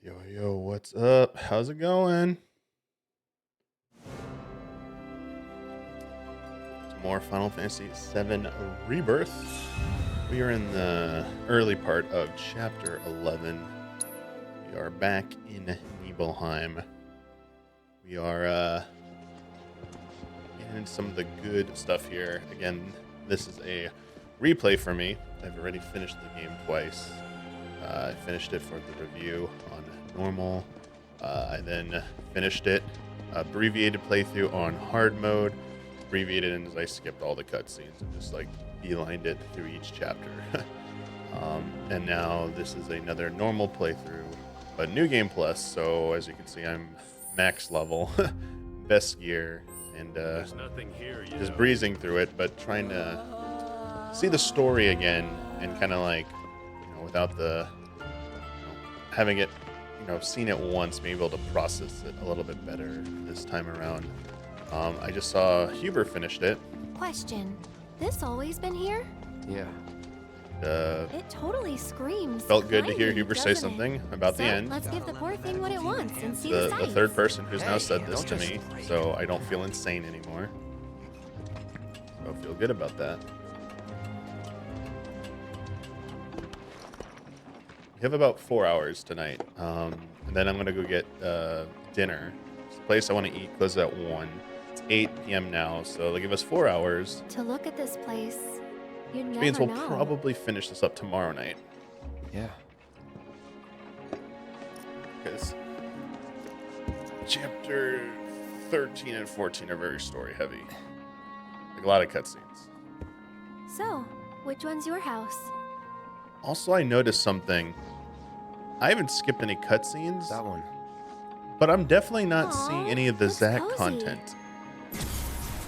Yo, what's up? How's it going? Some more Final Fantasy VII Rebirth. We are in the early part of Chapter 11. We are back in Nibelheim. We are getting some of the good stuff here. Again, this is a replay for me. I've already finished the game twice. I finished it for the review on normal. I then finished it abbreviated playthrough on hard mode. Abbreviated and I skipped all the cutscenes and just like beelined it through each chapter. And now this is another normal playthrough, but new game plus. So as you can see, I'm max level, best gear, and There's nothing here, just breezing through it, but trying to see the story again and kind of like, without the having it, seen it once, maybe able to process it a little bit better this time around. I just saw Huber finished it. Question. This always been here? Yeah. It totally screams. Felt good to hear climbing, Huber say doesn't it? something about the So, end. let's give the poor thing what it wants and see the The sights. third person who's now Hey, said this don't to me, just- so I don't feel insane anymore. So I feel good about that. We have about 4 hours tonight, and then I'm gonna go get dinner. This place I want to eat closes at 1. It's 8 p.m. now, so they'll give us 4 hours. To look at this place, you'd Which never means we'll know. probably finish this up tomorrow night. Yeah. Because chapter 13 and 14 are very story heavy. Like a lot of cutscenes. So, which one's your house? Also, I noticed something. I haven't skipped any cutscenes, That one. but I'm definitely not Aw, seeing any of the looks Zack cozy. content.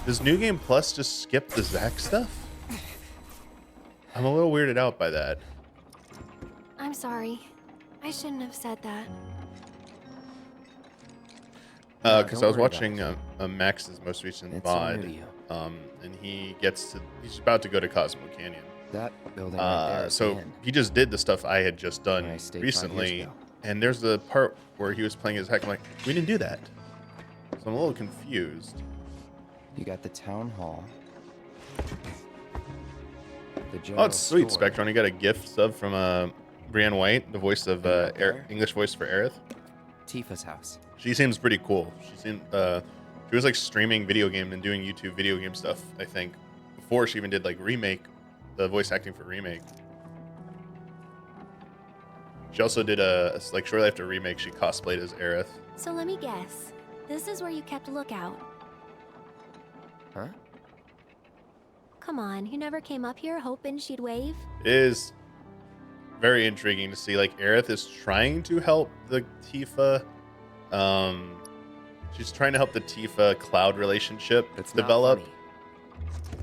Does New Game Plus just skip the Zack stuff? I'm a little weirded out by that. I'm sorry. I shouldn't have said that. Because Don't I was worry about watching Max's most recent It's all new VOD, to you. and he's about to go to Cosmo Canyon. That building right there. At the So end. he just did the stuff I had just done Where I stayed 5 recently, years ago. and there's the part where he was playing his heck. I'm like, we didn't do that. So I'm a little confused. You got the town hall. The Oh, general it's sweet, store. Spectron. You got a gift sub from Brienne White, the voice of And up there? English voice for Aerith. Tifa's house. She seems pretty cool. She was like streaming video game and doing YouTube video game stuff, I think, before she even did like remake, the voice acting for remake. She also did like shortly after remake, she cosplayed as Aerith. So let me guess. This is where you kept a lookout. Huh? Come on, you never came up here hoping she'd wave? It is very intriguing to see like Aerith is trying to help the Tifa. She's trying to help the Tifa Cloud relationship That's not develop, funny.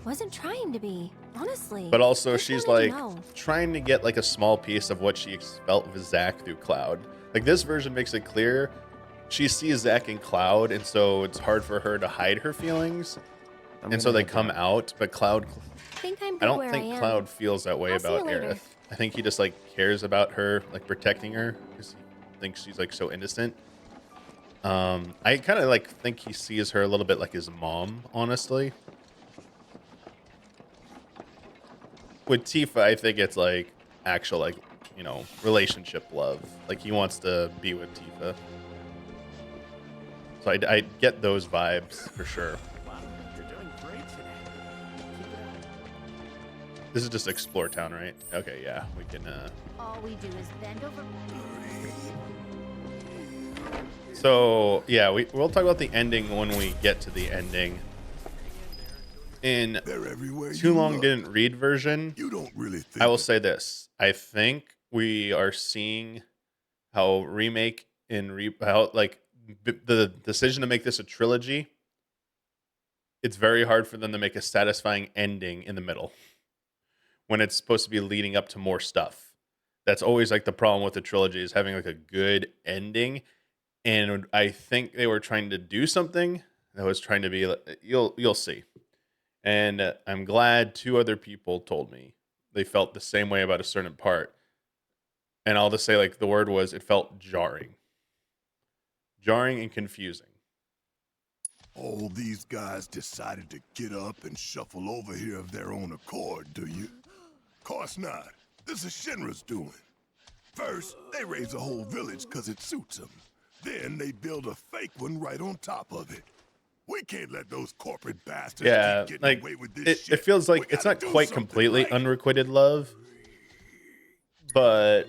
Wasn't trying to be, honestly. but also Just she's wanted to like know. trying to get like a small piece of what she felt with Zack through Cloud. Like this version makes it clear she sees Zack in Cloud, and so it's hard for her to hide her feelings, I'm and so gonna they head come down. out. But Cloud, Think I'm good I don't where think I am. Cloud feels that way I'll see about you later. Aerith. I think he just like cares about her, like protecting her, because he thinks she's like so innocent. I kind of like think he sees her a little bit like his mom, honestly. With Tifa, I think it's like actual like relationship love. Like he wants to be with Tifa. So I get those vibes for sure. Wow, you're doing great today. Keep it up. This is just Explore Town, right? Okay, yeah, we can. All we do is bend over. So yeah, we'll talk about the ending when we get to the ending. In They're everywhere. Too you Long look. Didn't Read version, You don't really think. I will say this: I think we are seeing how remake how like the decision to make this a trilogy. It's very hard for them to make a satisfying ending in the middle when it's supposed to be leading up to more stuff. That's always like the problem with the trilogy is having like a good ending. And I think they were trying to do something that was trying to be. You'll see. And I'm glad 2 other people told me they felt the same way about a certain part. And I'll just say like the word was it felt jarring. jarring and confusing. All these guys decided to get up and shuffle over here of their own accord, do you? Course not. This is Shinra's doing. First, they raise a whole village because it suits them. Then they build a fake one right on top of it. We can't let those corporate bastards Yeah, keep getting like away with this shit. it feels like We it's gotta not do quite something completely right. unrequited love, but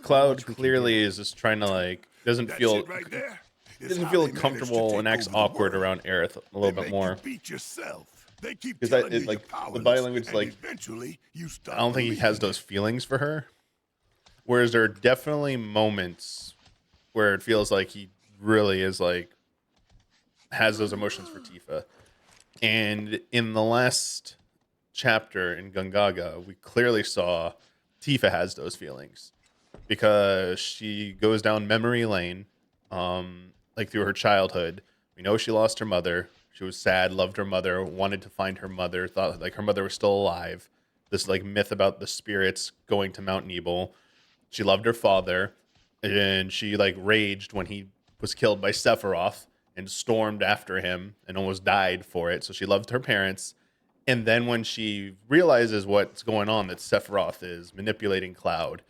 Cloud much we can clearly do. is just trying to like doesn't That feel shit right there is doesn't how feel they managed to comfortable and take acts over the awkward world. around Aerith a They little bit make more. you beat yourself. They keep Because telling you it you're like the powerless, body language is and like eventually you stop I don't think he has believing those it. feelings for her. Whereas there are definitely moments where it feels like he really is like has those emotions for Tifa. And in the last chapter in Gungaga, we clearly saw Tifa has those feelings because she goes down memory lane, like through her childhood. We know she lost her mother. She was sad, loved her mother, wanted to find her mother, thought like her mother was still alive. This like myth about the spirits going to Mount Nebel. She loved her father, and she like raged when he was killed by Sephiroth and stormed after him and almost died for it. So she loved her parents. And then when she realizes what's going on, that Sephiroth is manipulating Cloud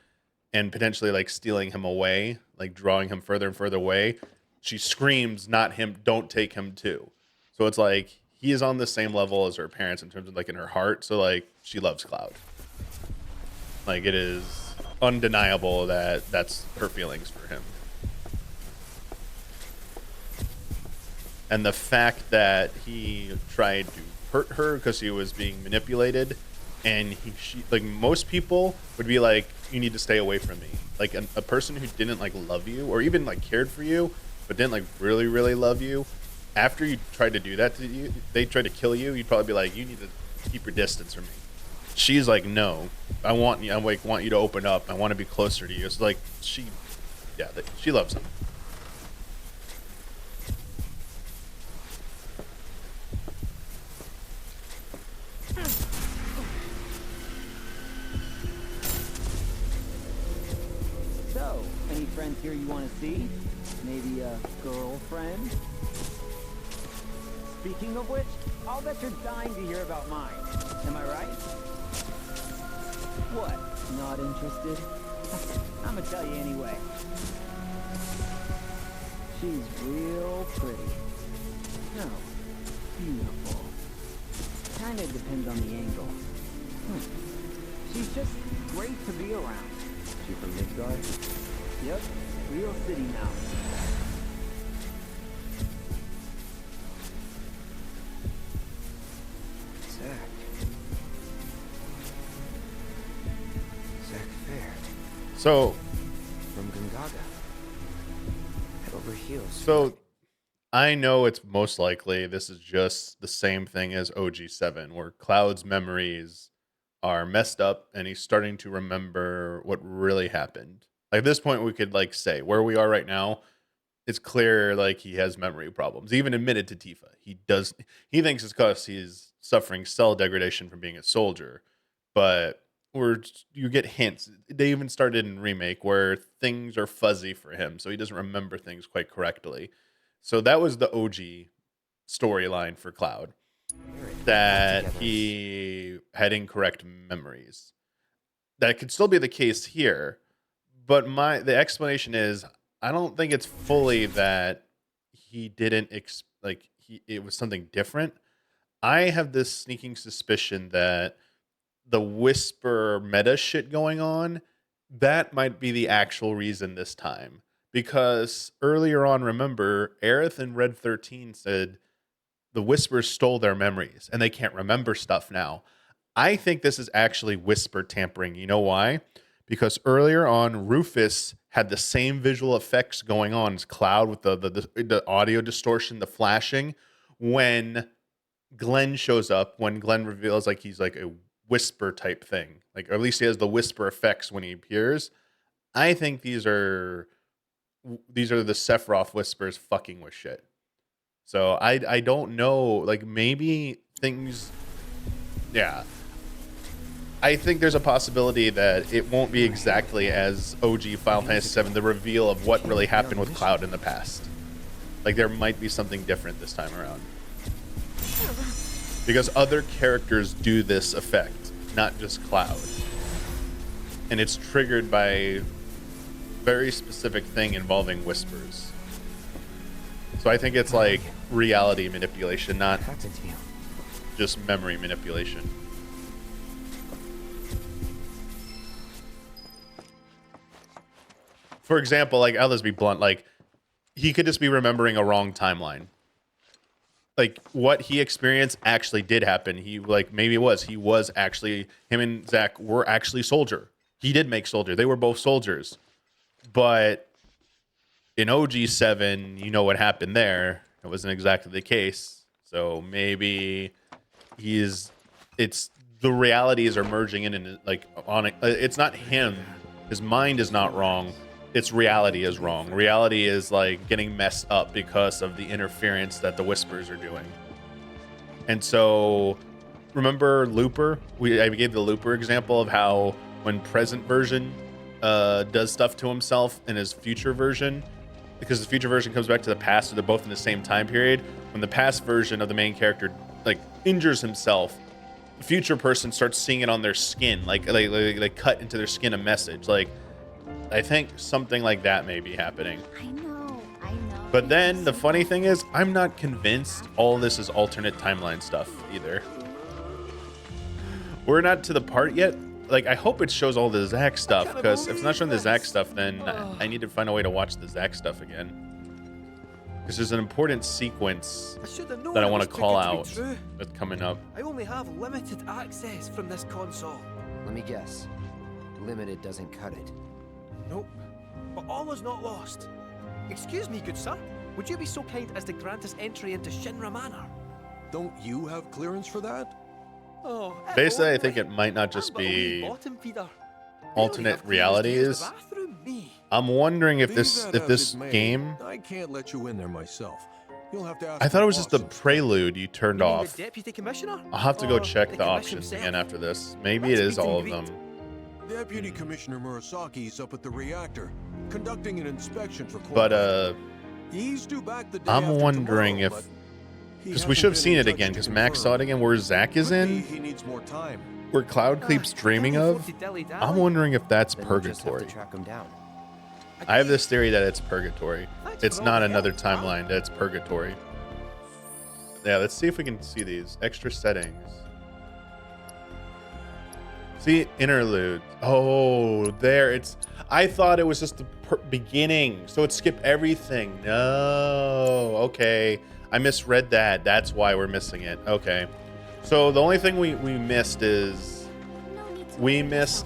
and potentially like stealing him away, like drawing him further and further away, she screams, "Not him! Don't take him too." So it's like he is on the same level as her parents in terms of like in her heart. So like she loves Cloud. Like it is undeniable that that's her feelings for him. And the fact that he tried to hurt her because he was being manipulated, and she like most people would be like, "You need to stay away from me." Like a person who didn't like love you or even like cared for you, but didn't like really really love you. After you tried to do that to you, they tried to kill you. You'd probably be like, "You need to keep your distance from me." She's like, "No, I want you. I like want you to open up. I want to be closer to you." It's like she loves him. So, any friends here you want to see? Maybe a girlfriend? Speaking of which, I'll bet you're dying to hear about mine. Am I right? What? Not interested? I'm gonna tell you anyway. She's real pretty. No, beautiful. Kinda depends on the angle. She's just great to be around. She from Midgard? Yep, real city now. Zack Fair. So From Gungaga. Head over heels. So I know it's most likely this is just the same thing as OG7, where Cloud's memories are messed up and he's starting to remember what really happened. Like at this point, we could like say where we are right now, it's clear like he has memory problems. He even admitted to Tifa. He thinks it's because he's suffering cell degradation from being a soldier. But you get hints. They even started in remake where things are fuzzy for him, so he doesn't remember things quite correctly. So that was the OG storyline for Cloud, that he had incorrect memories. That could still be the case here, but the explanation is I don't think it's fully that he didn't it was something different. I have this sneaking suspicion that the whisper meta shit going on, that might be the actual reason this time. Because earlier on, remember, Aerith and Red 13 said the whispers stole their memories and they can't remember stuff now. I think this is actually whisper tampering. You know why? Because earlier on, Rufus had the same visual effects going on as Cloud with the audio distortion, the flashing. When Glenn shows up, when Glenn reveals like he's like a whisper type thing, like or at least he has the whisper effects when he appears. I think these are the Sephiroth whispers fucking with shit. So I don't know, like maybe things, yeah. I think there's a possibility that it won't be exactly as OG Final Fantasy VII, the reveal of what really happened with Cloud in the past. Like there might be something different this time around. Because other characters do this effect, not just Cloud. And it's triggered by a very specific thing involving whispers. So I think it's like reality manipulation, not just memory manipulation. For example, like, I'll just be blunt, like, he could just be remembering a wrong timeline. Like, what he experienced actually did happen. He, like, maybe it was. He was actually, him and Zach were actually Soldier. He did make Soldier. They were both soldiers. But in OG7, you know what happened there. It wasn't exactly the case. So maybe it's the realities are merging in and, like, on it. It's not him. His mind is not wrong. Its reality is wrong. Reality is like getting messed up because of the interference that the whispers are doing. And so, remember Looper? I gave the Looper example of how when present version does stuff to himself in his future version, because the future version comes back to the past, so they're both in the same time period. When the past version of the main character like injures himself, the future person starts seeing it on their skin, like cut into their skin a message, like. I think something like that may be happening. I know. But then the funny thing is, I'm not convinced all this is alternate timeline stuff either. We're not to the part yet. Like, I hope it shows all the Zack stuff, because if it's not showing the Zack stuff, then I need to find a way to watch the Zack stuff again. Because there's an important sequence that I want to call out that's coming up. I only have limited access from this console. Let me guess. Limited doesn't cut it. Nope. But all is not lost. Excuse me, good sir. Would you be so kind as to grant us entry into Shinra Manor? Don't you have clearance for that? Oh, Basically, I think it might not just be alternate realities. I'm wondering if this game. I can't let you in there myself. You'll have to ask I thought it was the just the boss prelude you turned off. The deputy commissioner? I'll have to go Or check the commission options himself? again after this. Maybe it is all of them. Deputy Commissioner Murasaki's up at the reactor, conducting an inspection for But he's due back the day I'm after wondering tomorrow, if but he because we should have hasn't seen been it in again, touch because to Max saw it confirm. again where Zack is Could be in, he needs more time. where Cloud keeps dreaming of. I'm wondering if that's Then we'll just have purgatory. to track him down. I have this theory that it's purgatory. Thanks It's for all not the another help, pal. timeline, that's purgatory. Yeah, let's see if we can see these. Extra settings. See, interlude. Oh, there. I thought it was just the beginning, so it skipped everything. No. Okay. I misread that. That's why we're missing it. Okay. So the only thing we missed is we missed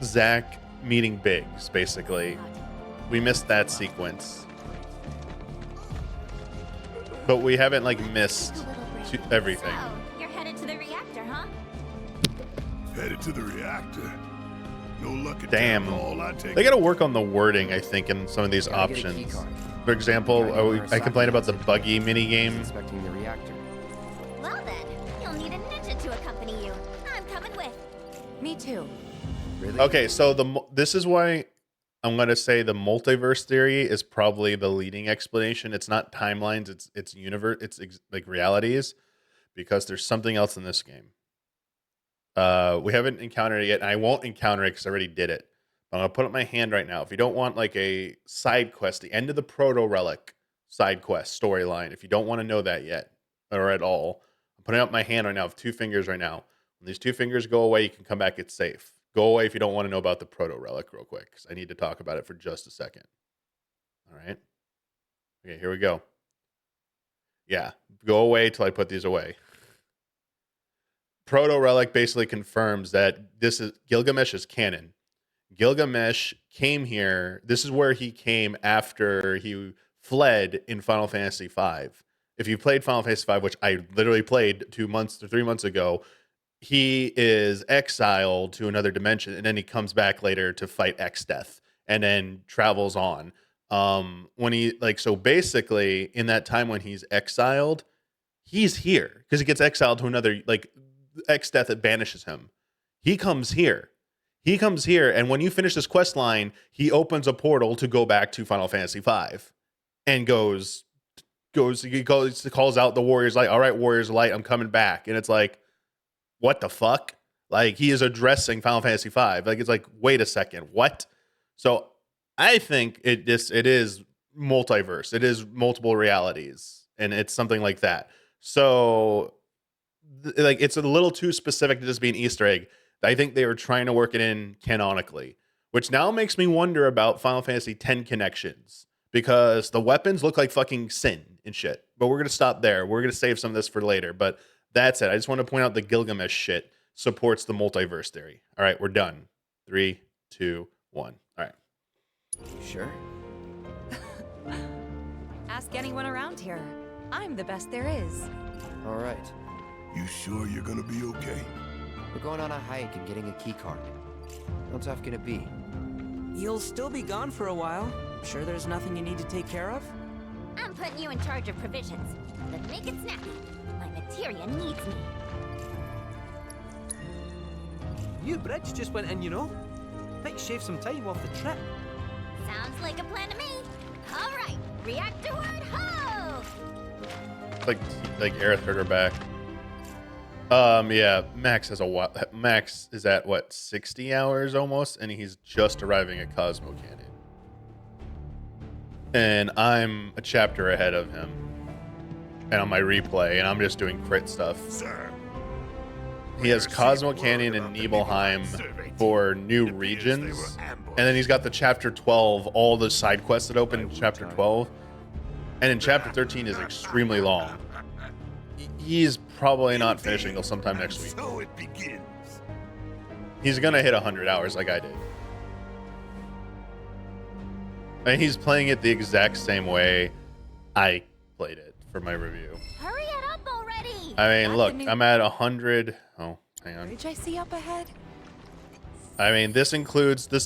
Zack meeting Biggs, basically. We missed that sequence. But we haven't like missed everything. So, you're headed to the reactor, huh? Headed to the reactor. No luck at Damn. town hall, I take They gotta work on the wording, I think, in some of these Gotta get a key options. card. For example, I complained about the buggy minigame. Inspecting the reactor. Well then, you'll need a ninja to accompany you. I'm coming with. Me too. Really? Okay, so this is why I'm gonna say the multiverse theory is probably the leading explanation. It's not timelines, it's universe, like realities, because there's something else in this game. We haven't encountered it yet, and I won't encounter it because I already did it. But I'm gonna put up my hand right now. If you don't want like a side quest, the end of the Proto Relic side quest storyline, if you don't want to know that yet or at all, I'm putting up my hand right now with 2 fingers right now. When these 2 fingers go away, you can come back. It's safe. Go away if you don't want to know about the Proto Relic real quick, because I need to talk about it for just a second. All right. Okay, here we go. Yeah, go away till I put these away. Proto Relic basically confirms that Gilgamesh is canon. Gilgamesh came here. This is where he came after he fled in Final Fantasy V. If you played Final Fantasy V, which I literally played 2 months or 3 months ago, he is exiled to another dimension, and then he comes back later to fight X-Death, and then travels on. So basically, in that time when he's exiled, he's here because he gets exiled to another, like, X-Death that banishes him. He comes here. And when you finish this quest line, he opens a portal to go back to Final Fantasy V. and he calls out the Warriors Light. All right, Warriors Light, I'm coming back. And it's like, what the fuck? Like, he is addressing Final Fantasy V. Like, it's like, wait a second, what? So I think it is multiverse. It is multiple realities, and it's something like that. So like, it's a little too specific to just be an Easter egg. I think they were trying to work it in canonically, which now makes me wonder about Final Fantasy X connections, because the weapons look like fucking sin and shit. But we're gonna stop there. We're gonna save some of this for later. But that's it. I just want to point out the Gilgamesh shit supports the multiverse theory. All right, we're done. 3, 2, 1. All right. You sure? Ask anyone around here. I'm the best there is. All right. You sure you're gonna be okay? We're going on a hike and getting a key card. How tough can it be? You'll still be gone for a while. Sure there's nothing you need to take care of? I'm putting you in charge of provisions, but make it snappy. My materia needs me. New bridge just went in, you know. Might shave some time off the trip. Sounds like a plan to me. All right, reactor word ho! Like Aerith heard her back. Yeah, Max is at what, 60 hours almost, and he's just arriving at Cosmo Canyon. And I'm a chapter ahead of him. And on my replay, and I'm just doing crit stuff. Sir. He has Cosmo Canyon and Nibelheim for new regions. And then he's got the chapter 12, all the side quests that open in chapter 12. And in chapter 13 is extremely long. He's probably not finishing till sometime next week. So it begins. He's gonna hit 100 hours like I did. And he's playing it the exact same way I played it for my review. Hurry it up already! I mean, Not look, the new- I'm at 100. Oh, hang on. Bridge I see up ahead? I mean, this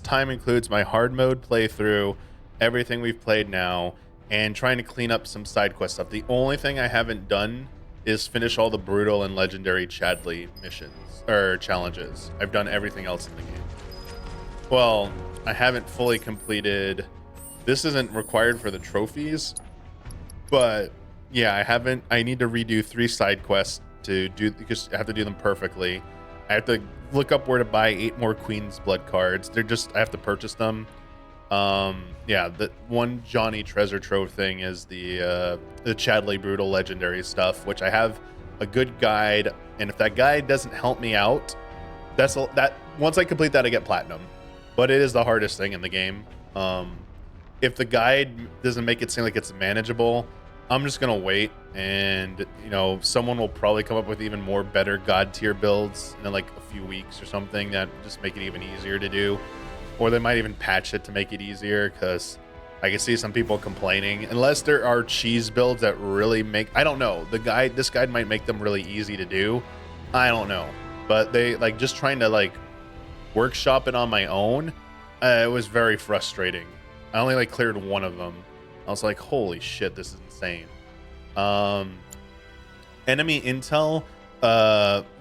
time includes my hard mode playthrough, everything we've played now, and trying to clean up some side quest stuff. The only thing I haven't done is finish all the brutal and legendary Chadley missions or challenges. I've done everything else in the game. Well, I haven't fully completed. This isn't required for the trophies, but yeah, I need to redo 3 side quests to do, because I have to do them perfectly. I have to look up where to buy 8 more Queen's Blood cards. I have to purchase them. Yeah, the one Johnny Treasure Trove thing is the Chadley Brutal Legendary stuff, which I have a good guide, and if that guide doesn't help me out, that once I complete that, I get platinum. But it is the hardest thing in the game. If the guide doesn't make it seem like it's manageable, I'm just gonna wait, and someone will probably come up with even more better god tier builds in like a few weeks or something that just make it even easier to do. Or they might even patch it to make it easier, because I can see some people complaining. Unless there are cheese builds that really make... I don't know. This guide might make them really easy to do. I don't know. But they, just trying to, workshop it on my own, it was very frustrating. I only, cleared one of them. I was like, holy shit, this is insane. Enemy intel,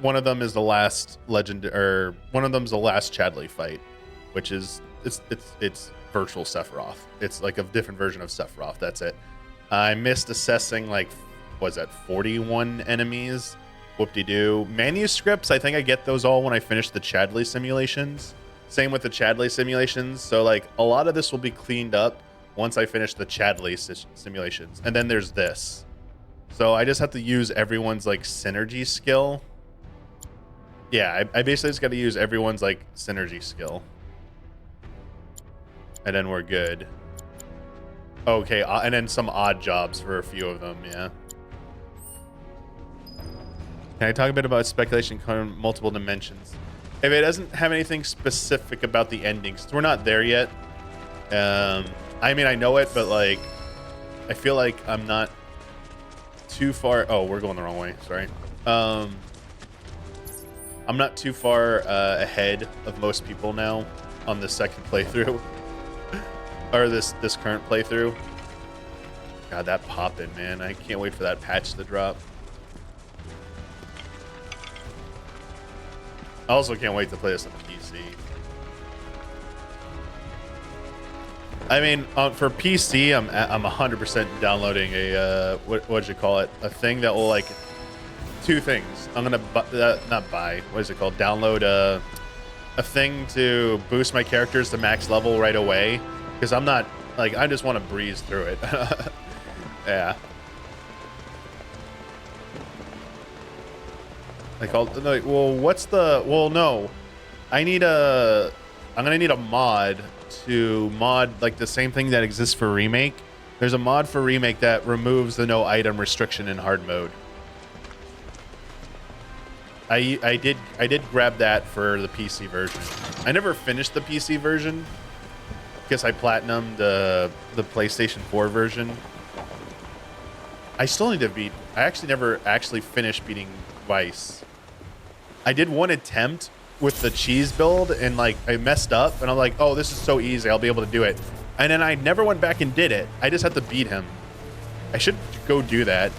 one of them is the last one of them's the last Chadley fight, which is it's virtual Sephiroth. It's like a different version of Sephiroth. That's it. I missed assessing 41 enemies. Whoop-de-doo. Manuscripts, I think I get those all when I finish the Chadley simulations. Same with the Chadley simulations. So a lot of this will be cleaned up once I finish the Chadley simulations. And then there's this. So I just have to use everyone's synergy skill. Yeah, I basically just got to use everyone's synergy skill. And then we're good. Okay, and then some odd jobs for a few of them, yeah. Can I talk a bit about speculation covering multiple dimensions? If it doesn't have anything specific about the endings, we're not there yet. I mean, I know it, but I feel like I'm not too far. Oh, we're going the wrong way. Sorry. I'm not too far ahead of most people now on the second playthrough. Or this current playthrough. God, that poppin', man. I can't wait for that patch to drop. I also can't wait to play this on the PC. I mean, for PC, I'm 100% downloading a what'd you call it? A thing that will like two things. I'm gonna not buy. What is it called? Download a thing to boost my characters to max level right away because I'm not like I just want to breeze through it. Yeah. Well, what's the? Well, no. I'm gonna need a mod to mod like the same thing that exists for remake. There's a mod for remake that removes the no item restriction in hard mode. I did grab that for the PC version. I never finished the PC version because I platinumed the PlayStation 4 version. I still need to beat. I actually never actually finished beating Vice. I did one attempt with the cheese build and like I messed up and I'm like, oh, this is so easy. I'll be able to do it. And then I never went back and did it. I just had to beat him. I should go do that.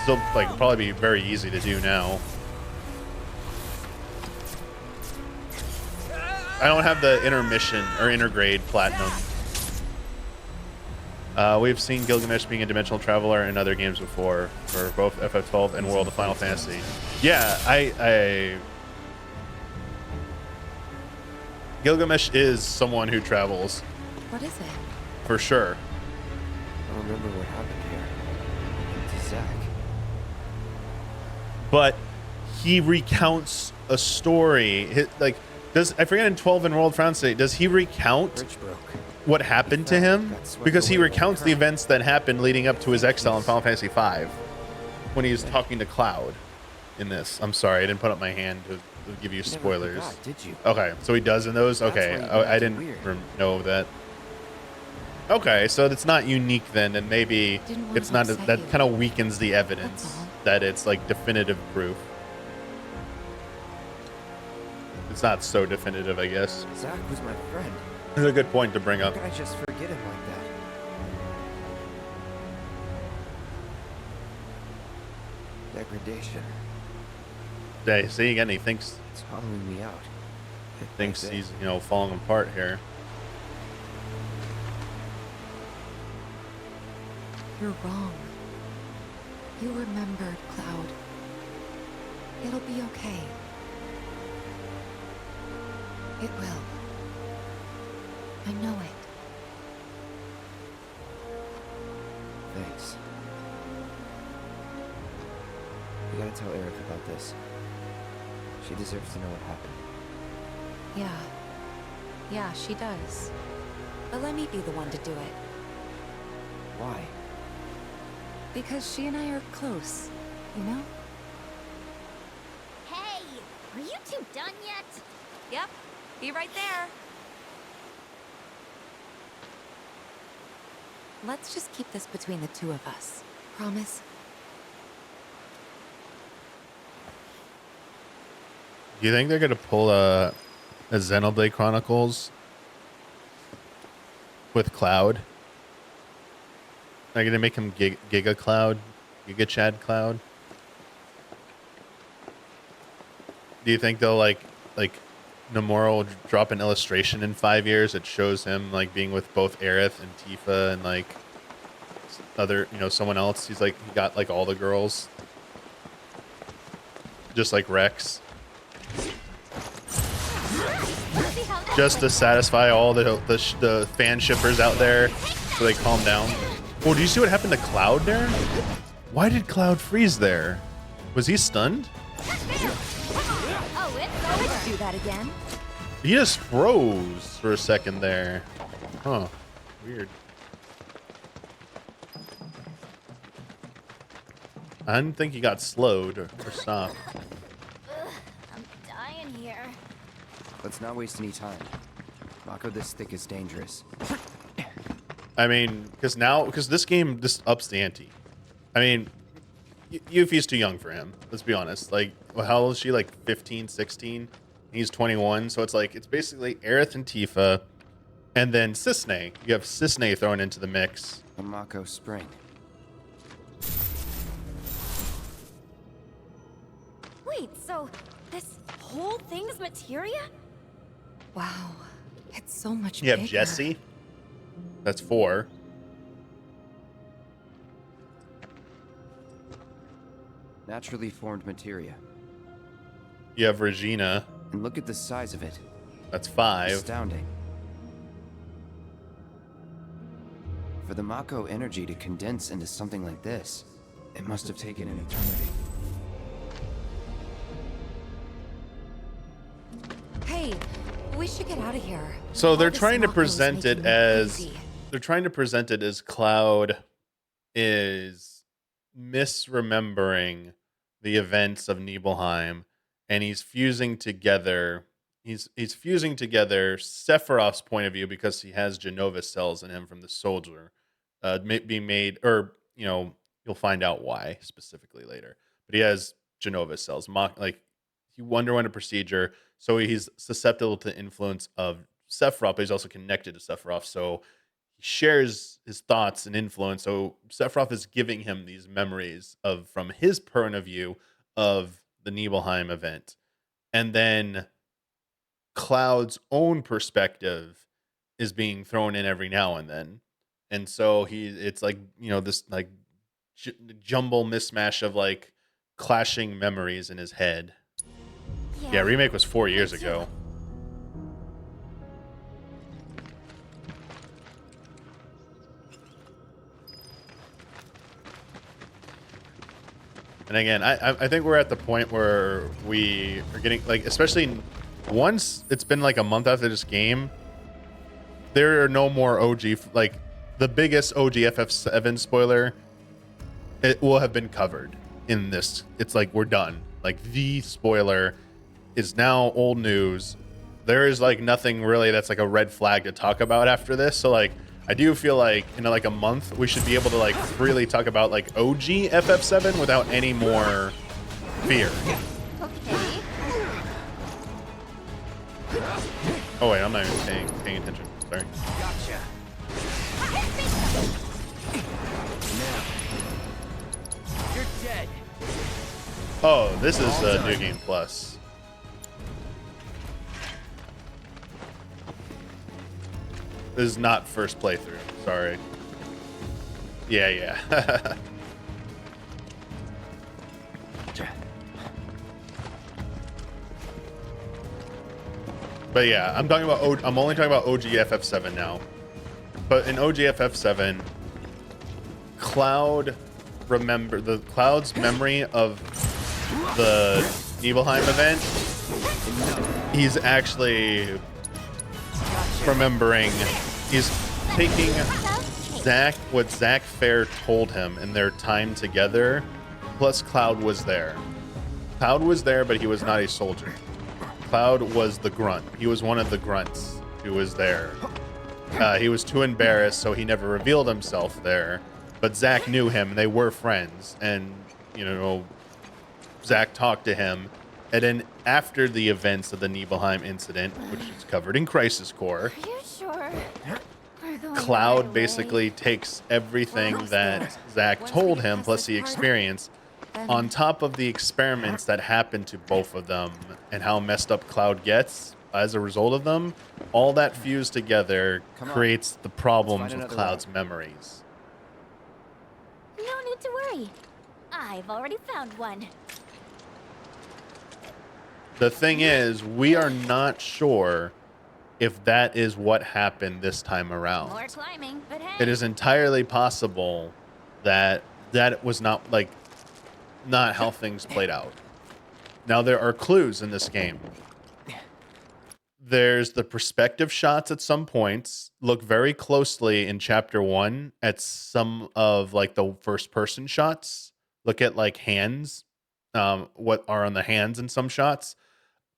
Still like probably be very easy to do now. I don't have the intermission or intergrade platinum. We've seen Gilgamesh being a dimensional traveler in other games before, for both FF12 and World of Final Fantasy. Yeah, Gilgamesh is someone who travels. What is it? For sure. I don't remember what happened here. To Zack. But he recounts a story. Like, I forget in 12 in World of Final Fantasy, does he recount what happened to him? Because he recounts the events that happened leading up to his exile in Final Fantasy V when he's talking to Cloud in this. I'm sorry, I didn't put up my hand to give you spoilers. Did you? Okay, so he does in those? Okay, I didn't know that. Okay, so it's not unique then, and maybe it's not, that kind of weakens the evidence that it's like definitive proof. It's not so definitive, I guess. Zack was my friend. It's a good point to bring up. How could I just forget him like that? Degradation. Yeah, see again, he thinks It's hollowing me out. thinks he's, you know, falling apart here. You're wrong. You remembered, Cloud. It'll be okay. It will. I know it. Thanks. You gotta tell Aerith about this. She deserves to know what happened. Yeah. Yeah, she does. But let me be the one to do it. Why? Because she and I are close, you know? Hey, are you two done yet? Yep. Be right there. Let's just keep this between the two of us. Promise? Do you think they're gonna pull a Xenoblade Chronicles with Cloud? Are they gonna make him Giga Cloud? Giga Chad Cloud? Do you think they'll like Nomura will drop an illustration in 5 years that shows him like being with both Aerith and Tifa and like other, you know, someone else? He's like, he got like all the girls, just like Rex, just to satisfy all the fan shippers out there so they calm down. Oh, do you see what happened to Cloud there? Why did Cloud freeze there? Was he stunned? Let's do that again. He just froze for a second there. Huh. Weird. I didn't think he got slowed or stopped. I'm dying here. Let's not waste any time. Mako this thick is dangerous. I mean, because this game just ups the ante. I mean, Yuffie's too young for him. Let's be honest. Like, how old is she? Like 15, 16? He's 21. So it's like, it's basically Aerith and Tifa. And then Cisne. You have Cisne thrown into the mix. A Mako spring. Wait, so this whole thing's materia? Wow. It's so much You have bigger. Jessie. That's 4. Naturally formed materia. You have Regina. And look at the size of it. That's 5. Astounding. For the Mako energy to condense into something like this, it must have taken an eternity. Hey, we should get out of here. So All they're this trying to Mako is present it making me as crazy. Cloud is misremembering the events of Nibelheim, and he's fusing together Sephiroth's point of view because he has Genova cells in him from the soldier, being made, or you'll find out why specifically later. But he has Genova cells, like he underwent a procedure, so he's susceptible to influence of Sephiroth, but he's also connected to Sephiroth, so he shares his thoughts and influence. So Sephiroth is giving him these memories from his point of view of the Nibelheim event, and then Cloud's own perspective is being thrown in every now and then, and so it's like this like jumble mismatch of like clashing memories in his head. Yeah, remake was 4 years ago. And again, I think we're at the point where we are getting, like, especially once it's been like a month after this game, there are no more OG, like the biggest OG FF7 spoiler, it will have been covered in this. It's like we're done. Like the spoiler is now old news. There is like nothing really that's like a red flag to talk about after this. So like I do feel like in like a month we should be able to like freely talk about like OG FF7 without any more fear. Okay. Oh wait, I'm not even paying attention. Sorry. Gotcha. Now, You're dead. Oh, this is New Game Plus. This is not first playthrough. Sorry. Yeah. But yeah, I'm only talking about OG FF7 now. But in OG FF7, Cloud's memory of the Nibelheim event, he's actually remembering, he's taking what Zack Fair told him in their time together, plus Cloud was there. Cloud was there, but he was not a soldier. Cloud was the grunt. He was one of the grunts who was there. He was too embarrassed, so he never revealed himself there. But Zack knew him, and they were friends. And, Zack talked to him. And then after the events of the Nibelheim incident, which is covered in Crisis Core, Are you sure? We're going Cloud right basically away. takes everything that Zack told him, plus the experience, on top of the experiments that happened to both of them and how messed up Cloud gets as a result of them. All that fused together creates the problems with Cloud's memories. No need to worry. I've already found one. The thing is, we are not sure if that is what happened this time around. More climbing, but hey. It is entirely possible that was not how things played out. Now, there are clues in this game. There's the perspective shots at some points. Look very closely in chapter 1 at some of like the first person shots. Look at like hands, what are on the hands in some shots.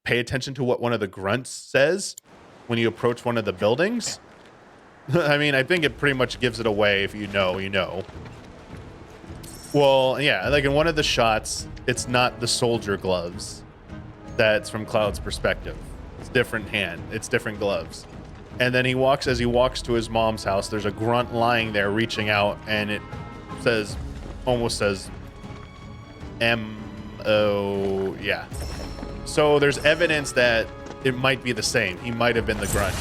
Pay attention to what one of the grunts says when you approach one of the buildings. I mean, I think it pretty much gives it away. If you know, you know. Well, yeah, like in one of the shots, it's not the soldier gloves. That's from Cloud's perspective. It's different hand. It's different gloves. And then as he walks to his mom's house, there's a grunt lying there reaching out, and it almost says M-O, yeah. So there's evidence that it might be the same. He might have been the grunt.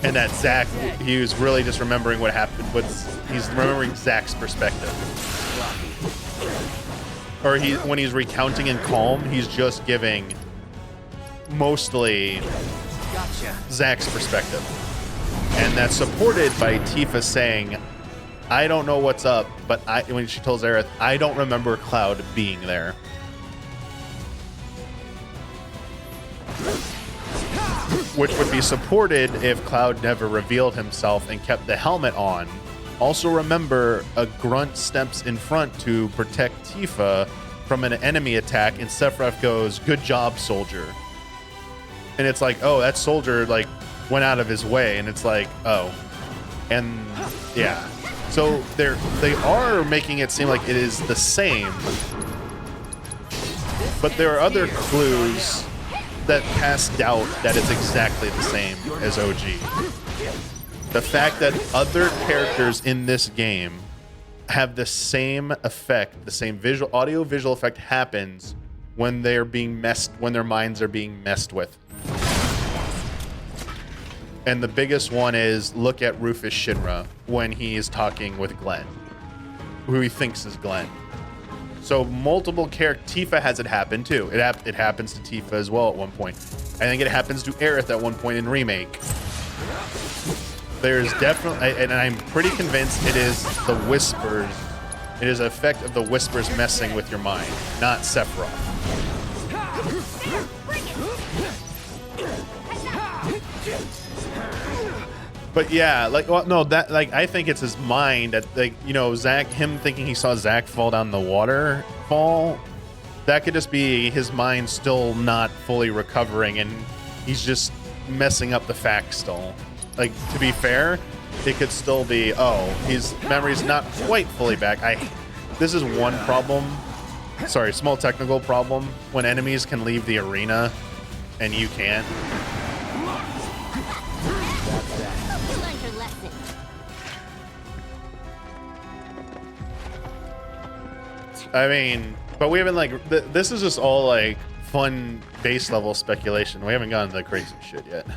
and that Zack, he was really just remembering what happened. He's remembering Zack's perspective. Or when he's recounting in calm, he's just giving mostly Zack's perspective. And that's supported by Tifa saying, I don't know what's up, but when she tells Aerith, I don't remember Cloud being there. Which would be supported if Cloud never revealed himself and kept the helmet on. Also remember, a grunt steps in front to protect Tifa from an enemy attack, and Sephiroth goes, good job, soldier. And it's like, oh, that soldier like went out of his way, and it's like, oh. And yeah. So they are making it seem like it is the same. But there are other clues that cast doubt that it's exactly the same as OG. The fact that other characters in this game have the same effect, the same audio visual effect happens when they're being when their minds are being messed with. And the biggest one is, look at Rufus Shinra when he is talking with Glenn, who he thinks is Glenn. So multiple characters. Tifa has it happen too. It happens to Tifa as well at one point. I think it happens to Aerith at one point in Remake. There's definitely, and I'm pretty convinced it is the whispers. It is an effect of the whispers messing with your mind, not Sephiroth. But yeah, like, well, no, that, like, I think it's his mind that, like, you know, Zack, him thinking he saw Zack fall down the waterfall. That could just be his mind still not fully recovering, and he's just messing up the facts still. Like, to be fair, it could still be, oh, his memory's not quite fully back. This is one problem. Sorry, small technical problem. When enemies can leave the arena and you can't. I mean, but we haven't, like, this is just all, like, fun base level speculation. We haven't gotten to the crazy shit yet.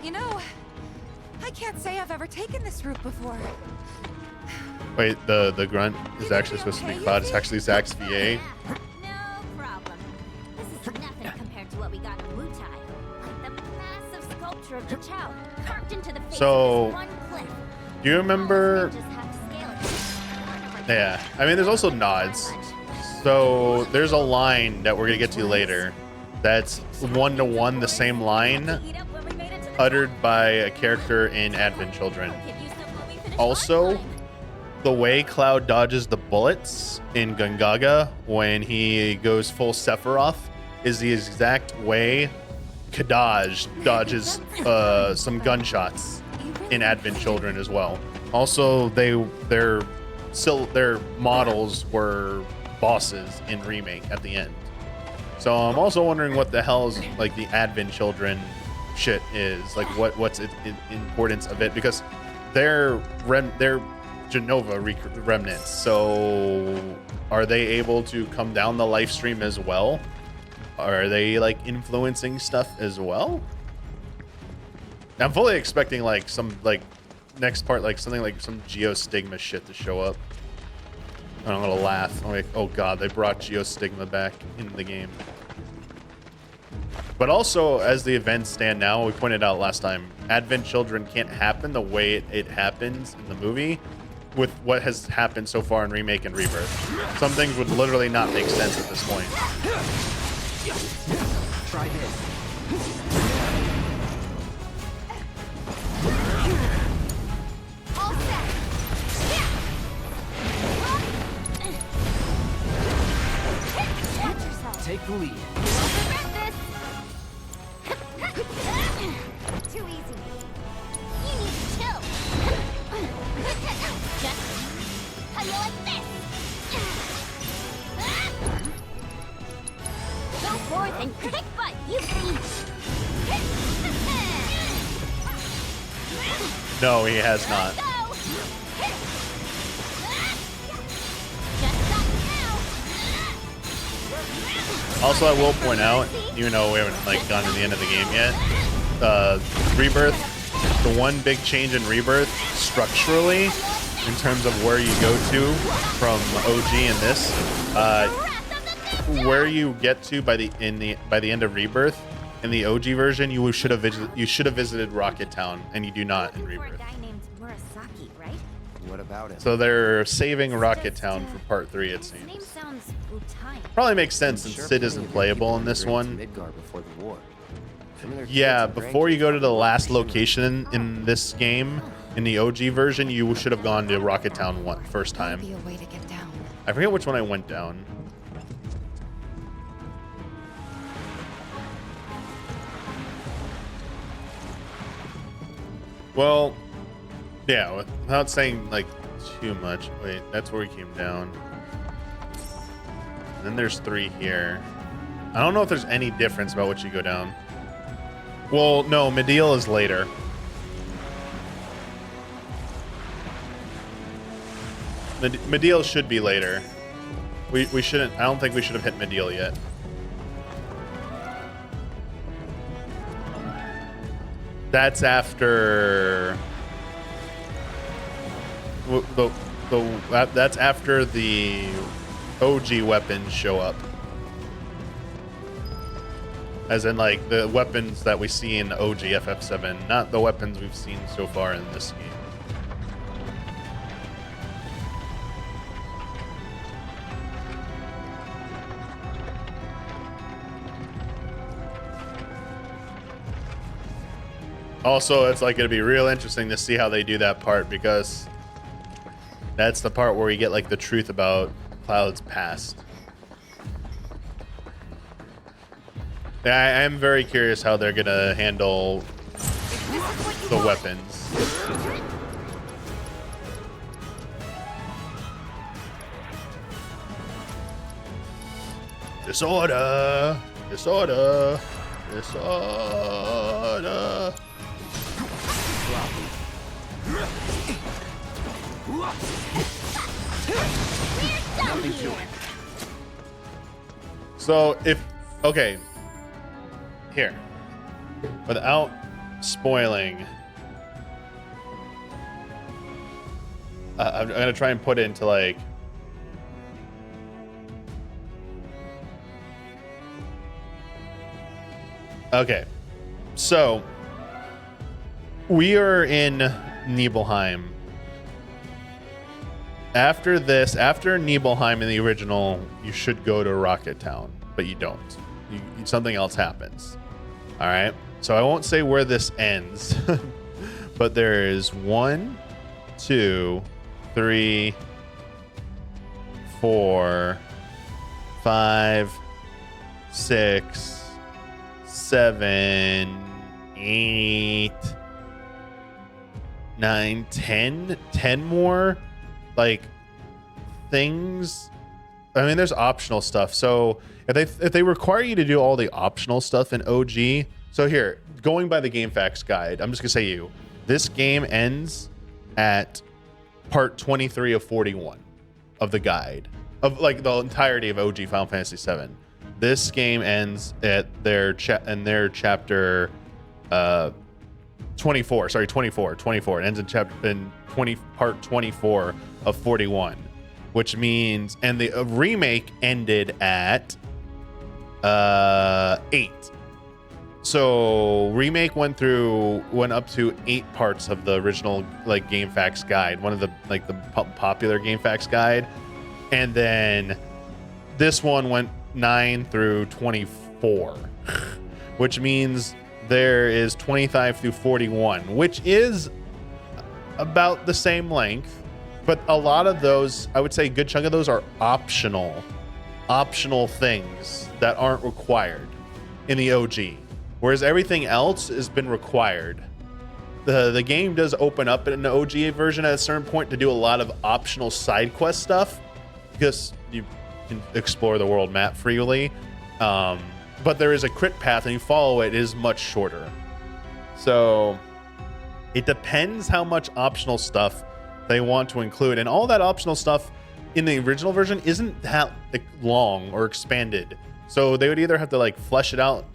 You know, I can't say I've ever taken this route before. Wait, the grunt is actually supposed to be Cloud. It's actually Zack's VA. No problem. This is nothing compared to what we got in Wutai. Like the massive sculpture of the Chao carved into the face So, of this one cliff. do you remember? Just have to scale it. Yeah, I mean, there's also nods. So there's a line that we're gonna get to later that's one-to-one the same line uttered by a character in Advent Children. Also, the way Cloud dodges the bullets in Gungaga when he goes full Sephiroth is the exact way Kadaj dodges some gunshots in Advent Children as well. Also, their models were bosses in Remake at the end. So I'm also wondering what the hell's like the Advent Children shit is, like what's the importance of it, because they're Genova remnants. So are they able to come down the live stream as well? Are they like influencing stuff as well? I'm fully expecting like some like next part, like something like some Geostigma shit to show up. And I'm gonna laugh. I'm like, oh god, they brought Geostigma back in the game. But also, as the events stand now, we pointed out last time, Advent Children can't happen the way it happens in the movie with what has happened so far in Remake and Rebirth. Some things would literally not make sense at this point. Try this. All set. Watch yourself. Take the lead. Too easy. You need to chill. Just how you like this. Go forth and kick butt, you see. No, he has not. Go. Just stop now. Also, I will point out, even though we haven't like gone to the end of the game yet, Rebirth, the one big change in Rebirth structurally, in terms of where you go to from OG and this, where you get to by the end of Rebirth, in the OG version, you should have visited Rocket Town, and you do not in For a Rebirth. guy named Murasaki, right? What about it? So they're saving Rocket Town for part 3, it His name seems. sounds Butai. Probably makes sense I'm since sure Sid plenty isn't of good playable people in this immigrated one. to Midgar before the war. Some of their Yeah, kids and before you go to the grandkids last follow location in this game, in the OG version, you should have gone to Rocket Town first time. Be a way to get down. I forget which one I went down. Well, yeah, without saying like too much. Wait, that's where we came down. And then there's 3 here. I don't know if there's any difference about what you go down. Well, no, Medial is later. Medial should be later. We shouldn't. I don't think we should have hit Medial yet. That's after that's after the OG weapons show up. As in, like, the weapons that we see in OG FF7, not the weapons we've seen so far in this game. Also, it's like going to be real interesting to see how they do that part, because that's the part where we get like the truth about Cloud's past. I am very curious how they're going to handle the weapons. Disorder! Disorder! Disorder! Nothing to it. So if okay, here, without spoiling, I'm gonna try and put it into like okay. So we are in Nibelheim. After this, after Nibelheim in the original, you should go to Rocket Town, but you don't. Something else happens. All right. So I won't say where this ends, but there is 1, 2, 3, 4, 5, 6, 7, 8, 9, 10 more like things. I mean, there's optional stuff. So if they require you to do all the optional stuff in OG, so here, going by the GameFAQs guide, I'm just gonna say this game ends at part 23 of 41 of the guide of like the entirety of OG Final Fantasy VII. This game ends at their chapter 24. Sorry, 24. It ends in part 24 of 41, which means, and the remake ended at 8. So remake went up to 8 parts of the original like GameFAQs guide, one of the like the popular GameFAQs guide, and then this one went 9 through 24, which means there is 25 through 41, which is about the same length, but a lot of those, I would say a good chunk of those are optional things that aren't required in the OG, whereas everything else has been required. The game does open up in the OG version at a certain point to do a lot of optional side quest stuff, because you can explore the world map freely. but there is a crit path and you follow it, it is much shorter. So it depends how much optional stuff they want to include, and all that optional stuff in the original version isn't that long or expanded. So they would either have to like flesh it out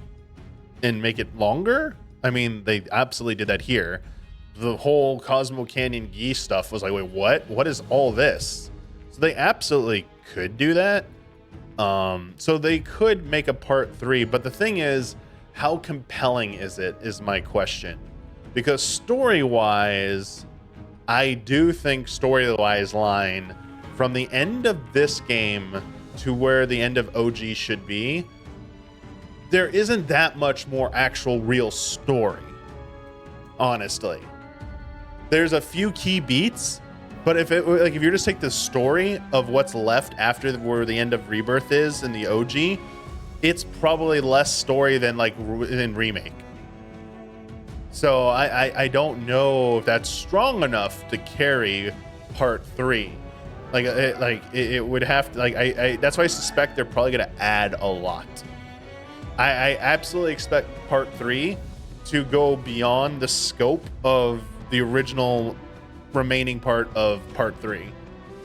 and make it longer. I mean, they absolutely did that here. The whole Cosmo Canyon geese stuff was like, wait, what? What is all this? So they absolutely could do that. So they could make a part 3, but the thing is, how compelling is it is my question. Because story-wise, I do think story-wise line from the end of this game to where the end of OG should be, there isn't that much more actual real story, honestly. There's a few key beats, but if you just take the story of what's left after where the end of Rebirth is in the OG, it's probably less story than like in Remake. So I don't know if that's strong enough to carry part 3. It would have to, that's why I suspect they're probably gonna add a lot. I absolutely expect part 3 to go beyond the scope of the original remaining part of part 3.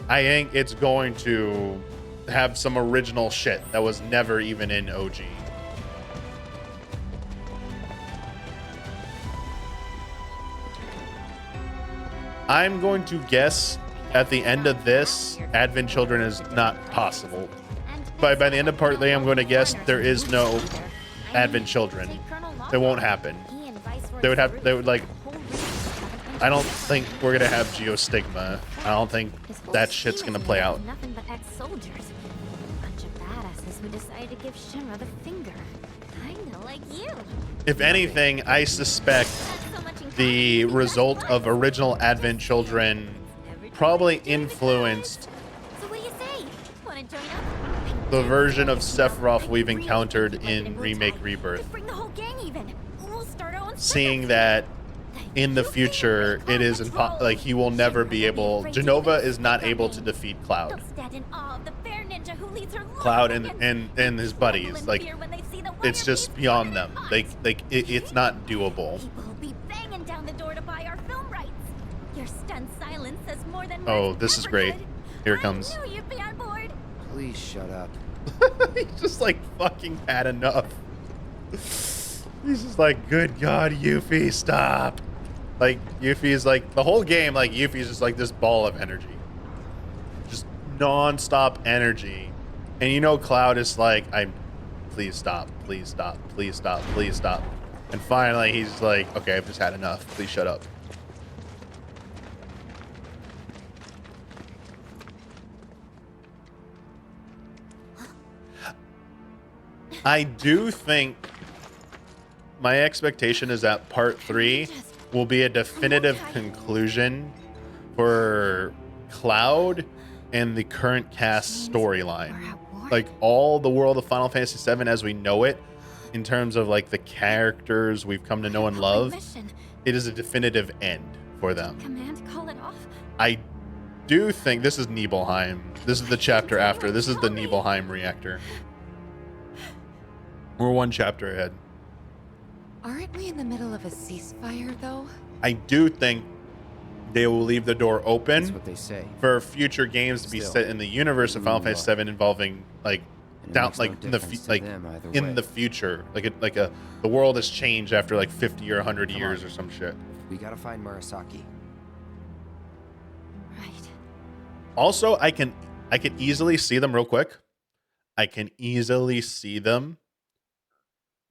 I think it's going to have some original shit that was never even in OG. I'm going to guess at the end of this, Advent Children is not possible. By the end of part 3, I'm going to guess there is no Advent Children. It won't happen. They would like, I don't think we're gonna have Geostigma. I don't think that shit's gonna play out. Nothing but ex-soldiers. A bunch of badasses who decided to give Shinra the finger. Kinda like you. If anything, I suspect the result of original Advent Children probably influenced So what do you say? Wanna join up? the version of Sephiroth we've encountered in Remake Rebirth. Bring the whole gang even. We'll start our own Seeing that in the future, it is like he will never be able. Genova is not able to defeat Cloud. Cloud and his buddies, like it's just beyond them. It's not doable. Oh, this is great. Here it comes. Please shut up. He's just like fucking had enough. He's just like, good God, Yuffie, stop. Like, Yuffie's like, the whole game, like, Yuffie's just like this ball of energy. Just non-stop energy. And you know Cloud is like, please stop, please stop, please stop, please stop. And finally, he's like, okay, I've just had enough. Please shut up. I do think my expectation is that part 3 will be a definitive conclusion for Cloud and the current cast storyline. Like all the world of Final Fantasy VII as we know it, in terms of like the characters we've come to know and love, it is a definitive end for them. I do think this is Nibelheim. This is the chapter after. This is the Nibelheim reactor. We're one chapter ahead. Aren't we in the middle of a ceasefire, though? I do think they will leave the door open. That's what they say. For future games to be set in the universe of Final Fantasy VII involving like down like in the the future, the world has changed after like 50 or 100 years or some shit. We gotta find Murasaki. Right. Also, I can easily see them real quick. I can easily see them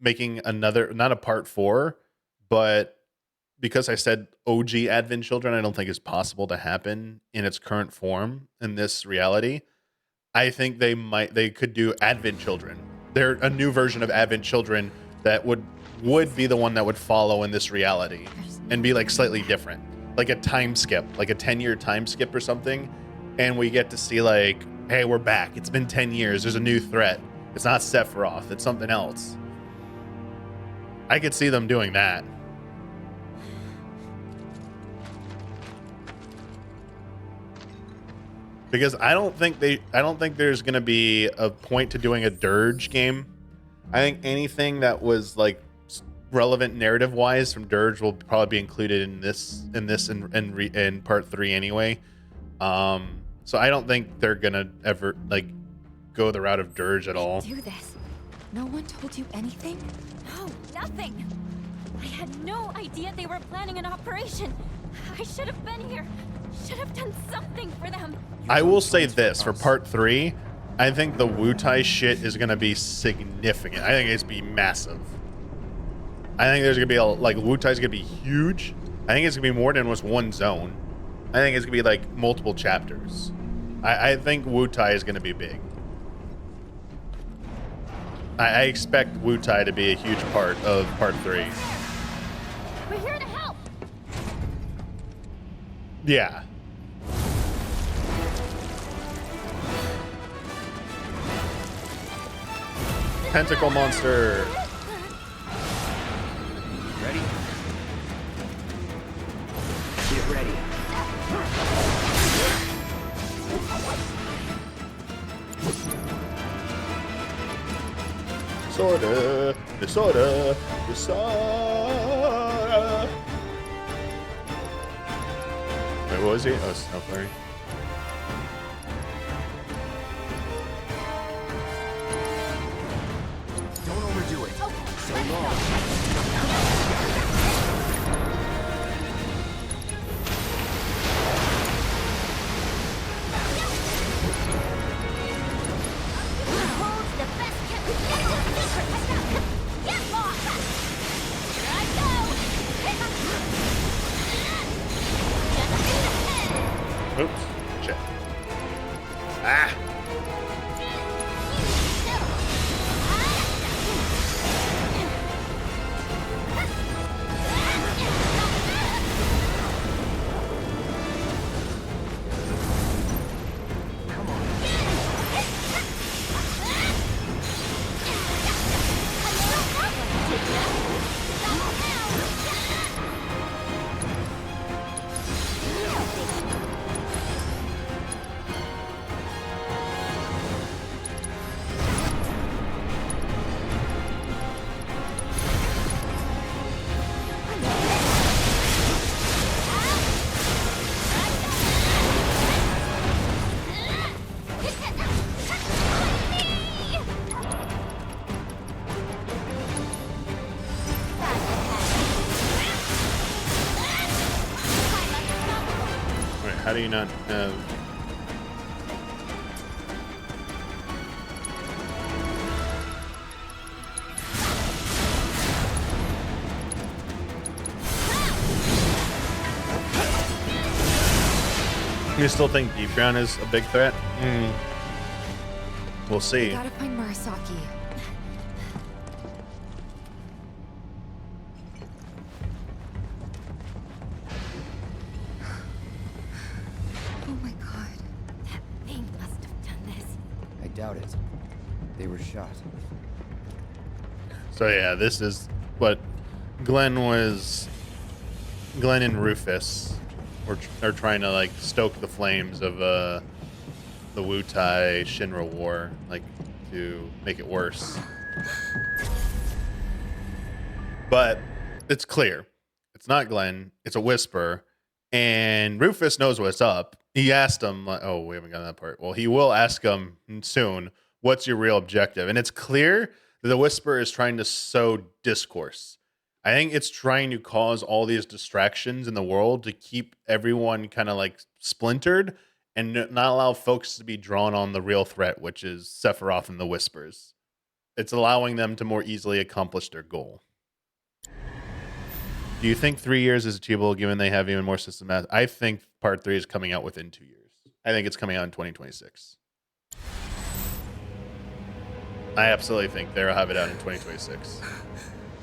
making another, not a part 4, but because I said OG Advent Children, I don't think is possible to happen in its current form in this reality. I think they could do Advent Children. They're a new version of Advent Children that would be the one that would follow in this reality and be like slightly different, like a time skip, like a 10-year time skip or something. And we get to see like, hey, we're back. It's been 10 years. There's a new threat. It's not Sephiroth. It's something else. I could see them doing that. Because I don't think there's going to be a point to doing a Dirge game I think anything that was like relevant narrative wise from Dirge will probably be included in in part 3 anyway. So I don't think they're gonna ever like go the route of Dirge at all. Do this. No one told you anything? No, nothing. I had no idea they were planning an operation. I should have been here. Should have done something for them. I will say this for part 3, I think the Wutai shit is gonna be significant. I think it's gonna be massive. I think there's gonna be like Wutai's gonna be huge. I think it's gonna be more than just one zone. I think it's gonna be like multiple chapters. I think Wutai is gonna be big. I expect Wutai to be a huge part of part 3. We're here to help. Yeah. Tentacle monster. Ready? Get ready. Disorder. Disorder. Disorder. Wait, what was he? Oh, Snow Flurry. Don't overdo it. So long. Holds the best kept secret has not yet lost. Here I go. Oops. Shit. Ah. Wait, how do you not have... You still think Deep Ground is a big threat? We'll see. Gotta find Murasaki. Oh my god. That thing must have done this. I doubt it. They were shot. So yeah, this is what Glenn and Rufus are trying to like stoke the flames of the Wutai Shinra war, like to make it worse. But it's clear. It's not Glenn, it's a whisper. And Rufus knows what's up. He asked him, like, oh, we haven't gotten that part. Well, he will ask him soon, what's your real objective? And it's clear that the whisper is trying to sow discourse. I think it's trying to cause all these distractions in the world to keep everyone kind of like splintered and not allow folks to be drawn on the real threat, which is Sephiroth and the Whispers. It's allowing them to more easily accomplish their goal. Do you think 3 years is achievable given they have even more systematic? I think part 3 is coming out within 2 years. I think it's coming out in 2026. I absolutely think they'll have it out in 2026.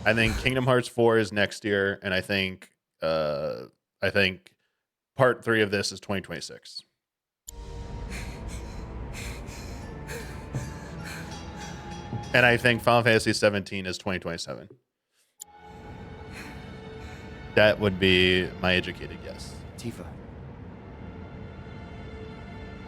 I think Kingdom Hearts 4 is next year, and I think part 3 of this is 2026. And I think Final Fantasy 17 is 2027. That would be my educated guess. Tifa.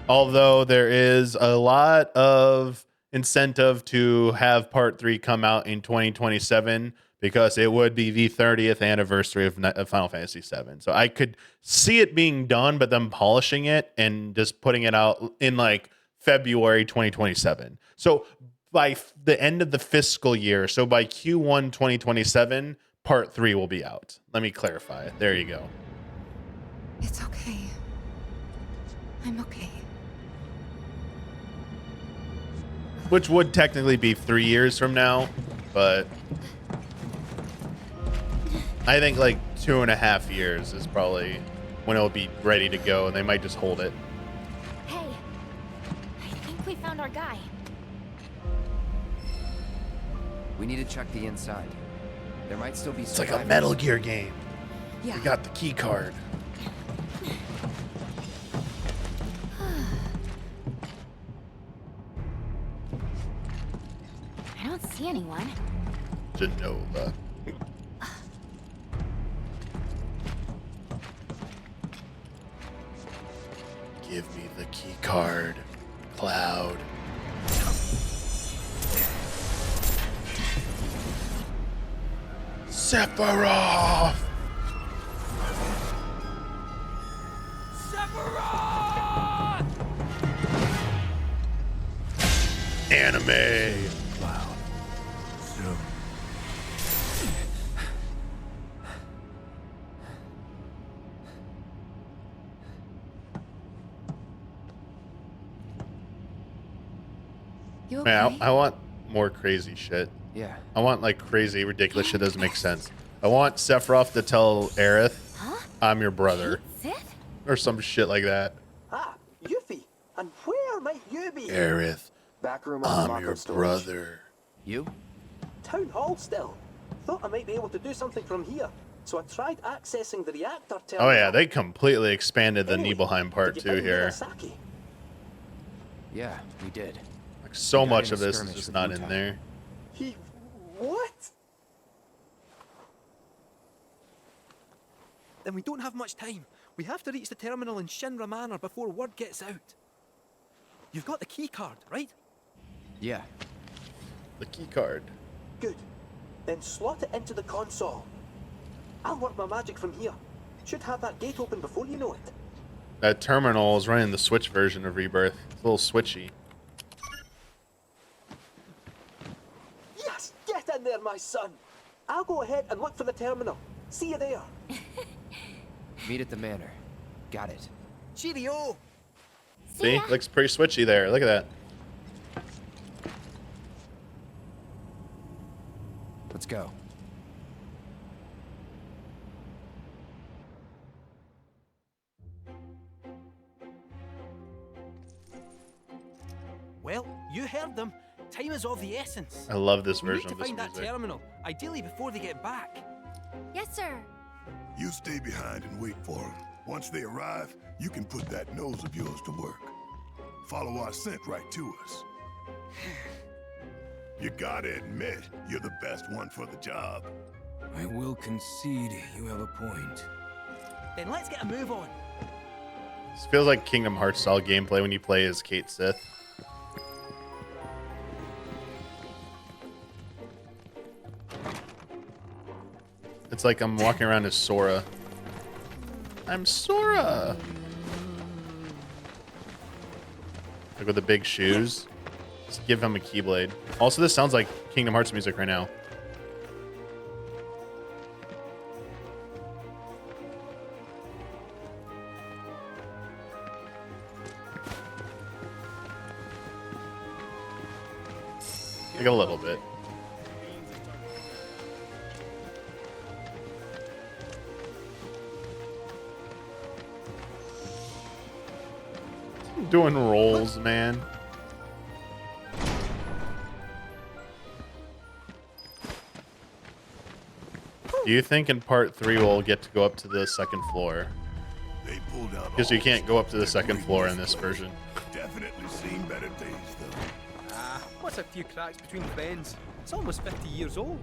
Although there is a lot of incentive to have part 3 come out in 2027 because it would be the 30th anniversary of Final Fantasy VII. So I could see it being done, but them polishing it and just putting it out in like February 2027. So by the end of the fiscal year, so by Q1 2027, part 3 will be out. Let me clarify. There you go. It's okay. I'm okay. Which would technically be 3 years from now, but I think like 2.5 years is probably when it'll be ready to go, and they might just hold it. Hey, I think we found our guy. We need to check the inside. There might still be It's like a survivors. Metal Gear game. Yeah. We got the key card. I don't see anyone. Genova. Give me the key card, Cloud. Sephiroth! Sephiroth! Anime! Cloud. So, You okay? Man, I want more crazy shit. Yeah. I want like crazy, ridiculous shit that doesn't make sense. I want Sephiroth to tell Aerith, I'm your brother. Sith? Or some shit like that. Ah, Yuffie. And where might you be? Aerith, Back room on the I'm your Mako storage. brother. You? Town hall still. Thought I might be able to do something from here. So I tried accessing the reactor terminal. Oh yeah, they completely expanded the Anyway, Nibelheim part did you 2 find here. Murasaki? Yeah, we did. Like so We got much in of a this is skirmish just with not in Wutai. there. He... what? Then we don't have much time. We have to reach the terminal in Shinra Manor before word gets out. You've got the key card, right? Yeah. The key card. Good. Then slot it into the console. I'll work my magic from here. Should have that gate open before you know it. That terminal is running the Switch version of Rebirth. It's a little switchy. Yes! Get in there, my son! I'll go ahead and look for the terminal. See you there. Meet at the manor. Got it. Cheerio! See? Looks pretty switchy there. Look at that. Let's go. Well, you heard them. Time is of the essence. I love this We need version to of this find that music. terminal, ideally before they get back. Yes, sir. you stay behind and wait for them. Once they arrive, you can put that nose of yours to work. Follow our scent right to us. You gotta admit, you're the best one for the job. I will concede you have a point. Then let's get a move on. This feels like Kingdom Hearts style gameplay when you play as Kate Sith. It's like I'm walking around as Sora. I'm Sora! Like with the big shoes. Just give him a Keyblade. Also, this sounds like Kingdom Hearts music right now. Like a little bit. Doing rolls, man. Do you think in part 3 we'll get to go up to the second floor? They pulled out Because you all can't go up to the the second floor in greatness this place. version. Definitely seen better days, though. Ah, what's a few cracks between friends? It's almost 50 years old.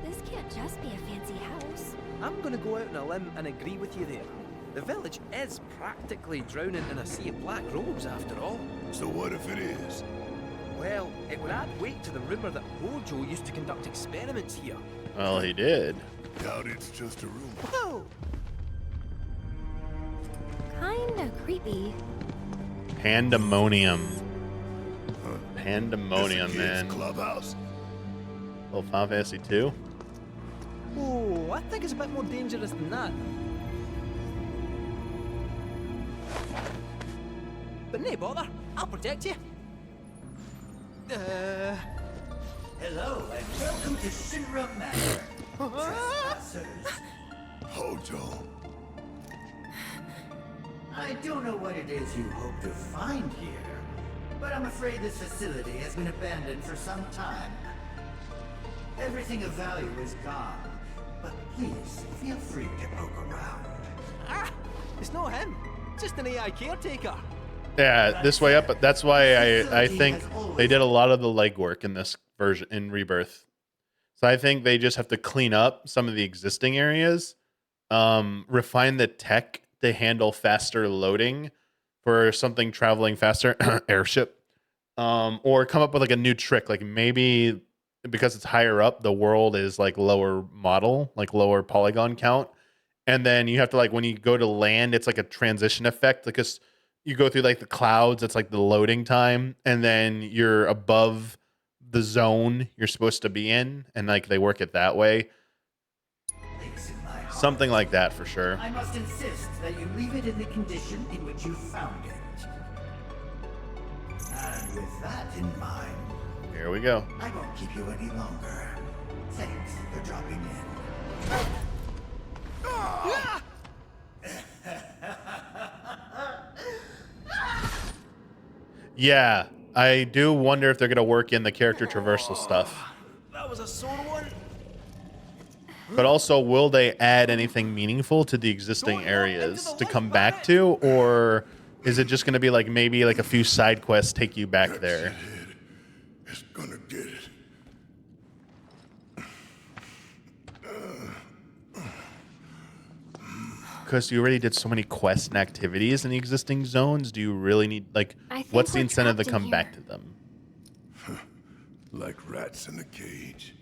This can't just be a fancy house. I'm gonna go out on a limb and agree with you there. The village is practically drowning in a sea of black robes after all. So what if it is? Well, it would add weight to the rumor that Hojo used to conduct experiments here. Well, he did. Doubt it's just a rumor. Whoa! Kinda creepy. Pandemonium. Huh? Pandemonium, This a man. kid's clubhouse? Little Final Fantasy 2. Oh, I think it's a bit more dangerous than that. But nay bother, I'll protect you. Hello and welcome to Shinra Manor, trespassers. Hojo. I don't know what it is you hope to find here, but I'm afraid this facility has been abandoned for some time. Everything of value is gone, but please feel free to poke around. Ah, it's not him, just an AI caretaker. Yeah, this way up. But that's why I think they did a lot of the legwork in this version in Rebirth. So I think they just have to clean up some of the existing areas, refine the tech to handle faster loading for something traveling faster, airship, or come up with like a new trick. Like maybe because it's higher up, the world is like lower model, like lower polygon count, and then you have to like when you go to land, it's like a transition effect because you go through like the clouds. It's like the loading time, and then you're above the zone you're supposed to be in, and like they work it that way. Place in my heart. Something like that for sure. I must insist that you leave it in the condition in which you found it. And with that in mind, Here we go. I won't keep you any longer. Thanks for dropping in. Yeah, I do wonder if they're gonna work in the character traversal stuff. That was a sore one. But also, will they add anything meaningful to the existing areas to come back to, or is it just gonna be like maybe like a few side quests take you back there? It's gonna get it. Because you already did so many quests and activities in the existing zones. Do you really need like I think what's the we're incentive to trapped in come here. back to them? Like rats in a cage.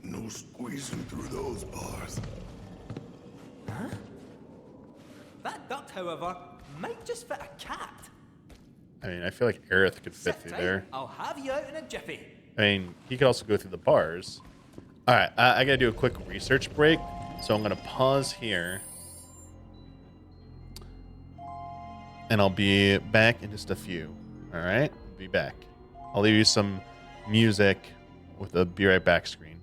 No squeezing through those bars. That duct, however, might just fit a cat. I mean, I feel like Aerith could fit Sit through tight, there. I'll have you out in a jiffy. I mean, he could also go through the bars. All right, I gotta do a quick research break, so I'm gonna pause here, and I'll be back in just a few. All right, be back. I'll leave you some music with a be right back screen.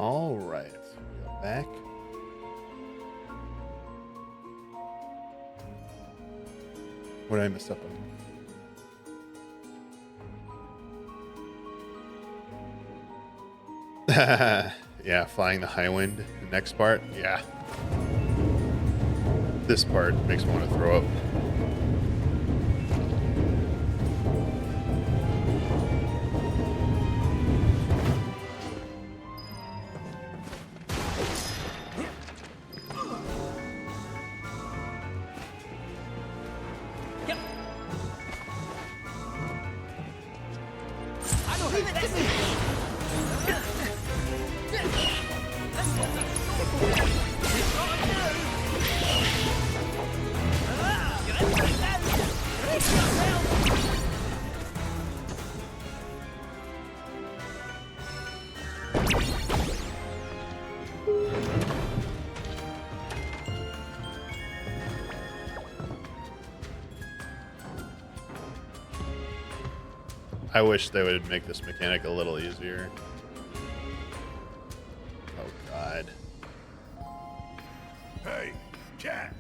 All right, we go back. What did I mess up on? Yeah, flying the high wind. The next part, yeah. This part makes me want to throw up. I wish they would make this mechanic a little easier. Oh, God. Hey, cat,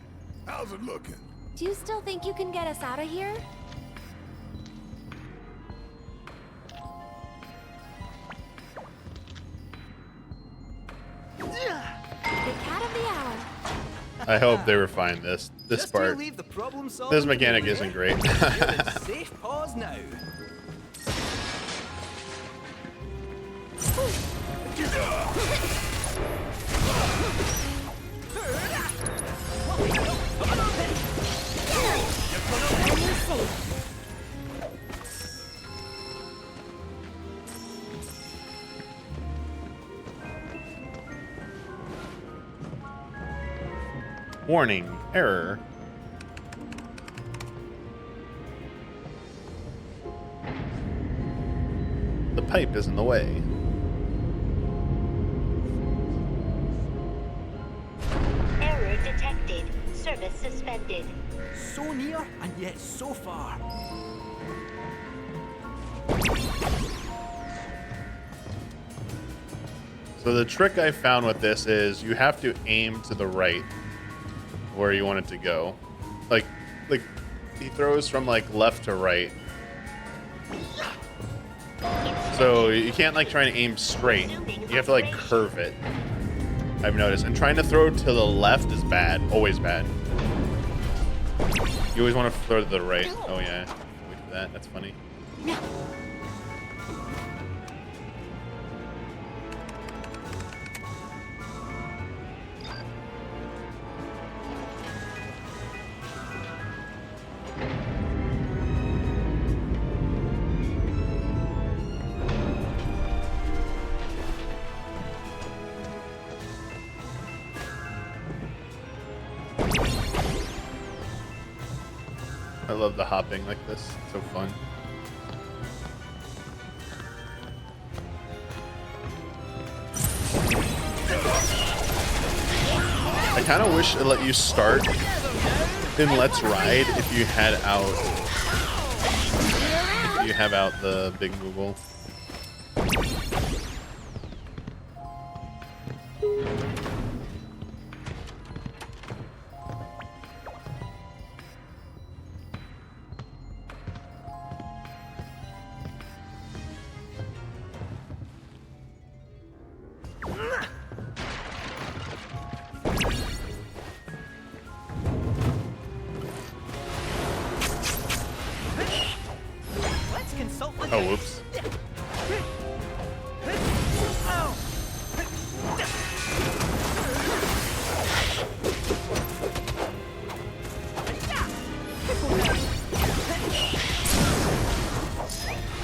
how's it looking? Do you still think you can get us out of here? The cat of the hour. I hope they refine this Just part. relieve the problem This solving mechanic today, isn't eh? great. You're in safe paws now. Warning, error. The pipe is in the way. Error detected. Service suspended. So near and yet so far. So the trick I found with this is you have to aim to the right where you want it to go. Like he throws from like left to right. So you can't like try and aim straight. You have to like curve it. I've noticed. And trying to throw to the left is bad. Always bad. You always want to throw to the right. Oh yeah. Wait for that. That's funny. I love the hopping like this. It's so fun. I kind of wish it let you start in Let's Ride if you had out the big Moogle. Let's consult the Oh, whoops.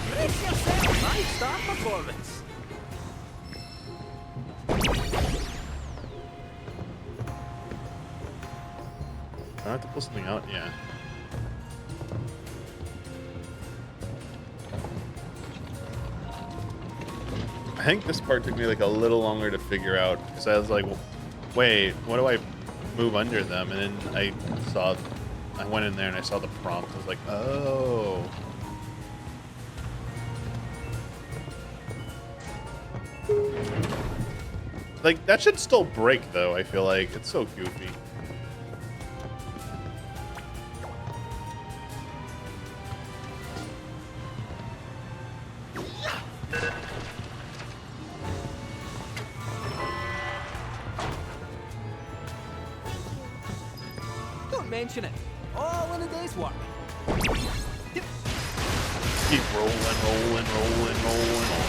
Brace yourself. Five-star performance. Do I have to pull something out? Yeah. I think this part took me like a little longer to figure out because I was like, wait, what do I move under them? And then I went in there and I saw the prompt. I was like, oh. Like, that should still break, though, I feel like. It's so goofy. Don't mention it. All in a day's work. Keep rolling, rolling, rolling, rolling on.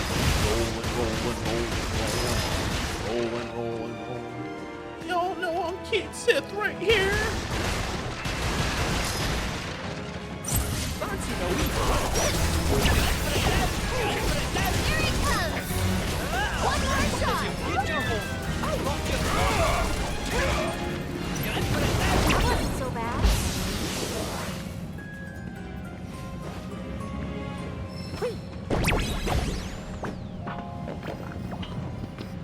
Rolling, rolling, rolling, rolling, rolling, rolling, rolling. Y'all know I'm Kid Sith right here. Fancy the wee. Here he comes! One more shot! That wasn't so bad.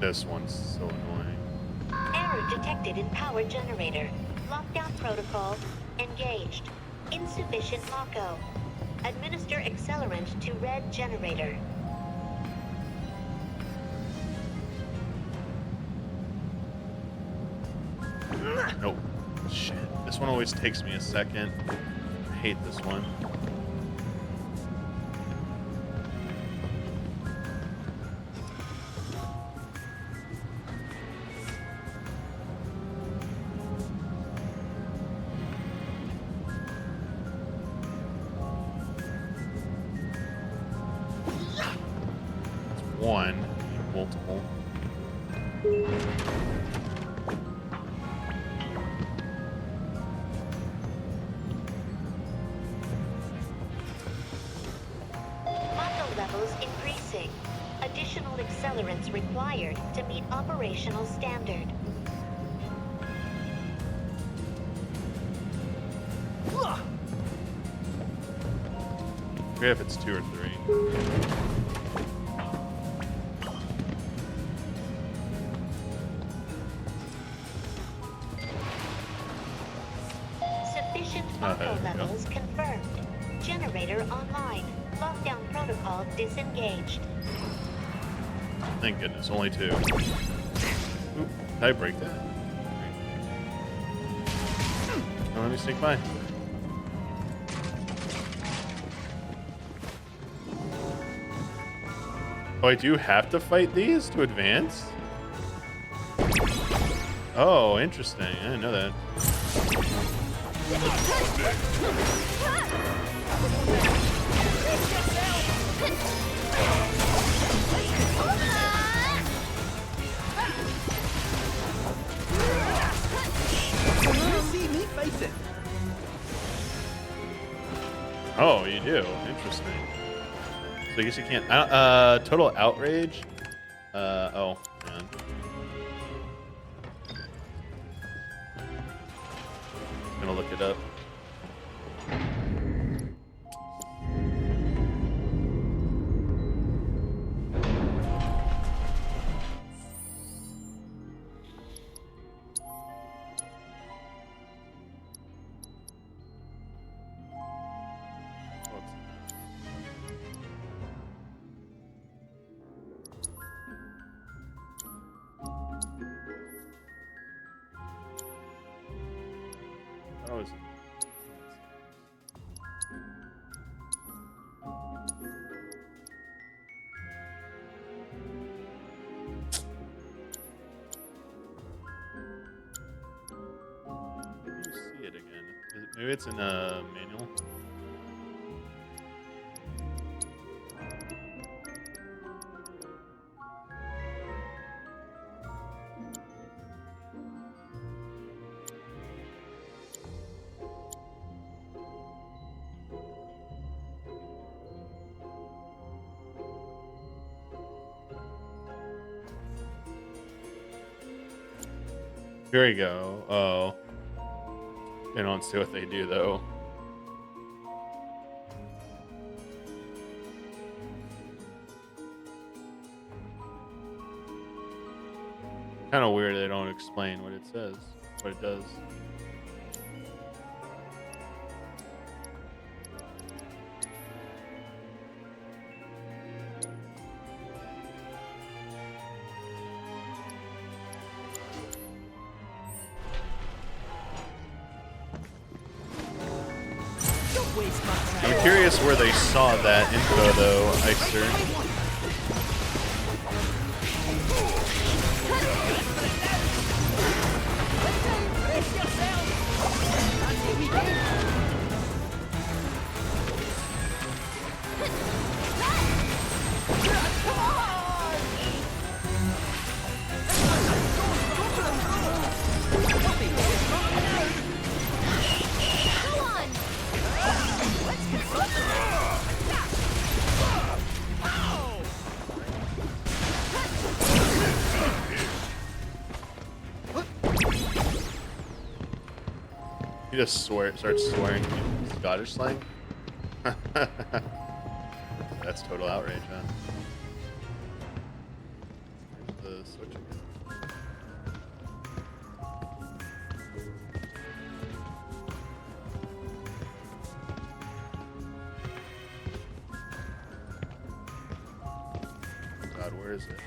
This one's so annoying. Error detected in power generator. Lockdown protocol engaged. Insufficient Mako. Administer accelerant to red generator. Nope. Shit. This one always takes me a second. I hate this one. One, multiple. Mako levels increasing. Additional accelerants required to meet operational standard. I forget if it's 2 or 3. Sufficient there Mako we go. levels confirmed. Generator online. Lockdown protocol disengaged. Thank goodness, only 2. Oop, did I break that? Oh, let me sneak by. Oh, I do have to fight these to advance? Oh, interesting. I didn't know that. You see me face it. Oh, you do. Interesting. So I guess you can't. Total outrage. Oh, man. I'm gonna look it up. Oh, is it? Where do you see it again? Maybe it's in a manual. Here we go. Oh. They don't see what they do, though. Kind of weird they don't explain what it says, what it does. waste my time. I'm curious where they saw that info though, Eister. Brace yourself. That's what we do. Come on! Go on! Let's get something. He just starts swearing in Scottish slang. That's total outrage, huh? Here's the switch again. God, where is it?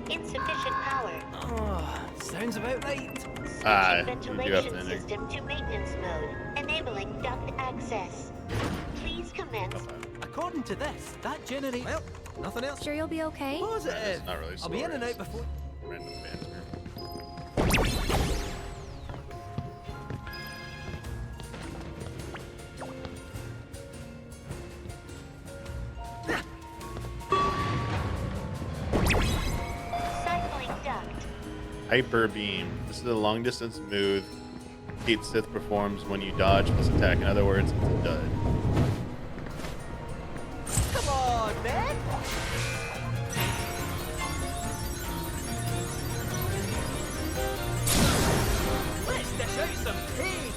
Insufficient power. Oh, sounds about right. Ah, Switching you do have to ventilation enter. system to maintenance mode, enabling duct access. Please commence. According to this, that generates. Well, nothing else. Sure you'll be okay? Positive. It's not really I'll be in and out stories. before. Random banter. Cycling duct. Hyper beam. This is a long distance move Kate Sith performs when you dodge plus attack. In other words, it's a dud. Come on, man. Let's dish out some pain.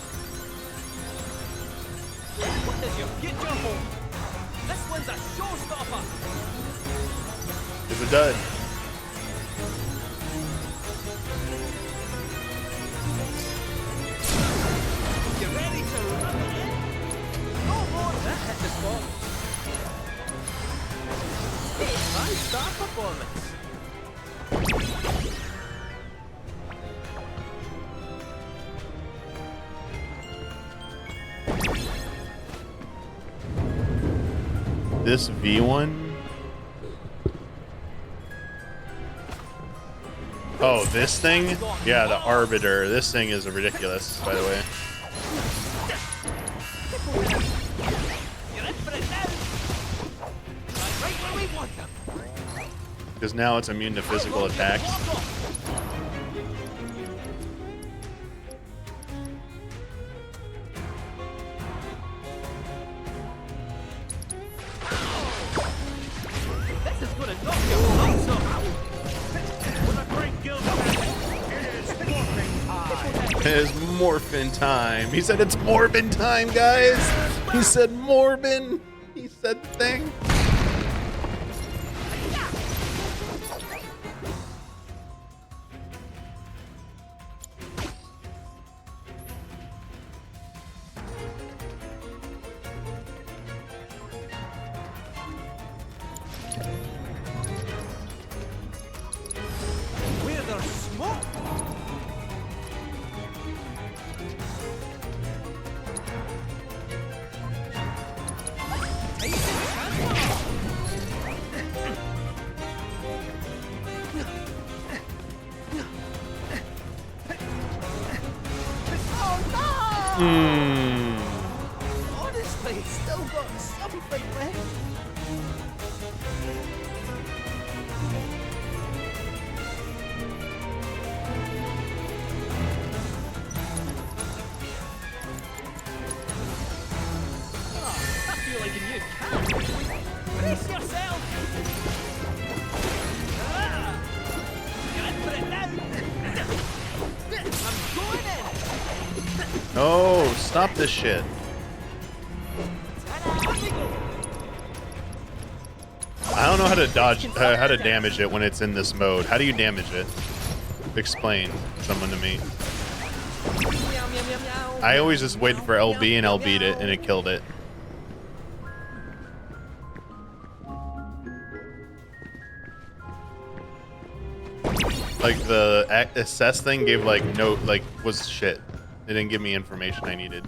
What does your future hold? This one's a showstopper. It's a dud. You ready to run it in? No more. That hit the spot. Hey, five-star performance. This V1. Oh, this thing? Yeah, the Arbiter. This thing is ridiculous, by the way. You're in for it now. Right where we want them. Because now it's immune to physical attacks. This is gonna knock your socks off. It is Morphin time. He said it's Morbin time, guys. He said Morbin. He said the thing. Where there's smoke. Honestly, still got something left. Oh, I feel like a new cat. Brace yourself. Ah, you're in for it now. I'm going in. Oh, stop this shit. I don't know how to dodge, how to damage it when it's in this mode. How do you damage it? Explain someone to me. I always just waited for LB and LB'd it and it killed it. Like the assess thing gave like no, like was shit. It didn't give me information I needed.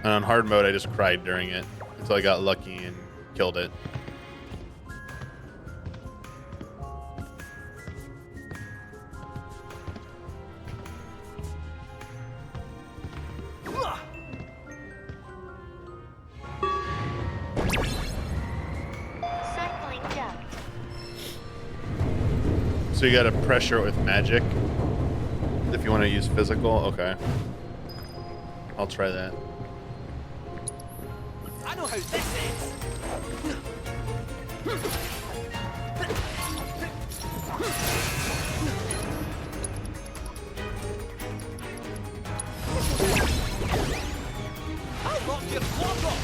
And on hard mode, I just cried during it until I got lucky and killed it. Cycling duct. So you gotta pressure it with magic if you want to use physical. Okay, I'll try that. I know how this ends. I'll lock your clock off.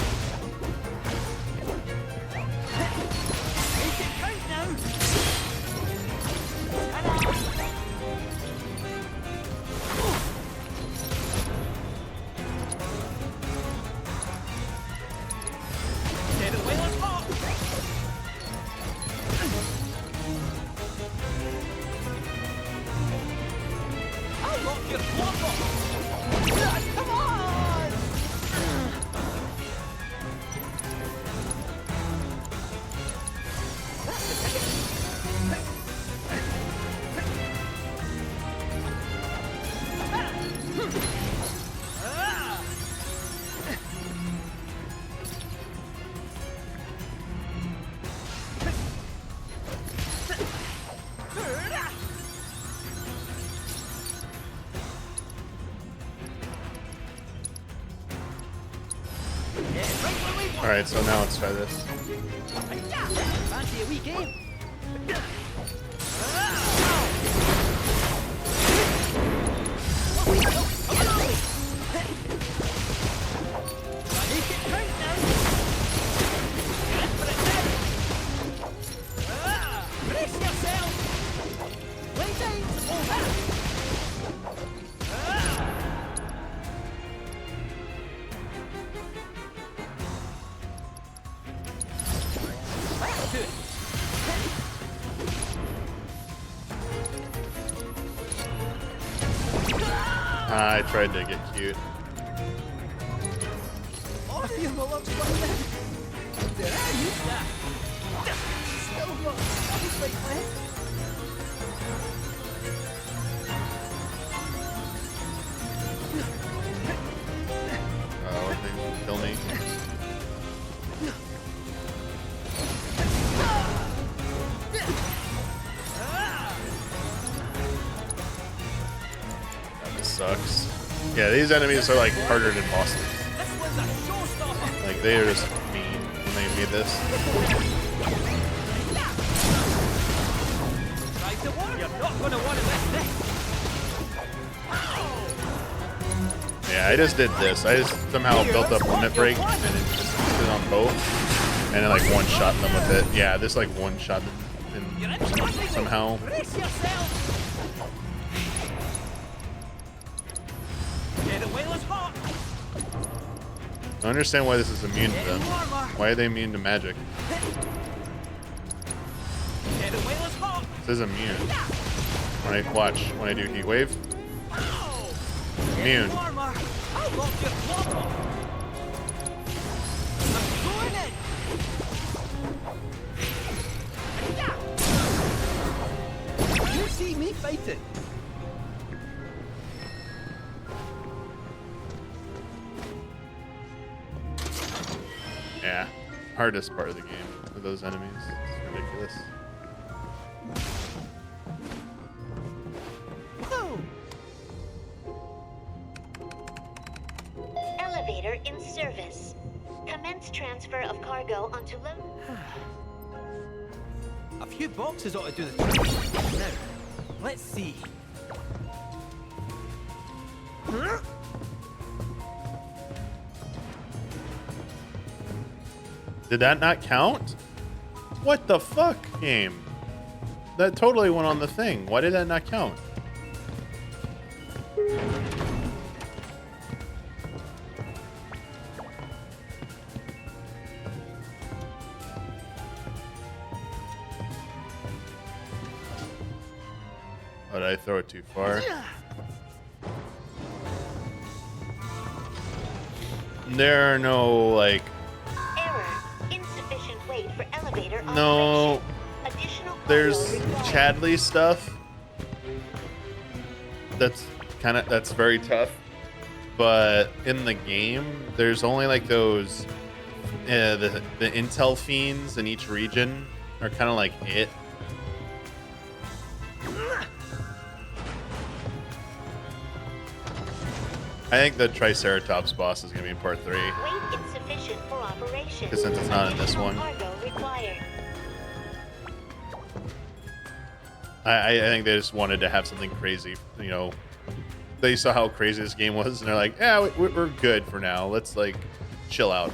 Make it count now. Get it while it's hot. I'll lock your clock off. Come on! All right, so now let's try this. Fancy a wee game? Make it count now. For it then. Brace yourself. Playtime's over. Back to it. I tried to get cute. I feel my love's running out. Did I use that? Still got some fight left. Oh, they will kill me. That sucks. Yeah, these enemies are like harder than bosses. This one's a showstopper. Like they are just mean when they made this. Try to warn you're not going to want to miss this. Yeah, I just did this. I just somehow built up limit break and it just put it on both, and then like one shot them with it. Yeah, this like one shot them and somehow. Brace yourself. Get it while it's hot. I don't understand why this is immune to them. Why are they immune to magic? Get it while it's hot. This is immune. When I watch when I do heat wave. Immune. Warmer. I'll lock your clock off. I'm going in. You see me fighting. Yeah, hardest part of the game for those enemies. It's ridiculous. Elevator in service. Commence transfer of cargo onto load. A few boxes ought to do the trick. Now, let's see. Did that not count? What the fuck, game? That totally went on the thing. Why did that not count? But I throw it too far. There are no, like... Error. Insufficient weight for elevator No. operation. Additional cargo There's required. Chadley stuff. That's very tough. But in the game, there's only like those... the intel fiends in each region are kind of like it. I think the Triceratops boss is going to be in part 3. Weight insufficient for operation. Because since it's not in this one. Cargo required. I think they just wanted to have something crazy. You know, they saw how crazy this game was, and they're like, yeah, we're good for now. Let's, like, chill out.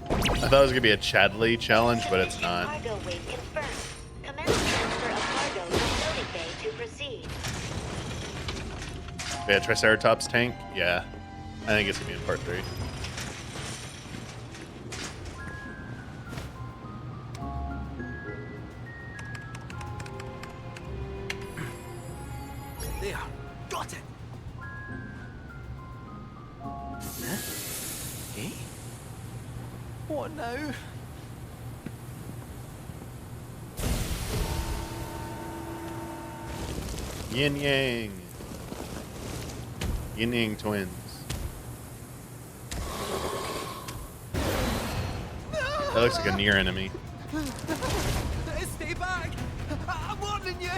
I thought it was going to be a Chadley challenge, but it's not. Cargo weight confirmed. Commence transfer of cargo to loading bay to proceed. Yeah, Triceratops tank? Yeah. I think it's going to be in part 3. There. Got it. Huh? Eh? What now? Yin Yang. Yin Yang twins. That looks like a near enemy. Stay back! I'm warning you!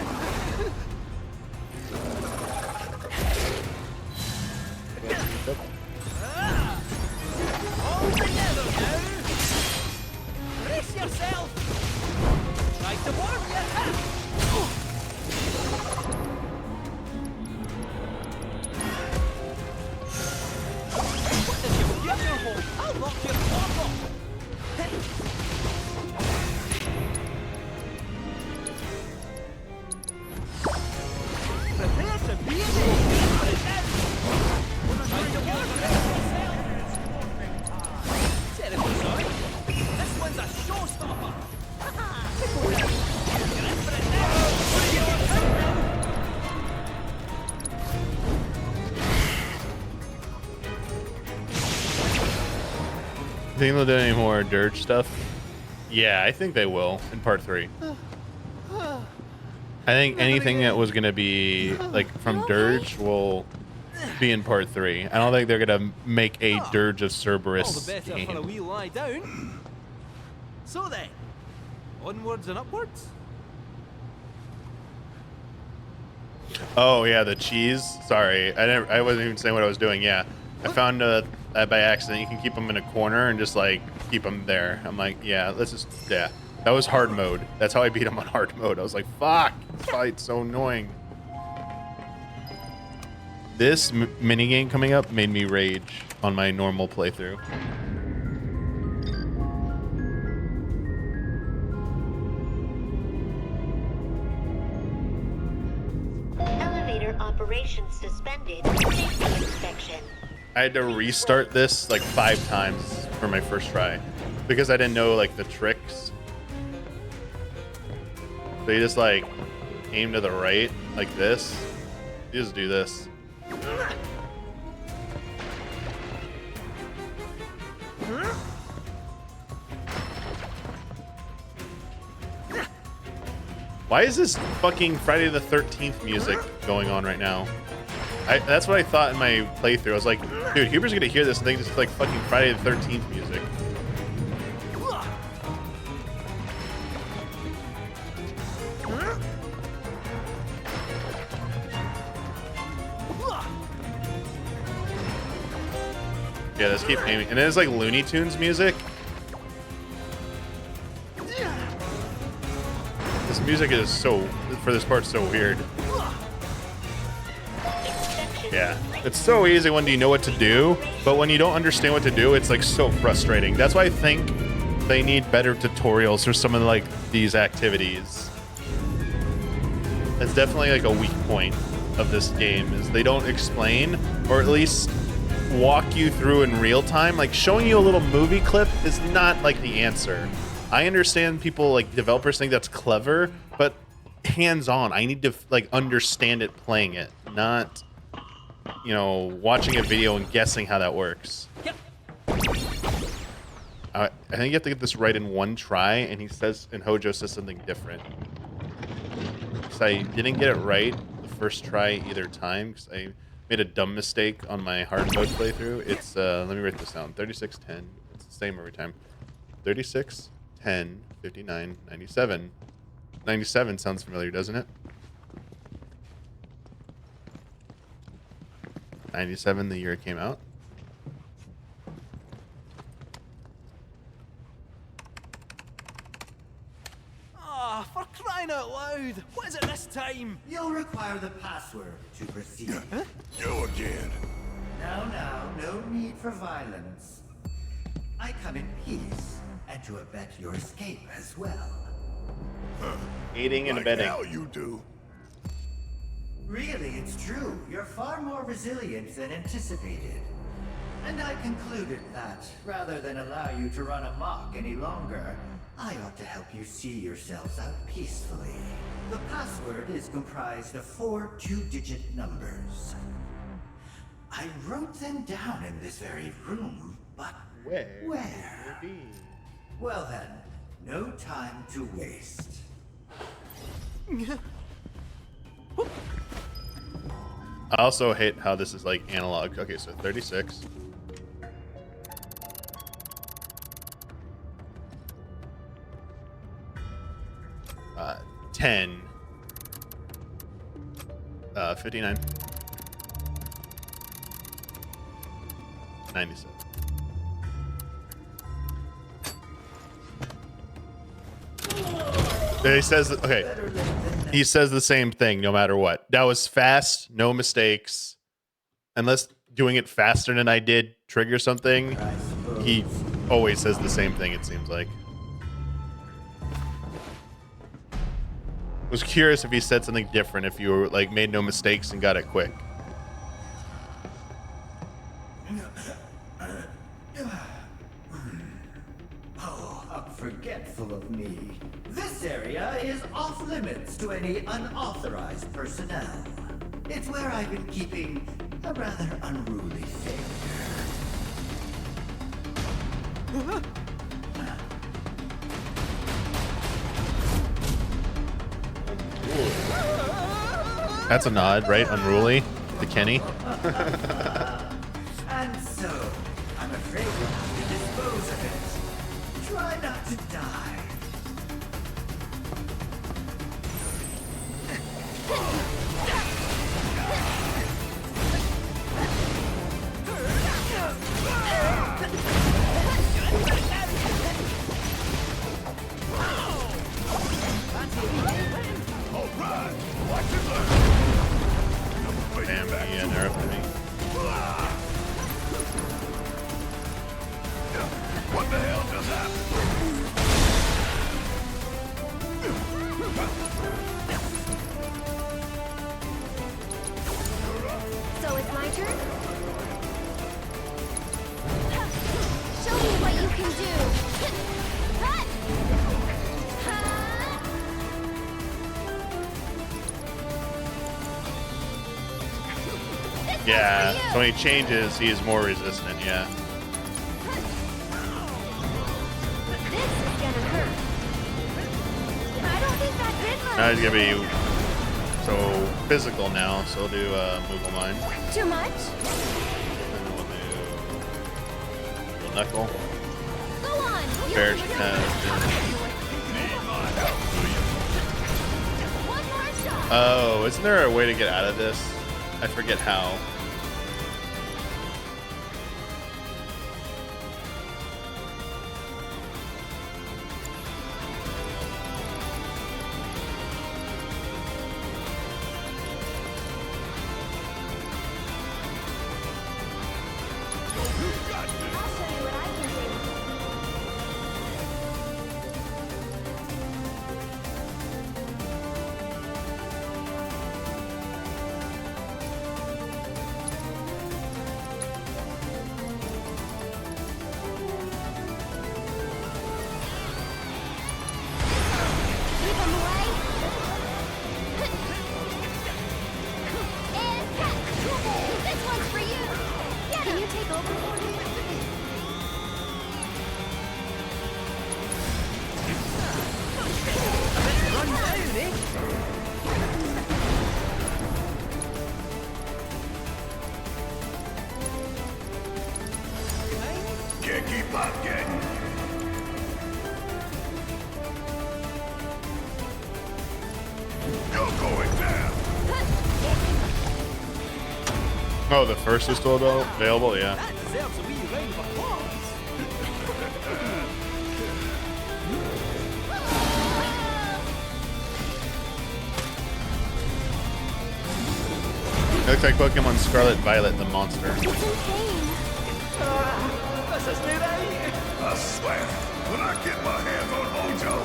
All together now! Brace yourself! Try to warm you! What did you get your hole? I'll knock your top off! Prepare to be a Try to warm yourself! Terribly sorry. This one's a showstopper! You're in for it now! What are you on now? Think they'll do any more Dirge stuff? Yeah, I think they will in part 3. I think anything that was going to be like from Dirge will be in part 3. I don't think they're going to make a Dirge of All Cerberus the better for a game. wee lie down. So then, onwards and upwards. Oh yeah, the cheese. Sorry, I wasn't even saying what I was doing. Yeah, I found by accident you can keep them in a corner and just like keep them there. I'm like, yeah, let's just That was hard mode. That's how I beat him on hard mode. I was like, fuck, this fight's so annoying. This minigame coming up made me rage on my normal playthrough. Elevator operations suspended. Safety inspection. I had to restart this like 5 times for my first try because I didn't know like the tricks. So you just like aim to the right like this. You just do this. Why is this fucking Friday the 13th music going on right now? That's what I thought in my playthrough. I was like, dude, Huber's gonna hear this and think it's like fucking Friday the 13th music. Yeah, let's keep aiming. And then it's like Looney Tunes music. This music is so, for this part, so weird. Yeah, it's so easy when you know what to do, but when you don't understand what to do, it's like so frustrating. That's why I think they need better tutorials for some of like these activities. That's definitely like a weak point of this game, is they don't explain, or at least walk you through in real time. Like showing you a little movie clip is not like the answer. I understand people like developers think that's clever, but hands-on, I need to like understand it playing it, not watching a video and guessing how that works. Yep. I think you have to get this right in one try, and Hojo says something different. So I didn't get it right the first try either time because I made a dumb mistake on my hard mode playthrough. It's let me write this down. 3610. It's the same every time. 36 10 59 97. 97 sounds familiar, doesn't it? 97, the year it came out. Ah, for crying out loud! What is it this time? You'll require the password to proceed. You again. Now, no need for violence. I come in peace, and to abet your escape as well. Aiding and Like abetting. hell you do. Really, it's true. You're far more resilient than anticipated. And I concluded that, rather than allow you to run amok any longer, I ought to help you see yourselves out peacefully. The password is comprised of 4 two-digit numbers. I wrote them down in this very room, but where? Well then, no time to waste. I also hate how this is like analog. Okay, so 36. Uh, 10. 59. 97. He says, okay. He says the same thing no matter what. That was fast, no mistakes. Unless doing it faster than I did trigger something, he always says the same thing, it seems like. Was curious if he said something different, if you were like made no mistakes and got it quick. Oh, how forgetful of me. This area is off limits to any unauthorized personnel. It's where I've been keeping a rather unruly figure. That's a nod, right? Unruly to Kenny. And so, I'm afraid we'll have to dispose of it. Try not to die. Damn, yeah, they're up to me. What the hell just So it's my turn? Show me what you can do! Run! Yeah, so when he changes, he is more resistant, yeah. This is gonna hurt. I don't think that did much. Now he's gonna be so physical now, so we'll do move line. Too much? And then we'll do knuckle. Go on! Bear One more shot! Oh, isn't there a way to get out of this? I forget how. I'll show you what I can do. can't keep up getting. You're going down. Oh, the first is still available? Yeah. That deserves a wee round of applause. It looks like Pokemon Scarlet and Violet, the monster. It's in pain. This is new right. I swear, when I get my hands on Hojo,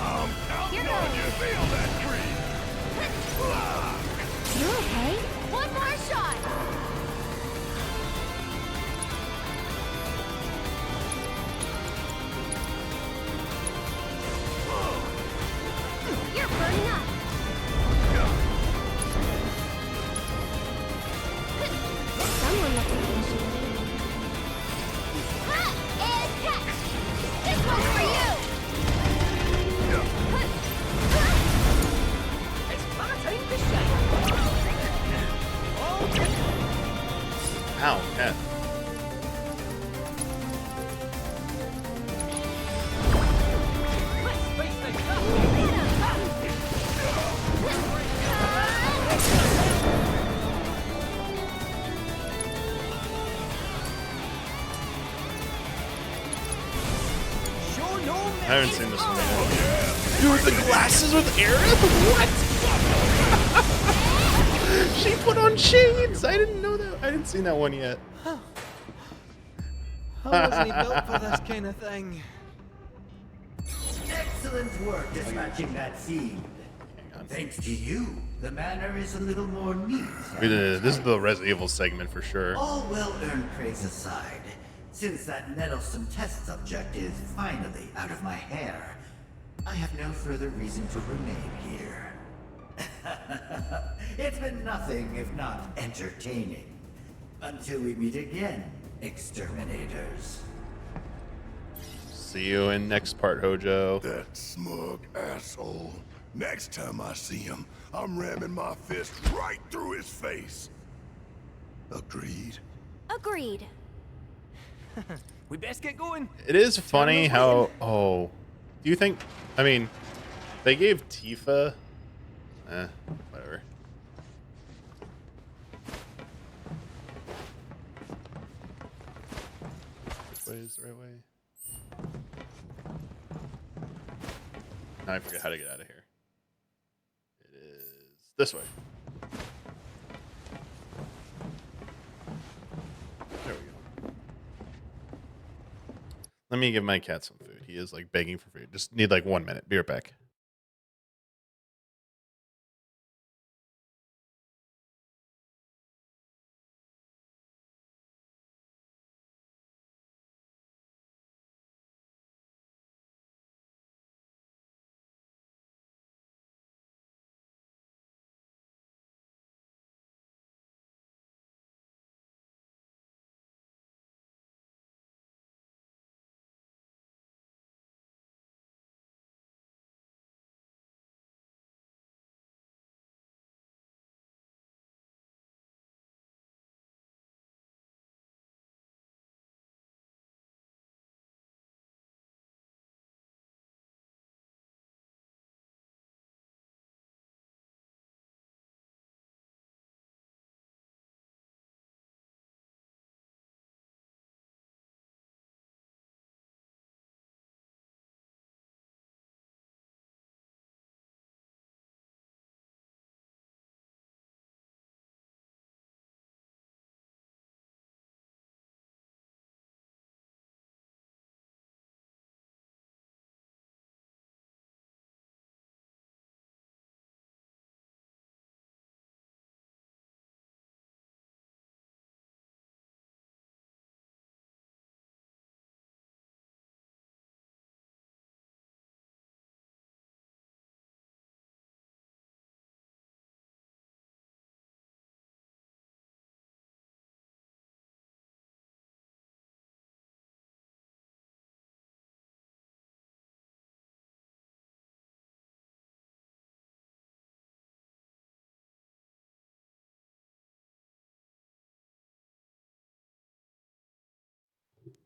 I'm counting on you. Feel that creep. You okay? One more shot. You're burning up. Someone looks like a machine. Ha! And catch! This one's for you! It's my time to shine. Ow, cat. Let's face things up. Show no I haven't seen this one yet. Dude, With the glasses with Aerith? What? She put on shades. I didn't know that. I didn't see that one yet. I wasn't built for this kind of thing. Excellent work dispatching that fiend. Thanks to you, the manor is a little more neat. This is the Resident Evil segment for sure. All well-earned praise aside, since that meddlesome test subject is finally out of my hair, I have no further reason to remain here. It's been nothing if not entertaining. Until we meet again, exterminators. See you in next part, Hojo. That smug asshole. Next time I see him, I'm ramming my fist right through his face. Agreed? Agreed. We best get going. It is funny how. Oh, do you think? I mean, they gave Tifa. Whatever. Which way is the right way? Now I forget how to get out of here. It is this way. There we go. Let me give my cat some food. He is like begging for food. Just need like 1 minute. Be right back.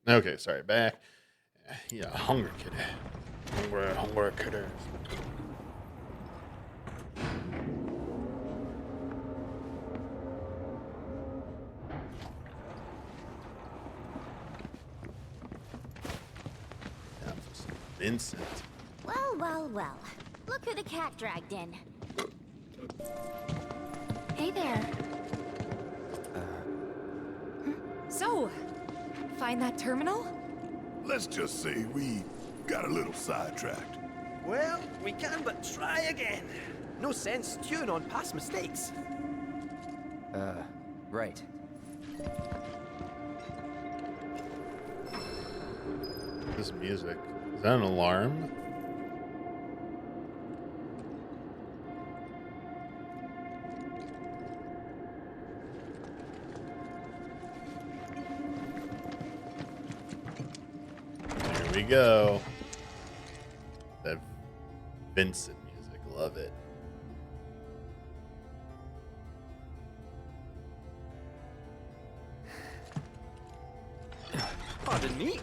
Okay, sorry, back. Yeah, hunger kid. Hunger kidder. Vincent. Well, well, well. Look who the cat dragged in. Hey there. So, find that terminal? Let's just say we got a little sidetracked. Well, we can but try again. No sense stewing on past mistakes. Right. This music. Is that an alarm? Here we go. That Vincent music. Love it. Pardon me.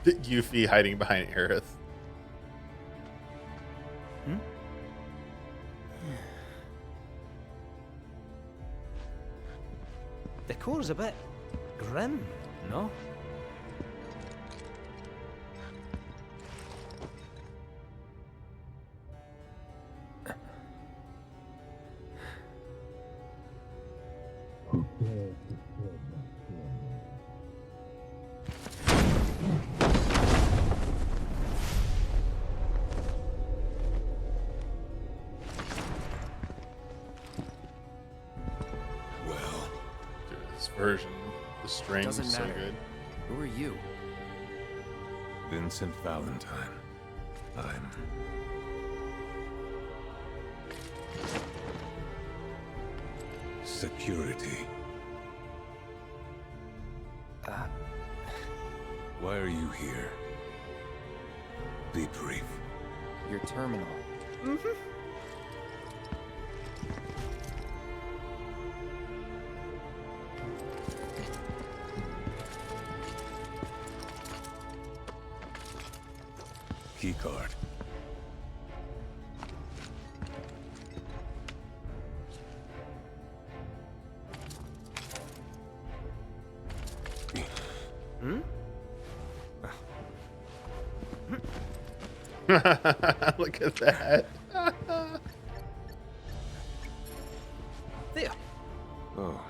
Yuffie hiding behind Aerith. Decor's a bit grim, no? Version, the string Doesn't is so matter. good. Who are you? Vincent Valentine. I'm... security. Why are you here? Be brief. Your terminal. Keycard. Look at that. There. Oh.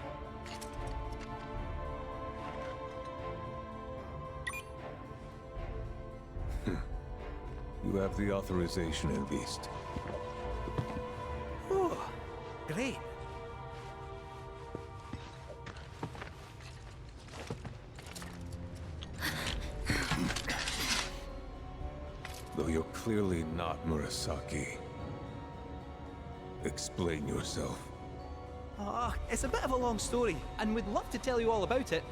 You have the authorization at least. Oh, great. Though you're clearly not Murasaki. Explain yourself. It's a bit of a long story, and we'd love to tell you all about it.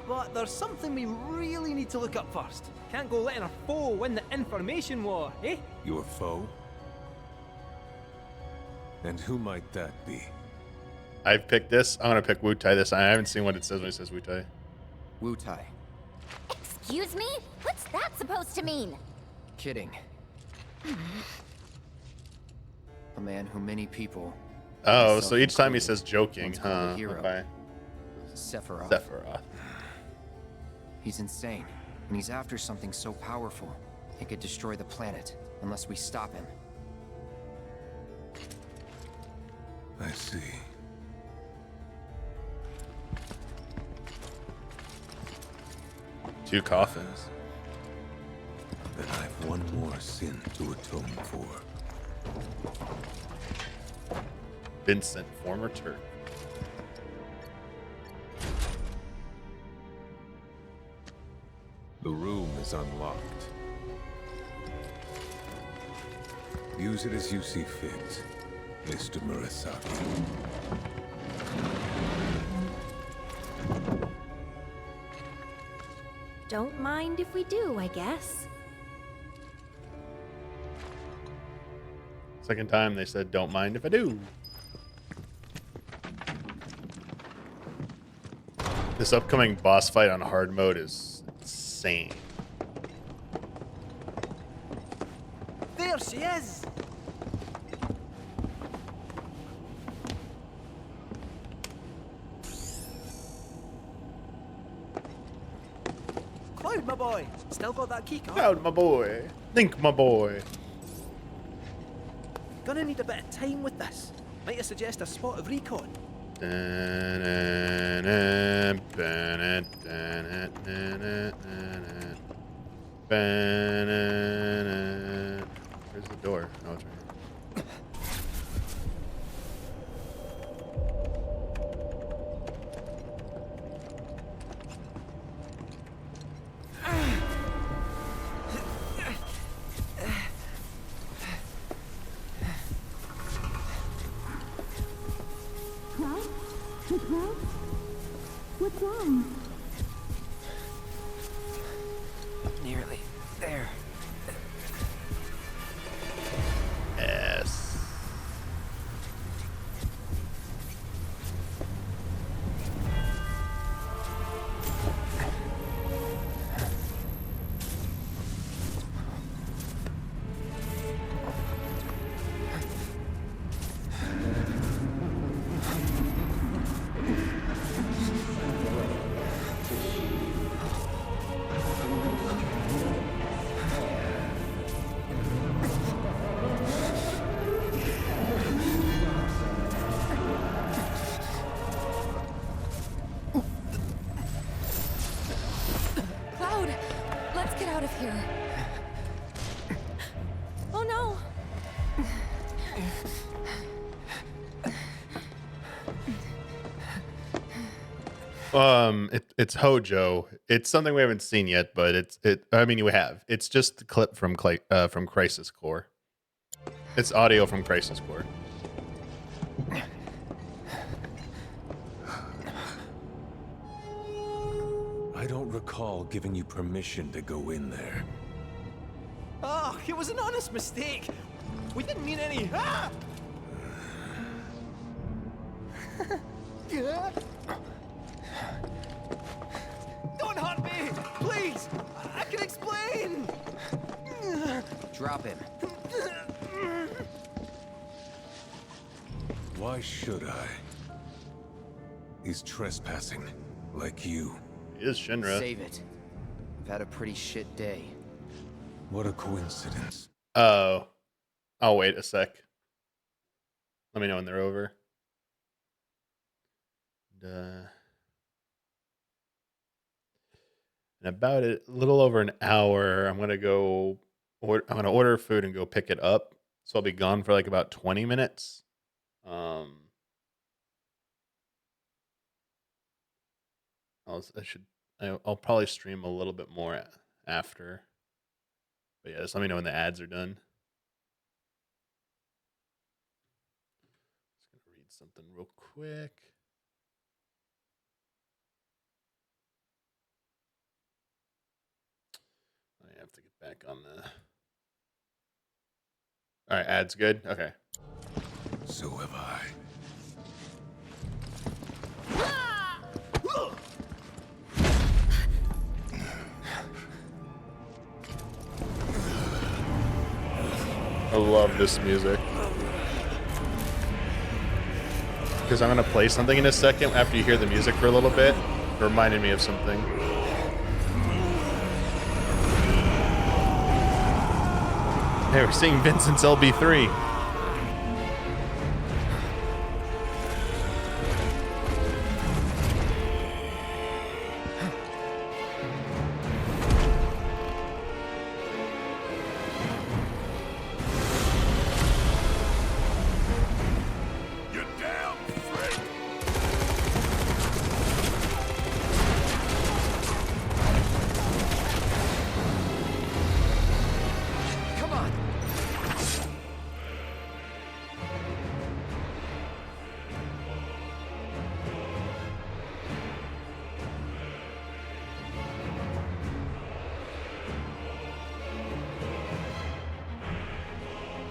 But there's something we really need to look up first. Can't go letting our foe win the information war, eh? Your foe? And who might that be? I've picked this. I'm gonna pick Wu Tai this. I haven't seen what it says when it says Wu Tai. Wu Tai. Excuse me? What's that supposed to mean? Kidding. A man who many people... Oh, so each time he says joking, once called a huh? hero. Okay. Sephiroth. Sephiroth. He's insane, and he's after something so powerful, it could destroy the planet unless we stop him. I see. Two coffins. Then I've one more sin to atone for. Vincent, former Turk. The room is unlocked. Use it as you see fit, Mr. Murasaki. Don't mind if we do, I guess. Second time they said, don't mind if I do. This upcoming boss fight on hard mode is insane. There she is! Cloud, my boy! Still got that key card? Cloud, my boy. Think, my boy. Gonna need a bit of time with this. Might I suggest a spot of recon? Where's the door? Oh, it's right here. What's wrong? Nearly there. Yes. Cloud, let's get out of here. Oh no! It's Hojo. It's something we haven't seen yet, but I mean, we have. It's just the clip from Crisis Core. It's audio from Crisis Core. I don't recall giving you permission to go in there. Oh, it was an honest mistake. We didn't mean any. Ah! Don't hurt me, please. I can explain. Drop him. Why should I? He's trespassing, like you. He is Shinra. Save it. I've had a pretty shit day. What a coincidence. Oh. I'll wait a sec. Let me know when they're over. And in about a little over an hour, I'm gonna order food and go pick it up. So I'll be gone for like about 20 minutes. I'll probably stream a little bit more after. But yeah, just let me know when the ads are done. Just gonna read something real quick. I have to get back on the. All right, ads good. Okay. So have I. I love this music. Because I'm going to play something in a second after you hear the music for a little bit. It reminded me of something. Hey, we're seeing Vincent's LB3.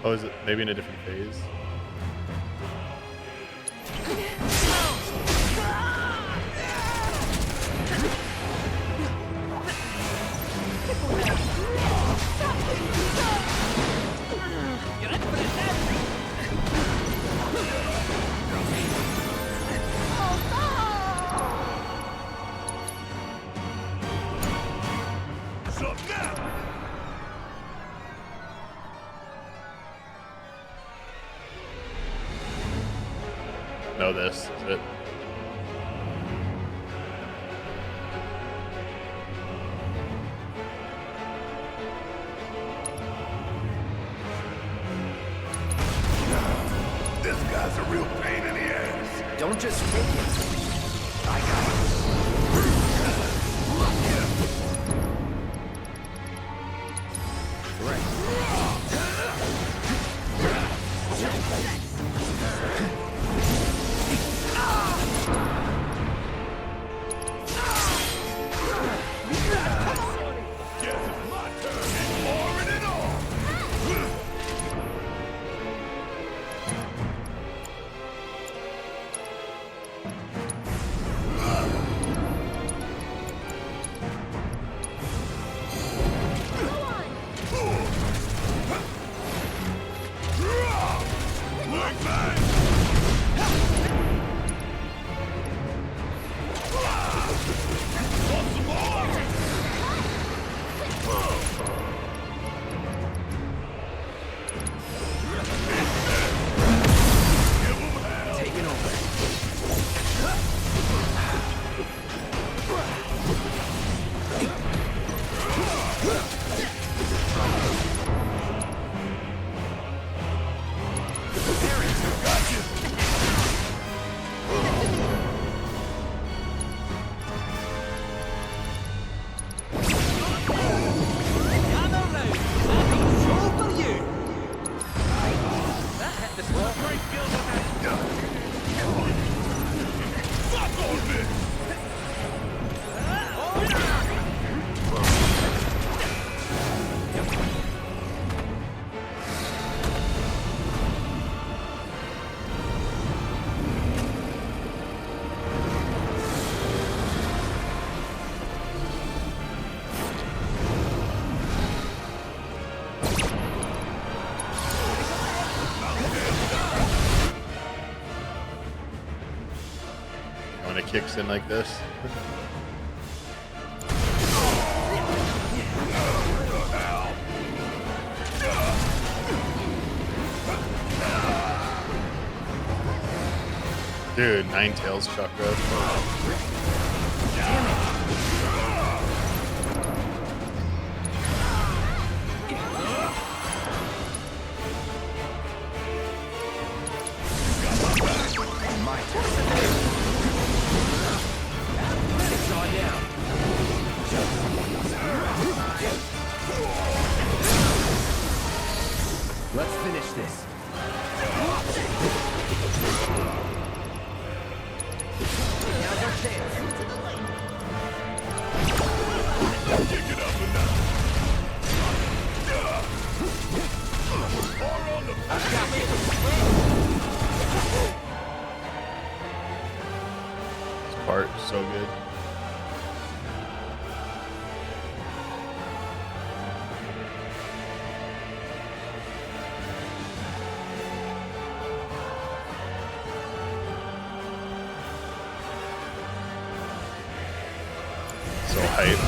Oh, is it maybe in a different phase? know this. Is it? This guy's a real pain in the ass. Don't just take it. I got it. When it kicks in like this. Dude, Nine Tails chakra. Let's finish this. Now's our chance. Kick it up a notch. Or on the This part is so good. So hype.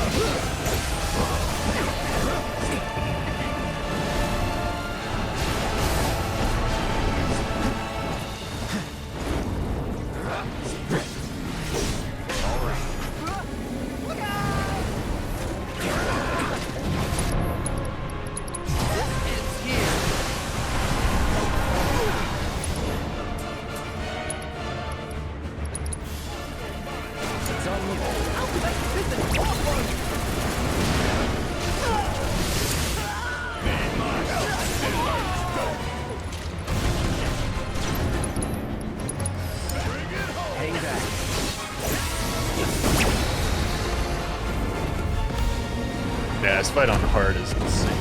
Yeah, this fight on hard is insane.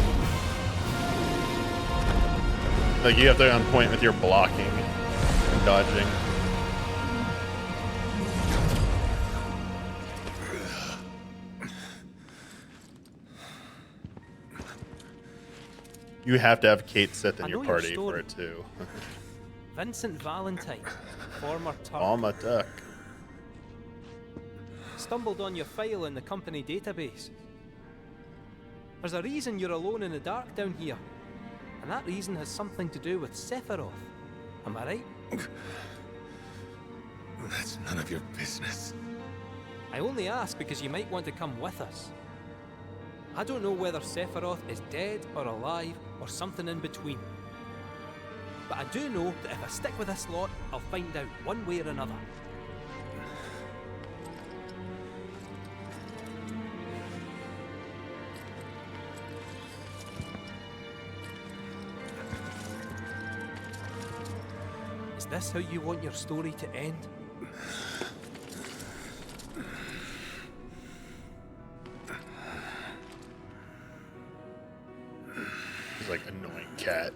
Like, you have to be on point with your blocking and dodging. You have to have Kate Sith in your party for it too. Vincent Valentine, former Turk. Alma Duck. Stumbled on your file in the company database. There's a reason you're alone in the dark down here. And that reason has something to do with Sephiroth. Am I right? That's none of your business. I only ask because you might want to come with us. I don't know whether Sephiroth is dead or alive or something in between. But I do know that if I stick with this lot, I'll find out one way or another. Is this how you want your story to end? He's like annoying cat.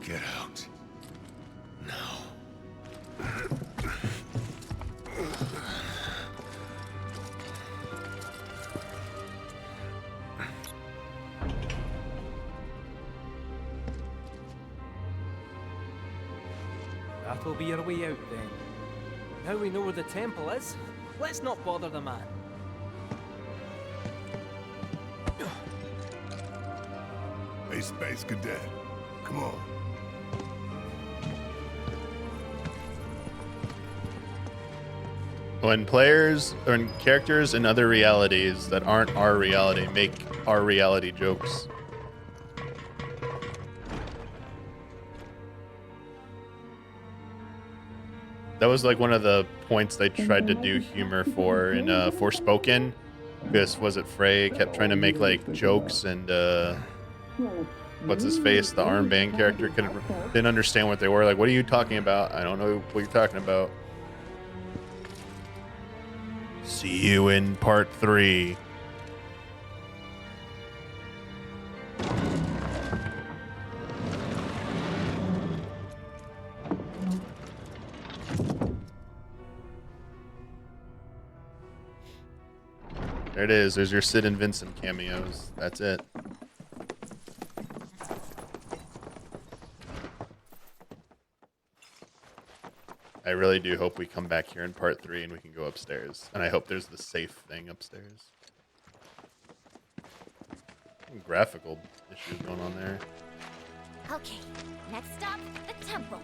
Get out. Now. That'll be our way out then. Now we know where the temple is, let's not bother the man. Hey, Space Cadet. Come on. When players or when characters in other realities that aren't our reality make our reality jokes. That was like one of the points they tried to do humor for in Forspoken. Because was it Frey kept trying to make like jokes and what's his face, the armband character didn't understand what they were. Like, what are you talking about? I don't know what you're talking about. See you in part 3. There it is. There's your Sid and Vincent cameos. That's it. I really do hope we come back here in part 3 and we can go upstairs. And I hope there's the safe thing upstairs. Some graphical issues going on there. Okay, next stop, the temple.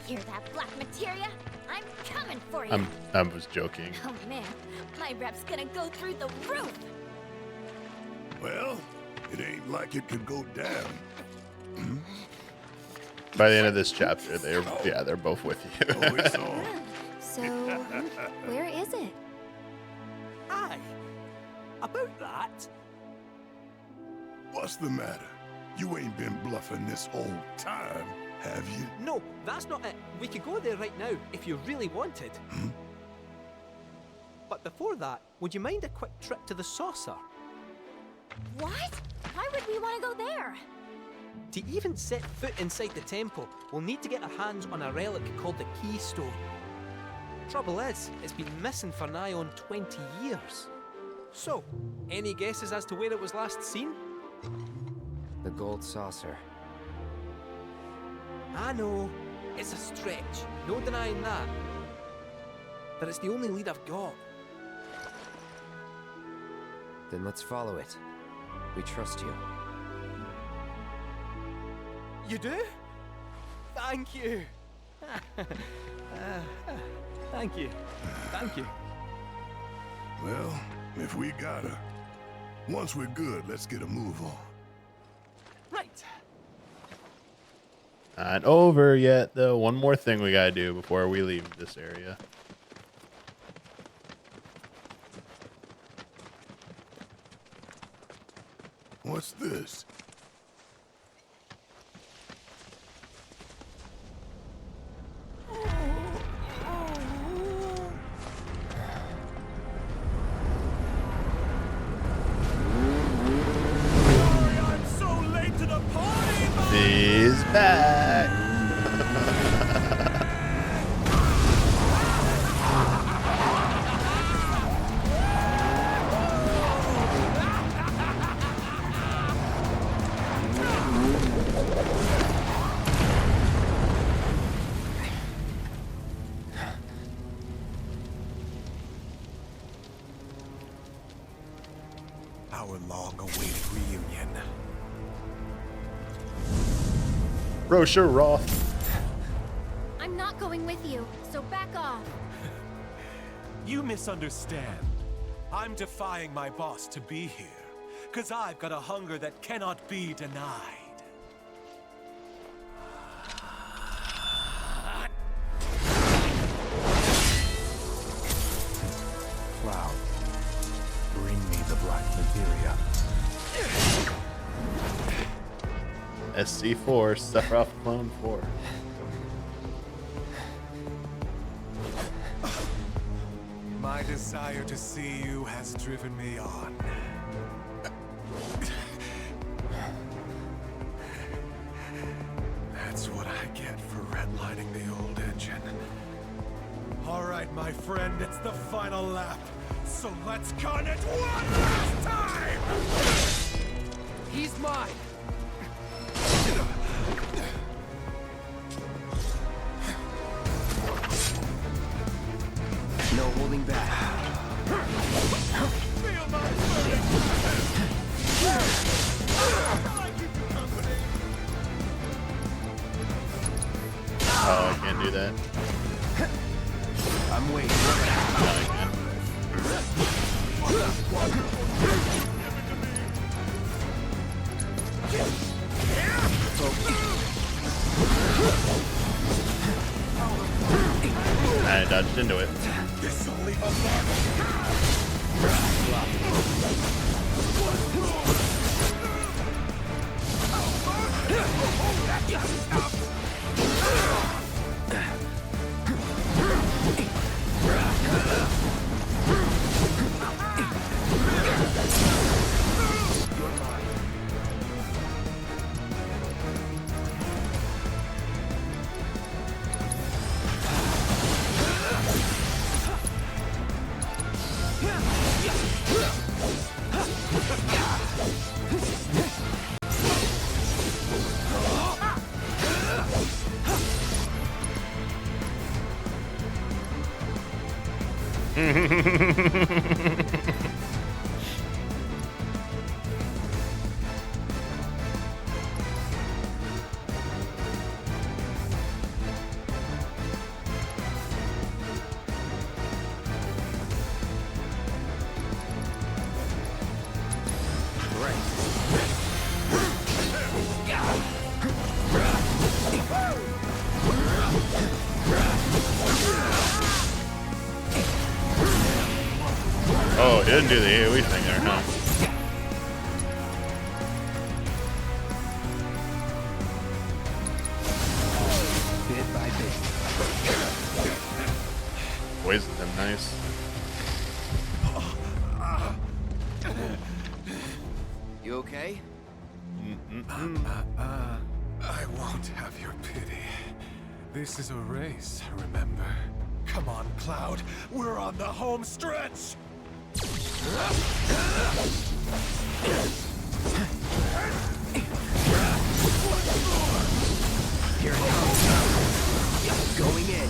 Hear that, black materia? I'm coming for you. I was joking. Oh man, my rep's gonna go through the roof. Well, it ain't like it could go down. By the end of this chapter, they're both with you. Oh, it's on. So, where is it? Aye, about that. What's the matter? You ain't been bluffing this whole time, have you? No, that's not it. We could go there right now if you really wanted. But before that, would you mind a quick trip to the saucer? What? Why would we want to go there? To even set foot inside the temple, we'll need to get our hands on a relic called the Keystone. Trouble is, it's been missing for nigh on 20 years. So, any guesses as to where it was last seen? The gold saucer. I know, it's a stretch, no denying that. But it's the only lead I've got. Then let's follow it. We trust you. You do? Thank you. Thank you. Thank you. Well, if we gotta. Once we're good, let's get a move on. Right. Not over yet, though. One more thing we gotta do before we leave this area. What's this? He's back. Our long-awaited reunion. Rosha Roth. not going with you, so back off. You misunderstand. I'm defying my boss to be here, because I've got a hunger that cannot be denied. Cloud, bring me the black materia. SC4, Sephiroth Clone 4. My desire to see you has driven me on. That's what I get for redlining the old engine. All right, my friend, it's the final lap. So let's gun it one last time! He's mine! No holding back. Feel my burning! Oh, I can't do that. I'm waiting. No, I can't. I dodged into it. This'll leave a mark. Oh, he didn't do the AoE thing there, huh? Bit by bit. Poisoned him, nice. You okay? I won't have your pity. This is a race, remember? Come on, Cloud. We're on the home stretch! Here it comes. Going in.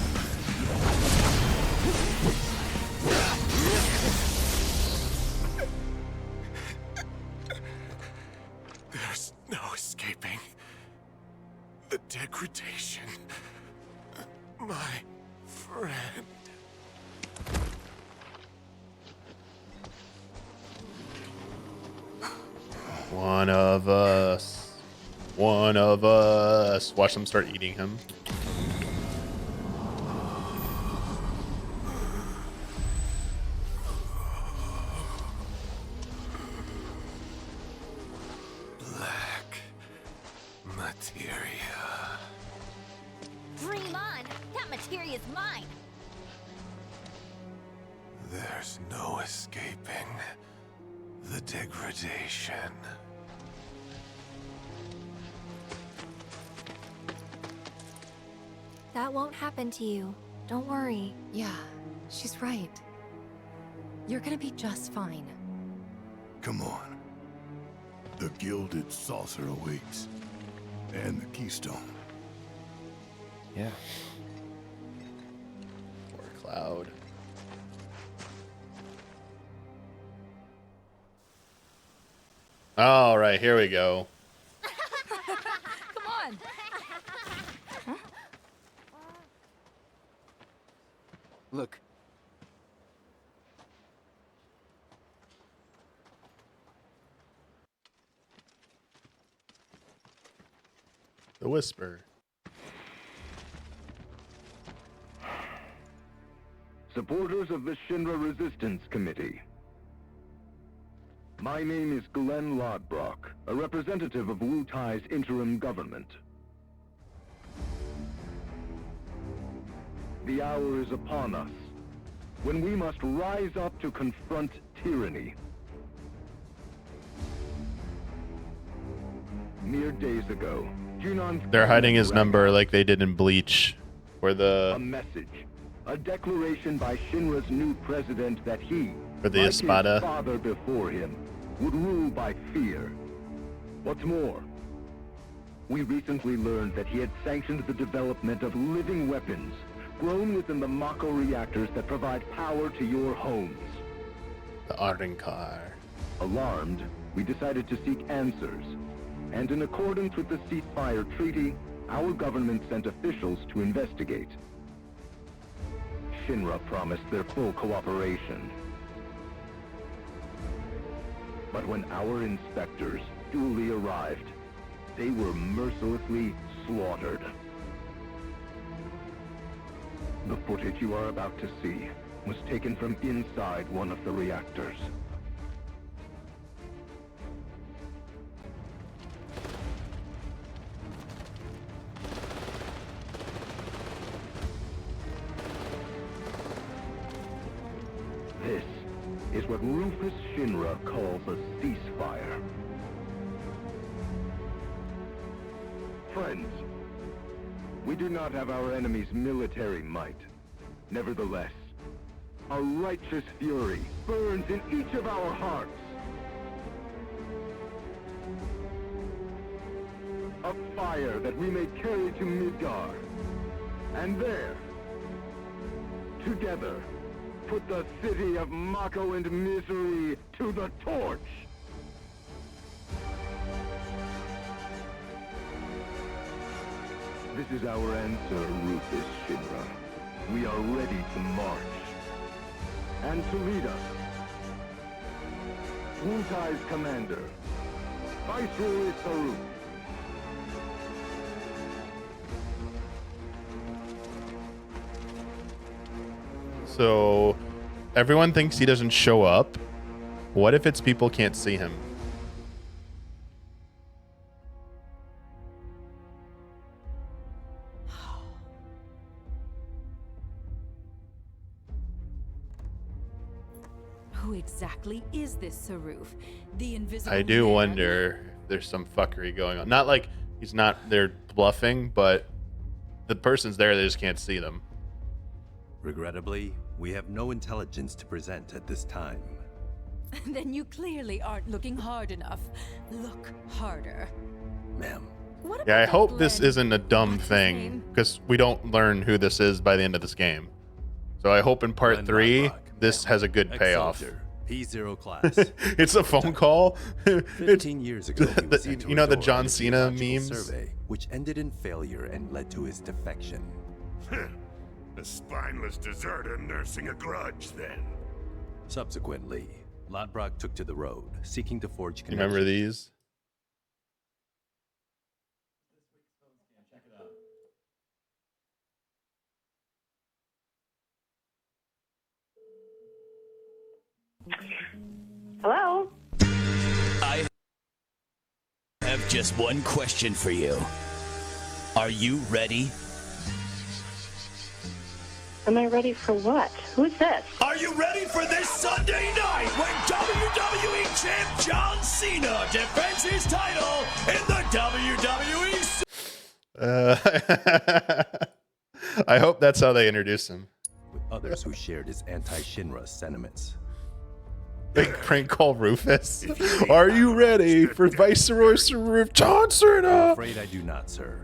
There's no escaping the degradation. My friend. One of us. One of us. Watch them start eating him. Black materia. Dream on! That materia's mine! There's no escaping the degradation. That won't happen to you. Don't worry. Yeah, she's right. You're gonna be just fine. Come on. The gilded saucer awaits. And the keystone. Yeah. Poor Cloud. All right, here we go. Come on! Look. The Whisper. Supporters of the Shinra Resistance Committee. My name is Glenn Lodbrok, a representative of Wu Tai's interim government. The hour is upon us, when we must rise up to confront tyranny. Mere days ago, Junon's They're hiding his number like they did in Bleach, where a message, a declaration by Shinra's new president that he, For the like Espada. his father before him, would rule by fear. What's more, we recently learned that he had sanctioned the development of living weapons grown within the Mako reactors that provide power to your homes. the Ardenkar. Alarmed, we decided to seek answers, and in accordance with the ceasefire treaty, our government sent officials to investigate. Shinra promised their full cooperation. But when our inspectors duly arrived, they were mercilessly slaughtered. The footage you are about to see was taken from inside one of the reactors. This is what Rufus Shinra calls a ceasefire. Friends, we do not have our enemy's military might. Nevertheless, a righteous fury burns in each of our hearts. A fire that we may carry to Midgar. And there, together, put the city of Mako and misery to the torch! This is our answer, Rufus Shinra. We are ready to march. And to lead us, Wu Tai's commander, Viceroy Saruk. So everyone thinks he doesn't show up. What if it's people can't see him? Who exactly is this Saruf? The invisible I do man? wonder if there's some fuckery going on. Not like he's not there bluffing, but the person's there, they just can't see them. Regrettably, we have no intelligence to present at this time. Then you clearly aren't looking hard enough. Look harder. Ma'am. What Yeah, I about hope that this Glenn? isn't a dumb What's his thing, name? because we don't learn who this is by the end of this game. So I hope in part Glenn 3, Lodbrok, this has a good payoff. Ex-soldier, P0 class. It's a phone call. 15 years ago, he was sent to you know the Redor John on a Cena geological memes? survey, which ended in failure and led to his defection. A spineless deserter nursing a grudge, then. Subsequently, Lodbrok took to the road, seeking to forge You connections. remember these? Hello? I have just one question for you. Are you ready? Am I ready for what? Who's this? Are you ready for this Sunday night when WWE Champ John Cena defends his title in the WWE? I hope that's how they introduce him. With others who shared his anti-Shinra sentiments. Big prank call Rufus. Are you ready for Viceroy Saruf John I'm Cena? afraid I do not, sir.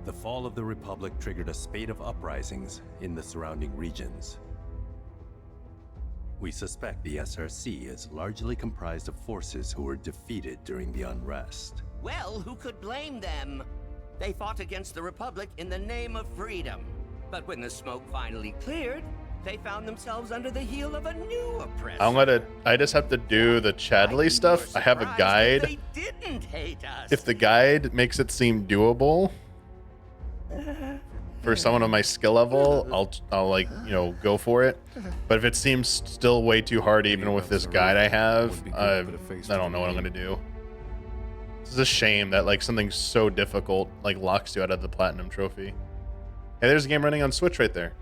The fall of the Republic triggered a spate of uprisings in the surrounding regions. We suspect the SRC is largely comprised of forces who were defeated during the unrest. Well, who could blame them? They fought against the Republic in the name of freedom. But when the smoke finally cleared, they found themselves under the heel of a new oppressor. I just have to do the Chadley stuff. I have a guide. They didn't hate us. If the guide makes it seem doable for someone on my skill level, I'll like, you know, go for it. But if it seems still way too hard, even with this guide I have, I don't know what I'm gonna do. It's a shame that like something so difficult like locks you out of the platinum trophy. Hey, there's a game running on Switch right there.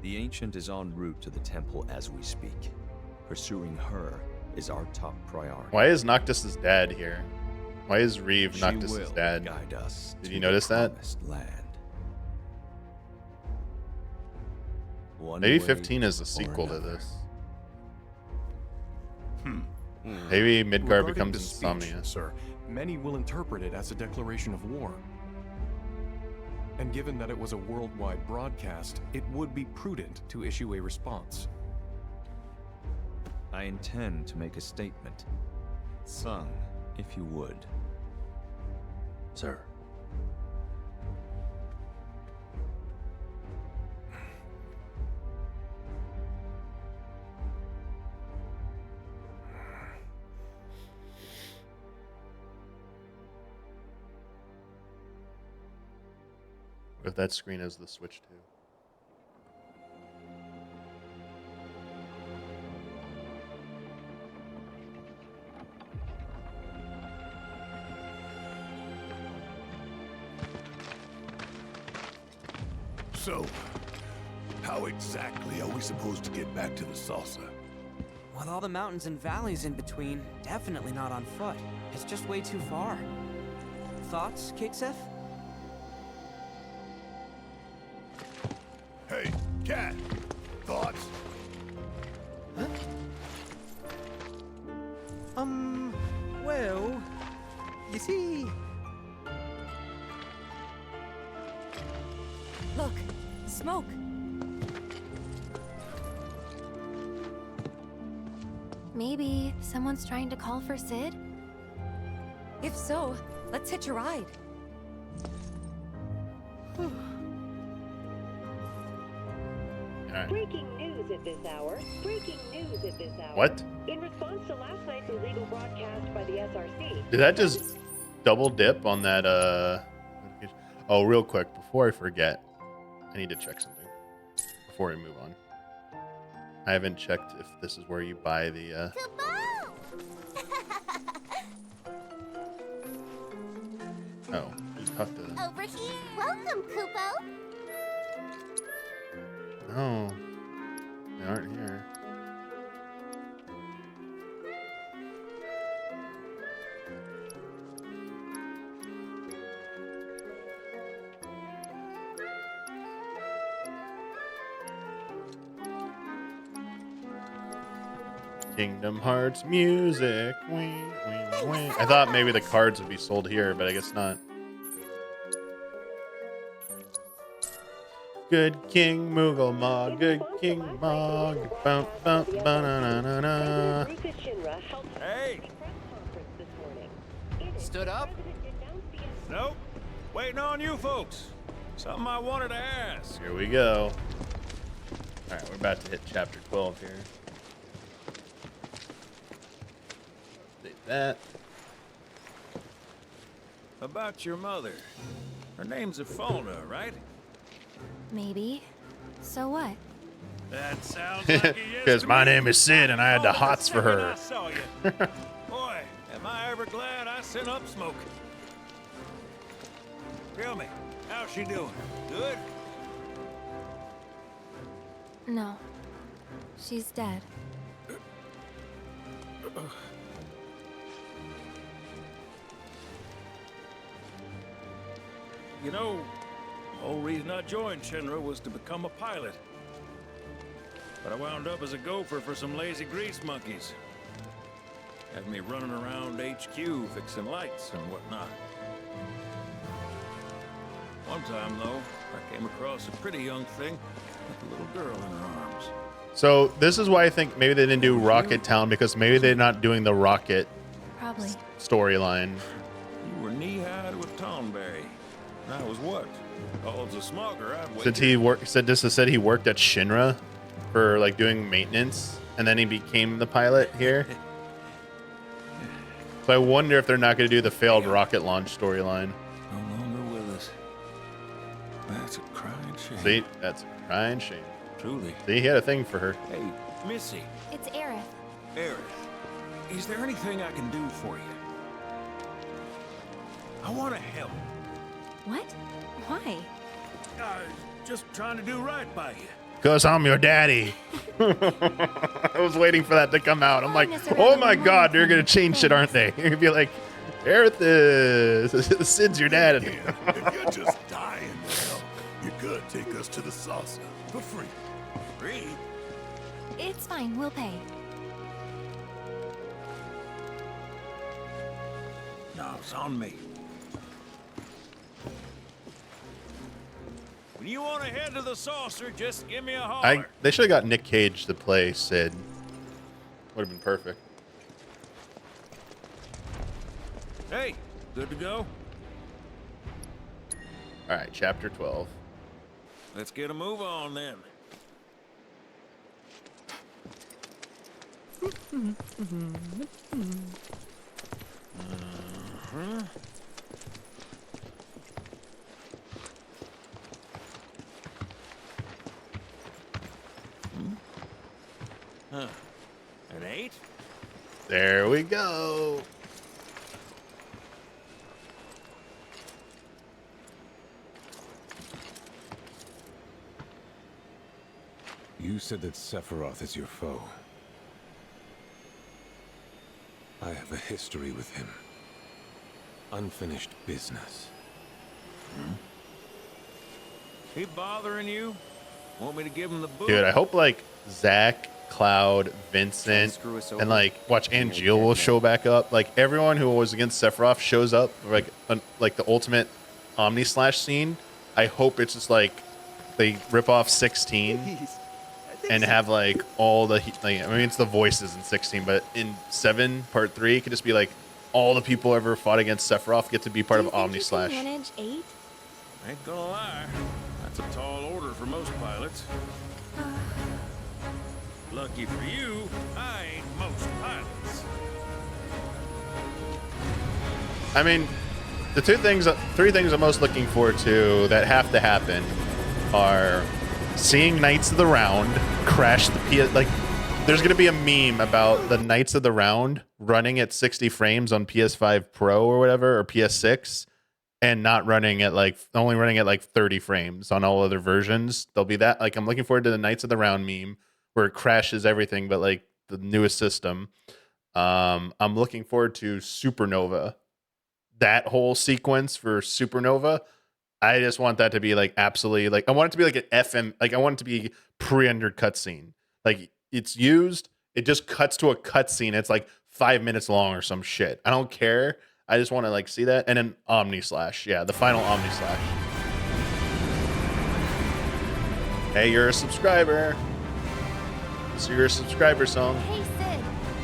The Ancient is en route to the temple as we speak. Pursuing her is our top priority. Why is Noctis's dad here? Why is Reeve Noctis's dad? Guide us Did you notice that? Land. Maybe 15 is a sequel to this. Maybe Midgar Regarding becomes the speech, Insomnia. sir, many will interpret it as a declaration of war. And given that it was a worldwide broadcast, it would be prudent to issue a response. I intend to make a statement. Sung, if you would. Sir. If that screen is the Switch too. So, how exactly are we supposed to get back to the saucer? With all the mountains and valleys in between, definitely not on foot. It's just way too far. Thoughts, Kixeth? Hey, Cat! Thoughts? Huh? Well, you see... Look, smoke. Maybe someone's trying to call for Sid? If so, let's hitch a ride. Breaking news at this hour. Breaking news at this hour. What? In response to last night's illegal broadcast by the SRC. Did that just double dip on that notification? Oh, real quick, before I forget, I need to check something before we move on. I haven't checked if this is where you buy the Oh, you have to. Over here. Welcome, Kupo. No, they aren't here. Kingdom Hearts music. Wing, wing, wing. I thought maybe the cards would be sold here, but I guess not. Good King Moogle Ma, good King Ma. Bum, bum, ba-na-na-na-na. Hey! Stood up? Nope. Waiting on you folks. Something I wanted to ask. Here we go. All right, we're about to hit chapter 12 here. Take that. About your mother. Her name's Afona, right? Maybe. So what? That sounds like a yes. Because my name is Sid and I had the hots for her. I saw you. Boy, am I ever glad I sent up smoke. Tell me, how's she doing? Good? No. She's dead. You know, the whole reason I joined Shinra was to become a pilot. But I wound up as a gopher for some lazy grease monkeys. Had me running around HQ fixing lights and whatnot. One time, though, I came across a pretty young thing with a little girl in her arms. So this is why I think maybe they didn't do Rocket Town, because maybe they're not doing the Rocket Probably. storyline. You were knee-high with Tonberry. That was what? Oh, it's a smogger. I'd wait. Since said he worked at Shinra for like doing maintenance, and then he became the pilot here. So I wonder if they're not going to do the failed rocket launch storyline. No longer with us. That's a crying shame. See, that's a crying shame. Truly. See, he had a thing for her. Hey, Missy. It's Aerith. Aerith, is there anything I can do for you? I want to help. What? Why? Just trying to do right by you. Because I'm your daddy. I was waiting for that to come out. I'm like, oh my God, they're going to change shit, aren't they? You're going to be like, Aerith is... Sid's your dad. If you're just dying now, you could take us to the saucer for free. Free? It's fine. We'll pay. No, it's on me. When you want to head to the saucer, just give me a holler. They should have got Nick Cage to play Sid. Would have been perfect. Hey, good to go? All right, chapter 12. Let's get a move on then. Huh. An 8? There we go. You said that Sephiroth is your foe. I have a history with him. Unfinished business. He bothering you? Want me to give him the boot? Dude, I hope like Zach, Cloud, Vincent, and like watch Angeal will show back up. Like everyone who was against Sephiroth shows up like the ultimate Omni Slash scene. I hope it's just like they rip off 16 and have like all the I mean it's the voices in 16, but in 7 Part 3 it could just be like all the people ever fought against Sephiroth get to be part of Omni Slash. Manage 8? Ain't gonna lie. That's a tall order for most pilots. Lucky for you, I ain't most pilots. I mean, the 3 things I'm most looking forward to that have to happen are seeing Knights of the Round crash the PS. Like, there's gonna be a meme about the Knights of the Round running at 60 frames on PS5 Pro or whatever, or PS6, and not running at only running at 30 frames on all other versions. There'll be that. Like, I'm looking forward to the Knights of the Round meme where it crashes everything, but like the newest system. I'm looking forward to Supernova. That whole sequence for Supernova, I just want that to be like absolutely like I want it to be like an FM, like I want it to be pre-rendered cutscene. Like it's used, it just cuts to a cutscene. It's like 5 minutes long or some shit. I don't care. I just want to like see that. And then Omni Slash. Yeah, the final Omni Slash. Hey, you're a subscriber. So you're a subscriber song. Hey, Sid.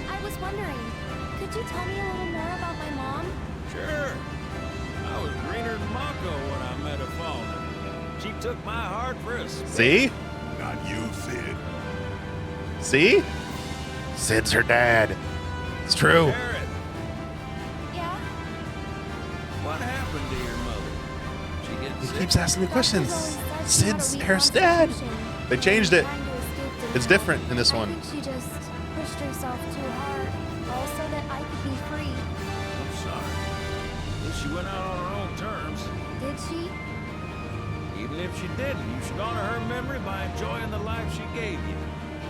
I was wondering, could you tell me a little more about my mom? Sure. I was greener than Mako when I met her father. She took my heart for a spin. See? Not you, Sid. See? Sid's her dad. It's true. Aerith, Yeah? what happened to your mother? She get He sick? keeps asking me questions. Sid's Aerith's dad. They changed it. It's different in this I one. think she just pushed herself too hard, all so that I could be free. I'm sorry. At least she went out on her own terms. Did she? Even if she didn't, you should honor her memory by enjoying the life she gave you.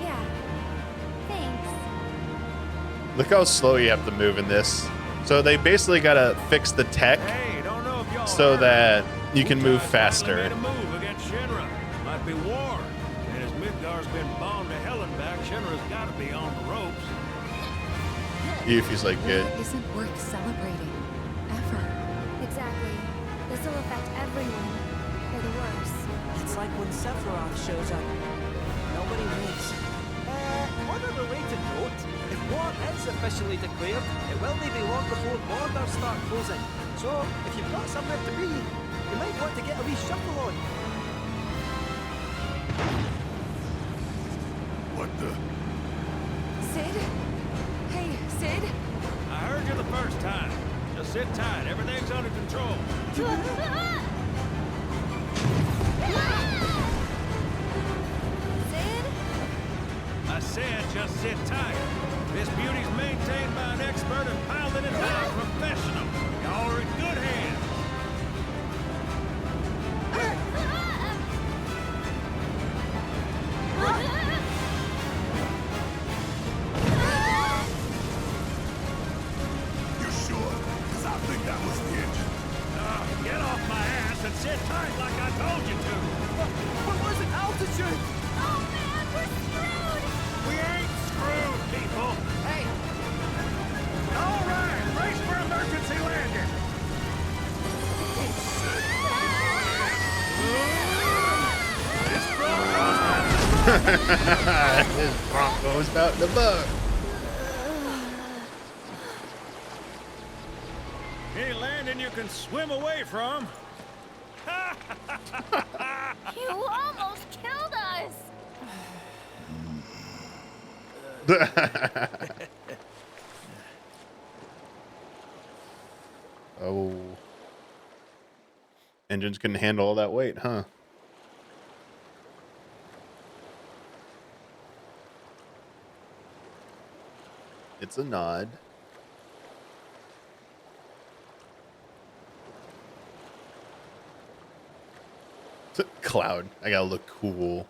Yeah. Thanks. Look how slow you have to move in this. So they basically got to fix the tech Hey, don't know if y'all so heard, that you can move Finally faster. made a move against Shinra. Might be war. And as Midgar's been bombed to hell and back, Shinra's got to be on the ropes. Yuffie's like good. War isn't worth celebrating. Ever. Exactly. This will affect everyone. For the worse. It's like when Sephiroth shows up. Nobody wins. On a related note, if war is officially declared, it will be long before borders start closing. So, if you've got somewhere to be, You might want to get a wee shuffle on. What the? Sid? Hey, Sid? I heard you the first time. Just sit tight. Everything's under control. Sid? I said just sit tight. This beauty's maintained by an expert and piloted by a professional. Y'all are in good hands. You sure? Because I think that was the engine. Get off my ass and sit tight like I told you to. What was it? Altitude? Oh man, we're screwed! We ain't screwed, people. Hey! All right, brace for emergency landing. This Bronco's about to bug. Any landing you can swim away from. You almost killed us! Oh. Engines couldn't handle all that weight, huh? It's a nod. Cloud. I gotta look cool.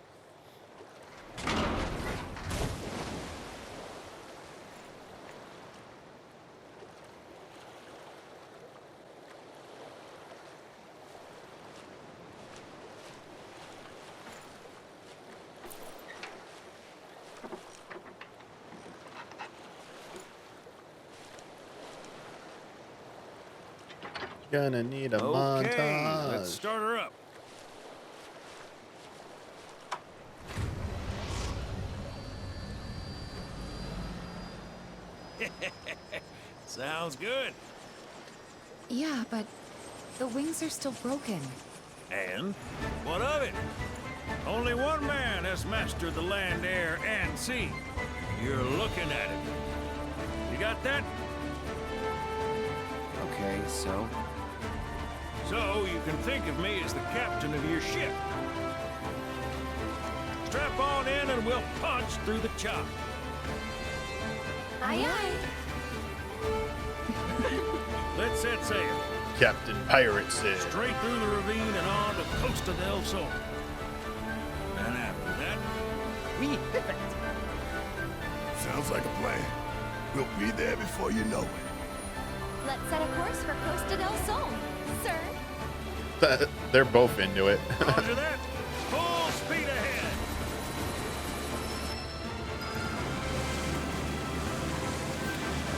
Gonna need a montage. Let's start her up. Sounds good. Yeah, but the wings are still broken. And what of it? Only one man has mastered the land, air, and sea. You're looking at it. You got that? Okay, so? So you can think of me as the captain of your ship. Strap on in and we'll punch through the chop. Aye, aye. Let's set sail. Captain Pirate said. Straight through the ravine and on to Costa del Sol. And after that, We pivot. Sounds like a plan. We'll be there before you know it. Let's set a course for Costa del Sol, sir. They're both into it. Roger that. Full speed ahead.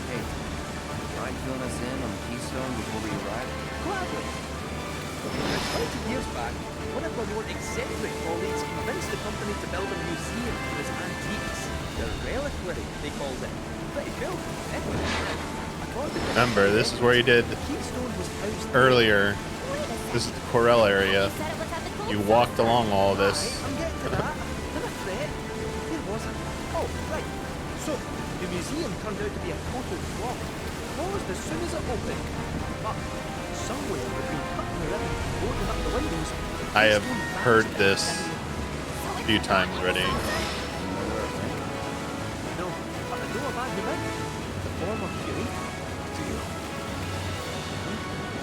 Hey, mind filling us in on the Keystone before we arrive? Gladly. 20 years back, one of our more eccentric colleagues convinced the company to build a museum for his antiques. The reliquary, they called it. Pretty cool, eh? Remember, this is where you did earlier. This is the Corel area. You walked along all this. I'm getting to that. Never fret. Where was it? Oh, right. So, the museum turned out to be a total flop. Closed as soon as it opened. But somewhere between cutting the ribbon and boarding up the windows, I have heard this a few times already. no, but I know about who did. The former curator.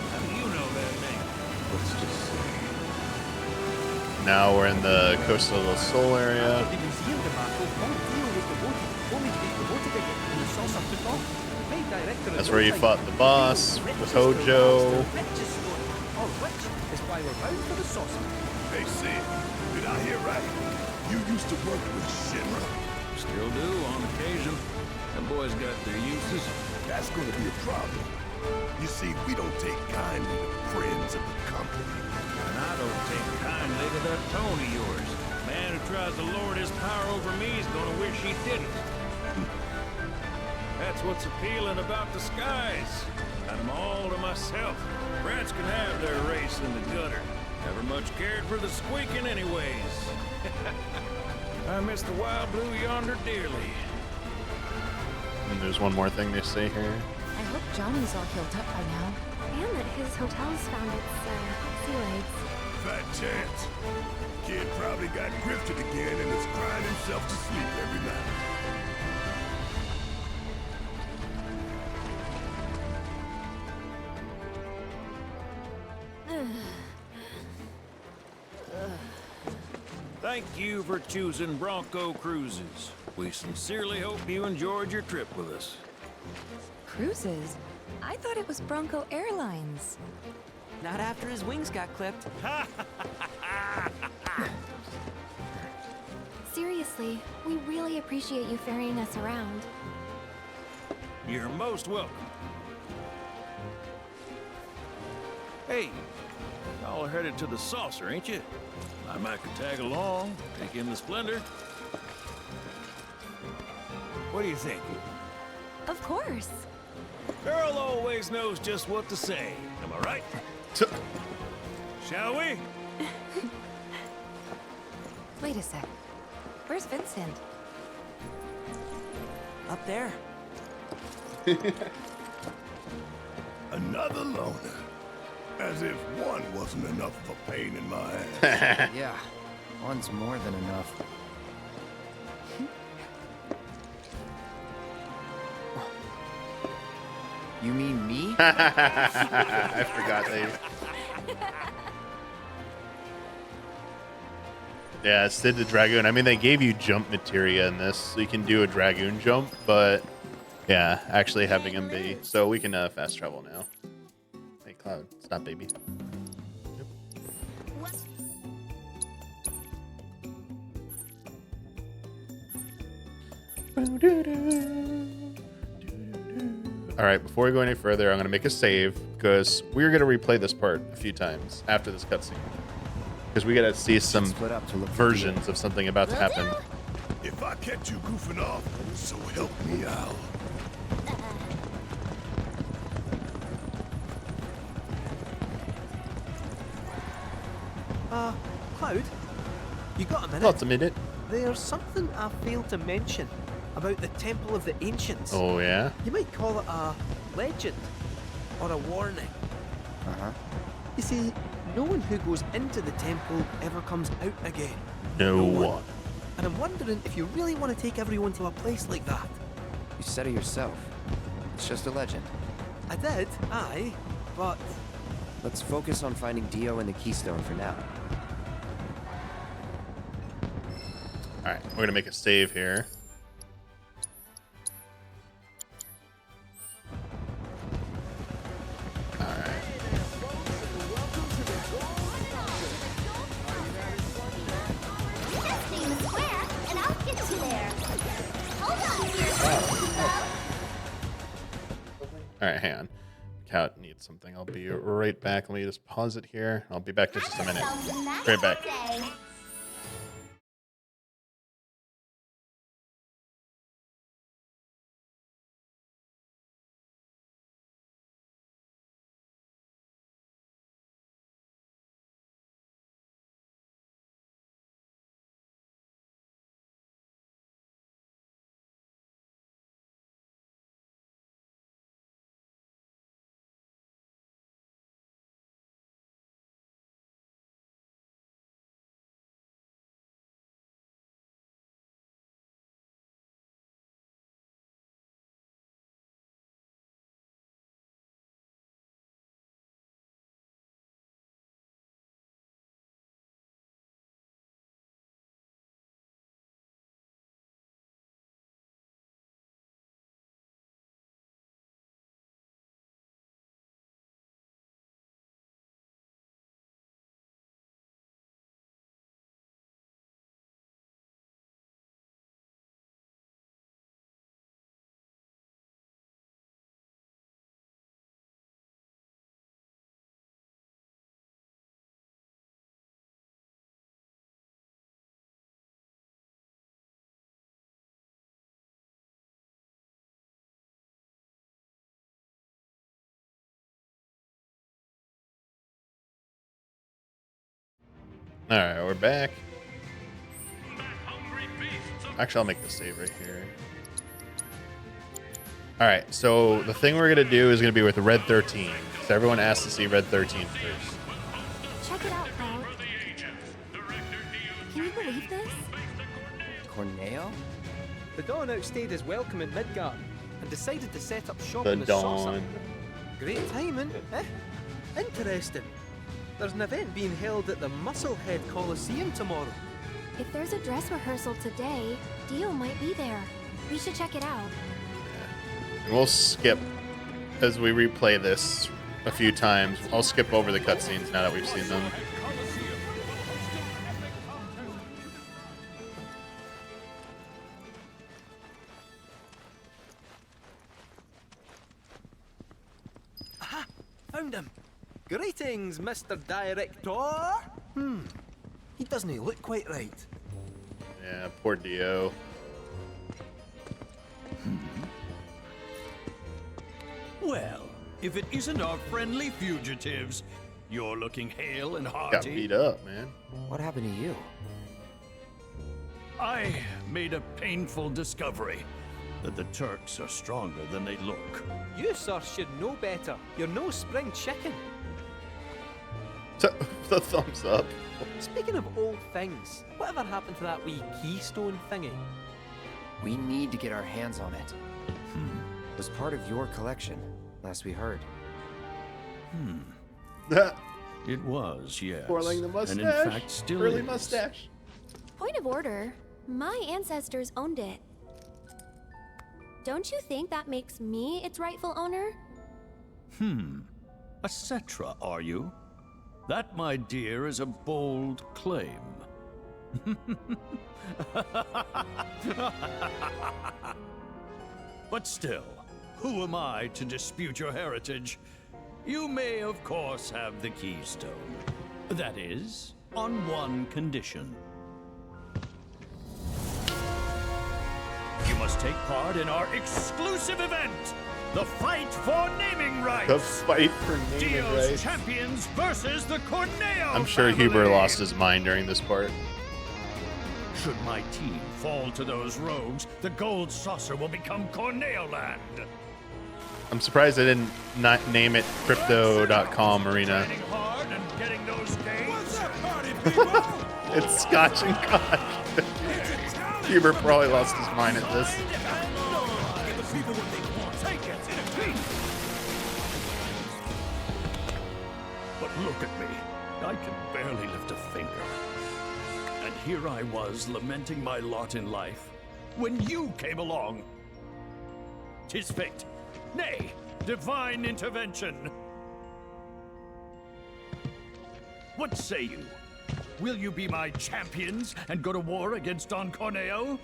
How do you know that name? Let's just say. Now we're in the Costa del Sol area. The museum debacle, all deal was devoted, only to be promoted again when the saucer took off. The main director That's where you fought the boss with Hojo. Or which is why we're bound for the saucer. Hey, Sid, did I hear right? You used to work with Shinra? Still do on occasion. Them boys got their uses. That's gonna be a problem. You see, we don't take kindly to friends of the company. And I don't take kindly to that tone of yours. Man who tries to lord his power over me is gonna wish he didn't. That's what's appealing about the skies. Got them all to myself. Rats can have their race in the gutter. Never much cared for the squeaking anyways. I miss the wild blue yonder dearly. And there's one more thing they say here. I hope Johnny's all healed up by now. And that his hotel's found its, sea legs. Fat chance. Kid probably got grifted again and is crying himself to sleep every night. Thank you for choosing Bronco Cruises. We sincerely hope you enjoyed your trip with us. Cruises? I thought it was Bronco Airlines. Not after his wings got clipped. Seriously, we really appreciate you ferrying us around. You're most welcome. Hey, y'all are headed to the saucer, ain't you? I might could tag along, take in the splendor. What do you think? Of course. Girl always knows just what to say. Am I right? Shall we? Wait a sec. Where's Vincent? Up there. Another loner. As if one wasn't enough of a pain in my ass. Yeah, one's more than enough. You mean me? I forgot they. Yeah, it's did the Dragoon. I mean, they gave you jump materia in this, so you can do a Dragoon jump, but yeah, actually having him be. So we can fast travel now. Hey, Cloud, stop, baby. All right, before we go any further, I'm going to make a save because we're going to replay this part a few times after this cutscene. Because we got to see some versions of something about to happen. If I catch you goofing off, so help me out. Cloud? You got a minute? Lots a minute. There's something I failed to mention about the Temple of the Ancients. Oh, yeah? You might call it a legend or a warning. Uh-huh. You see, no one who goes into the temple ever comes out again. No one. And I'm wondering if you really want to take everyone to a place like that. You said it yourself. It's just a legend. I did, aye, but... Let's focus on finding Dio and the Keystone for now. Alright, we're going to make a save here. Alright, hang on. Cat needs something. I'll be right back. Let me just pause it here. I'll be back in just a minute. Right back. All right, we're back. Actually, I'll make the save right here. All right, so the thing we're gonna do is gonna be with Red 13. So everyone asked to see Red 13 first. Check it out, Cloud. Can you believe this? Corneo? The Dawn outstayed his welcome in Midgard and decided to set up shop The in the saucer. Dawn. Great timing, eh? Interesting. There's an event being held at the Musclehead Coliseum tomorrow. If there's a dress rehearsal today, Dio might be there. We should check it out. And we'll skip as we replay this a few times. I'll skip over the cutscenes now that we've seen them. Aha! Found him! Greetings, Mr. Director! He doesn't look quite right. Yeah, poor Dio. Well, if it isn't our friendly fugitives, you're looking hale and hearty. Got beat up, man. What happened to you? I made a painful discovery that the Turks are stronger than they look. You, sir, should know better. You're no spring chicken. The thumbs up. Speaking of old things, whatever happened to that wee keystone thingy? We need to get our hands on it. It was part of your collection, last we heard. It was, yes. Twirling the mustache. And in fact, still Curly is. mustache. Point of order. My ancestors owned it. Don't you think that makes me its rightful owner? A Cetra, are you? That, my dear, is a bold claim. But still, who am I to dispute your heritage? You may, of course, have the keystone. That is, on one condition. You must take part in our exclusive event, the Fight for Naming Rights. The fight for naming Dio's rights. champions versus the Corneo I'm sure family. Huber lost his mind during this part. Should my team fall to those rogues, the gold saucer will become Corneo land. I'm surprised they didn't not name it Crypto.com Arena. Training hard and getting those gains. It's Scotch and Koch. Huber probably lost his mind at this. Give the people what they want. Take it. But look at me. I can barely lift a finger. And here I was lamenting my lot in life when you came along. 'Tis fate. Nay, divine intervention. What say you? Will you be my champions and go to war against Don Corneo?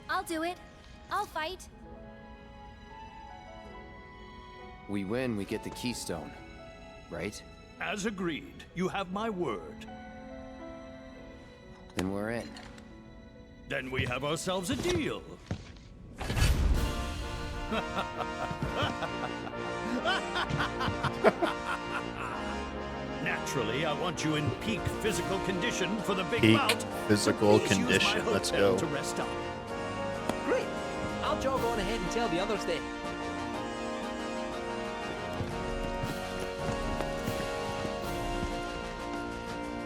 I'll do it. I'll fight. We win, we get the keystone, right? As agreed, you have my word. Then we're in. Then we have ourselves a deal. Naturally, I want you in peak physical condition for the big Peak bout. physical Please use my condition. Let's hotel go. to rest up. Great. I'll jog on ahead and tell the others then.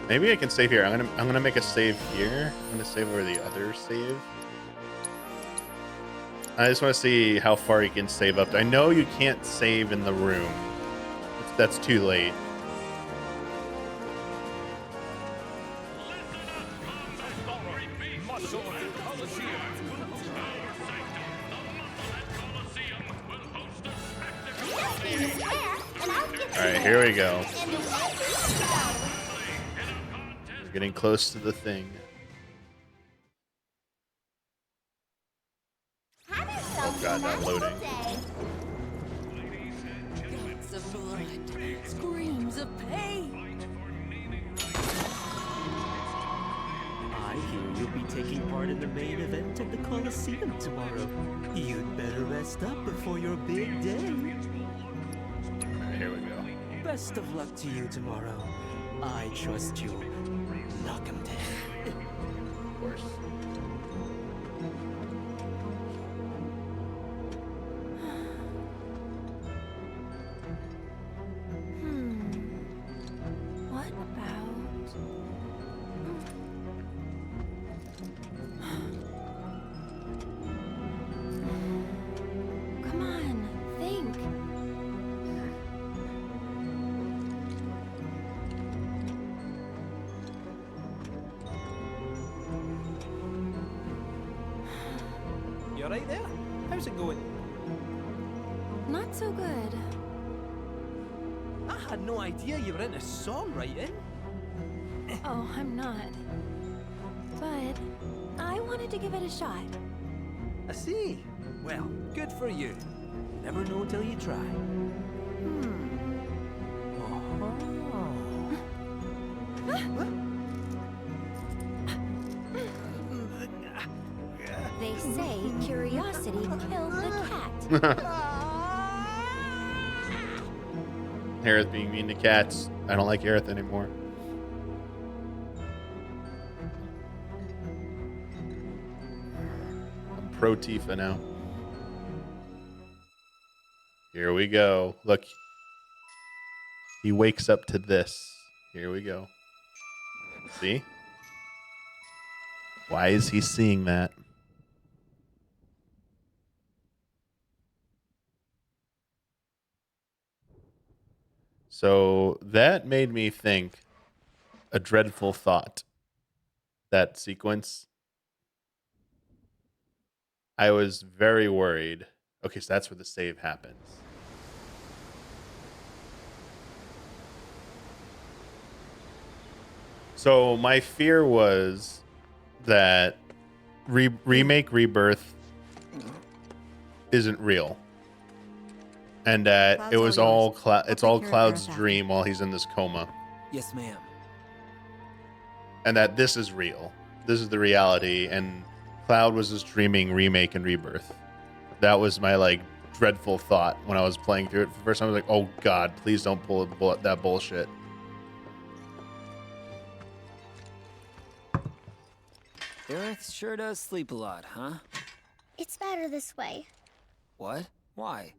Maybe I can save here. I'm gonna make a save here. I'm gonna save where the others save. I just want to see how far you can save up. I know you can't save in the room. That's too late. Alright, here we go. We're getting close to the thing. Oh god, not loading. Guts of blood, screams of pain. I hear you'll be taking part in the main event of the Coliseum tomorrow. You'd better rest up before your big day. Alright, here we go. Best of luck to you tomorrow. I trust you. Knock him dead. Of course. What about... Come on, think. You alright there? How's it going? Not so good. I had no idea you were into songwriting. Oh, I'm not. But I wanted to give it a shot. I see. Well, good for you. Never know till you try. They say curiosity killed the cat. Aerith being mean to cats. I don't like Aerith anymore. I'm pro Tifa now. Here we go. Look. He wakes up to this. Here we go. See? Why is he seeing that? So that made me think a dreadful thought. That sequence. I was very worried. Okay, so that's where the save happens. So my fear was that remake Rebirth isn't real, and that it was all it's all Cloud's dream while he's in this coma, Yes, ma'am. and that this is real. This is the reality, and Cloud was just dreaming remake and Rebirth. That was my like dreadful thought when I was playing through it for the first time. I was like, "Oh God, please don't pull that bullshit." Aerith sure does sleep a lot, huh? It's better this way. What? Why?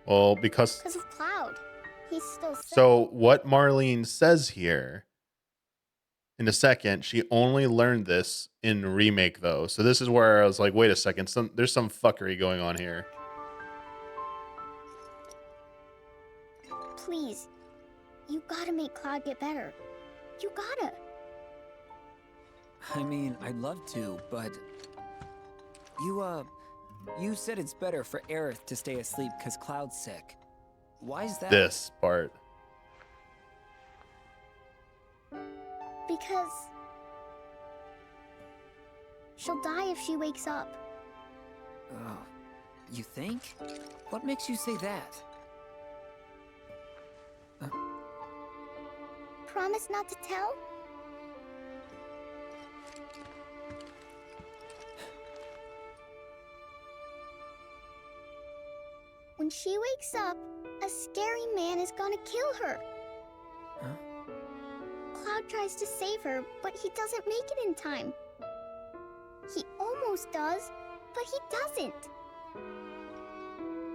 Well, because Of Cloud. He's still sick. so what Marlene says here in a second, she only learned this in remake though. So this is where I was like, wait a second, there's some fuckery going on here. Please. You gotta make Cloud get better. You gotta. I mean, I'd love to, but... You said it's better for Aerith to stay asleep because Cloud's sick. Why's that? This part. Because she'll die if she wakes up. Oh, you think? What makes you say that? Promise not to tell? When she wakes up, a scary man is gonna kill her. Huh? Cloud tries to save her, but he doesn't make it in time. He almost does, but he doesn't.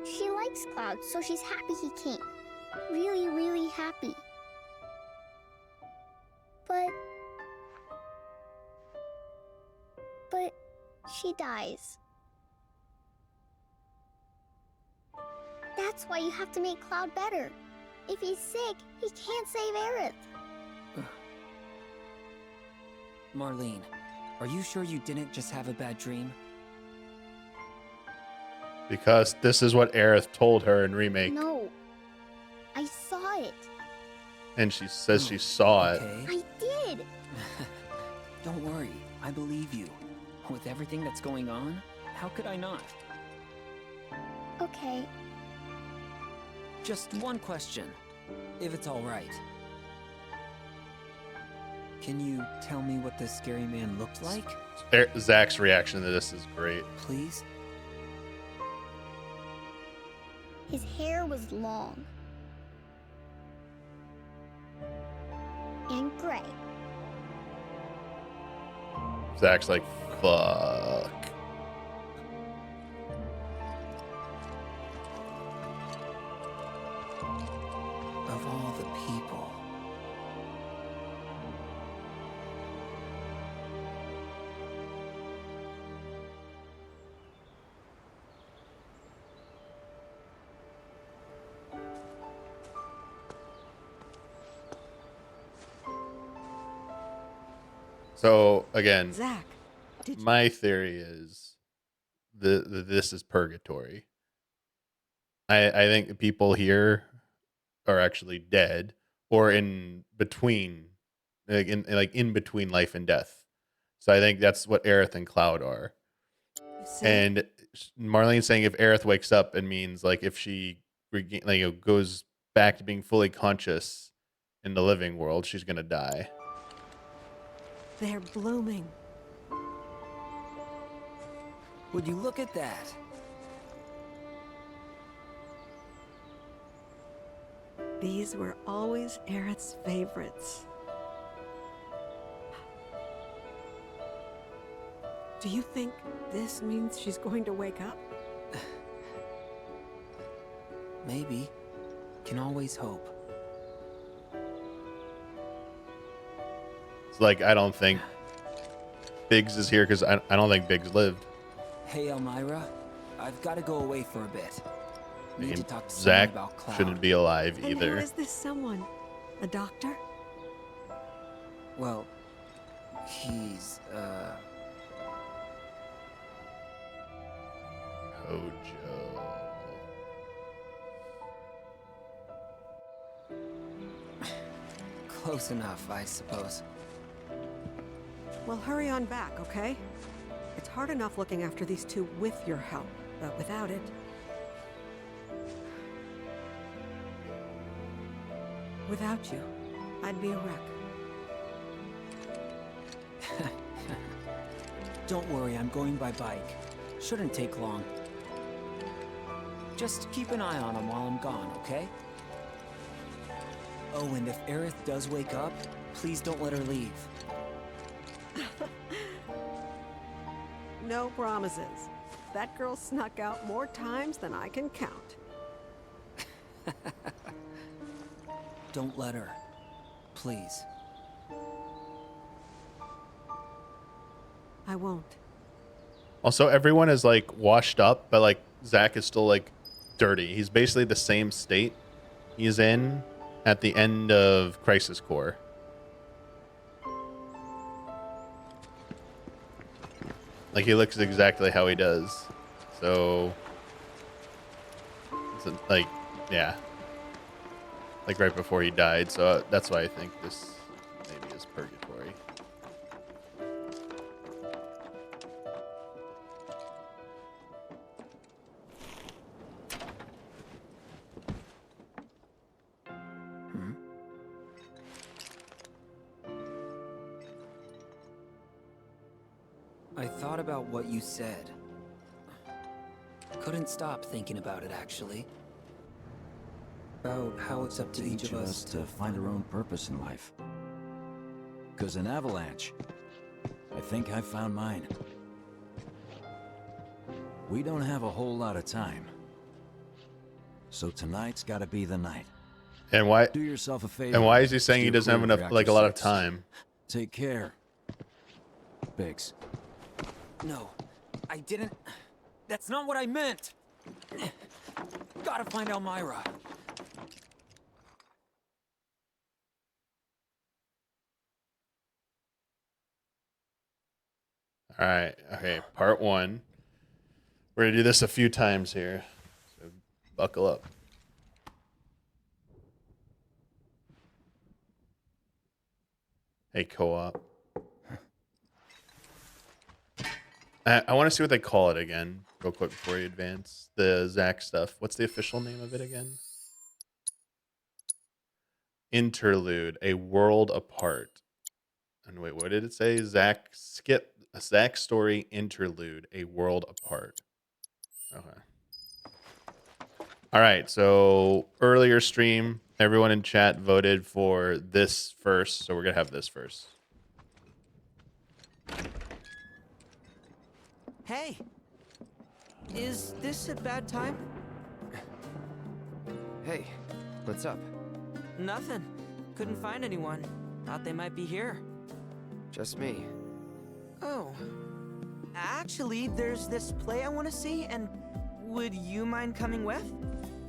She likes Cloud, so she's happy he came. Really, really happy. But she dies. That's why you have to make Cloud better. If he's sick, he can't save Aerith. Marlene, are you sure you didn't just have a bad dream? Because this is what Aerith told her in remake. No. I saw it. And she says she saw it. I did. Don't worry, I believe you. With everything that's going on, how could I not? Okay. Just one question, if it's all right. Can you tell me what this scary man looked like? Zach's reaction to this is great. Please? His hair was long. And gray. way. Zach's like, fuck. Of all the people. So again, Zach, my theory is this is purgatory. I think the people here are actually dead or in between, like in between life and death. So I think that's what Aerith and Cloud are. see? And Marlene's saying if Aerith wakes up, it means like if she goes back to being fully conscious in the living world, she's gonna die. They're blooming. Would you look at that? These were always Aerith's favorites. Do you think this means she's going to wake up? Maybe. Can always hope. It's like I don't think Biggs is here because I don't think Biggs lived. Hey, Elmira. I've got to go away for a bit. Need to talk to someone Zach about Cloud. shouldn't be alive And who either. is this someone? A doctor? Well, he's, Hojo. close enough, I suppose. Well, hurry on back, okay? It's hard enough looking after these two with your help, but without it... Without you, I'd be a wreck. Don't worry, I'm going by bike. Shouldn't take long. Just keep an eye on him while I'm gone, okay? Oh, and if Aerith does wake up, please don't let her leave. No promises. That girl snuck out more times than I can count. Don't let her. Please. I won't. Also, everyone is like washed up, but like Zach is still like dirty. He's basically the same state he's in at the end of Crisis Core. Like he looks exactly how he does. So, it's like, yeah, like right before he died. So that's why I think this maybe is purgatory. I thought about what you said. Couldn't stop thinking about it, actually. About how it's up to each of us to find our own purpose in life. Because in Avalanche, I think I found mine. We don't have a whole lot of time. So tonight's gotta be the night. And why? Do yourself a favor. And why is he saying he steer doesn't have clear of enough, like a lot of Reactor 6. time? Take care. Biggs. No, I didn't. That's not what I meant. Gotta find Elmira. All right. Okay. Part 1. We're going to do this a few times here. So buckle up. Hey, co-op. I want to see what they call it again, real quick before you advance. The Zach stuff. What's the official name of it again? Interlude, A World Apart. And wait, what did it say? Zach story interlude, A World Apart. Okay. All right, so earlier stream, Everyone in chat voted for this first, so we're gonna have this first. Hey! Is this a bad time? Hey, what's up? Nothing. Couldn't find anyone. Thought they might be here. Just me. Oh. Actually, there's this play I want to see, and would you mind coming with?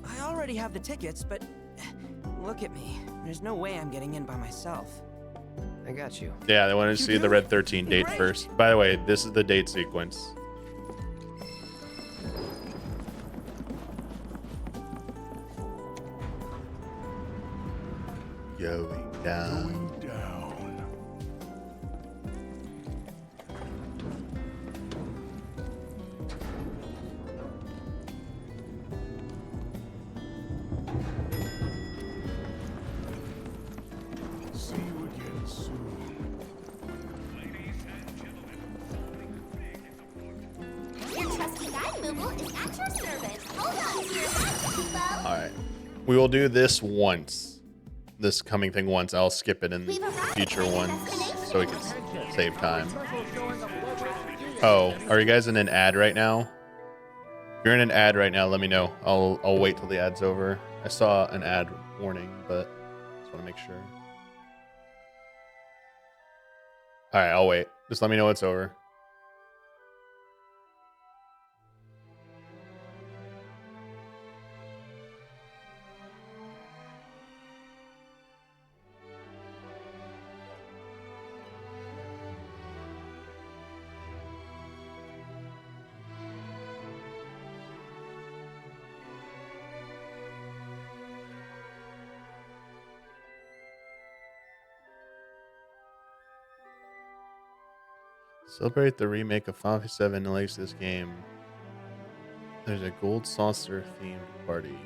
I already have the tickets, but look at me. There's no way I'm getting in by myself. I got you. Yeah, they wanted to see the Red 13 date first. By the way, this is the date sequence. Going down. See you again soon. Your trusty guide, Moogle, is at your service. Hold on to your hats, Kubo. All right, we will do this once. This coming thing once. I'll skip it in future ones so we can save time. Oh, are you guys in an ad right now? If you're in an ad right now, let me know. I'll wait till the ad's over. I saw an ad warning, but just want to make sure. All right, I'll wait. Just let me know it's over. Celebrate the remake of Final Fantasy VII and likes this game. There's a gold saucer themed party.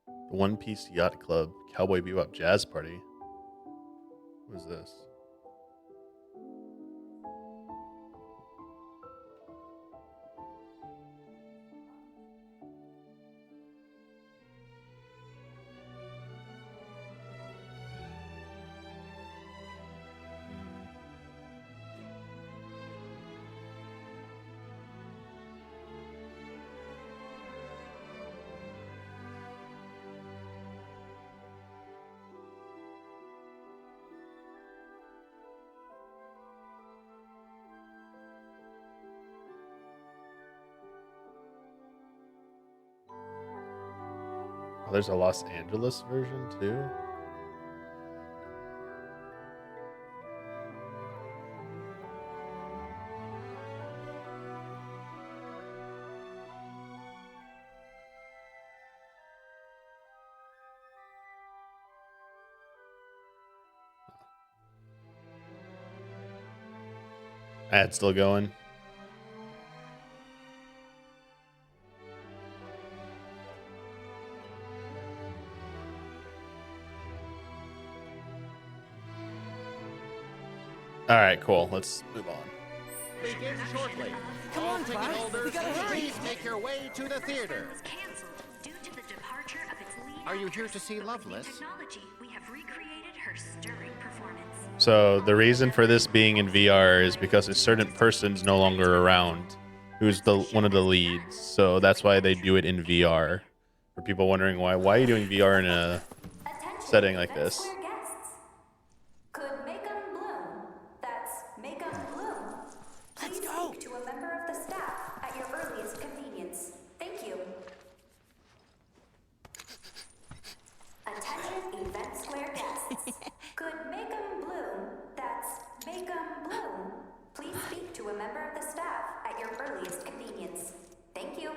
The One Piece Yacht Club Cowboy Bebop Jazz Party. What is this? Oh, there's a Los Angeles version too. Ad still going. All right, cool. Let's move on. Begin shortly. Come All on, ticket Clyde. holders, We gotta hurry. please make your way to the theater. Cancelled due to the departure of its lead. Are you here to see Loveless? Technology, we have recreated her stirring performance. So the reason for this being in VR is because a certain person's no longer around, who's the one of the leads. So that's why they do it in VR. For people wondering why are you doing VR in a setting like this? Could make 'em bloom. That's make 'em bloom. Please speak to a member of the staff at your earliest convenience. Thank you. Attention Event Square guests. Could make 'em bloom. That's make 'em bloom. Please speak to a member of the staff at your earliest convenience. Thank you.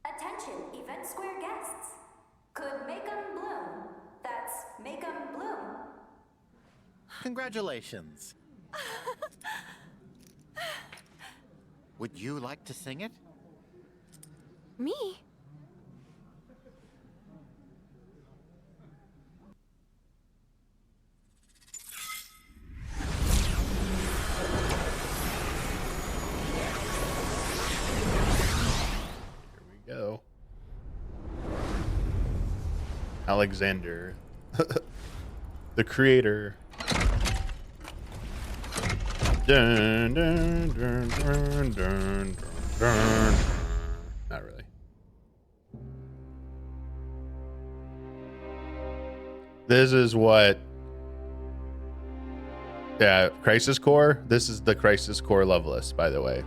Attention Event Square guests. Could make 'em bloom. That's make 'em bloom. Congratulations. Would you like to sing it? Me? Alexander, the creator. Dun, dun, dun, dun, dun, dun, dun. Not really. This is what. Yeah, Crisis Core. This is the Crisis Core Loveless, by the way.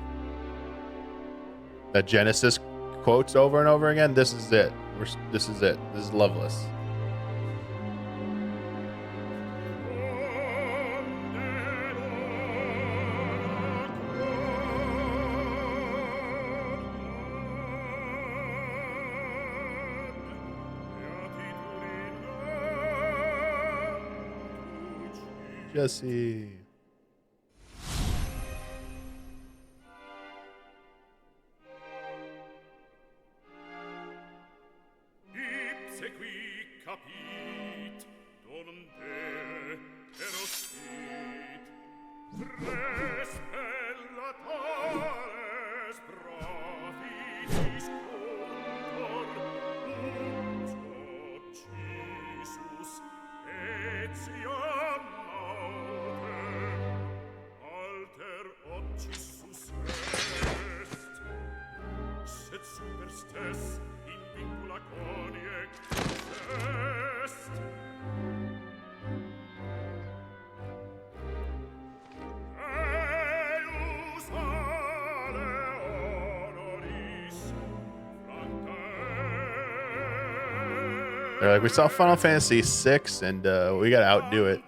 That Genesis quotes over and over again. This is it. This is it. This is Loveless. Jesse. They're like, we saw Final Fantasy VI, and we gotta outdo it.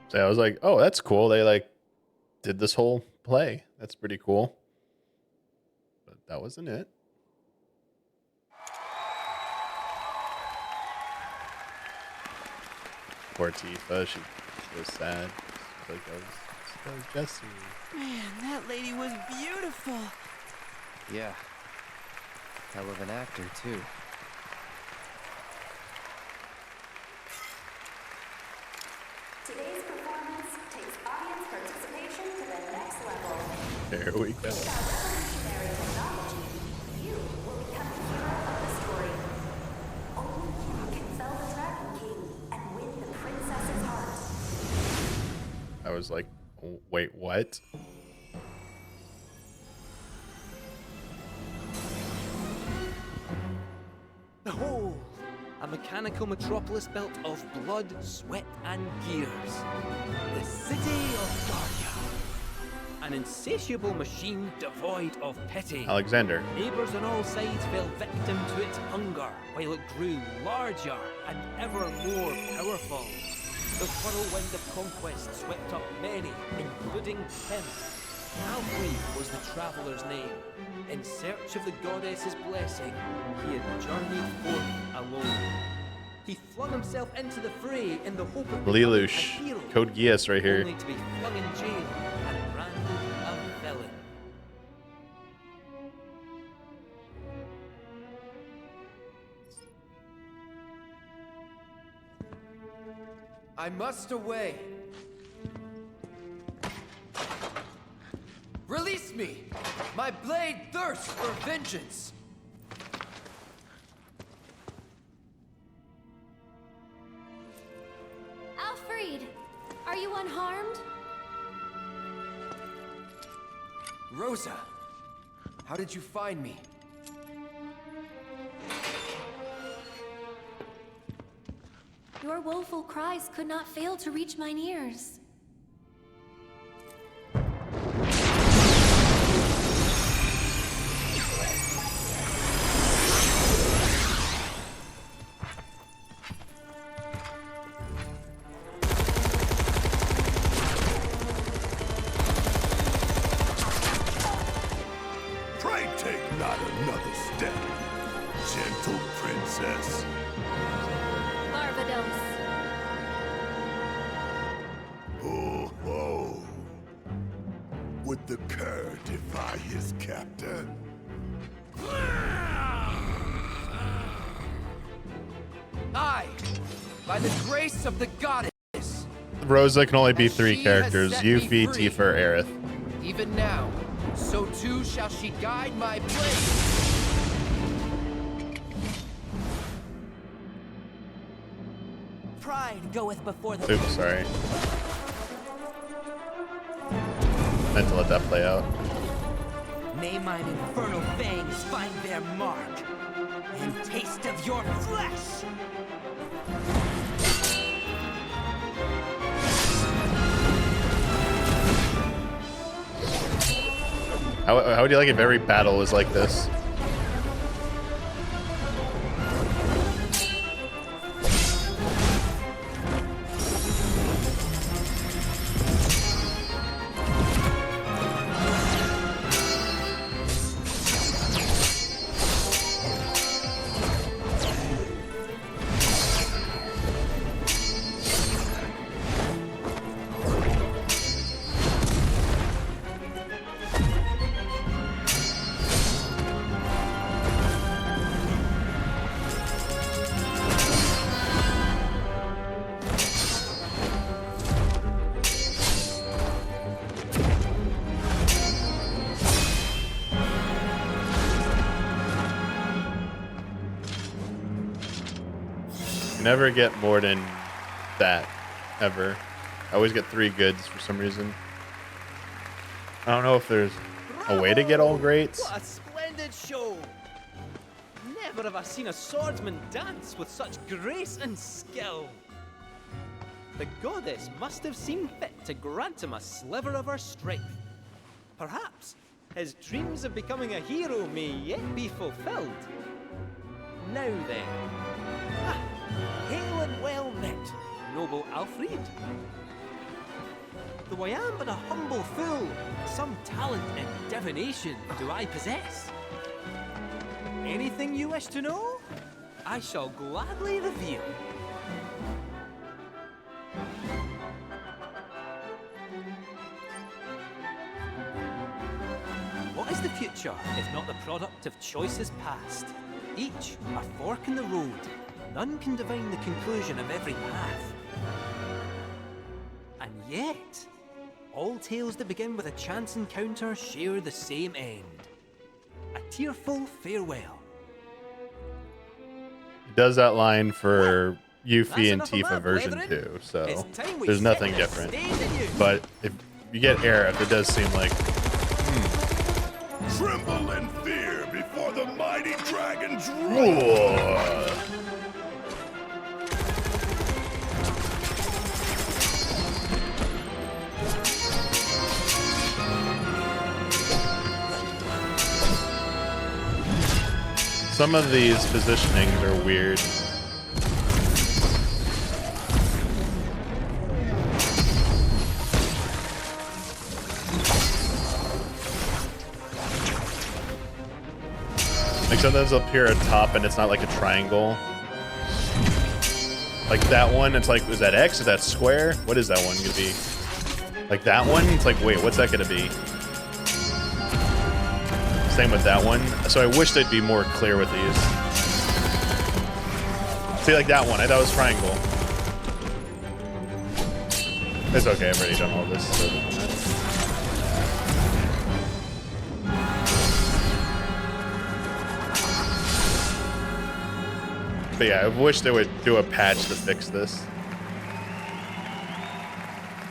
So I was like, oh, that's cool. They like did this whole play. That's pretty cool. But that wasn't it. Poor Tifa. She was sad. She was like, that was Jesse. Man, that lady was beautiful. Yeah. Hell of an actor, too. Today's performance takes audience participation to the next level. There we go. With our revolutionary technology, you will become the hero of the story. Only you can fell the Dragon King and win the princess's heart. I was like, wait, what? Behold, a mechanical metropolis built of blood, sweat, and gears. The city of Guardia. An insatiable machine devoid of pity. Alexander. Neighbors on all sides fell victim to its hunger, while it grew larger and ever more powerful. The whirlwind of conquest swept up many, including him. Alfred was the traveller's name. In search of the goddess's blessing, he had journeyed forth alone. He flung himself into the fray in the hope of becoming a hero, Code Geass right here. only to be flung in jail and branded a villain. I must away. Release me! My blade thirsts for vengeance! Alfred! Are you unharmed? Rosa, How did you find me? Your woeful cries could not fail to reach mine ears. Pray take not another step, gentle princess. Barbados. Oh, oh. Would the cur defy his captor? I, by the grace of the goddess, Rosa can only be as 3 she characters: has set me Yuffie, free, Tifa, Aerith. even now, so too shall she guide my blade. Pride goeth before the Oops, sorry. Meant to let that play out. May mine infernal fangs find their mark and taste of your flesh. How would you like if every battle was like this? You never get more than that, ever. I always get 3 goods for some reason. I don't know if there's a way to get all greats. What a splendid show! Never have I seen a swordsman dance with such grace and skill. The goddess must have seen fit to grant him a sliver of her strength. Perhaps his dreams of becoming a hero may yet be fulfilled. Now then, hail and well met, noble Alfred. Though I am but a humble fool, some talent in divination do I possess. Anything you wish to know, I shall gladly reveal. What is the future, if not the product of choices past? Each a fork in the road. None can divine the conclusion of every path. And yet, all tales that begin with a chance encounter share the same end. A tearful farewell. It does that line for Yuffie and enough of Tifa that, version brethren. 2, so It's time we there's set nothing the different. stage anew. But if you get Aerith, it does seem like, Tremble in fear before the mighty dragon's roar. some of these positionings are weird. Like sometimes up here at top and it's not like a triangle. Like that one, it's like, is that X? Is that square? What is that one gonna be? Like that one, it's like, wait, what's that gonna be? Same with that one. So I wish they'd be more clear with these. See, like that one, I thought it was triangle. It's okay, I've already done all this. So it doesn't matter. But yeah, I wish they would do a patch to fix this.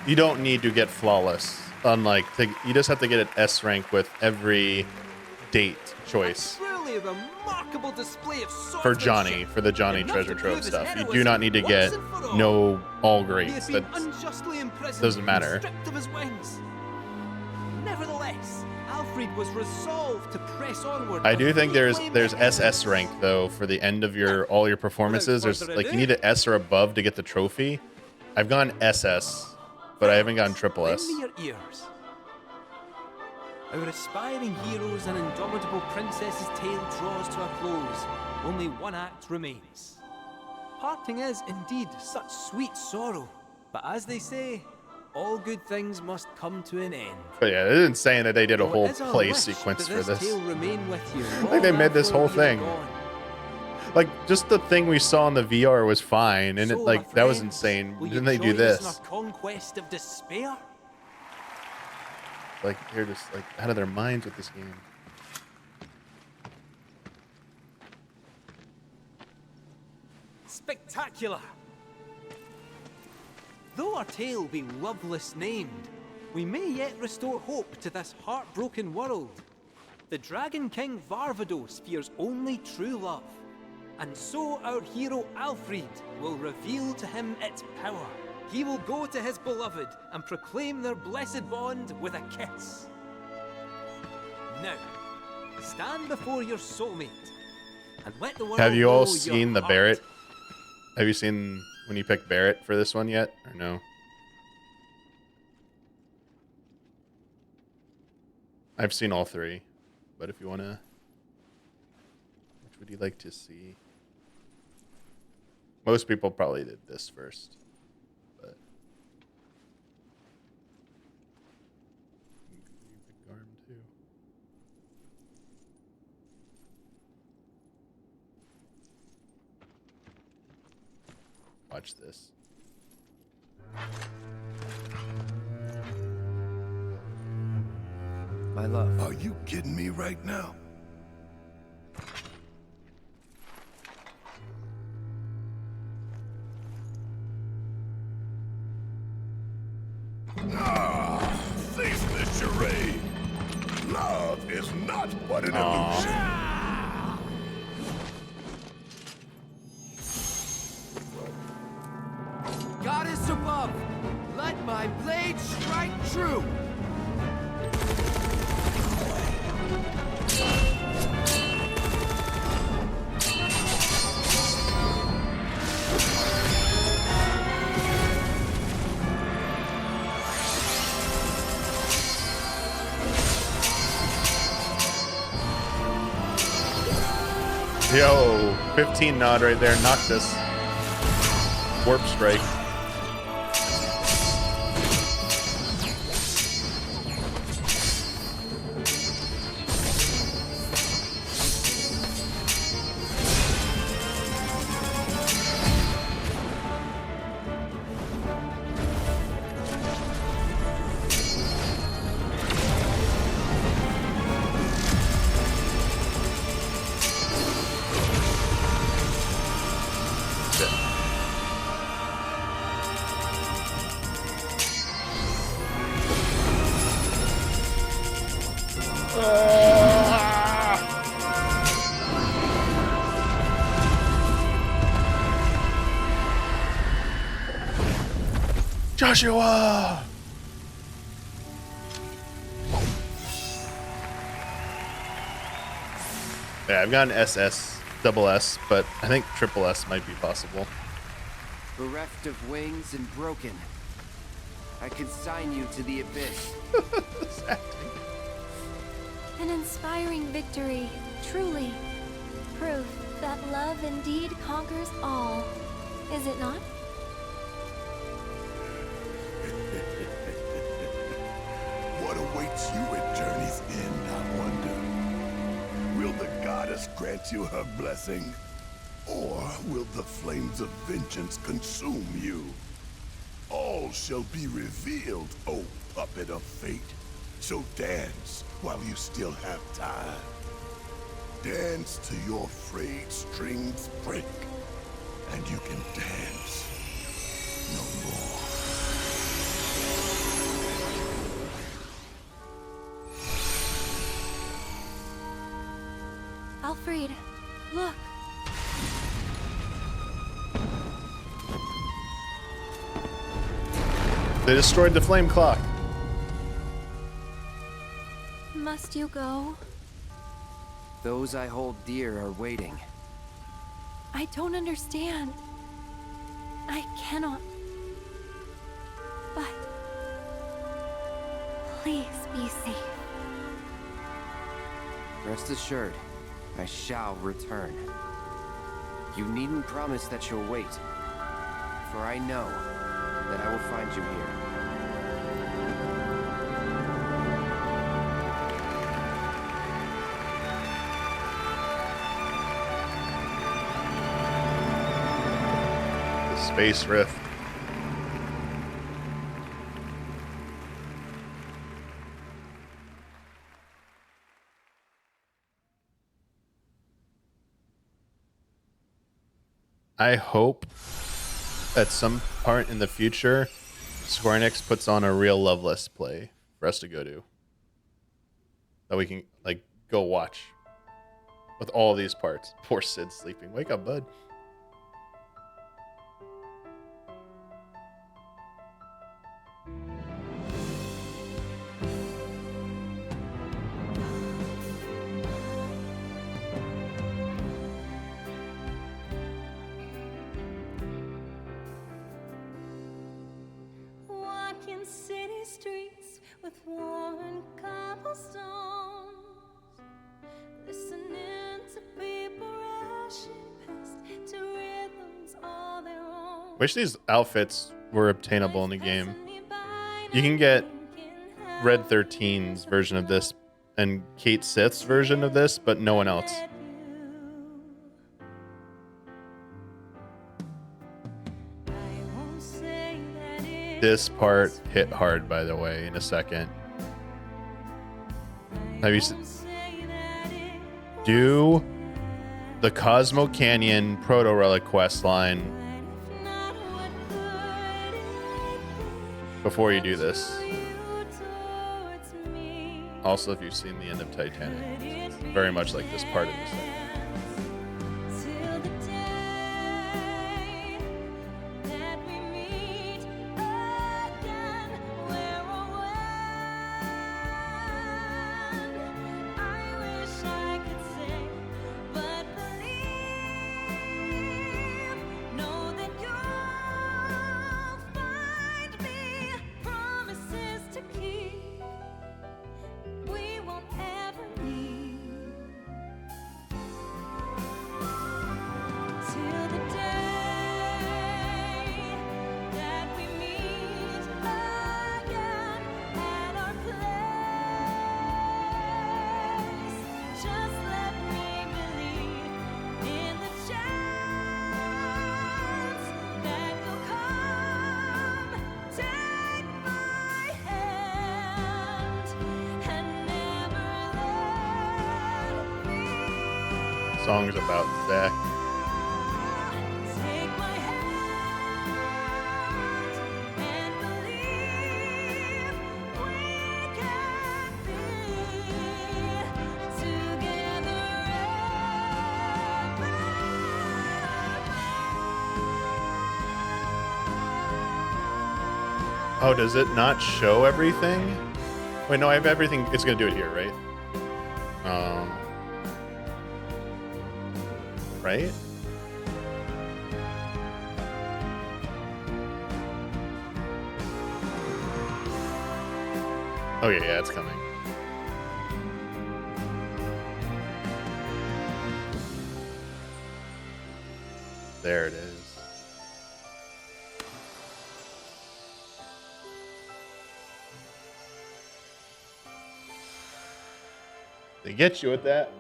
You don't need to get flawless. Unlike, you just have to get an S rank with every date choice Truly a remarkable display of for Johnny, for the Johnny Enough treasure to trove prove his stuff. You do heroism not need to once get and for all. no all He has greats. been That unjustly imprisoned doesn't and matter. stripped of his wings. Nevertheless, Alfred was resolved to press onward. I do and think there's reclaim the SS rank though for the end of your all your performances. There's further like you ado- need an S or above to get the trophy. I've gone SS, but I haven't gone triple Lend S. me your ears. Our aspiring heroes and indomitable princess's tale draws to a close. Only one act remains. Parting is indeed such sweet sorrow, but as they say, all good things must come to an end. But yeah, it isn't saying that they did a Though whole it is our play wish sequence that for this this. tale remain with you Like they long made this after whole we are thing. gone. Like just the thing we saw in the VR was fine, and it So, like my that was friends, insane. will you Didn't they do join us in this? our conquest of despair? Like they're just like out of their minds with this game. Spectacular! Though our tale be loveless named, we may yet restore hope to this heartbroken world. The Dragon King Varvados fears only true love, and so our hero Alfred will reveal to him its power. He will go to his beloved and proclaim their blessed bond with a kiss. Now, stand before your soulmate and let the world Have you all know your seen the heart. Barrett? Have you seen when you picked Barrett for this one yet, or no? I've seen all three, but if you wanna, which would you like to see? Most people probably did this first, but you pick Garm too. Watch this. My love. Are you kidding me right now? Ah, face the charade. Love is not but an illusion. Goddess above, let my blade strike true. Yo, 15 nod right there, Noctis. Warp strike. Joshua! Yeah, I've gotten SS, double S, but I think triple S might be possible. Bereft of wings and broken, I consign you to the abyss. An inspiring victory, truly. Proof that love indeed conquers all. Is it not? What awaits you at Journey's End, I wonder? Will the goddess grant you her blessing? Or will the flames of vengeance consume you? All shall be revealed, O puppet of fate. So dance while you still have time. Dance till your frayed strings break, and you can dance no more. Alfred, look. They destroyed the flame clock. Must you go? Those I hold dear are waiting. I don't understand. I cannot. But please be safe. Rest assured, I shall return. You needn't promise that you'll wait, for I know that I will find you here. The space rift. I hope at some part in the future, Square Enix puts on a real Loveless play for us to go to. That we can, like, go watch. With all these parts. Poor Sid sleeping. Wake up, bud. Walking city streets with worn cobblestones, listening to people rushing past to rhythms all their own. Wish these outfits were obtainable in the game. You can get Red 13's version of this and Kate Sith's version of this, but no one else. This part hit hard, by the way, in a second. Have you do the Cosmo Canyon Proto Relic quest line before you do this. Also, if you've seen the end of Titanic, it's very much like this part in the second. Songs about Zach. Oh, does it not show everything? Wait, no, I have everything. It's gonna do it here, right? Right? Okay, yeah, it's coming. There it is. They get you with that.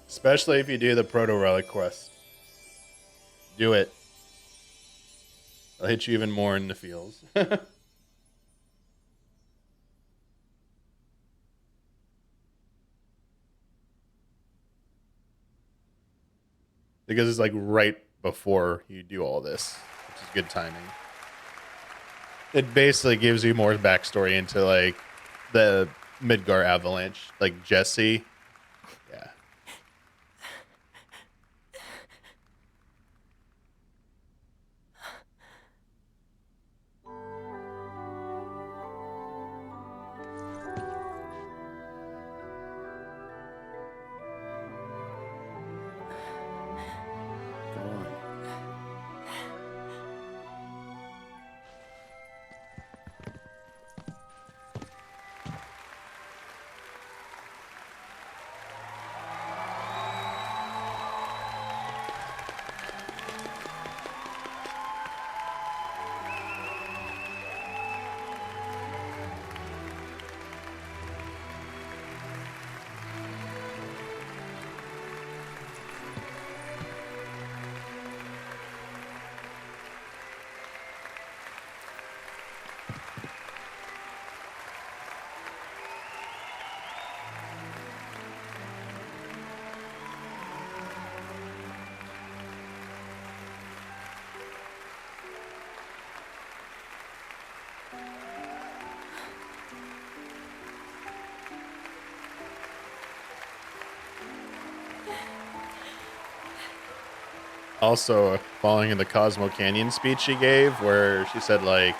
Especially if you do the Proto Relic quest. Do it. I'll hit you even more in the feels. Because it's like right before you do all this, which is good timing. It basically gives you more backstory into like the Midgar Avalanche, like Jesse. Yeah. Go on. Also, following in the Cosmo Canyon speech she gave, where she said like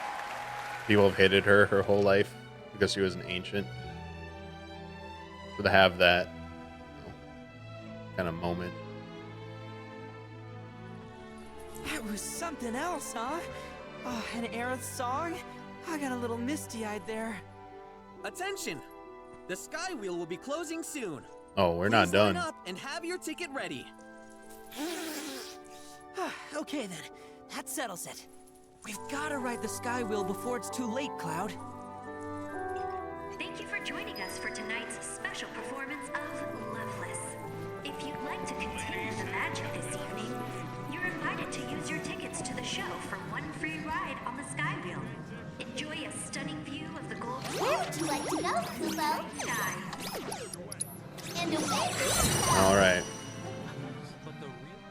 people have hated her whole life because she was an ancient. So to have that kind of moment. That was something else, huh? Oh, an Aerith song? I got a little misty-eyed there. Attention! The Sky Wheel will be closing soon. Oh, we're not done. Line up and have your ticket ready. Okay then, that settles it. We've got to ride the Sky Wheel before it's too late, Cloud. Thank you for joining us for tonight's special performance of Loveless. If you'd like to continue the magic this evening, you're invited to use your tickets to the show for one free ride on the Sky Wheel. Enjoy a stunning view of the gold. Where would you like to go, Kubo? Sky. And away. All right.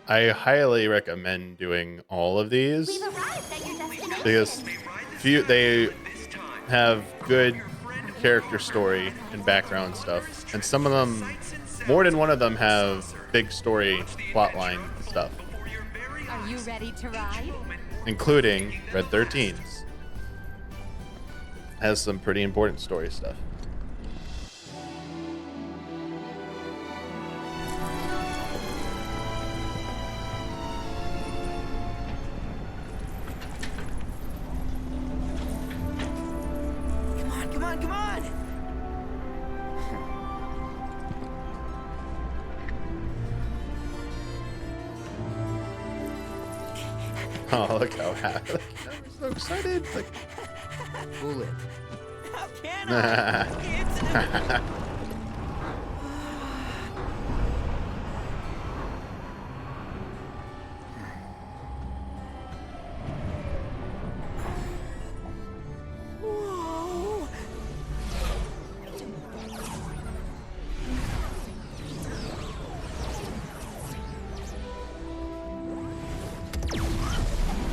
I highly recommend doing all of these We've arrived at your destination. because they have good character story and background stuff, and some of them, more than one of them, have big story plotline stuff, Are you ready to ride? including Red 13's. Has some pretty important story stuff. Come on, come on! Oh, look how happy! I'm so excited! Like, Fool it. How can I? It's Whoa!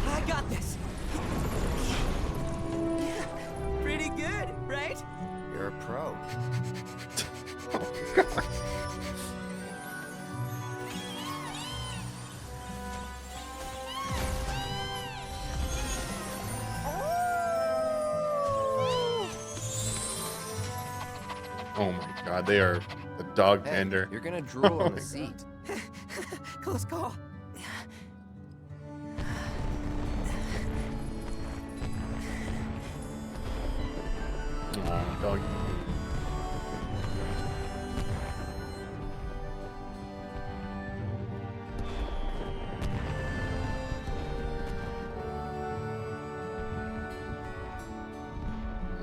I got this. Pretty good, right? You're a pro. oh my God, they are a dog Hey, pander. you're gonna drool Oh on my the seat. Close call. Oh, dog.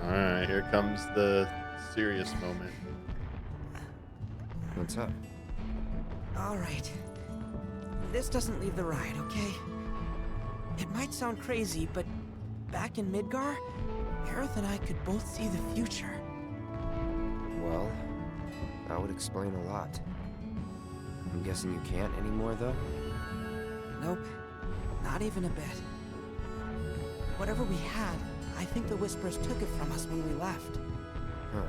All right, here comes the serious moment. What's up? All right. This doesn't leave the ride, okay? It might sound crazy, but back in Midgar, Aerith and I could both see the future. Well, that would explain a lot. I'm guessing you can't anymore, though? Nope, not even a bit. Whatever we had, I think the Whispers took it from us when we left. Huh.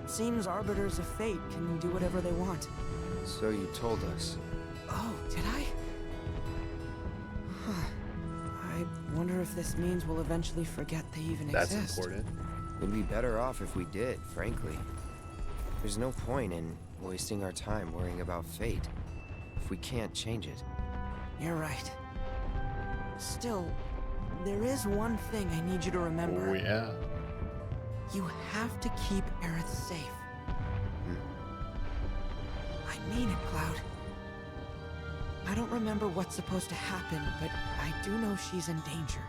It seems Arbiters of Fate can do whatever they want. So you told us. Oh, did I? Huh. I wonder if this means we'll eventually forget they even That's exist. important. We'd be better off if we did, frankly. There's no point in wasting our time worrying about fate if we can't change it. You're right. Still, there is one thing I need you to remember. Oh, yeah. You have to keep Aerith safe. I mean it, Cloud. I don't remember what's supposed to happen, but I do know she's in danger.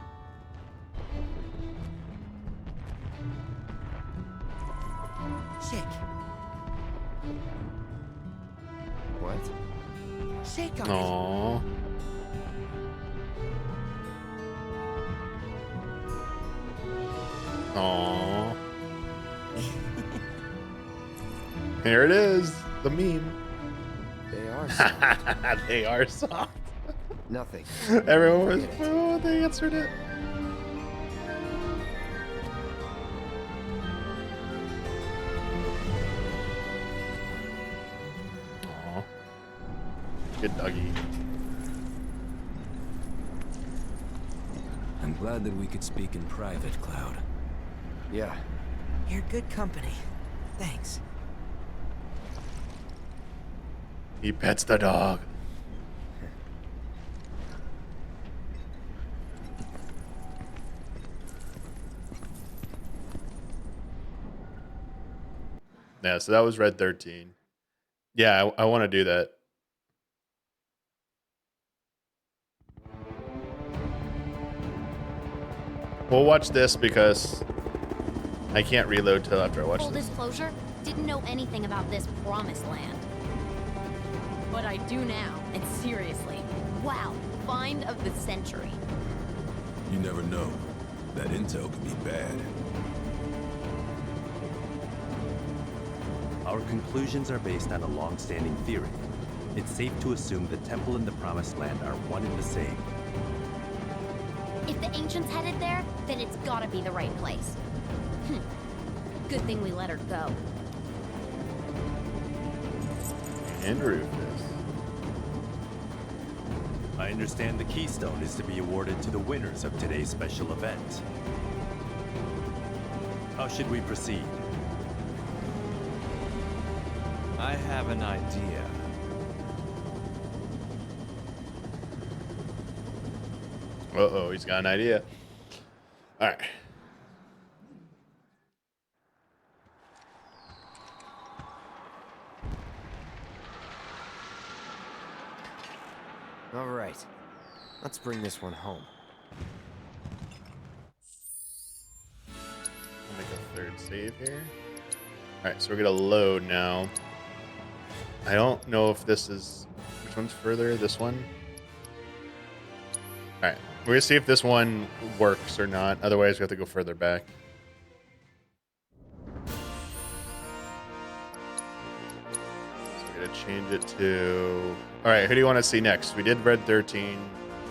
Shake. What? Shake on it. Aww. Aww. Here it is, the meme. They are soft. They are soft. Nothing. Everyone was, oh, they answered it. Aw. Good doggy. I'm glad that we could speak in private, Cloud. Yeah. You're good company. Thanks. He pets the dog. Yeah, so that was Red 13. Yeah, I want to do that. We'll watch this because I can't reload till after I watch Full this. disclosure, didn't know anything about this promised land. But I do now, and seriously, wow, find of the century. You never know. That intel could be bad. Our conclusions are based on a long-standing theory. It's safe to assume the temple and the Promised Land are one and the same. If the ancients headed there, then it's gotta be the right place. Good thing we let her go. And Rufus. I understand the Keystone is to be awarded to the winners of today's special event. How should we proceed? I have an idea. Uh-oh, he's got an idea. All right. All right. Let's bring this one home. I'll make a third save here. All right, so we're gonna load now. I don't know if this is, which one's further? This one? All right, we're gonna see if this one works or not. Otherwise, we have to go further back. So we're gonna change it to. All right, who do you want to see next? We did Red 13.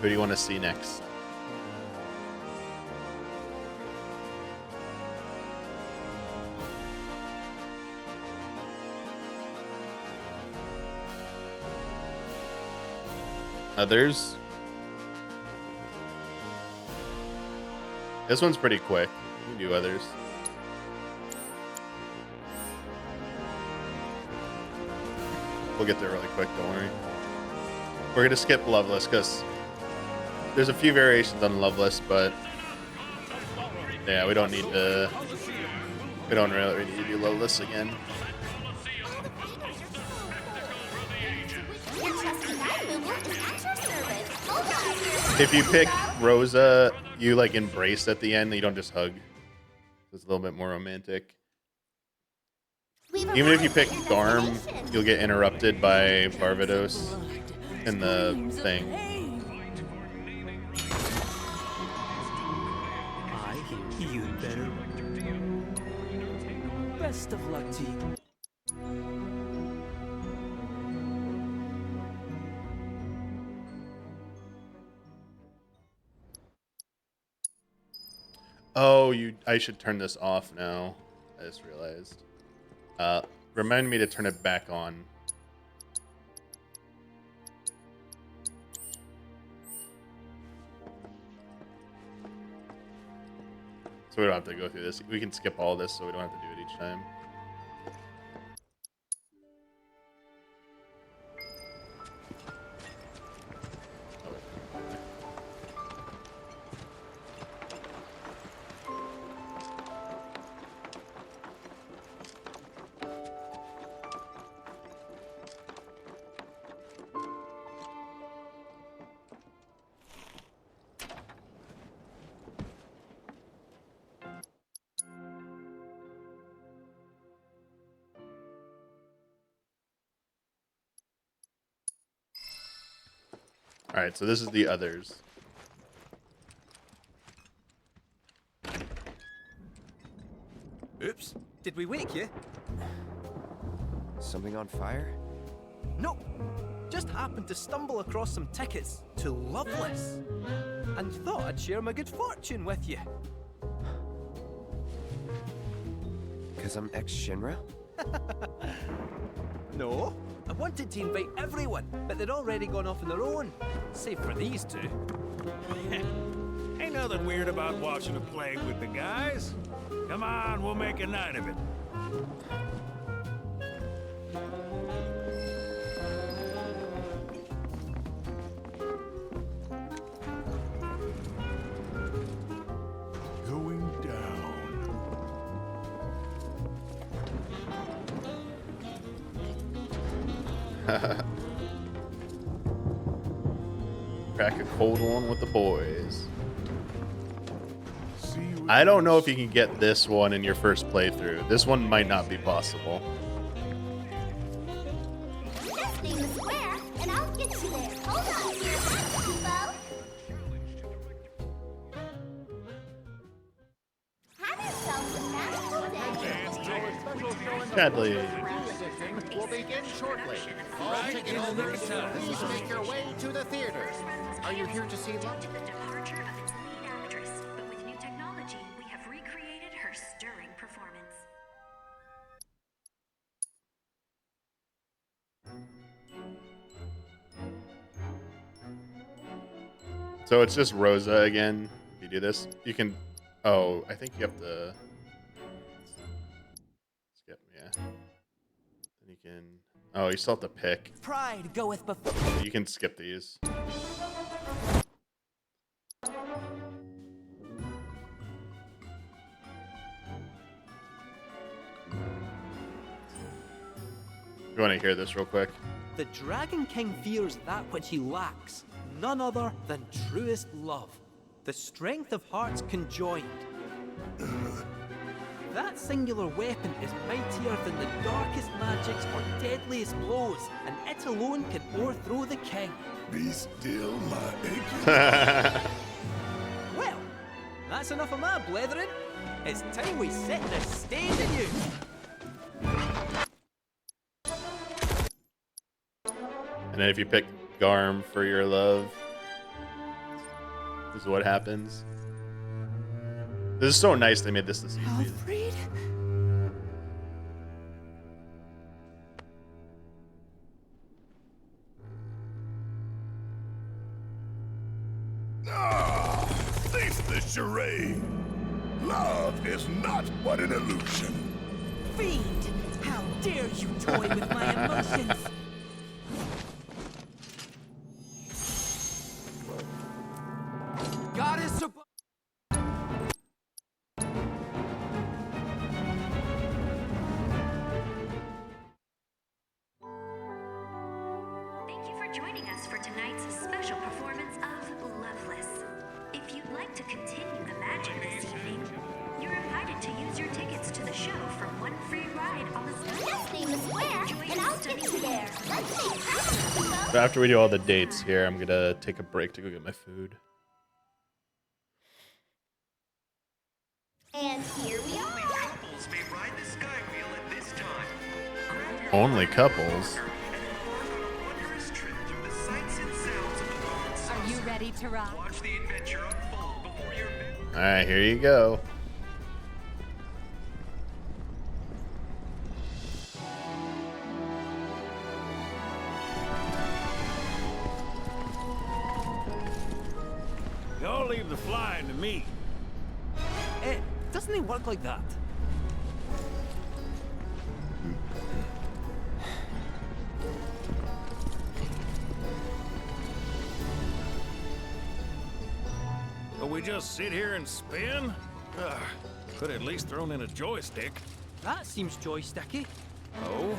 Who do you want to see next? Others? This one's pretty quick. We can do others. We'll get there really quick, don't worry. We're gonna skip Loveless because there's a few variations on Loveless, but yeah, we don't need to. We don't really need to do Loveless again. If you pick Rosa, you like embrace at the end. You don't just hug. It's a little bit more romantic. Even if you pick Garm, you'll get interrupted by Barbados in the thing. I hear you'd better. Best of luck to you. Oh, I should turn this off now. I just realized. Remind me to turn it back on. So we don't have to go through this. We can skip all this so we don't have to do it each time. All right, so this is the others. Oops, did we wake you? Something on fire? Nope. Just happened to stumble across some tickets to Loveless. And thought I'd share my good fortune with you. Because I'm ex-Shinra? No. I wanted to invite everyone, but they'd already gone off on their own. Save for these two. Ain't nothing weird about watching a play with the guys. Come on, we'll make a night of it. Going down. Crack a cold one with the boys. I don't know if you can get this one in your first playthrough. This one might not be possible. Just name the square, and I'll get you there. Hold on to your hats, Kubo. Have yourselves a magical day. Sadly. Will begin shortly. All ticket holders, please make your way to the theater. Are you here to see love? To the departure of its lead actress, but with new technology, we have recreated her stirring performance. So it's just Rosa again. If you do this, you can. Oh, I think you have to skip. Yeah. Then you can. Oh, you still have to pick. Pride goeth before. You can skip these. You want to hear this real quick? The Dragon King fears that which he lacks, none other than truest love, the strength of hearts conjoined. That singular weapon is mightier than the darkest magics or deadliest blows, and it alone can o'erthrow the king. Be still, my aching. Well, that's enough of my blethering. It's time we set the stage anew. And then if you pick Garm for your love, this is what happens. This is so nice they made this easy. Alfred? Cease the charade. Love is not but an illusion. Fiend! How dare you toy with my emotions? Goddess above. Thank you for joining us for tonight's special performance of Loveless. If you'd like to continue the magic this evening, you're invited to use your tickets to the show for one free ride on the Just name the square, and I'll get you there. Let's make happen, Kubo. So after we do all the dates here, I'm gonna take a break to go get my food. And here we are. Only couples. Are you ready to ride? All right, here you go. to me. It doesn't it work like that? So we just sit here and spin? Could at least thrown in a joystick. That seems joysticky. Oh?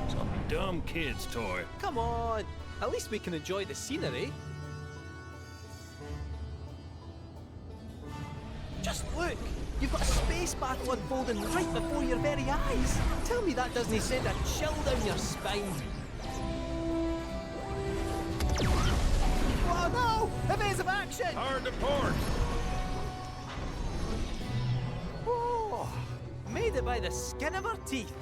Some dumb kid's toy. Come on, at least we can enjoy the scenery. Just look! You've got a space battle unfolding right before your very eyes. Tell me that doesn't send a chill down your spine. Oh no! Evasive action! Hard to port. Oh, made it by the skin of our teeth.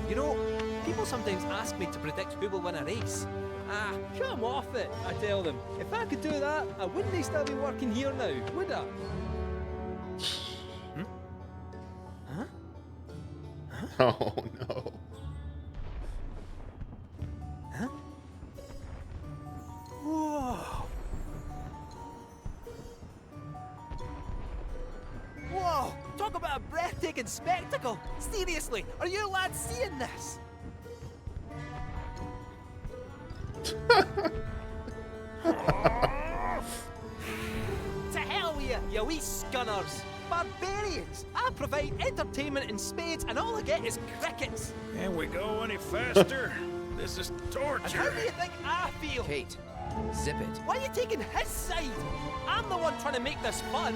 You know, people sometimes ask me to predict who will win a race. Ah, come off it, I tell them. If I could do that, I wouldn't still be working here now, would I? Huh? Oh no. Huh? Whoa! Whoa! Talk about a breathtaking spectacle! Seriously, are you lads seeing this? To hell with you, you wee scunners! Barbarians! I provide entertainment in spades and all I get is crickets! Can we go any faster? This is And torture. how do you think I feel? Kate, zip it. Why are you taking his side? I'm the one trying to make this fun!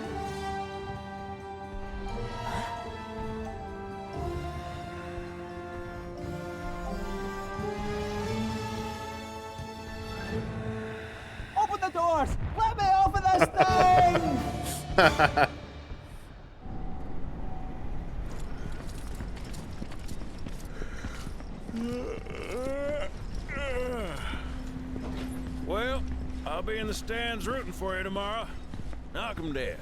Open the doors! Let me off of this thing! Well, I'll be in the stands rooting for you tomorrow. Knock 'em dead.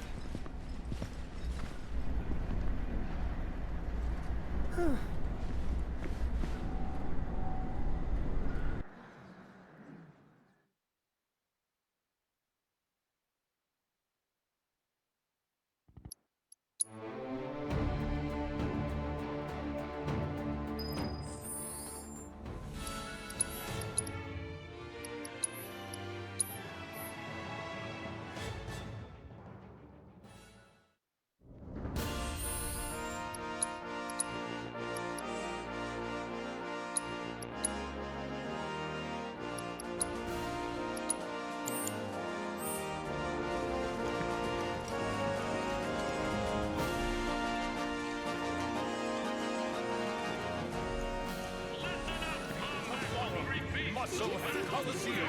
Muscle and Coliseum.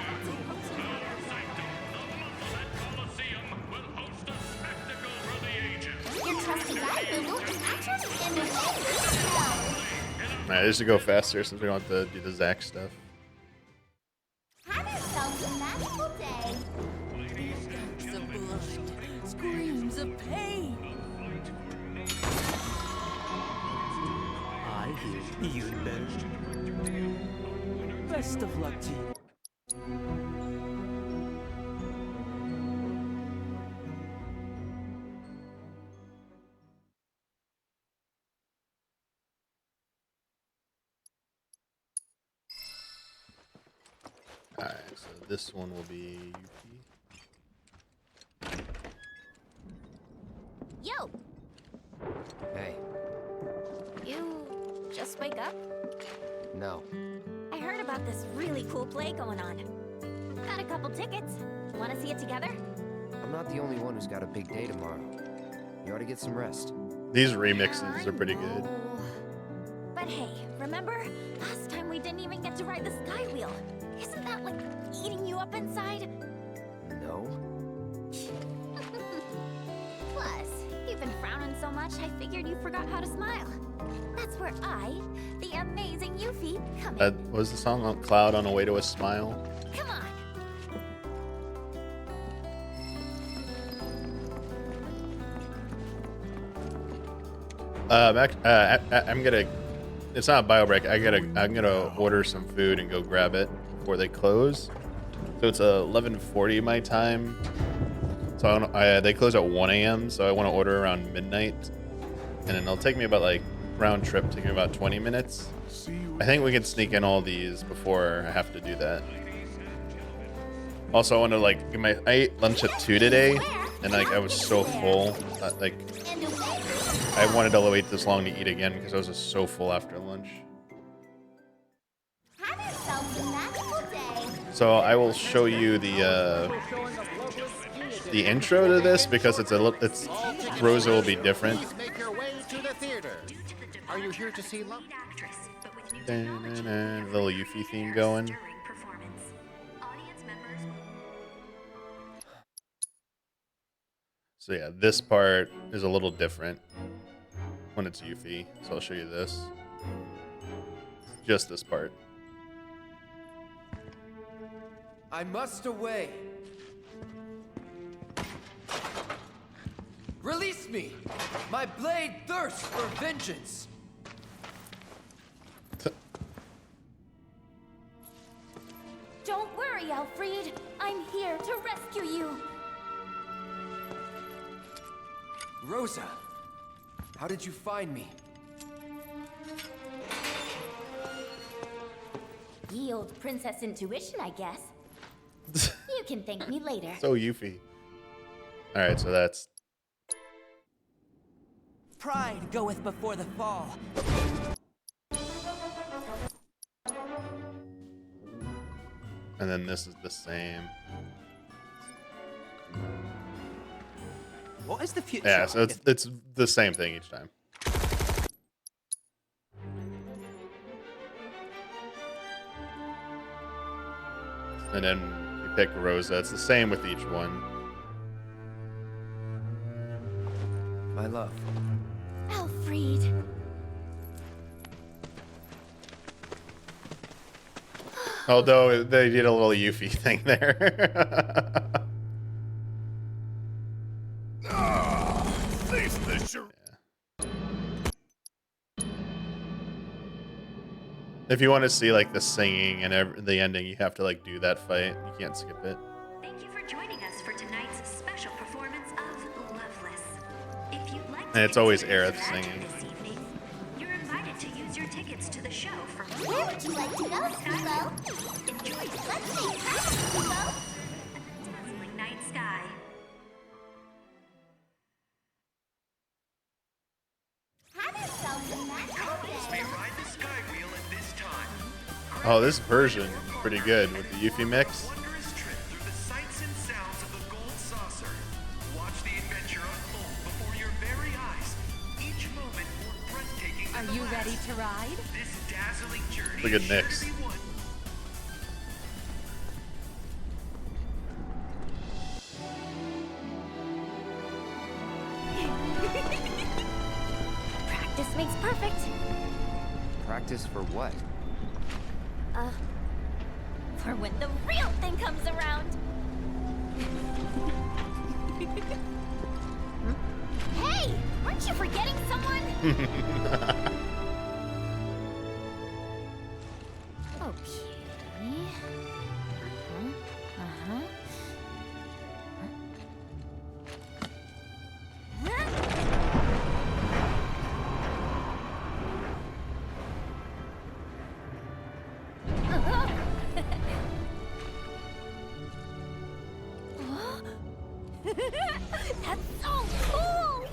Your trusty guide, Lulu, is actually in the way. Alright, this should go faster since we don't have to do the Zack stuff. Have yourselves a magical day. Screams of blood, screams of pain. I hear you'd better. Best of luck to you. Alright, so this one will be Yuki. Yo, Hey, you just wake up? no. I heard about this really cool play going on. Got a couple tickets. Want to see it together? I'm not the only one who's got a big day tomorrow. You ought to get some rest. These remixes are pretty good. But hey, remember? Last time we didn't even get to ride the sky wheel. Isn't that like eating you up inside? No? Plus, been frowning so much, I figured you forgot how to smile. That's where I, the amazing Yuffie, come in. What was the song on Cloud on a Way to a Smile? Come on. I'm gonna. It's not a bio break. I'm gonna order some food and go grab it before they close. So it's 11:40 my time. So they close at 1 a.m. So I want to order around midnight, and then it'll take me about like round trip, take me about 20 minutes. I think we can sneak in all these before I have to do that. Also, I want to like I ate lunch at 2 today, and like I was so full. Like I wanted to wait this long to eat again because I was just so full after lunch. Have yourselves a magical day. So I will show you the intro to this because it's Rosa will be different. Please make your way to the theater. Are you here to see love? Little Yuffie theme going. So yeah, this part is a little different when it's Yuffie. So I'll show you this. Just this part. I must away. Release me! My blade thirsts for vengeance! Don't worry, Alfred. I'm here to rescue you. Rosa, how did you find me? Ye old princess intuition, I guess. You can thank me later. So Yuffie. Alright, so that's... Pride goeth before the fall. And then this is the same. What is the future? Yeah, so it's the same thing each time. And then you pick Rosa. It's the same with each one. My love. Alfred. Although they did a little Yuffie thing there. If you want to see like the singing and the ending, you have to like do that fight. You can't skip it. Thank you for joining us for tonight's special performance of Loveless. If you'd like to And it's always experience Aerith the magic singing. this evening, you're invited to use your tickets to the show from Where would you like to go, Steve-O? Enjoy Let's make time, Steve-O. dazzling night sky. Have yourselves a magical day. Ride the sky wheel at this time. Oh, this version pretty good with the Yuffie mix. Wondrous trip through the sights and sounds of the gold saucer. Watch the adventure unfold before your very eyes. Each moment more breathtaking than Are you ready to ride? This dazzling journey Look at is sure Nyx. to be one. Practice makes perfect. Practice for what? For when the real thing comes around. Hey! Aren't you forgetting someone? Okay. Uh-huh. That's so cool!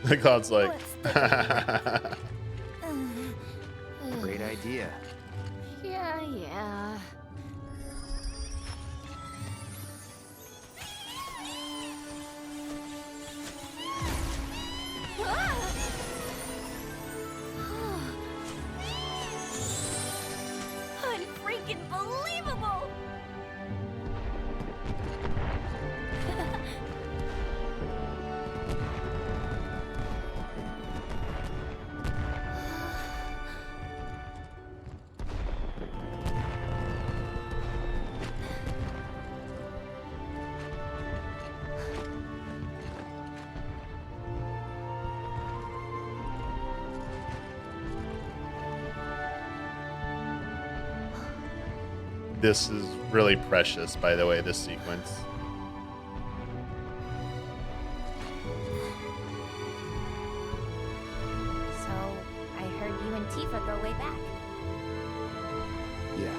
The god's like, Great idea. Yeah. This is really precious, by the way, this sequence. So, I heard you and Tifa go way back. Yeah.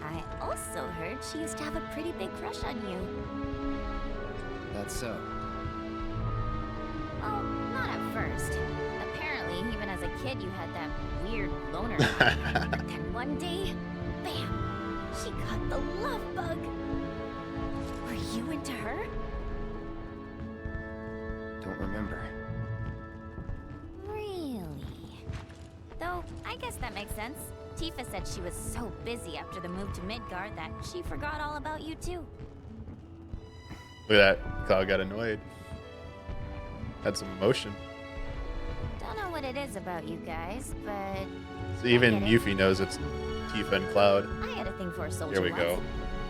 I also heard she used to have a pretty big crush on you. That's so. Well, not at first. Apparently, even as a kid, you had that weird loner vibe. But then one day, bam! She got the love bug. Were you into her? Don't remember. Really? Though, I guess that makes sense. Tifa said she was so busy after the move to Midgard that she forgot all about you too. Look at that. Cloud got annoyed. Had some emotion. Don't know what it is about you guys, but So even I get it. Yuffie knows it's Tifa and Cloud. I had a thing for a soldier Here we once. go.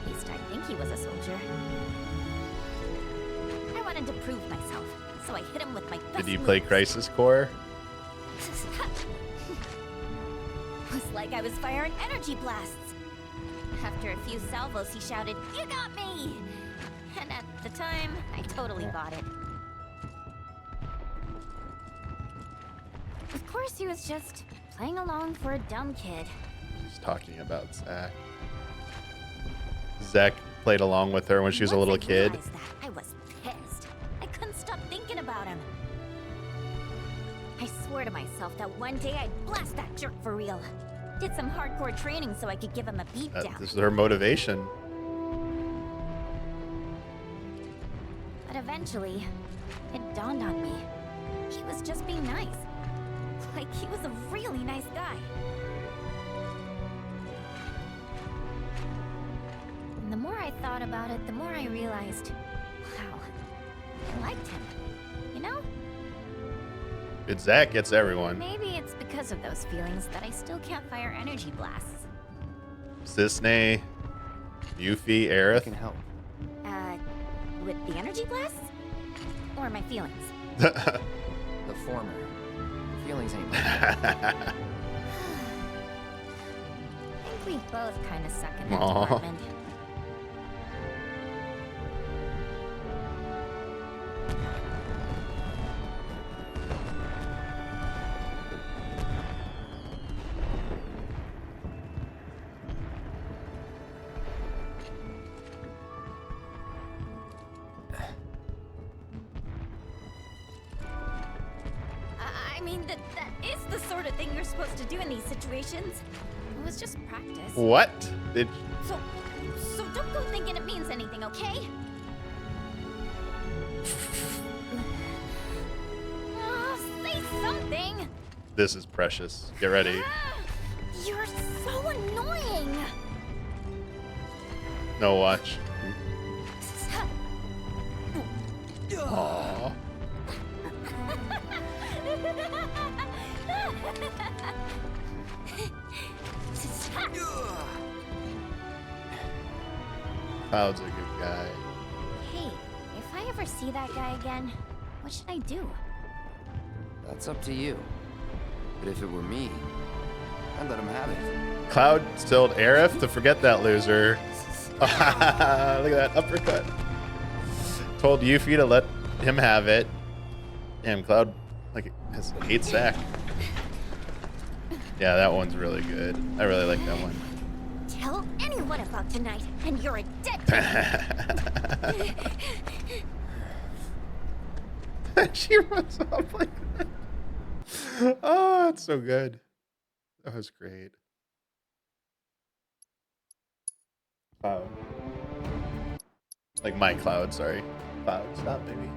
At least I think he was a soldier. I wanted to prove myself, so I hit him with my best Did you play moves. Crisis Core? It was like I was firing energy blasts. After a few salvos, he shouted, "You got me!" And at the time, I totally bought it. Of course, he was just playing along for a dumb kid. She's talking about Zack. Zack played along with her when she was a little kid. Realized that, I was pissed. I couldn't stop thinking about him. I swore to myself that one day I'd blast that jerk for real. Did some hardcore training so I could give him a beatdown. This is her motivation. But eventually, it dawned on me. He was just being nice. Like, he was a really nice guy. And the more I thought about it, the more I realized, wow, I liked him. You know? Good Zack gets everyone. Maybe it's because of those feelings that I still can't fire energy blasts. Cisne, Yuffie, Aerith. Can help. With the energy blasts? Or my feelings? The former. Feelings ain't like that. I think we both kind of suck in that Aw. department. I mean, that is the sort of thing you're supposed to do in these situations. It was just practice. What? Did So don't go thinking it means anything, okay? Oh, say something! this is precious? Get ready. You're so annoying! No, watch. Aww. Cloud's a good guy. Hey, if I ever see that guy again, what should I do? That's up to you. But if it were me, I'd let him have it. Cloud told Aerith to forget that loser. Look at that uppercut. Told Yuffie to let him have it. Damn, Cloud hates Zack. Yeah, that one's really good. I really like that one. Tell anyone about tonight, and you're a dead She runs off like that. Oh, that's so good. That was great. Cloud. Like my Cloud, sorry. Cloud, stop, baby.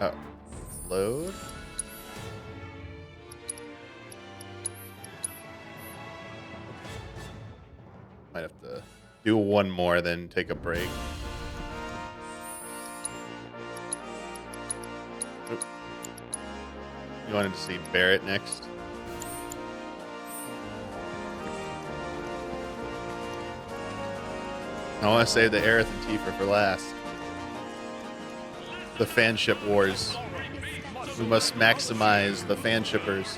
Oh, load. Might have to do one more, then take a break. Oop. You wanted to see Barrett next? I want to save the Aerith and Tifa for last. The fanship wars. We must maximize the fanshippers.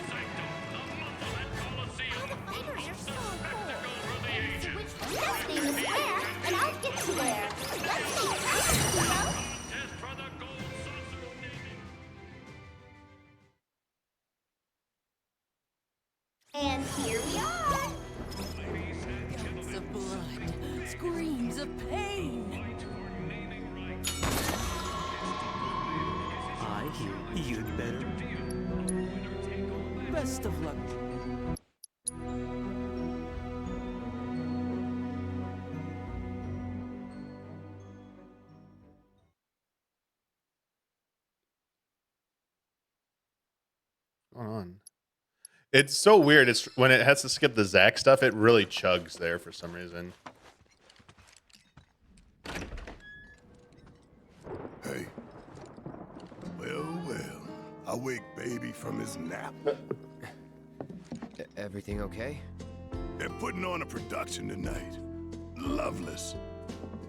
screams of pain. I hear you'd better. Best of luck. What's going on? It's so weird. It's when it has to skip the Zack stuff, it really chugs there for some reason. Hey. Well. I wake baby from his nap. Everything okay? They're putting on a production tonight. Loveless.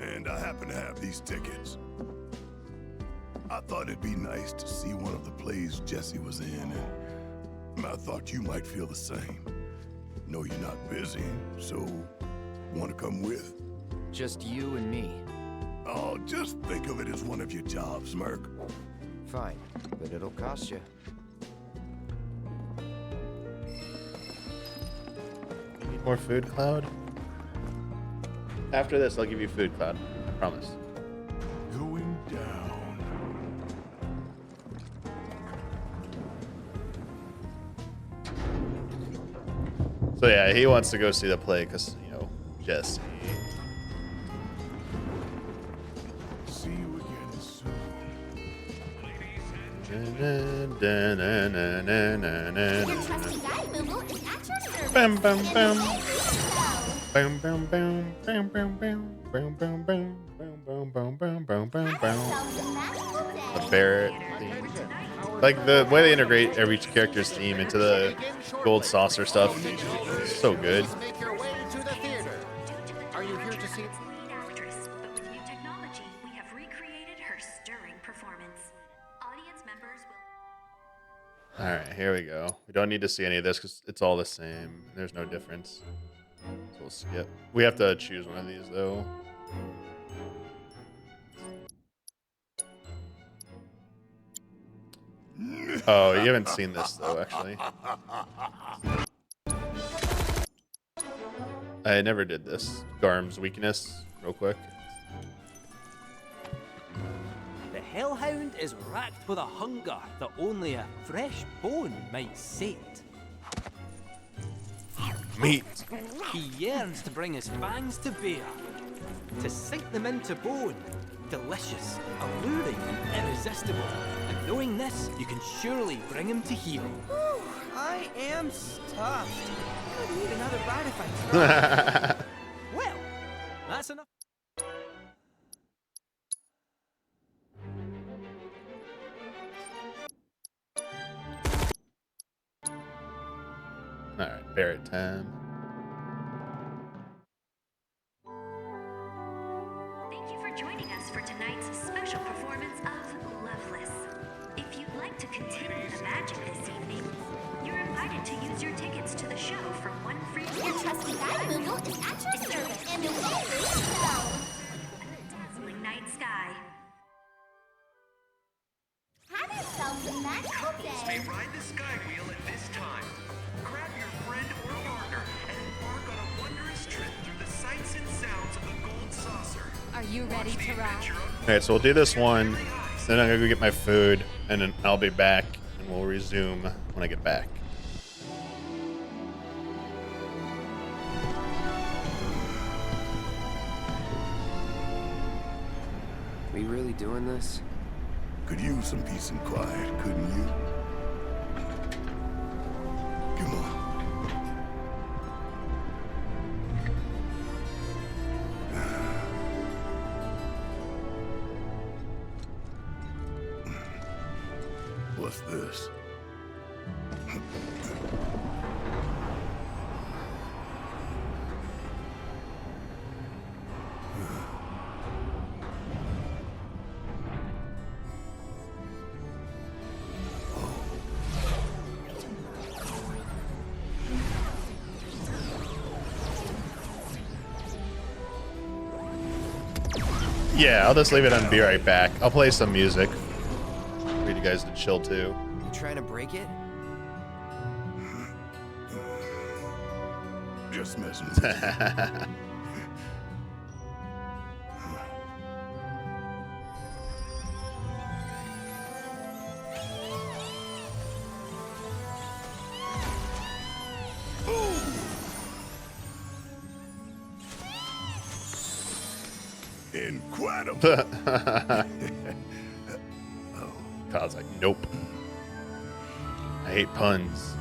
And I happen to have these tickets. I thought it'd be nice to see one of the plays Jesse was in, and I thought you might feel the same. Know you're not busy, so want to come with? Just you and me. Oh, just think of it as one of your jobs, Merc. Fine, but it'll cost you. Need more food, Cloud? After this, I'll give you food, Cloud. I promise. Going down. So yeah, he wants to go see the play because, you know, Jesse. See you again soon. Your trusty guide, Moogle, is at your service. Bam, bam, And bam. you'll never Bam, bam, bam, bam, bam, bam, bam, bam, bam, bam, bam, bam, bam, bam, bam. The Barrett theme. Like the way they integrate every character's theme into the gold saucer stuff. So good. Make your way to the theater. Are you here to see? Lead actress, but with new technology, we have recreated her stirring performance. Audience members will. All right, here we go. We don't need to see any of this because it's all the same. There's no difference. So we'll skip. We have to choose one of these though. Oh, you haven't seen this though, actually. I never did this. Garm's weakness, real quick. The Hellhound is racked with a hunger that only a fresh bone might sate. Meat. He yearns to bring his fangs to bear, to sink them into bone. Delicious, alluring, and irresistible. And knowing this, you can surely bring him to heel. Whew, I am stuffed. Could eat another bite if I tried. Well, that's enough. Alright, Barrett time. Thank you for joining us for tonight's special performance of Loveless. If you'd like to continue the magic this evening, you're invited to use your tickets to the show for one free Your trusty guide, Moogle, is at your service. And you'll never dazzling night sky. have yourselves a magical May day. ride the sky wheel at this time. Grab your friend or partner and embark on a wondrous trip through the sights and sounds of the gold saucer. Are you ready to ride? Alright, so we'll do this one. Then I'm gonna go get my food, and then I'll be back, and we'll resume when I get back. We really doing this? Could use some peace and quiet, couldn't you? Come on. What's this? Yeah, I'll just leave it and be right back. I'll play some music for you guys to chill to. You trying to break it? Just messing with you. Incredible. Kyle's like, nope. I hate puns.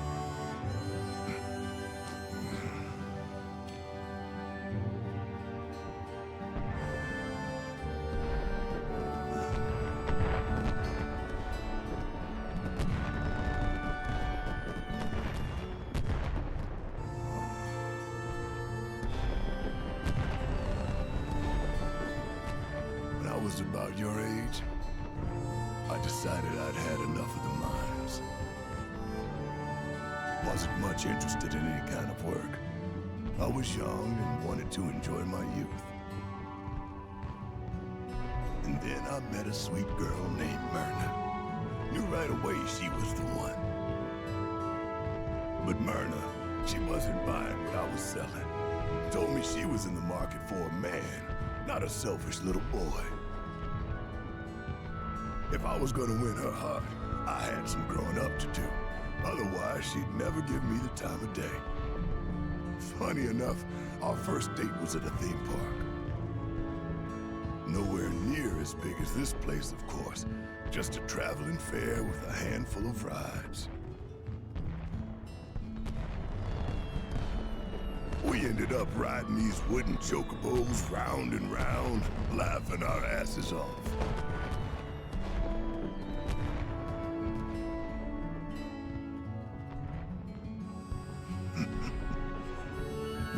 When I was about your age, I decided I'd had enough of the mines. Wasn't much interested in any kind of work. I was young and wanted to enjoy my youth. And then I met a sweet girl named Myrna. Knew right away she was the one. But Myrna, she wasn't buying what I was selling. Told me she was in the market for a man, not a selfish little boy. If I was gonna win her heart, I had some growing up to do. Otherwise, she'd never give me the time of day. Funny enough, our first date was at a theme park. Nowhere near as big as this place, of course. Just a traveling fair with a handful of rides. We ended up riding these wooden chocobos round and round, laughing our asses off.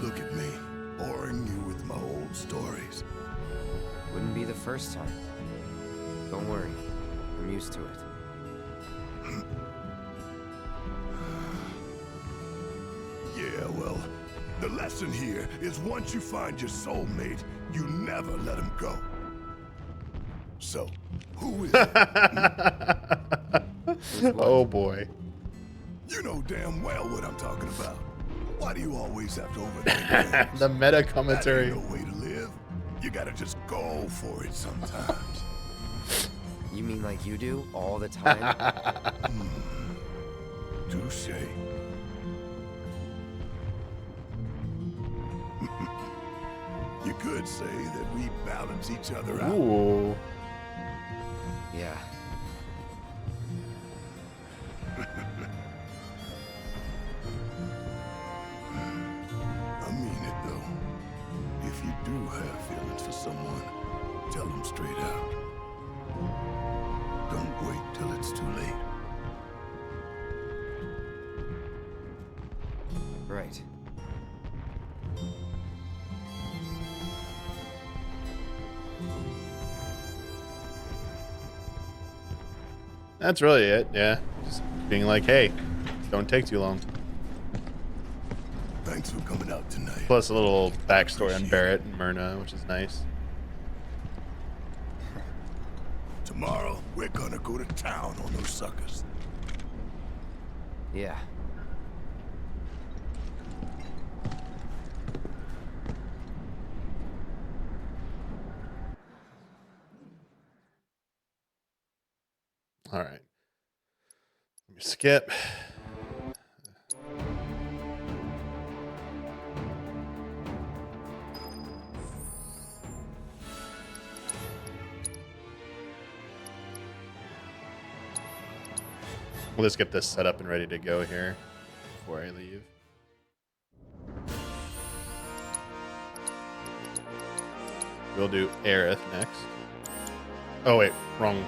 Look at me, boring you with my old stories. Wouldn't be the first time. Don't worry, I'm used to it. Yeah, well, the lesson here is once you find your soulmate, you never let him go. So, who is it? Oh boy. You know damn well what I'm talking about. Why do you always have to overthink The meta commentary. That ain't no way to live. You gotta just go for it sometimes. You mean like you do all the time? Touche. You could say that we balance each other out. Ooh. Yeah. I mean it though. If you do have feelings for someone, tell them straight out. Don't wait till it's too late. Right. That's really it, yeah. Just being like, hey, don't take too long. Thanks for coming out tonight. Plus a little backstory on Barrett and Myrna, which is nice. Tomorrow, we're gonna go to town on those suckers. Yeah. All right. Let me skip. We'll just get this set up and ready to go here before I leave. We'll do Aerith next. Oh wait, wrong.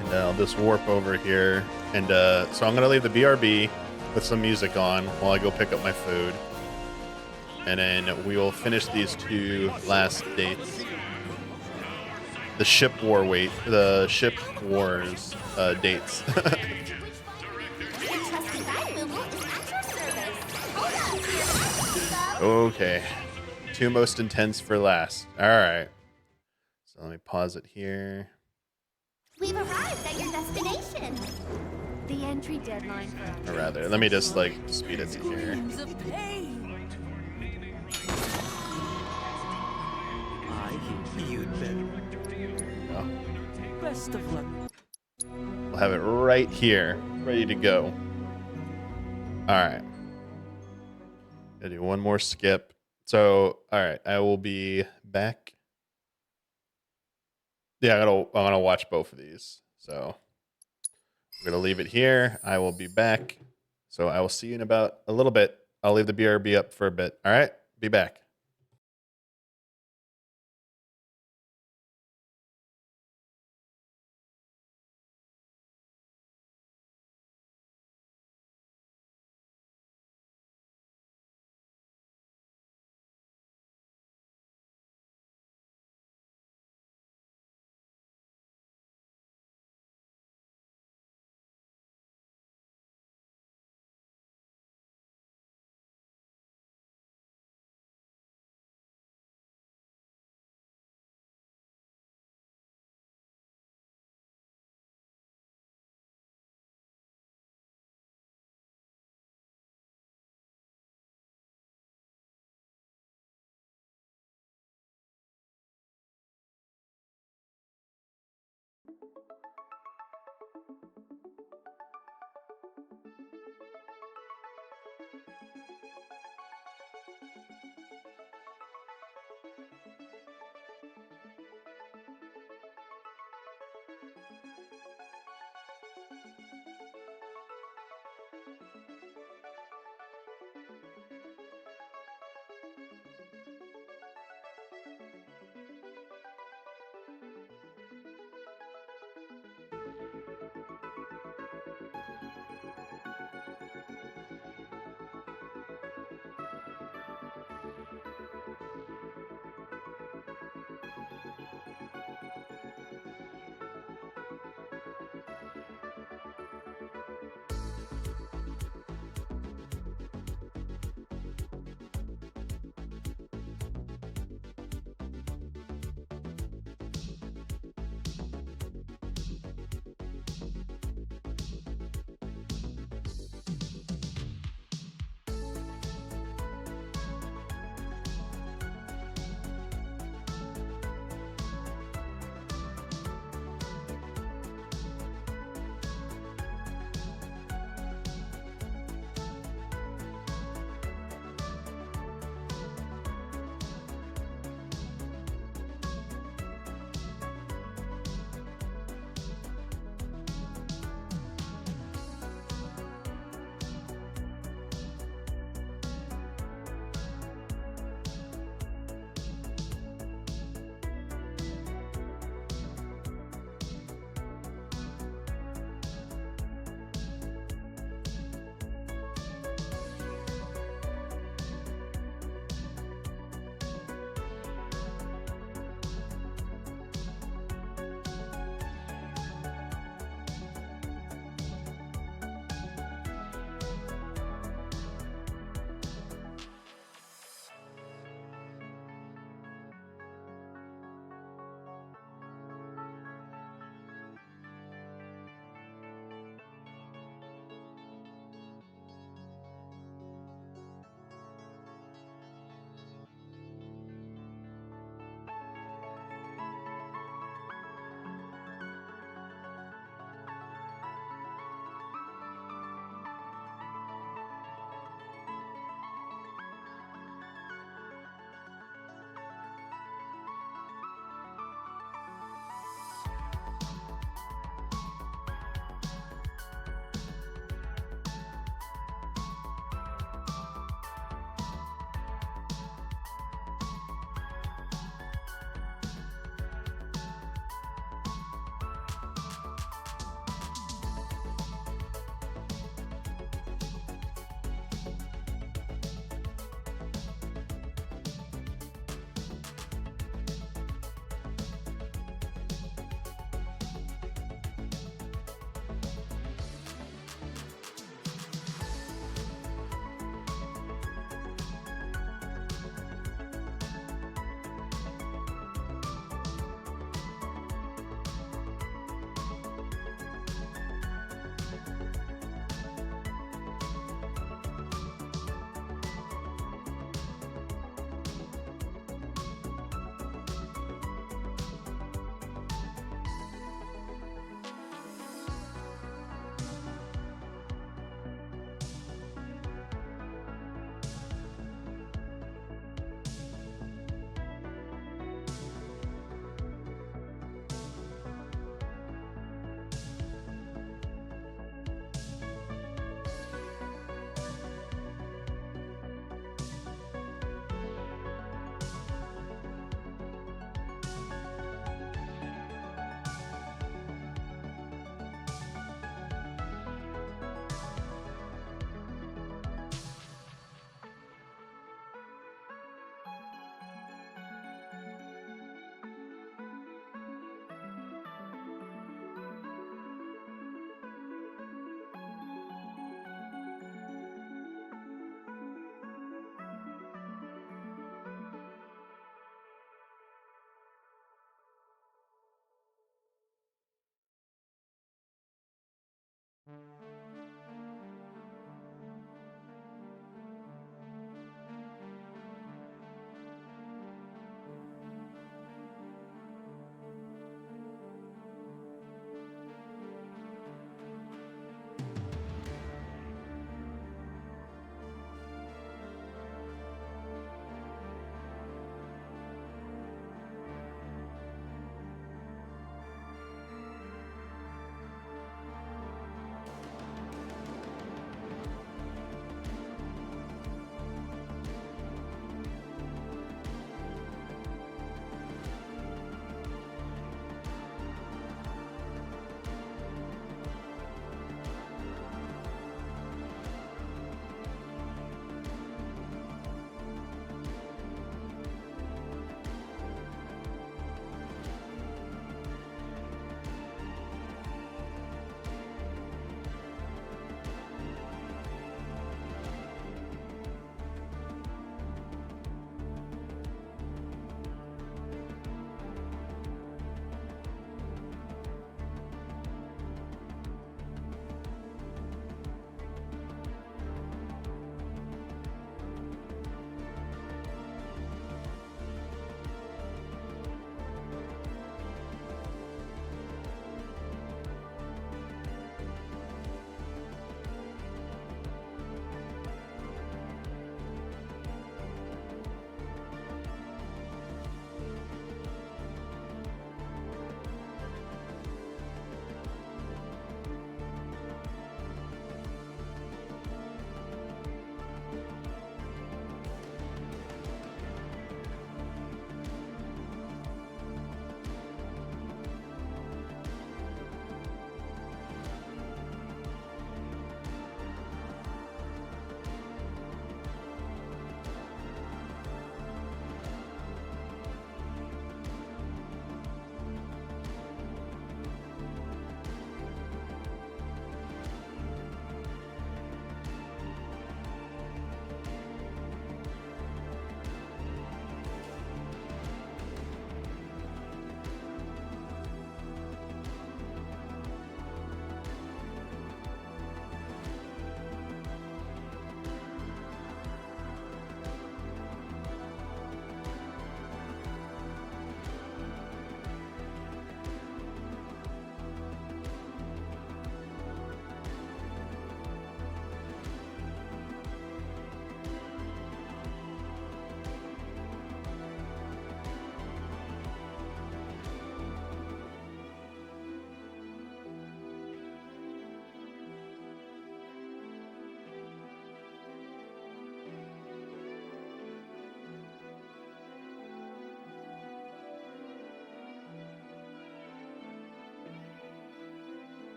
And I'll just warp over here. And so I'm going to leave the BRB with some music on while I go pick up my food. And then we will finish these two last dates. The ship war wars dates. Okay. Two most intense for last. All right. So let me pause it here. We've arrived at your destination. The entry deadline for Or rather, let me just like speed it to here. You'd better. Oh. Best of luck. We'll have it right here, ready to go. All right. Gotta do one more skip. So, all right, I will be back. Yeah, I'm gonna watch both of these. So we're gonna leave it here. I will be back. So I will see you in about a little bit. I'll leave the BRB up for a bit. All right, be back.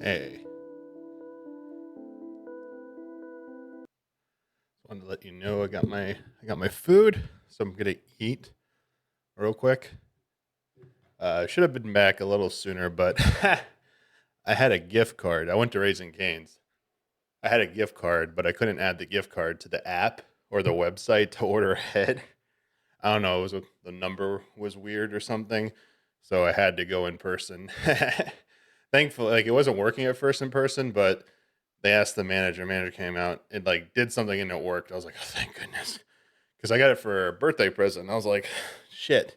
Hey. Just wanted to let you know I got my food, so I'm gonna eat real quick. Should have been back a little sooner, but I had a gift card. I went to Raising Cane's. I had a gift card, but I couldn't add the gift card to the app or the website to order ahead. I don't know. The number was weird or something, so I had to go in person. Thankfully, like it wasn't working at first in person, but they asked the manager. Manager came out and like did something and it worked. I was like, oh, thank goodness, because I got it for a birthday present. I was like, shit,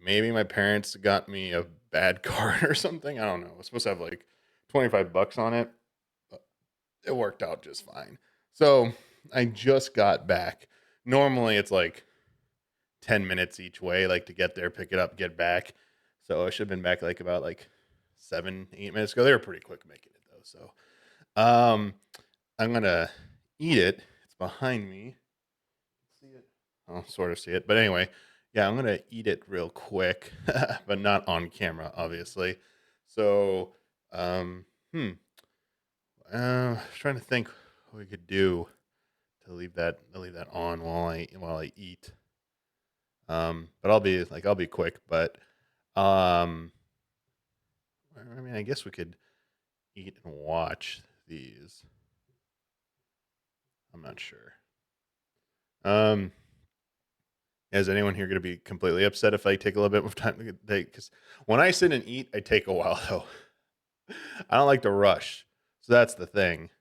maybe my parents got me a bad card or something. I don't know. It was supposed to have like $25 on it. But it worked out just fine. So I just got back. Normally it's like 10 minutes each way, like to get there, pick it up, get back. So I should have been back like about like 7-8 minutes ago. They were pretty quick making it though. So I'm gonna eat it. It's behind me. See it? I'll sort of see it. But anyway, yeah, I'm gonna eat it real quick, but not on camera, obviously. So trying to think what we could do to leave that on while I eat. But I'll be quick, but I mean, I guess we could eat and watch these. I'm not sure. Is anyone here going to be completely upset if I take a little bit more time to take? Because when I sit and eat, I take a while though. I don't like to rush, so that's the thing.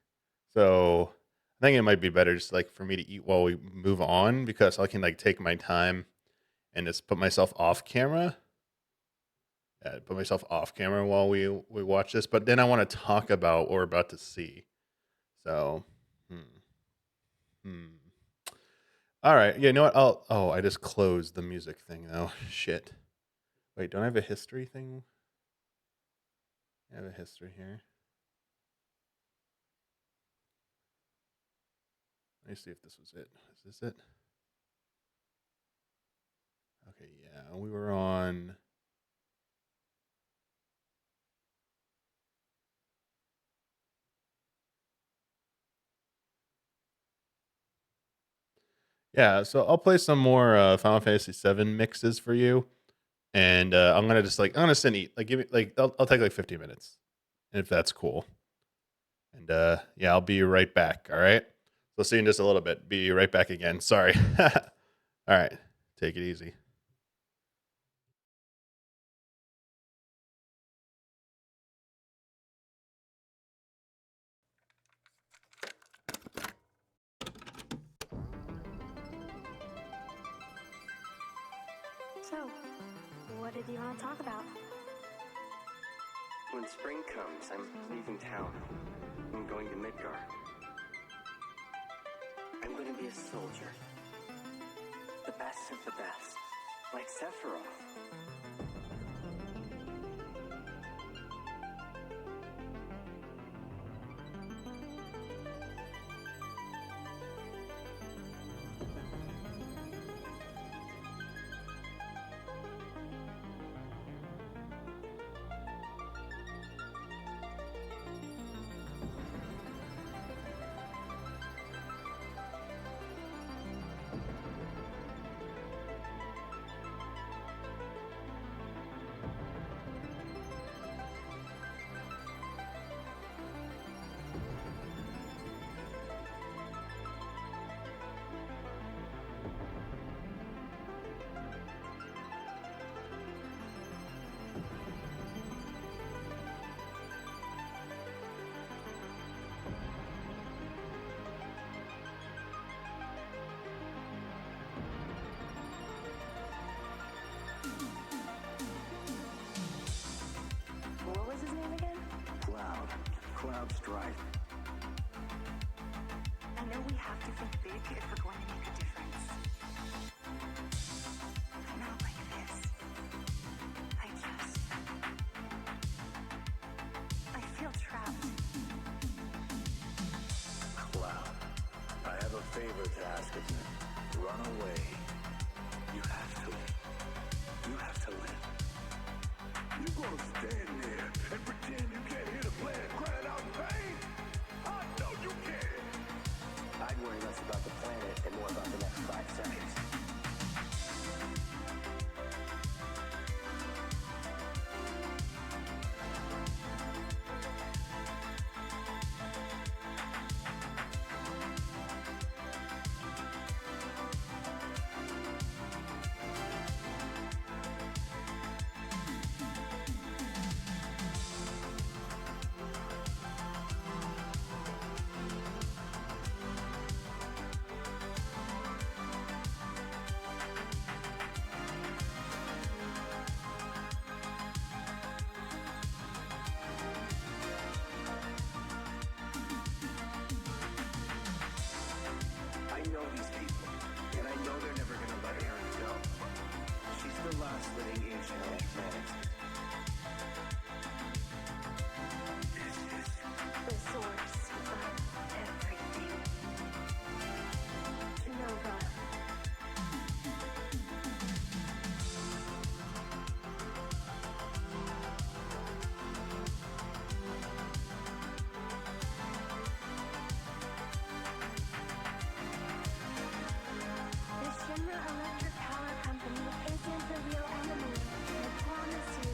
So I think it might be better just like for me to eat while we move on, because I can like take my time and just put myself off camera. Yeah, put myself off camera while we watch this, but then I want to talk about what we're about to see. So, hmm. All right. Yeah, you know what? I just closed the music thing though. Shit. Wait, don't I have a history thing? I have a history here. Let me see if this was it. Is this it? Okay, yeah. We were on. Yeah, so I'll play some more Final Fantasy VII mixes for you, and I'm gonna just like I'm gonna sit and eat. Like give me like I'll take like 15 minutes, if that's cool. And yeah, I'll be right back. All right. So see you in just a little bit. Be right back again. Sorry. All right. Take it easy. So, what did you want to talk about? When spring comes, I'm leaving town. I'm going to Midgar. I'm going to be a soldier. The best of the best. Like Sephiroth. What was his name again? Cloud Strife. I know we have to think big if we're going to make a difference. But not like this. I feel trapped. Cloud, I have a favor to ask of you. Run away. You have to live. You have to live. You gonna stand there and pretend you can't hear the plan crash? worry less about the planet and more about the next 5 seconds. I know these people, and I know they're never gonna let Erin go. She's the last living ancient on the planet. This is the source of everything. Nova. The Shinra Electric Power Company isn't the real enemy. I promise you.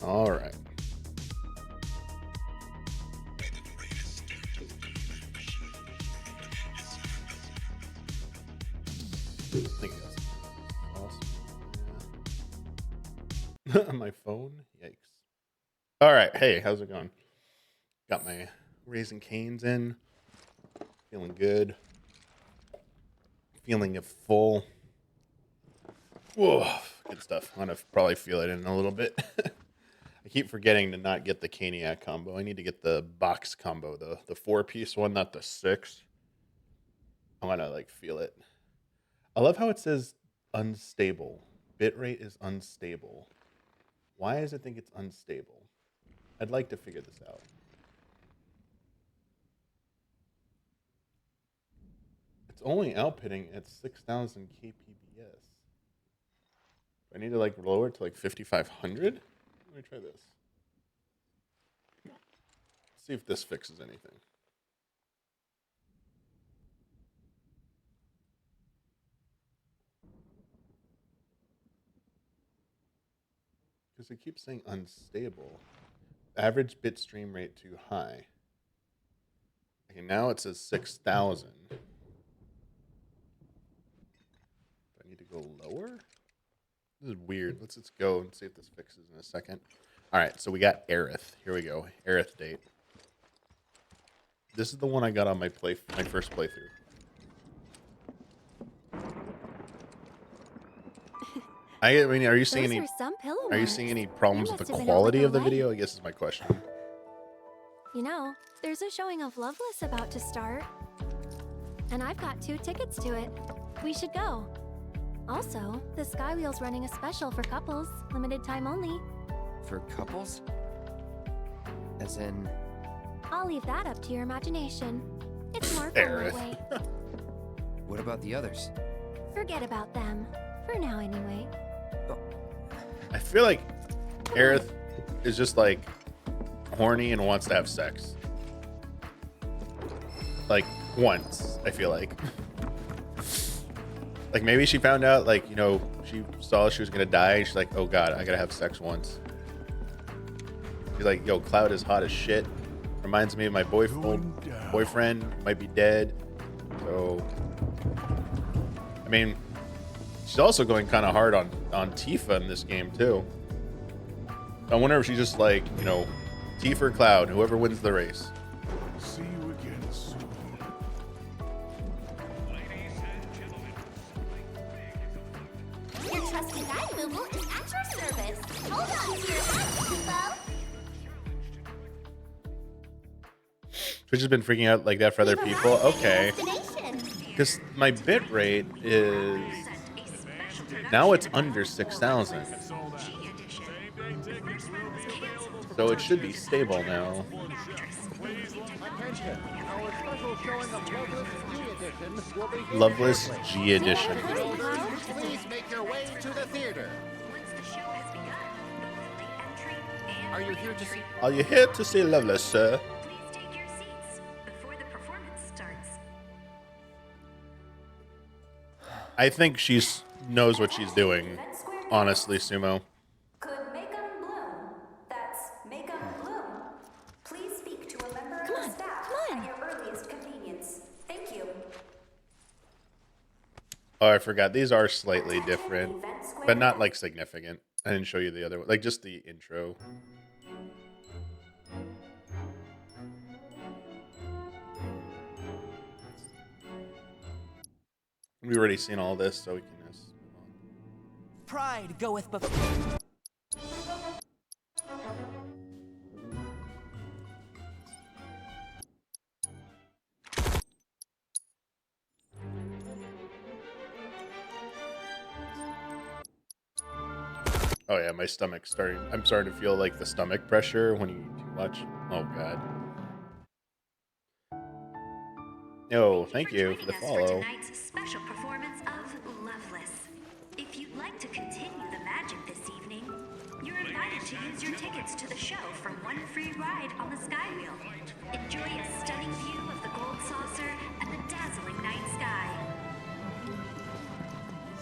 All right. I think that's awesome. Yeah. My phone? Yikes. All right. Hey, how's it going? Got my Raising Cane's in. Feeling good. Feeling full. Whoa. Good stuff. I'm going to probably feel it in a little bit. I keep forgetting to not get the Caniac combo. I need to get the box combo, the 4-piece one, not the 6. I want to like feel it. I love how it says unstable. Bitrate is unstable. Why does it think it's unstable? I'd like to figure this out. It's only outputting at 6,000 kpbs. I need to like lower it to like 5,500. Let me try this. See if this fixes anything. Because it keeps saying unstable. Average bit stream rate too high. Okay, now it says 6,000. Do I need to go lower? This is weird. Let's just go and see if this fixes in a second. All right, so we got Aerith. Here we go. Aerith date. This is the one I got on my first playthrough. I mean, are you seeing any? Are you seeing any problems with the quality of the video? I guess is my question. You know, there's a showing of Loveless about to start, and I've got 2 tickets to it. We should go. Also, the Skywheel's running a special for couples, limited time only. For couples? As in... I'll leave that up to your imagination. It's more fun that way. What about the others? Forget about them. For now, anyway. I feel like Aerith is just like horny and wants to have sex. Like, once, I feel like. Like, maybe she found out, like, you know, she saw she was gonna die, and she's like, oh god, I gotta have sex once. She's like, yo, Cloud is hot as shit. Reminds me of my boyfriend, might be dead. So, I mean, she's also going kind of hard on Tifa in this game, too. I wonder if she's just like, you know, Tifa or Cloud, whoever wins the race. See you again soon. Your trusty guide Moogle is at your service. Hold on to your hat, Kubo. Twitch has been freaking out like that for other people. Okay. Because my bit rate is... Now it's under 6,000. So it should be stable now. Attention, our special showing of Loveless G Edition. Please make your way to the theater. Are you here to see? Are you here to see Loveless, sir? I think she knows what she's doing, honestly, Sumo. Could make 'em bloom. That's make 'em bloom. Please speak to a member of the staff at your earliest convenience. Thank you. Oh, I forgot. These are slightly different, but not like significant. I didn't show you the other one, like just the intro. We've already seen all this, so we can just move on. Pride goeth before. Oh yeah, my stomach's starting. I'm starting to feel like the stomach pressure when you eat too much. Oh god. Yo, thank you for the follow. Tonight's special performance of Loveless. If you'd like to continue the magic this evening, you're invited to use your tickets to the show for one free ride on the Skywheel. Enjoy a stunning view of the gold saucer and the dazzling night sky.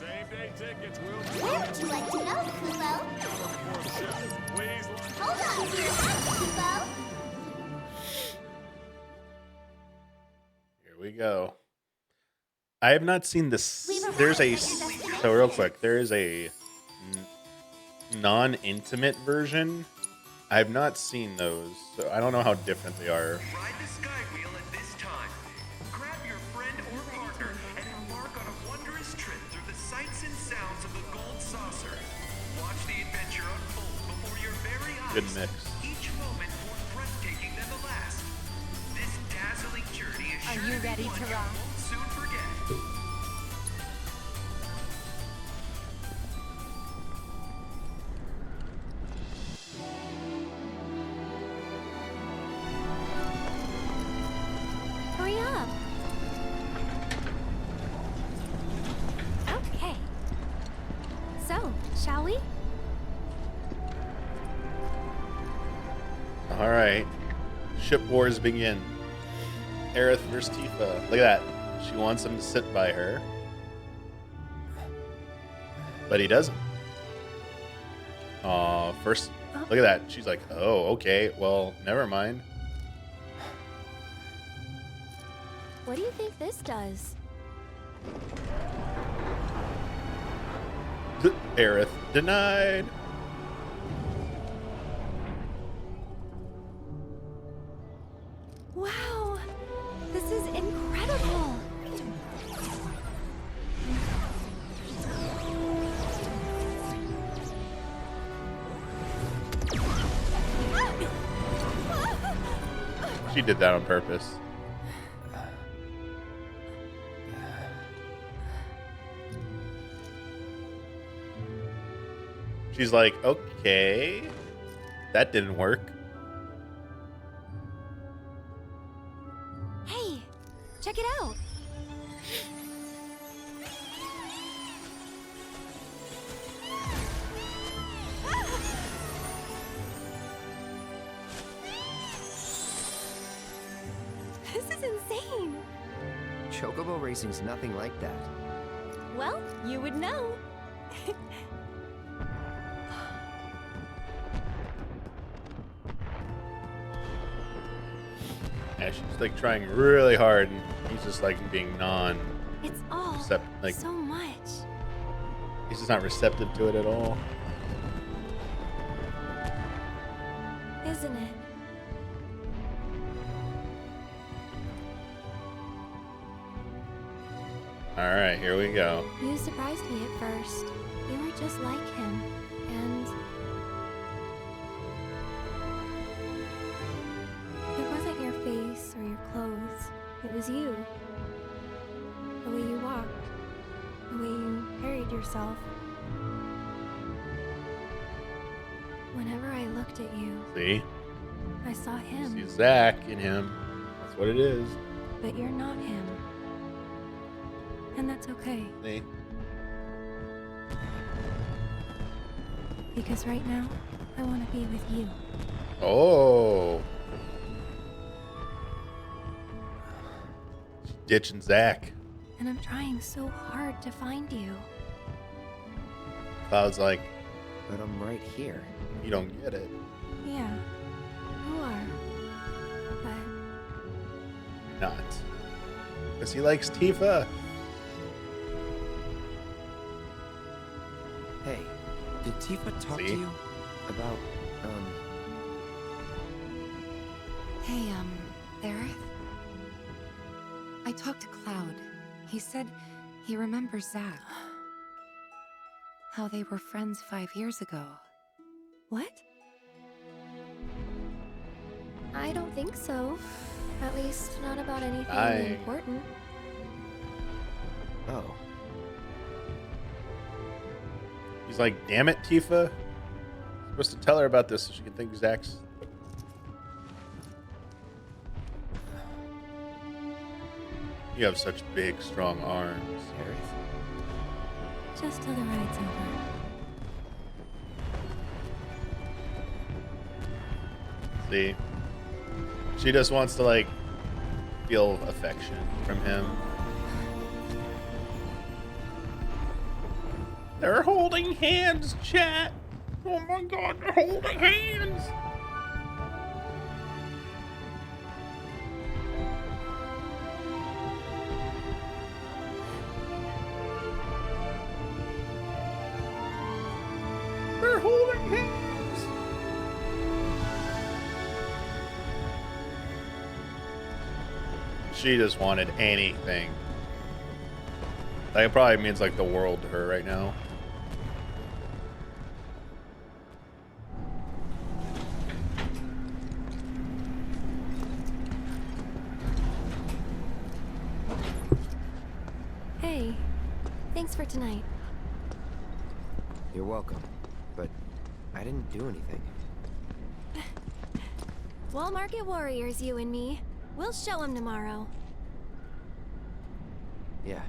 Same-day tickets will be... Where would you like to go, Kubo? Please. Hold on to your hat, Kubo. Here we go. I have not seen this. There's a... So real quick, there is a non-intimate version. I have not seen those, so I don't know how different they are. Ride the Skywheel at this time. Grab your friend or partner and embark on a wondrous trip through the sights and sounds of the gold saucer. Watch the adventure unfold before your very eyes. Good mix. Each moment more breathtaking than the last. This dazzling journey is Are sure you to be ready one to you rock? won't soon forget. Hurry up. Okay. So, shall we? All right. Ship wars begin. Aerith versus Tifa. Look at that. She wants him to sit by her. But he doesn't. First, look at that. She's like, oh, okay. Well, never mind. What do you think this does? Aerith denied. Wow! This is incredible! She did that on purpose. She's like, okay, that didn't work. Hey, check it out! Chocobo racing's nothing like that. Well, you would know. Yeah, she's like trying really hard, and he's just like being non. It's all Like so much. he's just not receptive to it at all. Isn't it? All right, here we go. You surprised me at first. You were just like him. And it wasn't your face or your clothes. It was you. The way you walked. The way you carried yourself. Whenever I looked at you, See? I saw him. See Zach in him. That's what it is. But you're not him. And that's okay. See? Because right now, I want to be with you. Oh. She's ditching Zach. And I'm trying so hard to find you. Cloud's like, but I'm right here. You don't get it. Yeah, you are. But Not. Because he likes Tifa. Hey, did Tifa talk to you about, Hey, Aerith? I talked to Cloud. He said he remembers Zach. How they were friends 5 years ago. what? I don't think so. At least not about anything important. Oh. He's like, damn it, Tifa. I'm supposed to tell her about this so she can think Zach's. You have such big, strong arms. Just till the ride's over. See? She just wants to, like, feel affection from him. They're holding hands, chat. Oh my god, they're holding hands. They're holding hands. She just wanted anything. That probably means like the world to her right now. Hey, thanks for tonight. You're welcome. But I didn't do anything. Wall Market Warriors, you and me. We'll show him tomorrow. Yeah.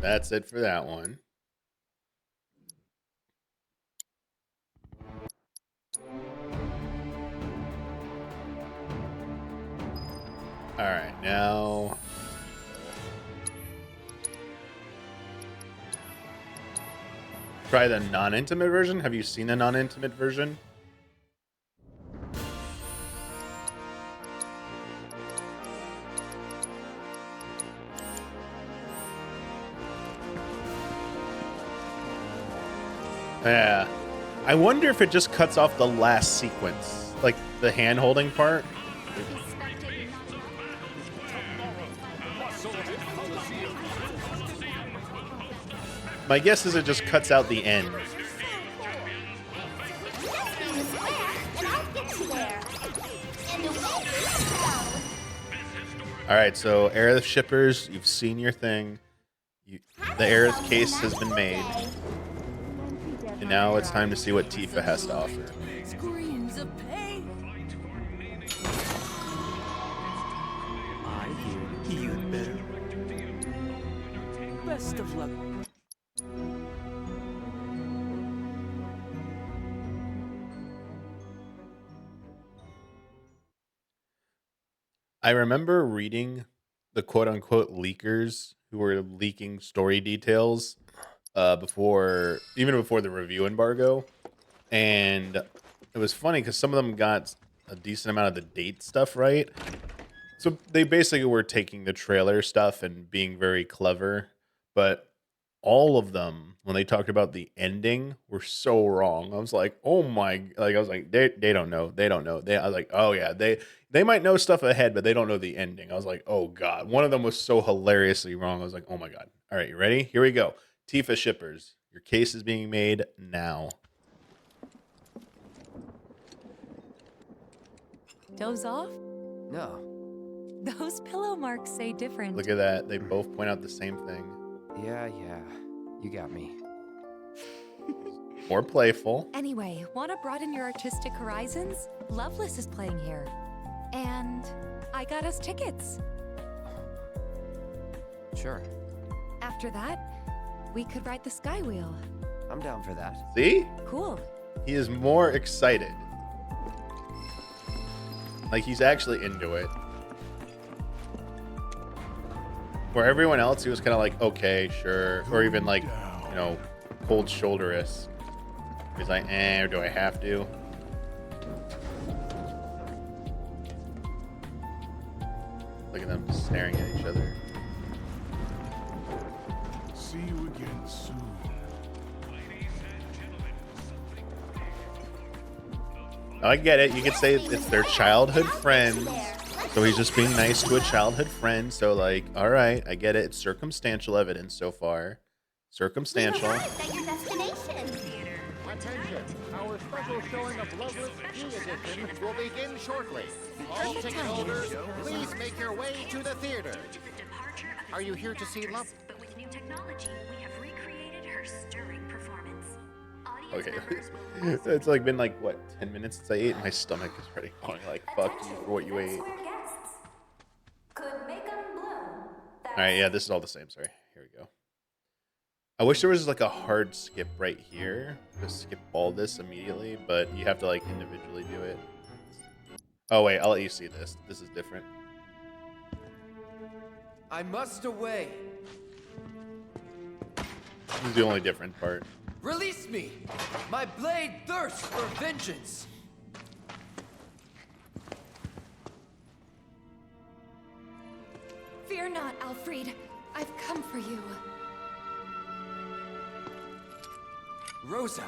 That's it for that one. All right, now try the non-intimate version. Have you seen the non-intimate version? Yeah. I wonder if it just cuts off the last sequence, like the hand-holding part. My guess is it just cuts out the end. Alright, so Aerith shippers, you've seen your thing. The Aerith case has been made. And now it's time to see what Tifa has to offer. Screams of pain. I hear you'd better. Best of luck. I remember reading the quote unquote leakers who were leaking story details before the review embargo, and it was funny because some of them got a decent amount of the date stuff right. So they basically were taking the trailer stuff and being very clever, but all of them, when they talked about the ending, were so wrong. I was like, oh my, like I was like, they don't know, they don't know. I was like, oh yeah, they might know stuff ahead, but they don't know the ending. I was like, oh god, one of them was so hilariously wrong. I was like, oh my god. All right, you ready? Here we go. Tifa shippers, your case is being made now. Doze off? No. Those pillow marks say different. Look at that. They both point out the same thing. Yeah. You got me. More playful. Anyway, want to broaden your artistic horizons? Loveless is playing here. And I got us tickets. Sure. After that, we could ride the Sky Wheel. I'm down for that. See? Cool. He is more excited. Like, he's actually into it. Where everyone else, he was kind of like, okay, sure. Or even like, you know, cold shoulder-esque. He's like, do I have to? Look at them staring at each other. See you again soon. I get it. You could say it's their childhood friends. So he's just being nice to a childhood friend. So, like, all right, I get it. It's circumstantial evidence so far. Circumstantial. Attention! Our special showing of Loveless Key Edition will begin shortly. All ticket holders, please make your way to the theater. Are you here to see Love? But with new technology, we have recreated her stirring performance. Okay. It's like been like, what, 10 minutes since I ate? My stomach is already going like, fuck you for what you ate. Alright, yeah, this is all the same. Sorry. Here we go. I wish there was like a hard skip right here to skip all this immediately, but you have to like individually do it. Oh wait, I'll let you see this. This is different. I must away. This is the only different part. Release me! My blade thirsts for vengeance! Fear not, Alfred. I've come for you. Rosa,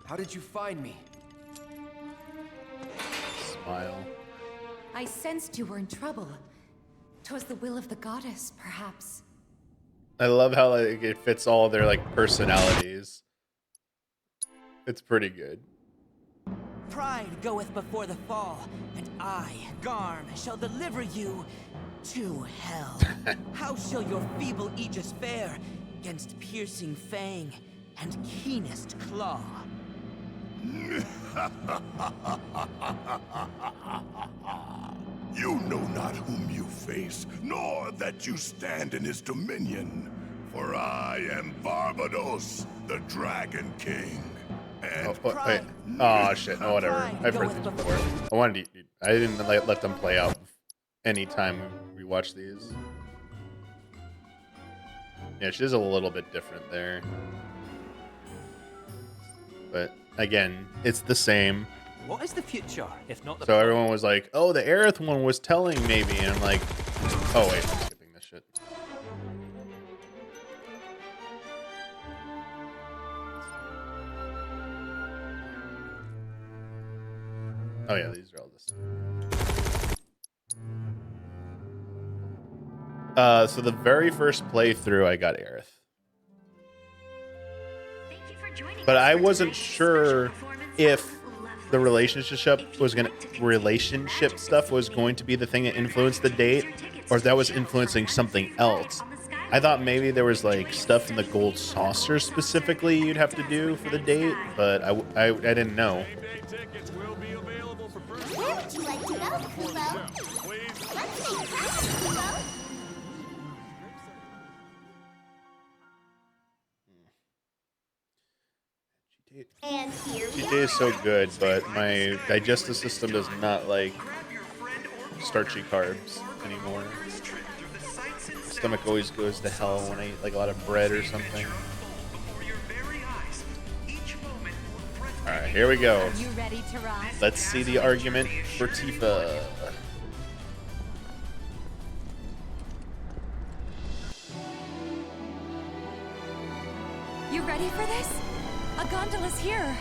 how did you find me? Smile. I sensed you were in trouble. 'Twas the will of the goddess, perhaps. I love how like it fits all their like personalities. It's pretty good. Pride goeth before the fall, and I, Garm, shall deliver you to hell. How shall your feeble aegis fare against piercing fang and keenest claw? You know not whom you face, nor that you stand in his dominion. For I am Barbados, the Dragon King. And wait. Oh shit. Oh whatever. I've heard these before. I didn't let them play out anytime we watch these. Yeah, she's a little bit different there. But again, it's the same. What is the future, if not the So everyone was like, oh, the Aerith one was telling maybe. And I'm like, oh, wait, I'm skipping this shit. Oh, yeah, these are all this. So the very first playthrough, I got Aerith. But I wasn't sure if the relationship stuff was going to be the thing that influenced the date, or if that was influencing something else. I thought maybe there was like stuff in the gold saucer specifically you'd have to do for the date, but I didn't know. Where would you like to go, Kubo? Let's make plans, Kubo. And here we GTA is so good, but my digestive system does not like starchy carbs anymore. My stomach always goes to hell when I eat like a lot of bread or something. All right, here we go. Are you ready to ride? Let's see the argument for Tifa. You ready for this? A gondola's here.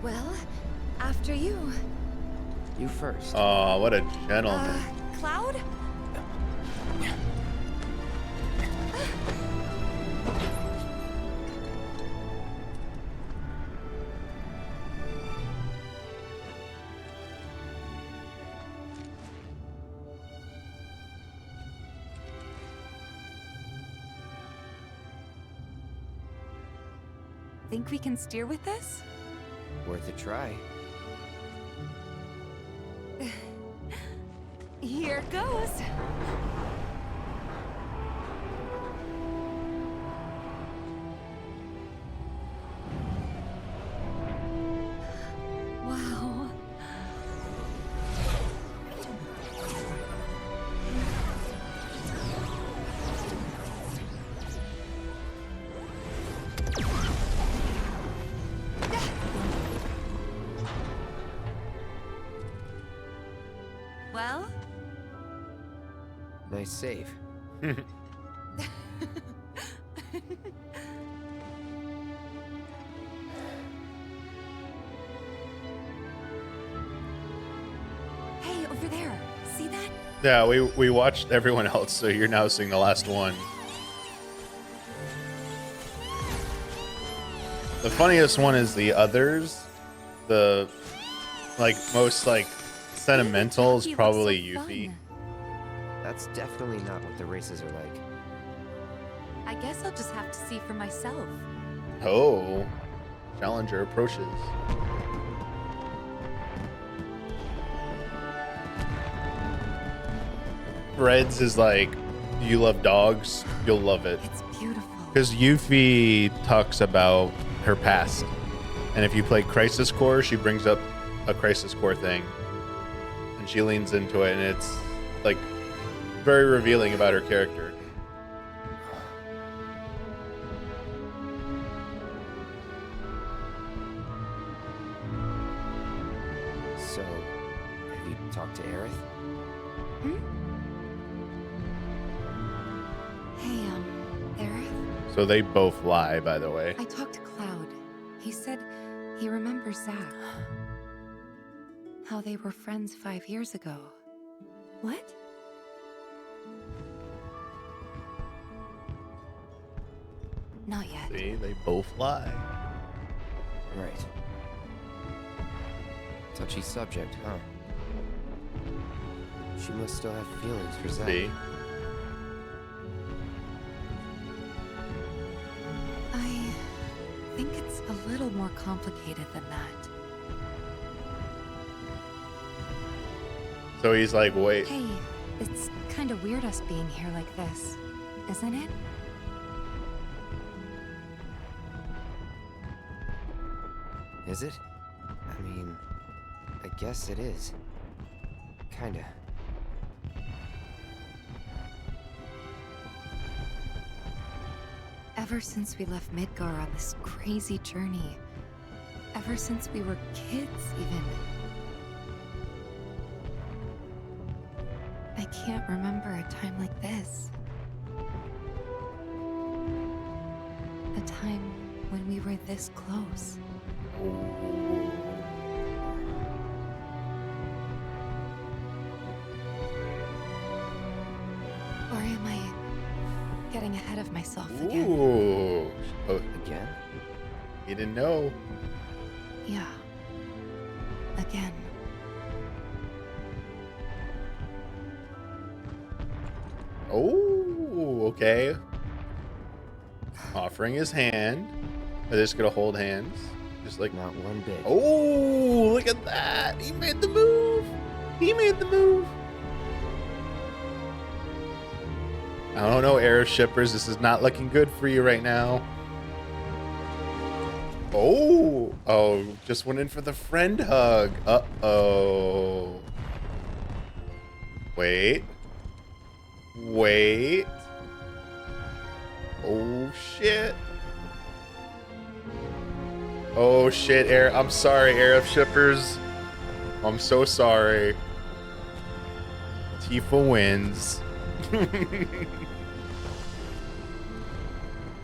Well, after you. You first. Oh, what a gentleman. Cloud? Think we can steer with this? Worth a try. Here goes. Wow. Well? Nice save. Hey, over there. See that? Yeah, we watched everyone else, so you're now seeing the last one. The funniest one is the others. The most sentimental is probably Yuffie. That's definitely not what the races are like. I guess I'll just have to see for myself. Oh, challenger approaches. Reds is like, you love dogs, you'll love it. It's beautiful. Because Yuffie talks about her past. And if you play Crisis Core, she brings up a Crisis Core thing. And she leans into it, and it's like very revealing about her character. So, have you talked to Aerith? Hey, Aerith? So they both lie, by the way. I talked to Cloud. He said he remembers Zack. How they were friends 5 years ago. What? Not yet. See, they both lie. Right. Touchy subject, huh? She must still have feelings for Zack. See? I think it's a little more complicated than that. So he's like, wait. Hey, it's kind of weird us being here like this, isn't it? Is it? I mean, I guess it is. Kinda. Ever since we left Midgar on this crazy journey, ever since we were kids even, I can't remember a time like this. A time when we were this close. Or am I getting ahead of myself again? Ooh. Oh, again? You didn't know. Yeah. Again. Oh, okay. Offering his hand. They're just gonna hold hands. Just like not one bit. Oh, look at that. He made the move. He made the move. I don't know, Air Shippers. This is not looking good for you right now. Oh, Oh, just went in for the friend hug. Uh-oh. Wait. Wait. Oh, shit. Oh, shit, Air. I'm sorry, Arab shippers. I'm so sorry. Tifa wins.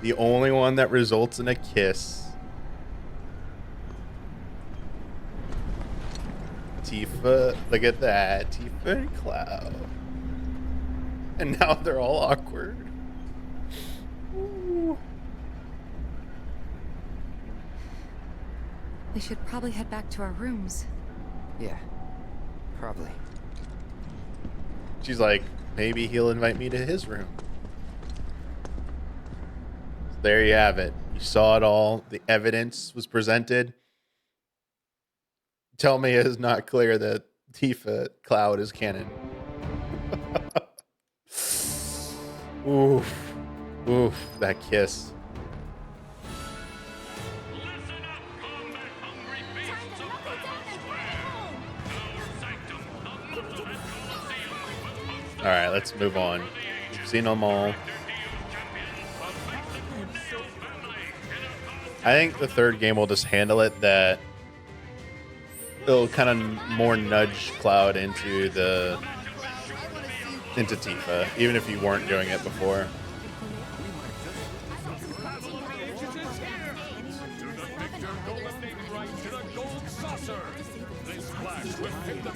The only one that results in a kiss. Tifa, look at that. Tifa and Cloud. And now they're all awkward. Ooh. We should probably head back to our rooms. Yeah, probably. She's like, maybe he'll invite me to his room. So there you have it. You saw it all. The evidence was presented. Tell me it is not clear that Tifa Cloud is canon. Oof. Oof. That kiss. All right, let's move on. We've seen them all. I think the third game will just handle it that it'll kind of more nudge Cloud into Tifa, even if you weren't doing it before.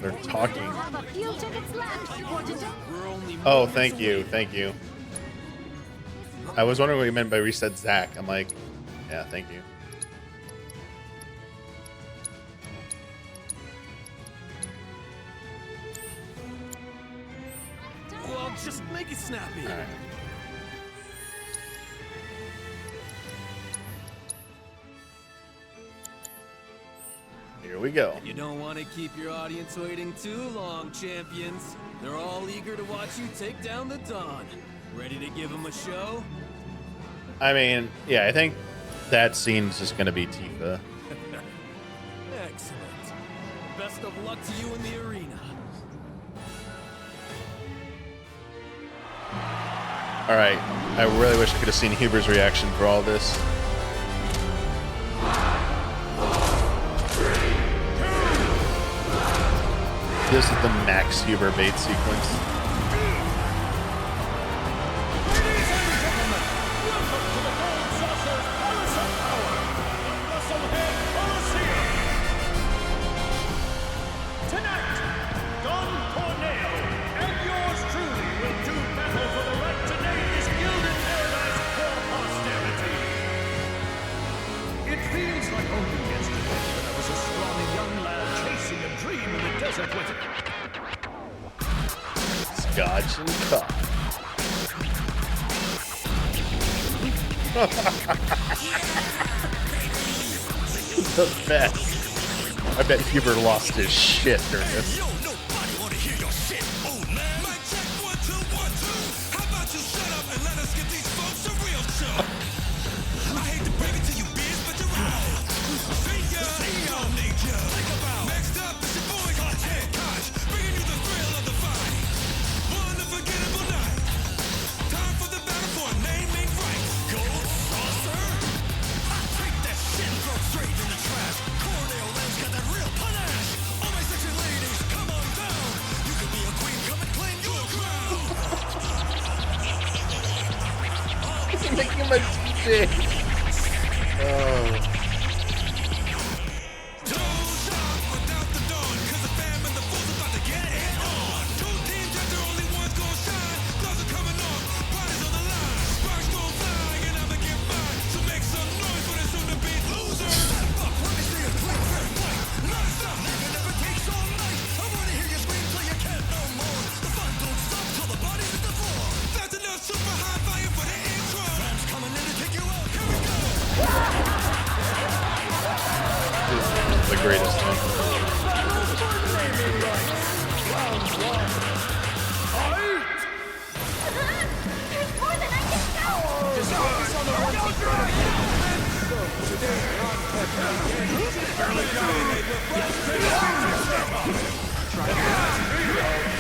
They're talking. Oh, thank you, thank you. I was wondering what you meant by reset Zach. I'm like, yeah, thank you. Well, just make it snappy. All right. Here we go. You don't want to keep your audience waiting too long, champions. They're all eager to watch you take down the Dawn. Ready to give them a show? I mean, yeah, I think that scene's just gonna be Tifa. Excellent. Best of luck to you in the arena. All right, I really wish I could have seen Huber's reaction for all this. This is the Max Huber bait sequence. Scotch and coffee. The best. I bet Huber lost his shit during this. Making my sick. Oh.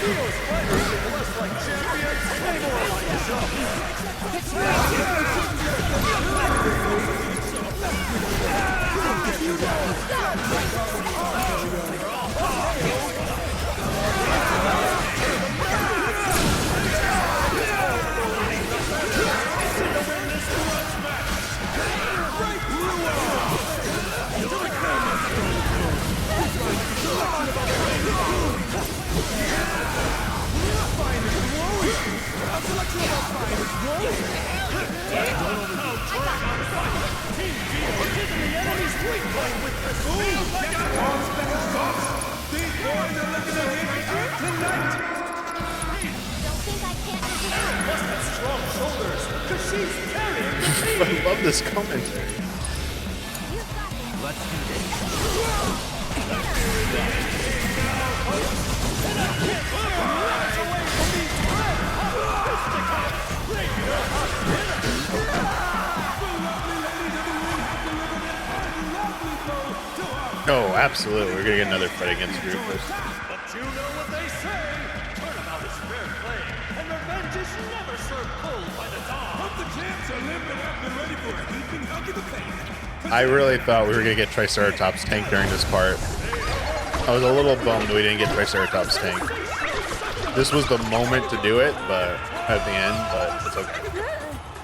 Those fighters seem less like champions and more like I love this commentary. Let's do this. Oh, absolutely. We're gonna get another fight against Rufus. But you know what they say. Turnabout is fair play, and revenge is never served cold by the dawn. Hope the champs are limping up and ready for a heaping hug of the face. I really thought we were gonna get Triceratops tank during this part. I was a little bummed we didn't get Triceratops tank. This was the moment to do it, but at the end, but it's okay.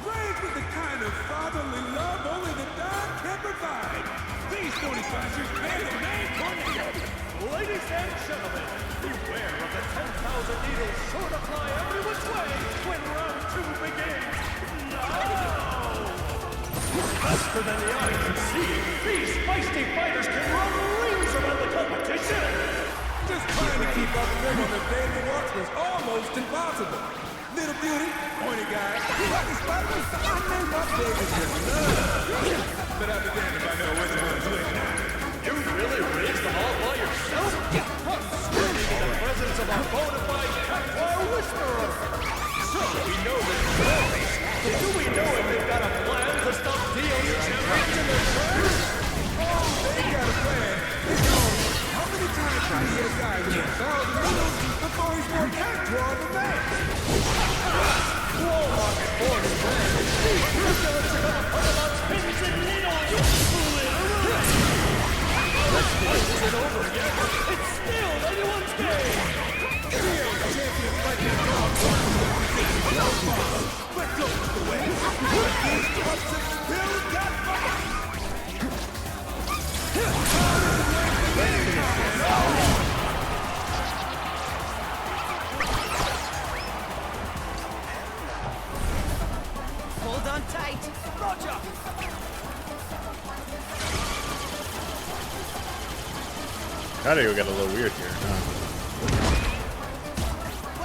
Raised with the kind of fatherly love only the dog can provide. These 45ers bear the name Tornado. Ladies and gentlemen, beware of the 10,000 needles sure to fly every which way when round 2 begins. Now! Faster than the eye can see, these feisty fighters can run rings around the competition. Just trying to keep up with them on the daily walks was almost impossible. Little beauty, pointy guy, lucky spider, I named my baby just love. But I'll be damned if I know where the one's living at. You really raised them all by yourself? What screaming in the presence of a bona fide patois whisperer? So we know this story. Do we know if they've got a plan to stop DO's champions in their tracks? Oh, they got a plan. It's called, how many times can I get a guy with 1,000 needles before he's more patois than that? Wall market board is red. These ridiculous are gonna put about pins and needles. Literally. Let's fight isn't over yet. It's still anyone's game. DO's champion fighting dogs. Let go of the way. These pups have still got fight. Hold on tight. Roger. Audio got a little weird here.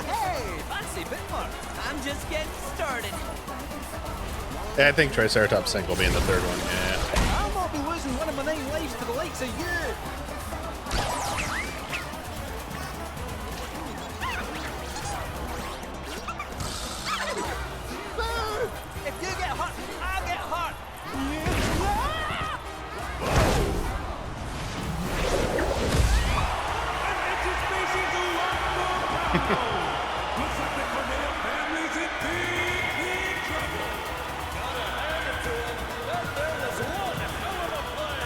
Hey, fancy bit more. I'm just getting started. Yeah, I think Triceratops tank will be in the third one. Yeah. I'll not be losing one of my 9 lives to the likes of you. If you get hurt, I'll get hurt. Looks like the Cornell family's in big trouble. Gotta hand it to him. That there was one hell of a play.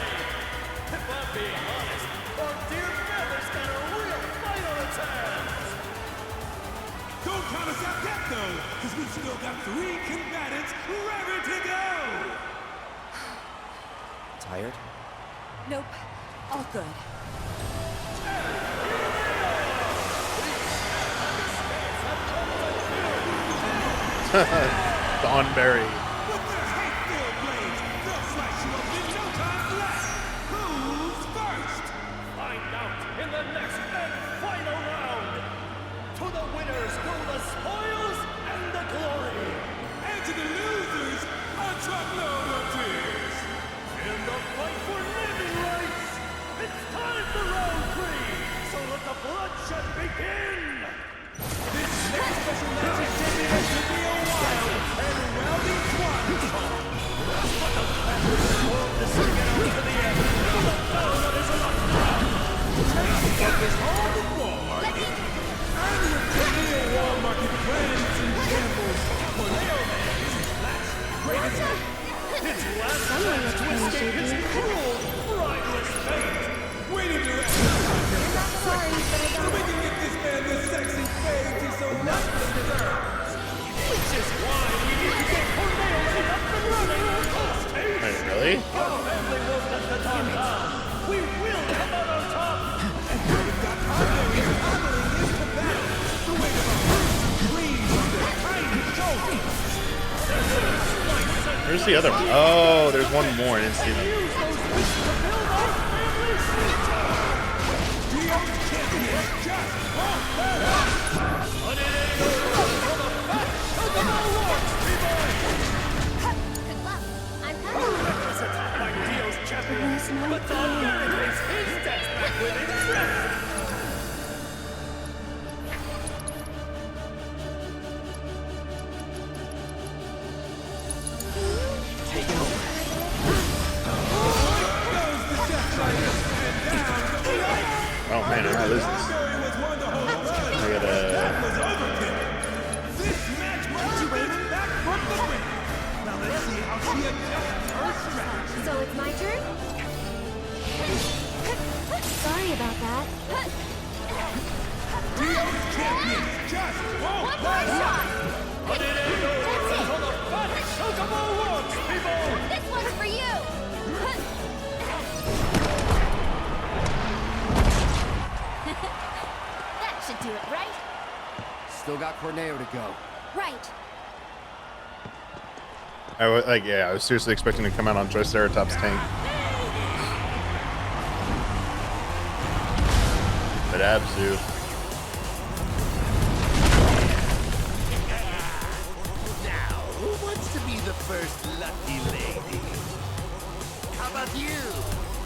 If I'm being honest, our dear Feather's got a real fight on its hands. Don't count us out yet, though, because we've still got 3 combatants ready to go. Tired? Nope. All good. Thornberry. With their hate-filled blades, they'll slice you up in no time flat. Who's first? Find out in the next and final round. To the winners go the spoils and the glory. And to the losers, a truckload of tears. In the fight for naming rights, it's time for round 3. So let the bloodshed begin. This next special match is shaping up to be a wild and rowdy one. But the Panthers are formed to sing it out to the end. For the battle that is locked down. Take what is on the board. And with Where's the other one? Oh, there's one more. I didn't see them. Oh man, I might lose this. I gotta. This match marks you back from the win. Now let's see how she adjusts her strategy. So it's my turn? Sorry about that. Dio's champion just won't One more shot! That's it! This one's for you! That should do it, right? Still got Corneo to go. Right. I was seriously expecting to come out on Triceratops tank. But Abzu. Now, who wants to be the first lucky lady? How about you?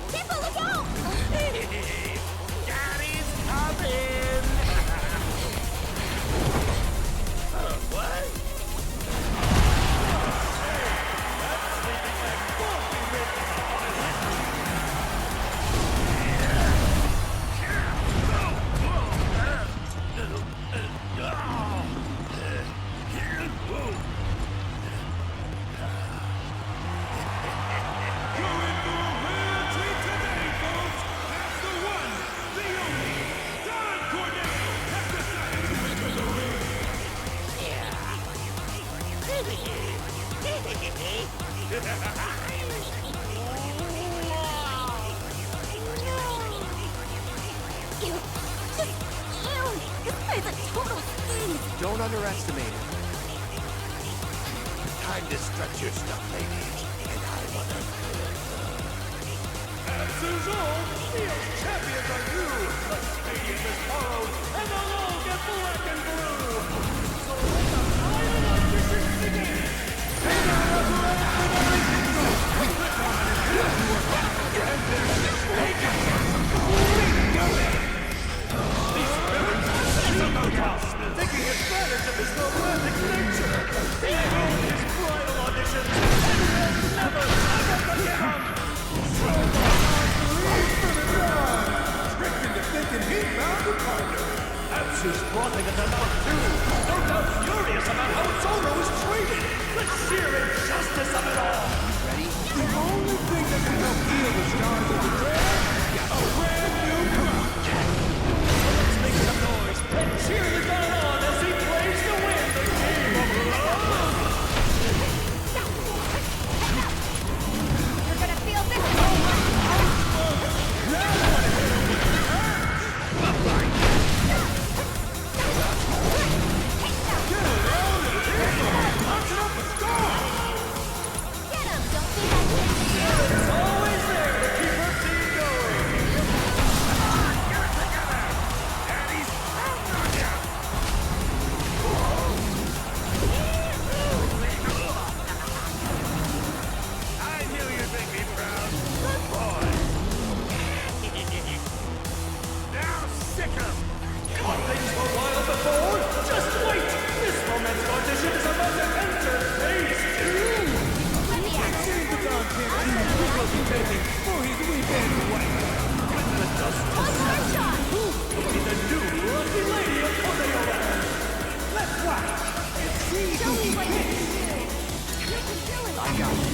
Tippa, look out! Daddy's coming! What? Don't underestimate it. Time to stretch your stuff, ladies. And I wanna... As usual, Neil's champions are you. The stadium is borrowed, and they'll all get black and blue. So let the final auditions begin. Taking advantage of his romantic nature. He wrote his bridal auditions and will never, ever forget him. So tricked into thinking he found a partner. Absu's flaunting at the mouth too. No doubt furious about how Zoro is treated. The sheer injustice of it all. Ready? The only thing that can help heal the scars of the grave, a brand new crop. So let's make some noise and cheer the god on as he plays to win the game of love. You're gonna feel this. Get him! Don't think I can't. It's always there to keep her team going. Get it together. And he's found on you. I knew you'd make me proud. Good boy. Now sick 'em. Thought things were wild before? Just wait. This romantic audition is about to enter phase 2. It seems the Don can't see who will be taking for his weekend away. When the dust settles, who will be the new lucky lady of Corneola? Let's watch and see who he picks. I got it.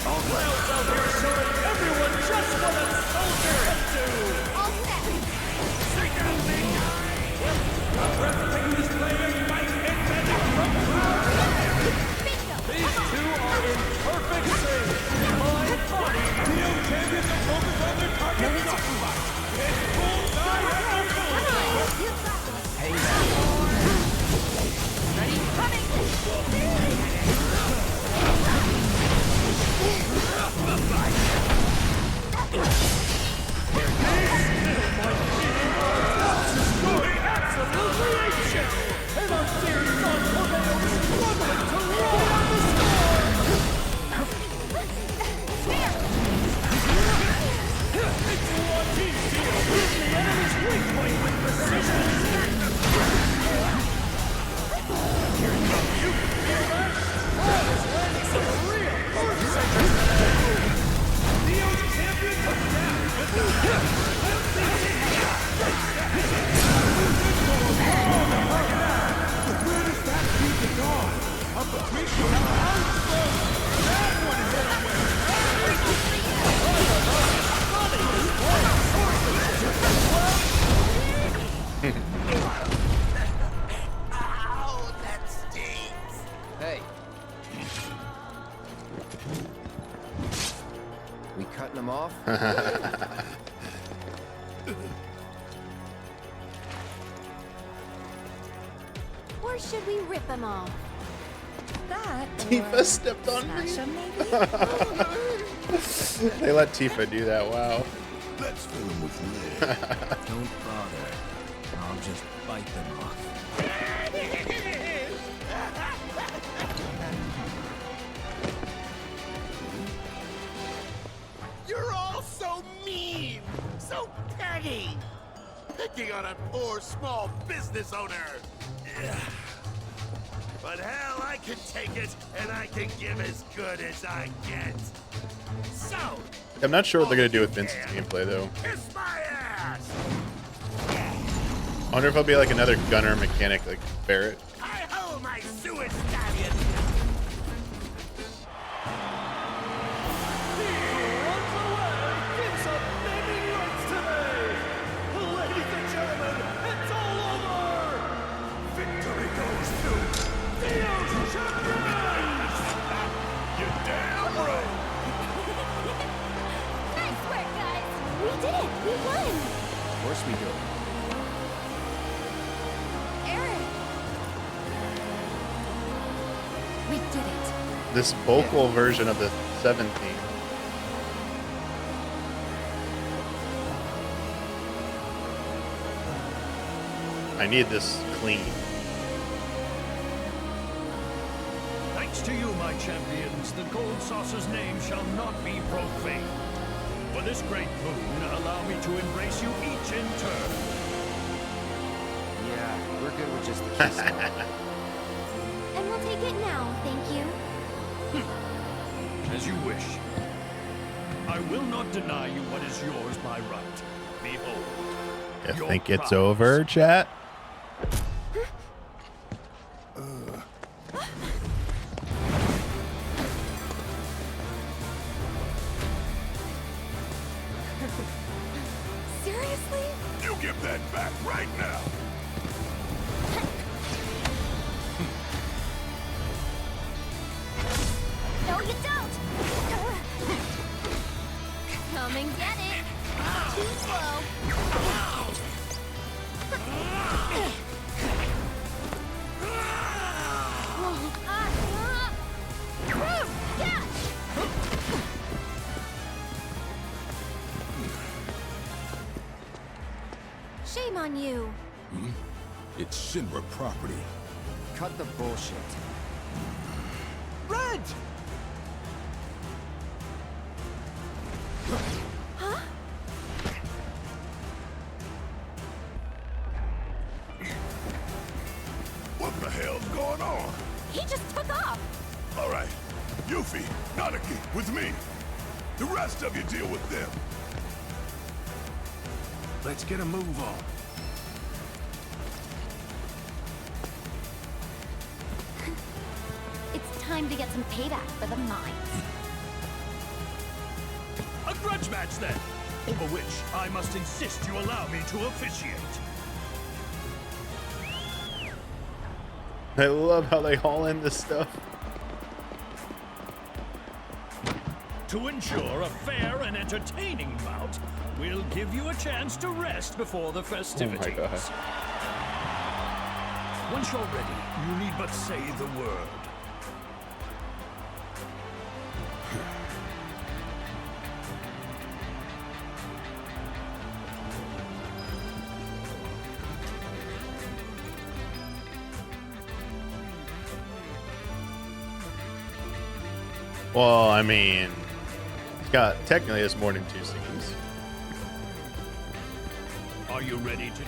All clouds out here showing everyone just what a soldier can do. All set. Sing out, big guy. A breathtaking display of might and magic from These two are in perfect sync. My body. Neo champions are focused on their target. It's bullseye at the cutting them off? Or should we rip them off? That Tifa stepped on me. smash 'em, maybe? They let Tifa do that. Wow. Let's fill them with lead. Don't bother. I'll just bite them off. You're all so mean, so petty, picking on a poor small business owner. Yeah. But hell, I can take it, and I can give as good as I get. So, I'm not sure what they're gonna do with Vincent's gameplay though. kiss my ass! I wonder if it'll be like another gunner mechanic like Barrett. Hi-ho, my sewage stallion! Nice work, guys! We did it! We won! Of course we do. Eric! We did it. This vocal version of the 7 theme. I need this clean. Thanks to you, my champions, the Gold Saucer's name shall not be profaned. For this great boon, allow me to embrace you each in turn. Yeah, we're good with just the kiss. And we'll take it now, thank you. As you wish. I will not deny you what is yours by right. Behold. You your think it's prize. over, chat? Seriously? You give that back right now. No, you don't! Come and get it! Too slow. Shame on you. It's Shinra property. Cut the bullshit. Red! Huh? What the hell's going on? He just took off! All right, Yuffie, Nanaki, with me. The rest of you deal with them. Let's get a move on. It's time to get some payback for the mines. A grudge match, then, over which I must insist you allow me to officiate. I love how they haul in this stuff. To ensure a fair and entertaining bout, we'll give you a chance to rest before the festivities. Oh my God. Once you're ready, you need but say the word. Well, I mean, it's got technically it's more than 2 scenes. Are you ready to?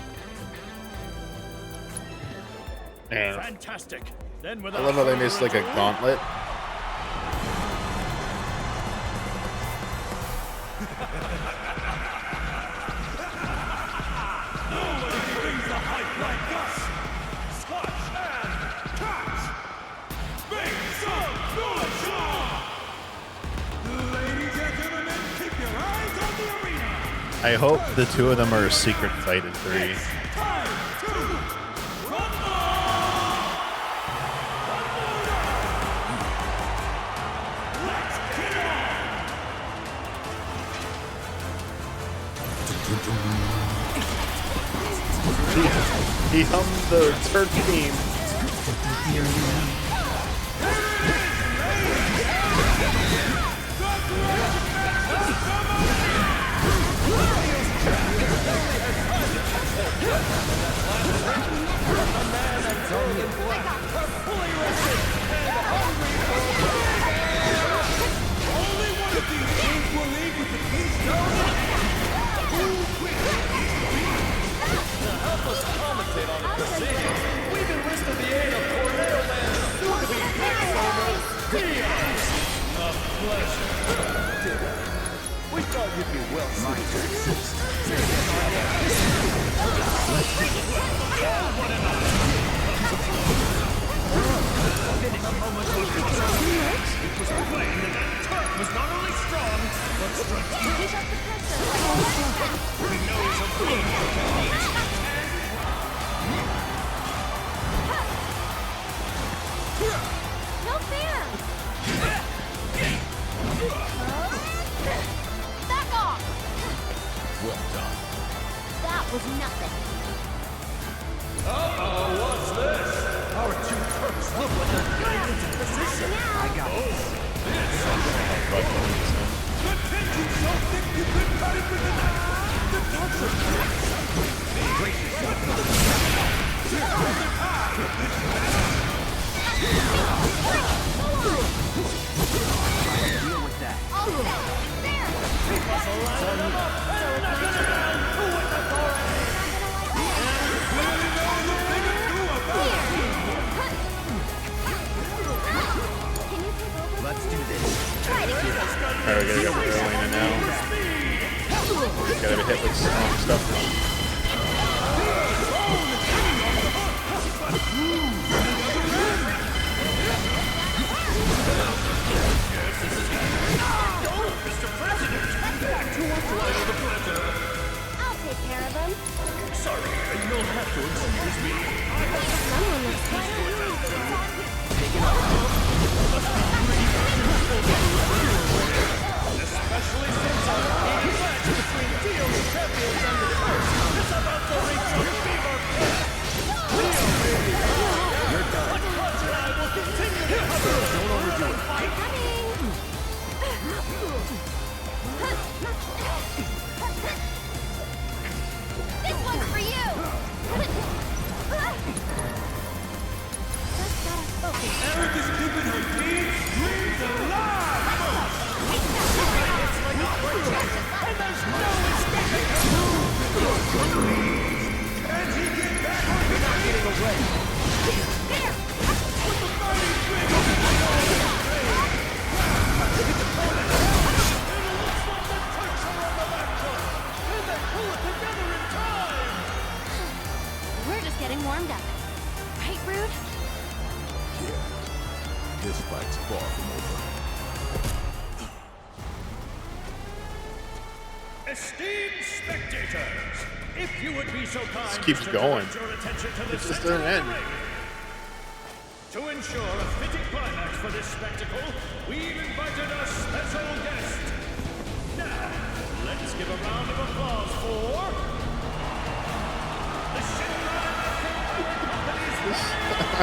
Yeah. Fantastic. Then I without love how they further missed like a ado- gauntlet. Nobody brings the hype like us! Squash and catch! Make some noise! Ladies and gentlemen, keep your eyes on the arena! I hope the 2 of them are a secret fight in 3. Time to rumble! Let's get it on! He hummed the Turk theme. Only one of these teams will leave with the keystone. To help us commentate on the proceedings, we've enlisted the aid of Tornado Land's soon-to-be tax owner, VII. A pleasure. We thought you'd be well It was plain that Turk was not only strong, but strategic. He knows a thing to eat. No fair! Back off! Well done. That was nothing. Uh-oh, what's this? Our two Turks look like they're getting into position. I got this. The tension's so thick you couldn't cut it with a knife. The Turks are Deal with that. We must line them up and knock them down with authority. clearly knows a thing or two about Let's do this. Alright, we gotta go for Elena now. Gotta be hit with strong stuff. Mr. President, to what do I owe the pleasure? I'll take care of them. Sorry, you'll have to excuse me. Someone looks Take it off. Must be pretty especially since our heated match between Dio's champions and the Turks is about to reach a fever pitch. Dio may be you're done. But Crunch and I will continue to cover the overdo it. fight. This one's for you! Just gotta focus. Erica's keeping her team's dreams alive! It's like a project, and there's no escaping her. Can he get back? You're not getting away. There! With the mighty swing of the It looks like the Turks are on the back foot. Can they pull it together in time? We're just getting warmed up. Right, Rude? Yeah, this fight's far from over. Esteemed spectators, if you would be so kind Just keeps as to going. direct your attention to the It's just center an of end. the ring. To ensure a fitting climax for this spectacle, we've invited a special guest. Now, let's give a round of applause for the Shinra Power Company's president.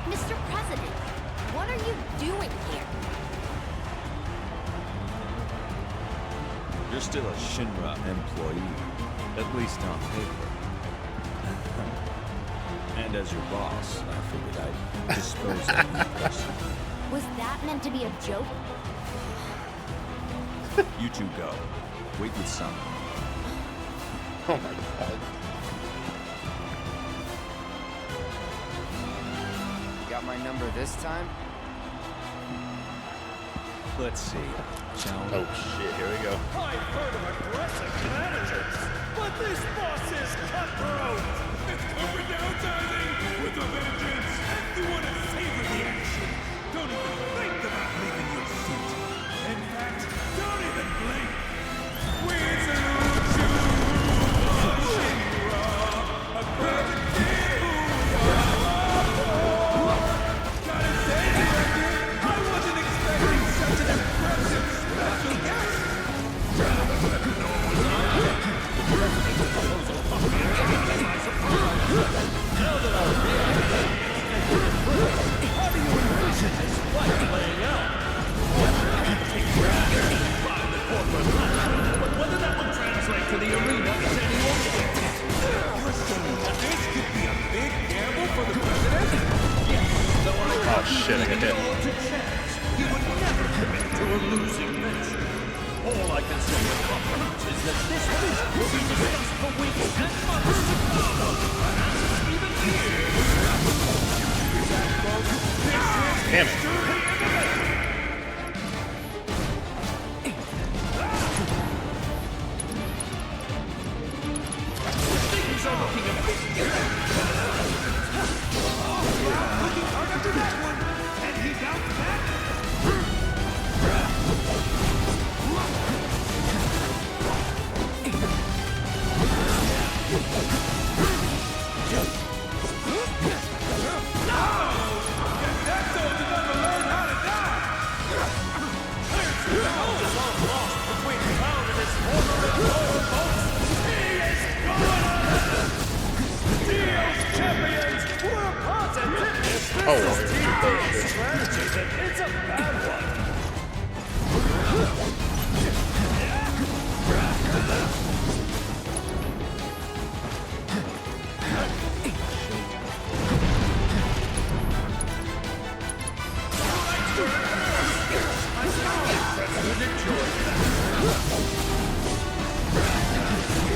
Mr. President, what are you doing here? You're still a Shinra employee, at least on paper. And as your boss, I figured I'd dispose of you personally. Was that meant to be a joke? You two go. Wait with Sun. Oh my god. You got my number this time? Let's see. Shall we? Oh shit, here we go. I've heard of aggressive managers, but this boss is cutthroat. It's going down, darling, with a vengeance. You want to savor the action. shit, I got hit. You would never commit to a losing venture. All I can say with confidence is that this feat will be discussed for weeks and months to come. Perhaps even years. Damn it. Things are looking a bit different. Looking hard after that one. Can he bounce back? Oh, Strategy, then it's a bad one.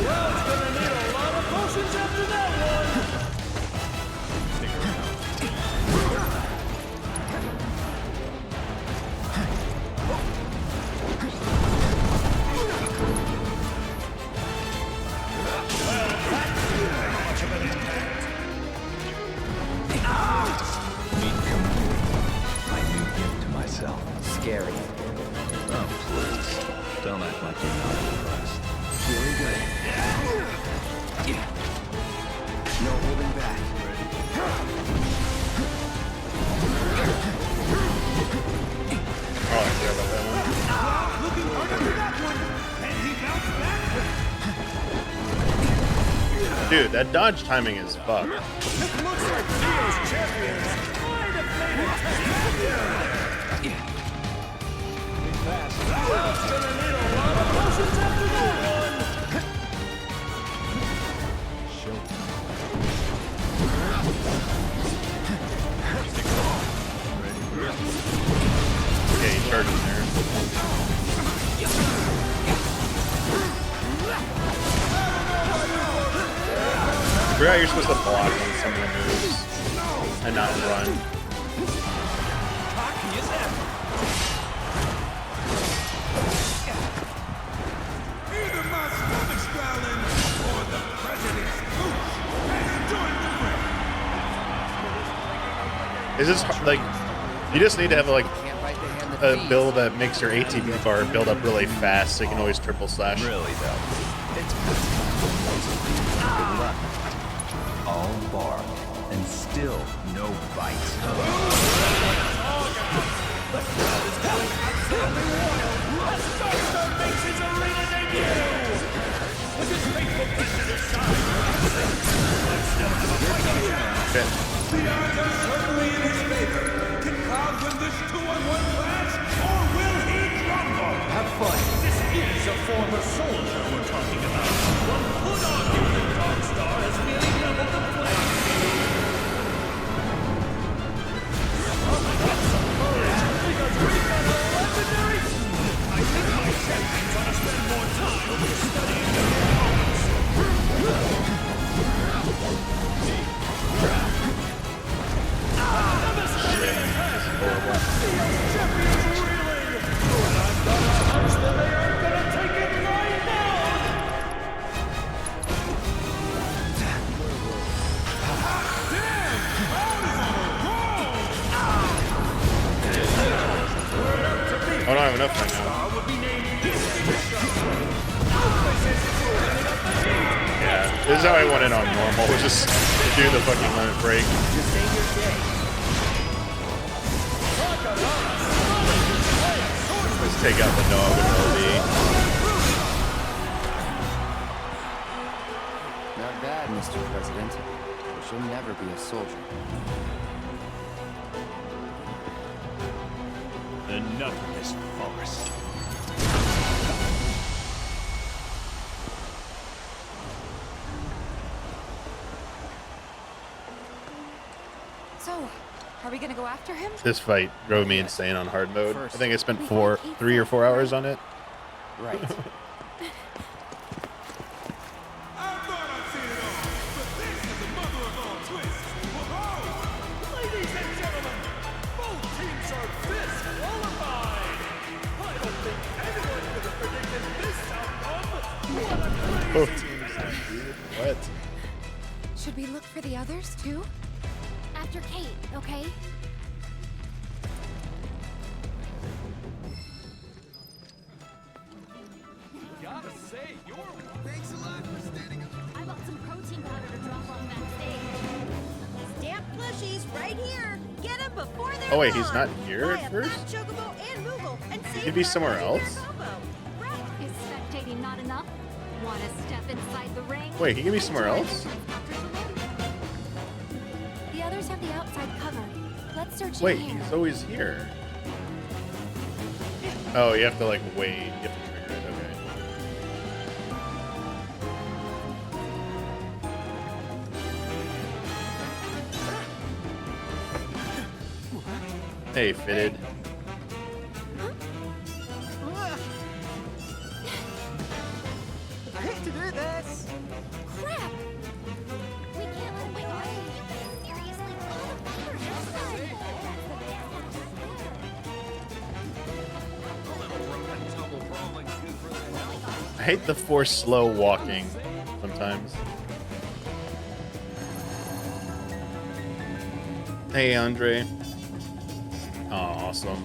Well, it's gonna need a lot of potions after that one. Scary. Oh, please. Don't act like you're not impressed. Very good. No holding back. Oh, I forgot about that one. Looking hard after that one. Can he bounce back? Dude, that dodge timing is fucked. It looks like Dio's champions might have made it fast. Well, it's gonna need a lot of potions after that one. Yeah, he charged in there. I forgot you're supposed to block on some of the moves and not run. Cocky as ever. Either my stomach's growling or the president's gooch has joined the fray. Is this like you just need to have like a build that makes your ATB bar build up really fast so you can always triple slash. Really, though. It's good luck. All bark and still no bite. The odds are certainly in his favor. Can Cloud win this 2-on-1 clash, or will he crumble? Have fun. This is a former soldier we're talking about. One could argue that Darkstar has nearly doubled the playing field. That's some courage, because we've got a legendary... I think my champions ought to spend more time studying their opponents. Oh, I don't have enough right now. Yeah, this is how I want it on normal. Just do the fucking limit break. Let's take out the dog with LD. Not bad, Mr. President. But you'll never be a soldier. Enough of this farce. So, Are we gonna go after him? This fight drove me insane on hard mode. I think I spent 3 or 4 hours on it. Right. Ladies and gentlemen, both teams are disqualified. I don't think anyone could have predicted this outcome. What a Both crazy teams finish! are weird. What? Should we look for the others too? After Kate, okay? Gotta say, you're... Thanks a lot for standing up. I bought some protein powder to drop off backstage. Stamp plushies right here. Get them before they're Oh wait, he's gone. not here Buy at a first? fat chocobo and Moogle and He save could be for a somewhere fuzzy else? combo. Is spectating not enough? Want to step inside the ring? Wait, he could be somewhere else? The others have the outside covered. Let's search Wait, in here. he's always here. Oh, you have to like wait. You have to trigger it. Okay. Hey, fitted. I hate to do this. Crap! We can't let my God. Seriously, all the powder I hate the forced slow walking sometimes. Hey, Andre. Oh, awesome.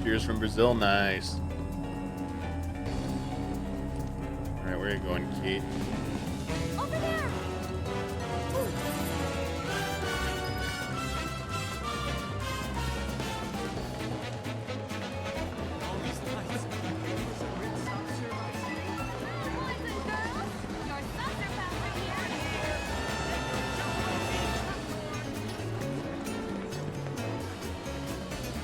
Cheers from Brazil. Nice. All right, where are you going, Kate? Over there!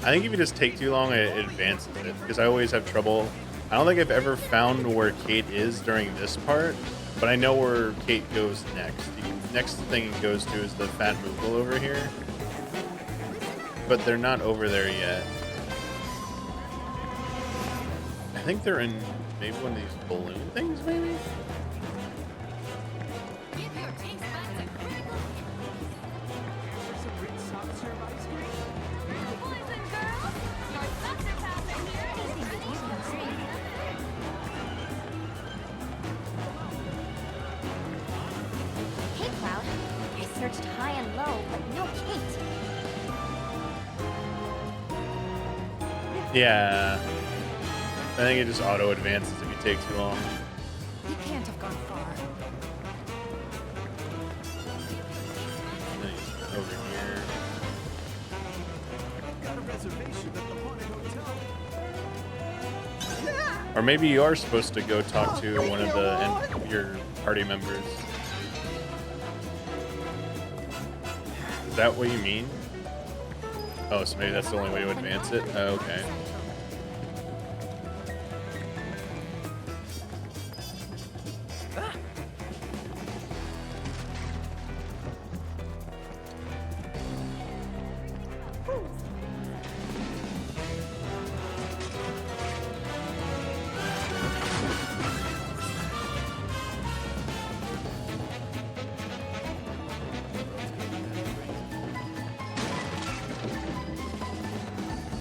I think if you just take too long, it advances it. Because I always have trouble. I don't think I've ever found where Kate is during this part, but I know where Kate goes next. The next thing it goes to is the Fat Moogle over here. But they're not over there yet. I think they're in maybe one of these balloon things, maybe? Hey, Cloud. I searched high and low, but no Kate. Yeah. I think it just auto advances if you take too long. He can't have gone far. Nice. Over here. Got a reservation at the haunted hotel. Or maybe you are supposed to go talk to one of your party members. Is that what you mean? Oh, so maybe that's the only way to advance it? Oh, okay.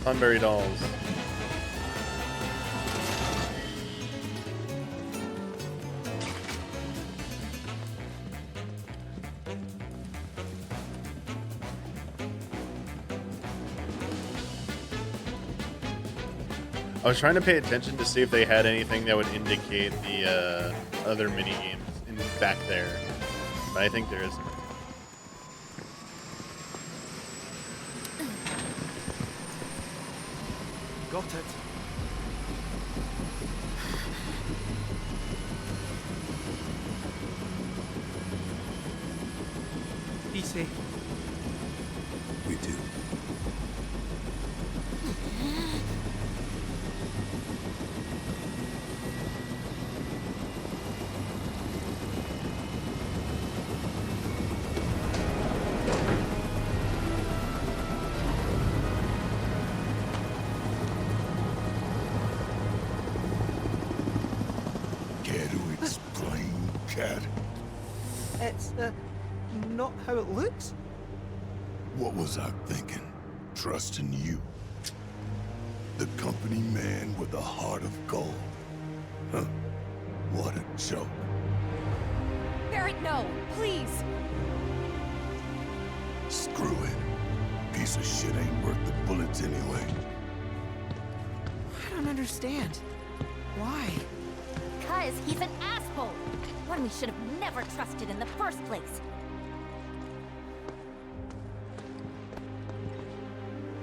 Sunberry dolls. I was trying to pay attention to see if they had anything that would indicate the other mini games in back there, but I think there isn't. Got it. Be safe. We do. not how it looks? What was I thinking? Trusting you. The company man with a heart of gold. Huh. What a joke. Barrett, no! Please! Screw it. Piece of shit ain't worth the bullets anyway. I don't understand. Why? Because he's an asshole. One we should have never trusted in the first place.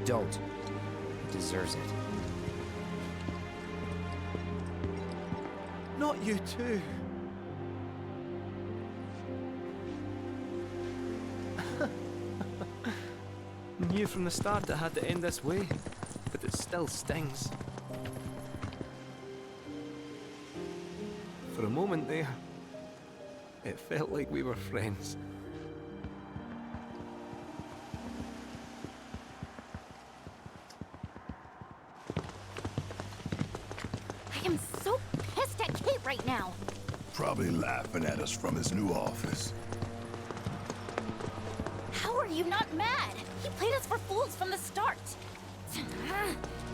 Don't. He deserves it. Not you too. Knew from the start it had to end this way, but it still stings. For a moment there, it felt like we were friends. I am so pissed at Kate right now. Probably laughing at us from his new office. How are you not mad? He played us for fools from the start.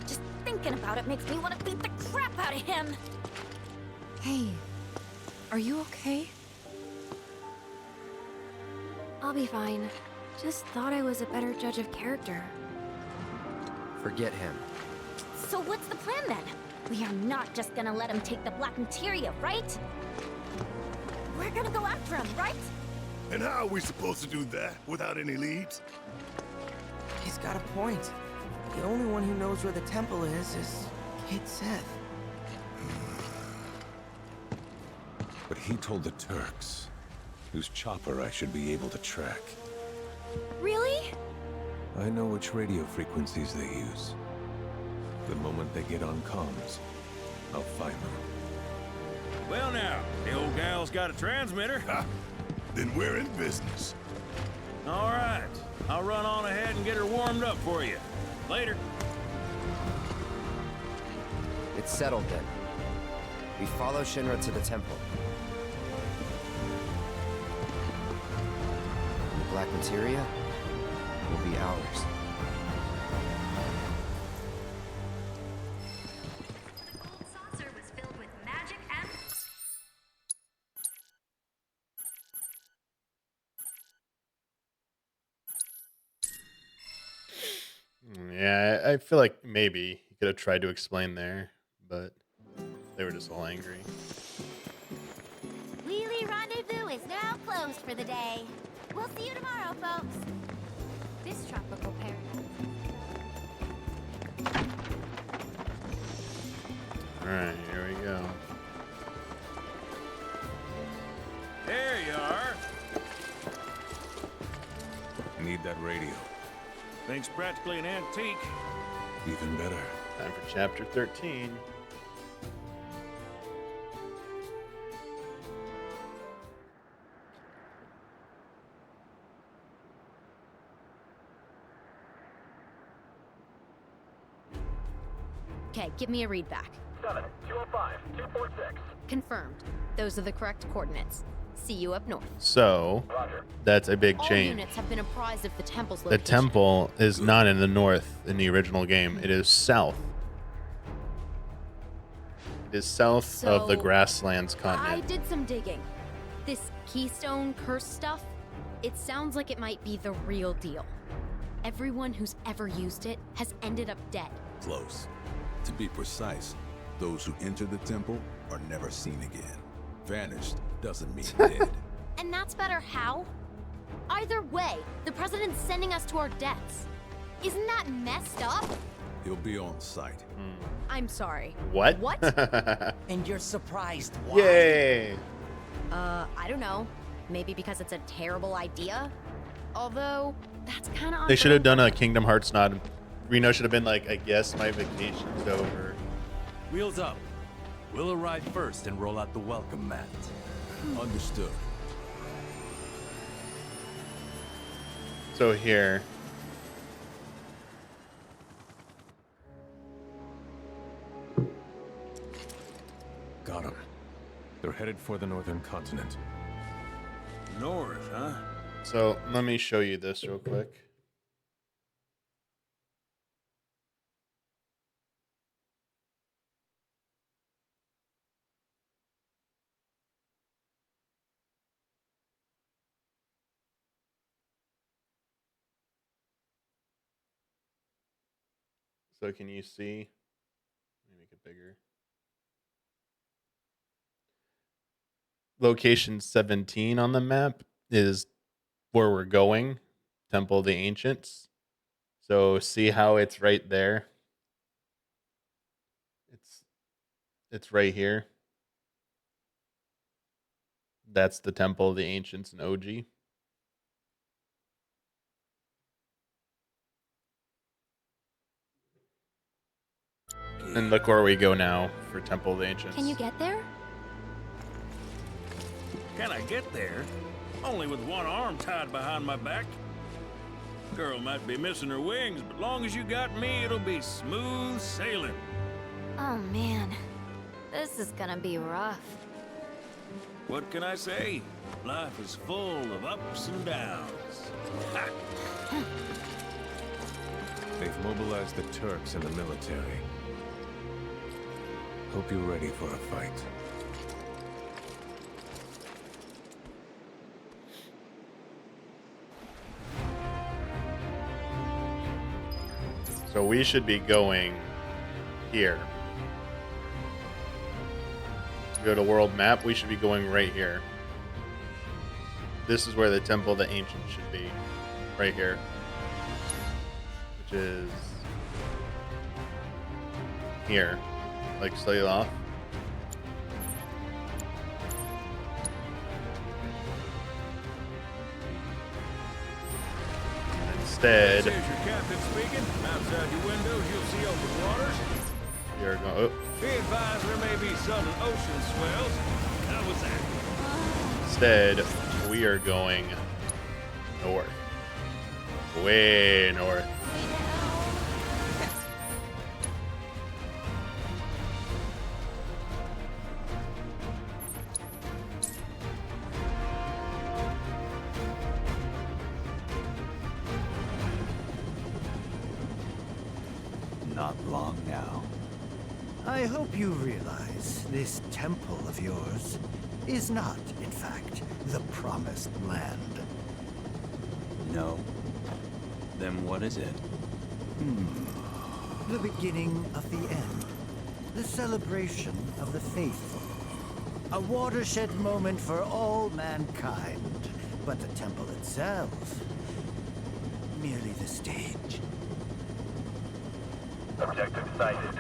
Just thinking about it makes me want to beat the crap out of him. Hey, are you okay? I'll be fine. Just thought I was a better judge of character. Forget him. So what's the plan then? We are not just gonna let him take the black materia, right? We're gonna go after him, right? And how are we supposed to do that without any leads? He's got a point. The only one who knows where the temple is Kate Seth. But he told the Turks, whose chopper I should be able to track. Really? I know which radio frequencies they use. The moment they get on comms, I'll find them. Well now, the old gal's got a transmitter. Ha! Then we're in business. All right, I'll run on ahead and get her warmed up for you. Later. It's settled then. We follow Shinra to the temple. And the black materia will be ours. Saucer was filled with magic and Yeah, I feel like maybe he could have tried to explain there, but they were just all angry. Wheelie Rendezvous is now closed for the day. We'll see you tomorrow, folks. This tropical paradise. Alright, here we go. There you are. Need that radio. Thing's practically an antique. Even better. Time for chapter 13. Okay, give me a read back. 7, 205, 246. Confirmed. Those are the correct coordinates. See you up north. So, that's a big All change. units have been apprised of the temple's The location. temple is not in the north in the original game. It is south. It is south of the So, grasslands I continent. did some digging. This keystone curse stuff, it sounds like it might be the real deal. Everyone who's ever used it has ended up dead. Close. To be precise, those who enter the temple are never seen again. Vanished doesn't mean dead. And that's better how? Either way, the president's sending us to our deaths. Isn't that messed up? He'll be on site. I'm sorry. What? What? And you're surprised why? Yay! I don't know. Maybe because it's a terrible idea? Although, that's kind of They should have done a Kingdom Hearts nod. Reno should have been like, I guess my vacation's over. Wheels up. We'll arrive first and roll out the welcome mat. Understood. So here. Got them. They're headed for the northern continent. North, huh? So let me show you this real quick. So can you see? Let me make it bigger. Location 17 on the map is where we're going, Temple of the Ancients. So see how it's right there? It's right here. That's the Temple of the Ancients in OG. And look where we go now for Temple of the Ancients. Can you get there? Can I get there? Only with one arm tied behind my back. Girl might be missing her wings, but long as you got me, it'll be smooth sailing. Oh man, this is gonna be rough. What can I say? Life is full of ups and downs. Ha! They've mobilized the Turks and the military. Hope you're ready for a fight. So we should be going here. Go to world map, we should be going right here. This is where the Temple of the Ancients should be. Right here. Which is here. Like slightly off. Instead, This is your captain speaking. Outside your windows, you'll see open waters. you're going. Oh. Be advised there may be sudden ocean swells. How was that? Instead, we are going north. Way north. Not long now. I hope you realize this temple of yours is not, in fact, the promised land. No. Then what is it? The beginning of the end. The celebration of the faithful. A watershed moment for all mankind. But the temple itself, merely the stage. Objective sighted.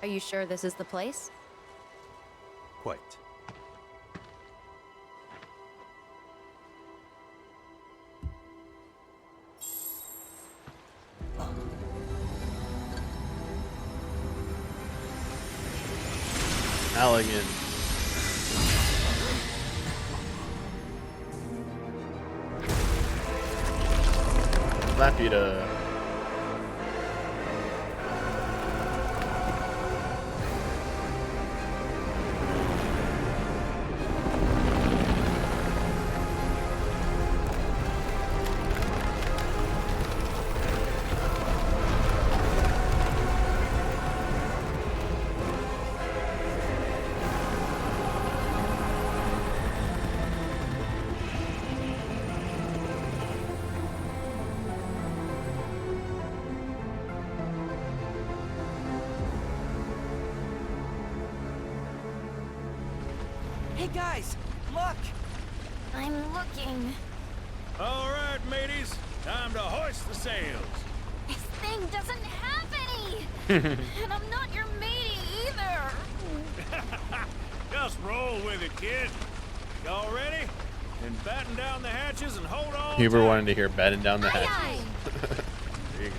Are you sure this is the place? Quite. Halligan. Lapida. Hey guys, look! I'm looking. All right, mateys. Time to hoist the sails. This thing doesn't have any! And I'm not your matey either! Just roll with it, kid. Y'all ready? And batten down the hatches and hold on. Huber tight. wanted to hear batten down the Aye, hatches. There you go.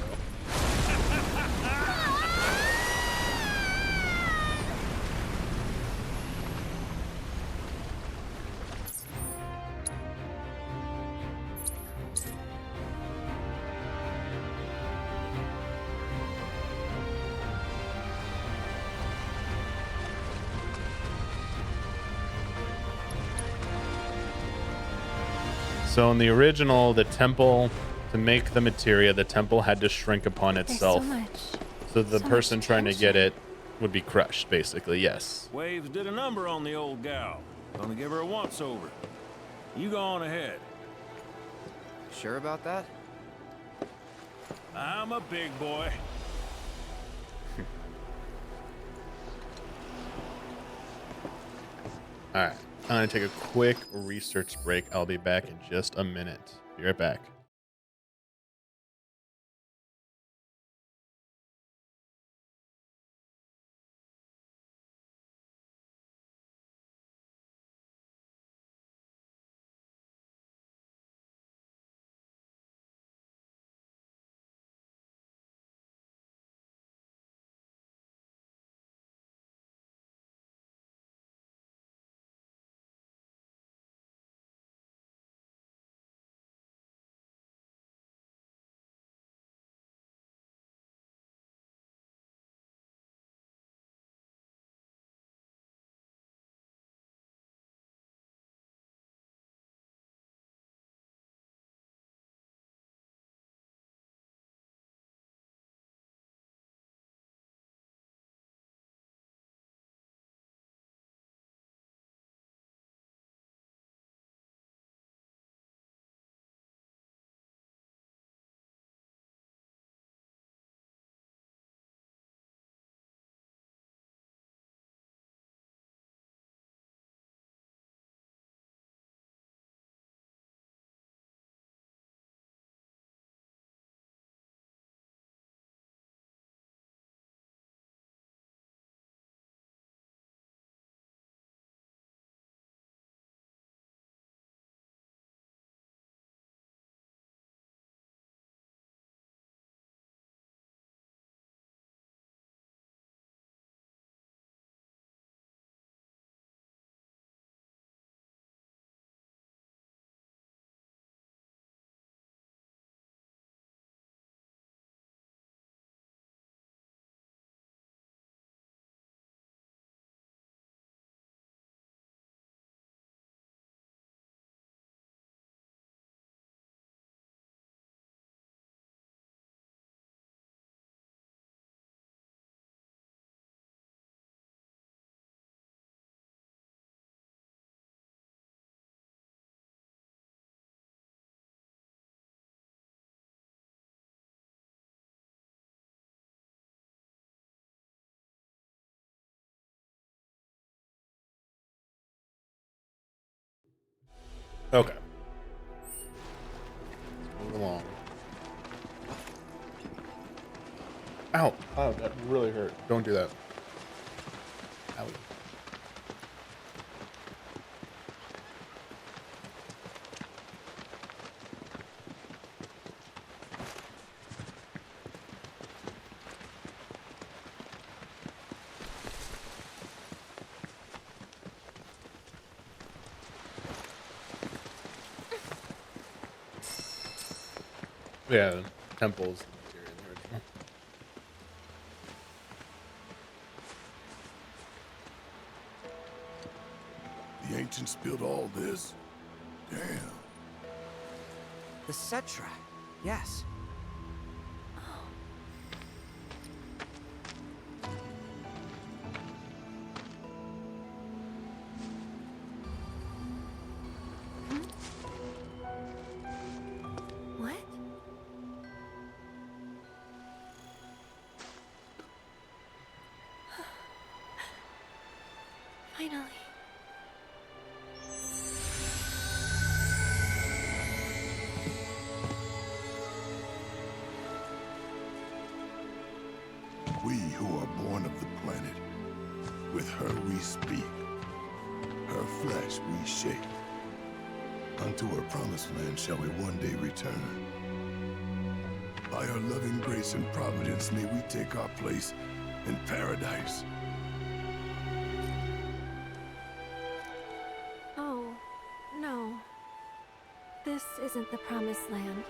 So in the original, the temple, to make the materia, the temple had to shrink upon There's itself. so much. So the so much person trying to get tension. it would be crushed, basically. Yes. Waves did a number on the old gal. Gonna give her a once-over. You go on ahead. Sure about that? I'm a big boy. All right. I'm going to take a quick research break. I'll be back in just a minute. Be right back. Okay. Move along. Ow. Oh, that really hurt. Don't do that. Ow. Yeah, the temples here in the original. The ancients built all this? Damn. The Cetra, yes. What? Finally. We who are born of the planet, with her we speak, her flesh we shape. Unto her promised land shall we one day return. By her loving grace and providence may we take our place in paradise. Oh, no. This isn't the promised land.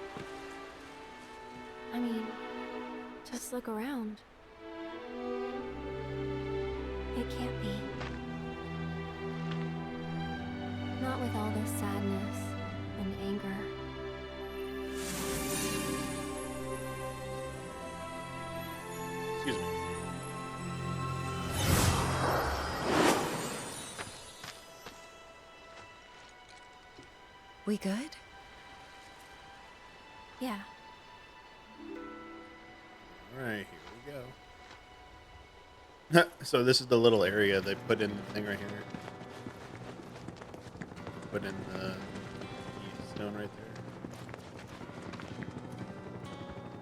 I mean, just look around. It can't be. Not with all this sadness and in anger. Excuse me. We good? Yeah. All right, here we go. So this is the little area they put in the thing right here. Put in the stone right there.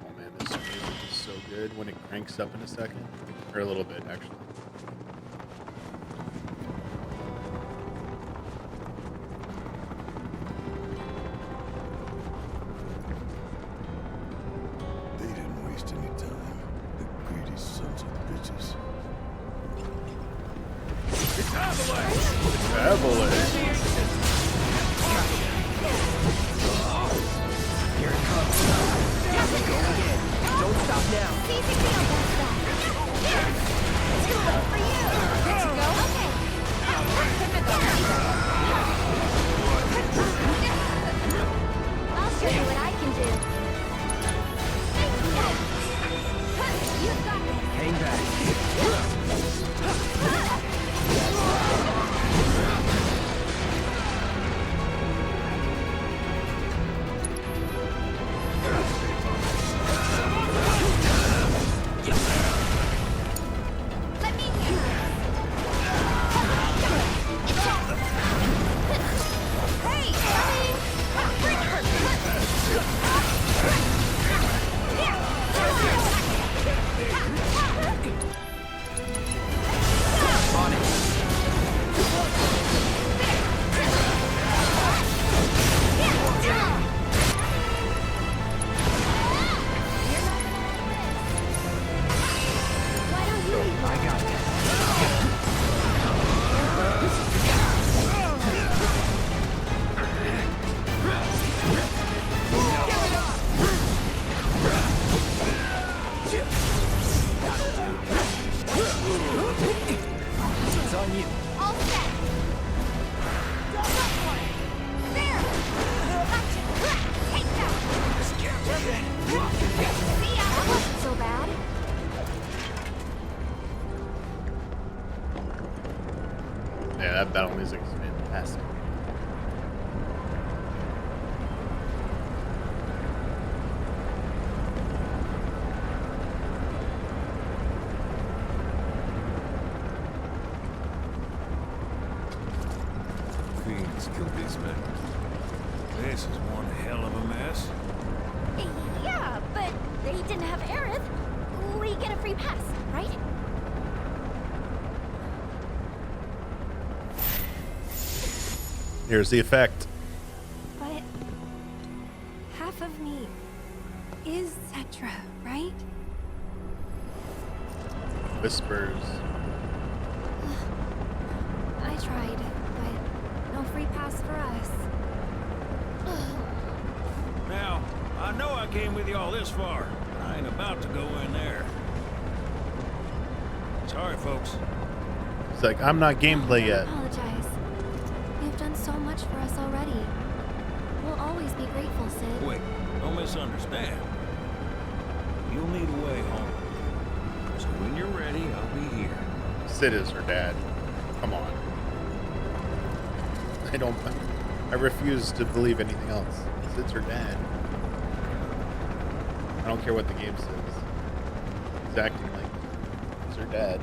Oh man, this music is so good when it cranks up in a second. Or a little bit, actually. They didn't waste any time. The greedy sons of bitches. It's avalanche! Avalanche! Here it comes. Go again. Don't stop now. Basic deal, that's that. Too low for you. Good to go? Okay. I'll show you what I can do. You got this. Hang back. Let me hear. Hey, On it. I got this. It's on you. All set. Go for it. There. Gotcha. Take that. See ya. That wasn't so bad. Yeah, that battle music is fantastic. Fiends killed these men. This is one hell of a mess. Yeah, but they didn't have Aerith. We get a free pass, right? Here's the effect. But half of me is Cetra, right? Whispers. I tried, but no free pass for us. Now, I know I came with you all this far, but I ain't about to go in there. Sorry, folks. It's like, I'm not gameplay yet. Apologize. You've done so much for us already. We'll always be grateful, Sid. Wait, don't misunderstand. You'll need a way home. So when you're ready, I'll be here. Sid is her dad. Come on. I refuse to believe anything else. Sid's her dad. I don't care what the game says. He's acting like he's her dad.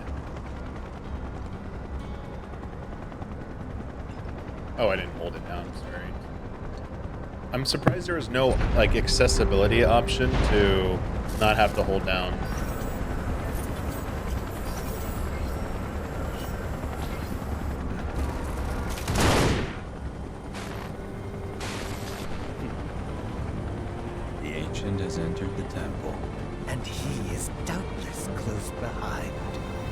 Oh, I didn't hold it down. Sorry. I'm surprised there was no like accessibility option to not have to hold down. The Ancient has entered the temple. And he is doubtless close behind.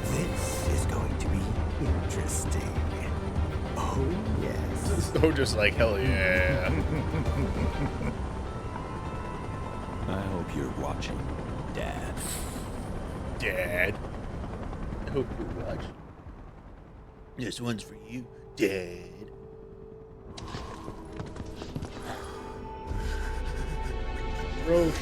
This is going to be interesting. Oh, yes. So just like, hell yeah. I hope you're watching, Dad. Dad. I hope you're watching. This one's for you, Dad. bro.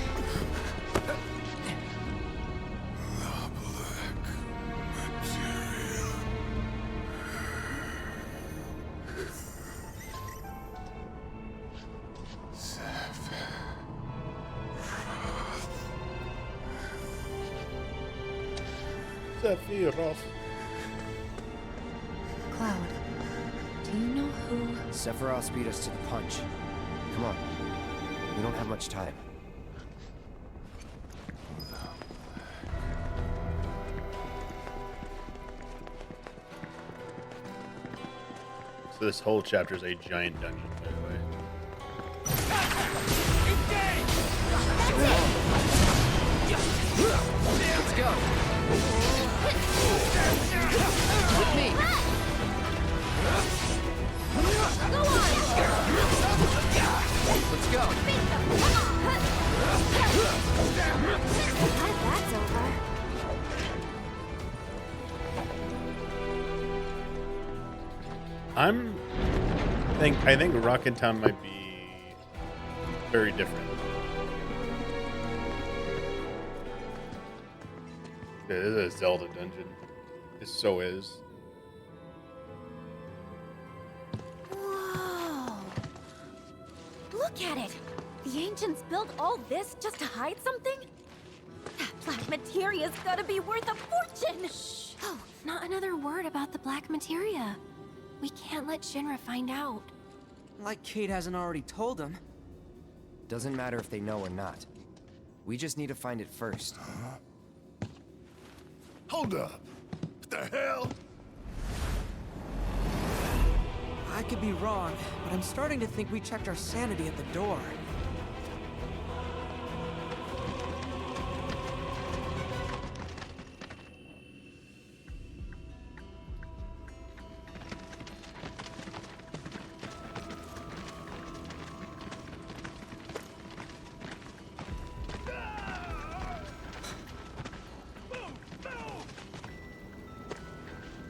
Sephiroth. Cloud, do you know who? Sephiroth beat us to the punch. Come on. We don't have much time. So this whole chapter is a giant dungeon, by the way. Let's go. With me. Let's go. That's over. I think Rocket Town might be very different. Yeah, this is a Zelda dungeon. It so is. Whoa! Look at it! The ancients built all this just to hide something? That black materia's gotta be worth a fortune! Shh! Oh, not another word about the black materia. We can't let Shinra find out. Like Kate hasn't already told him. Doesn't matter if they know or not. We just need to find it first. Hold up. What the hell? I could be wrong, but I'm starting to think we checked our sanity at the door.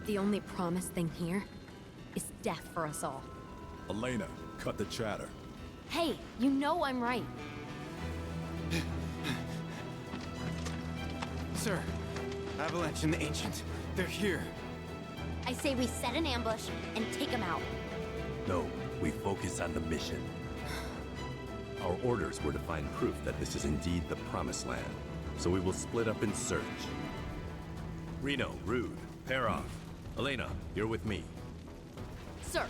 The only promised thing here is death for us all. Elena, cut the chatter. Hey, you know I'm right. Sir, Avalanche and the Ancient, they're here. I say we set an ambush and take them out. No, we focus on the mission. Our orders were to find proof that this is indeed the Promised Land, so we will split up and search. Reno, Rude, pair off. Elena, you're with me. Sir.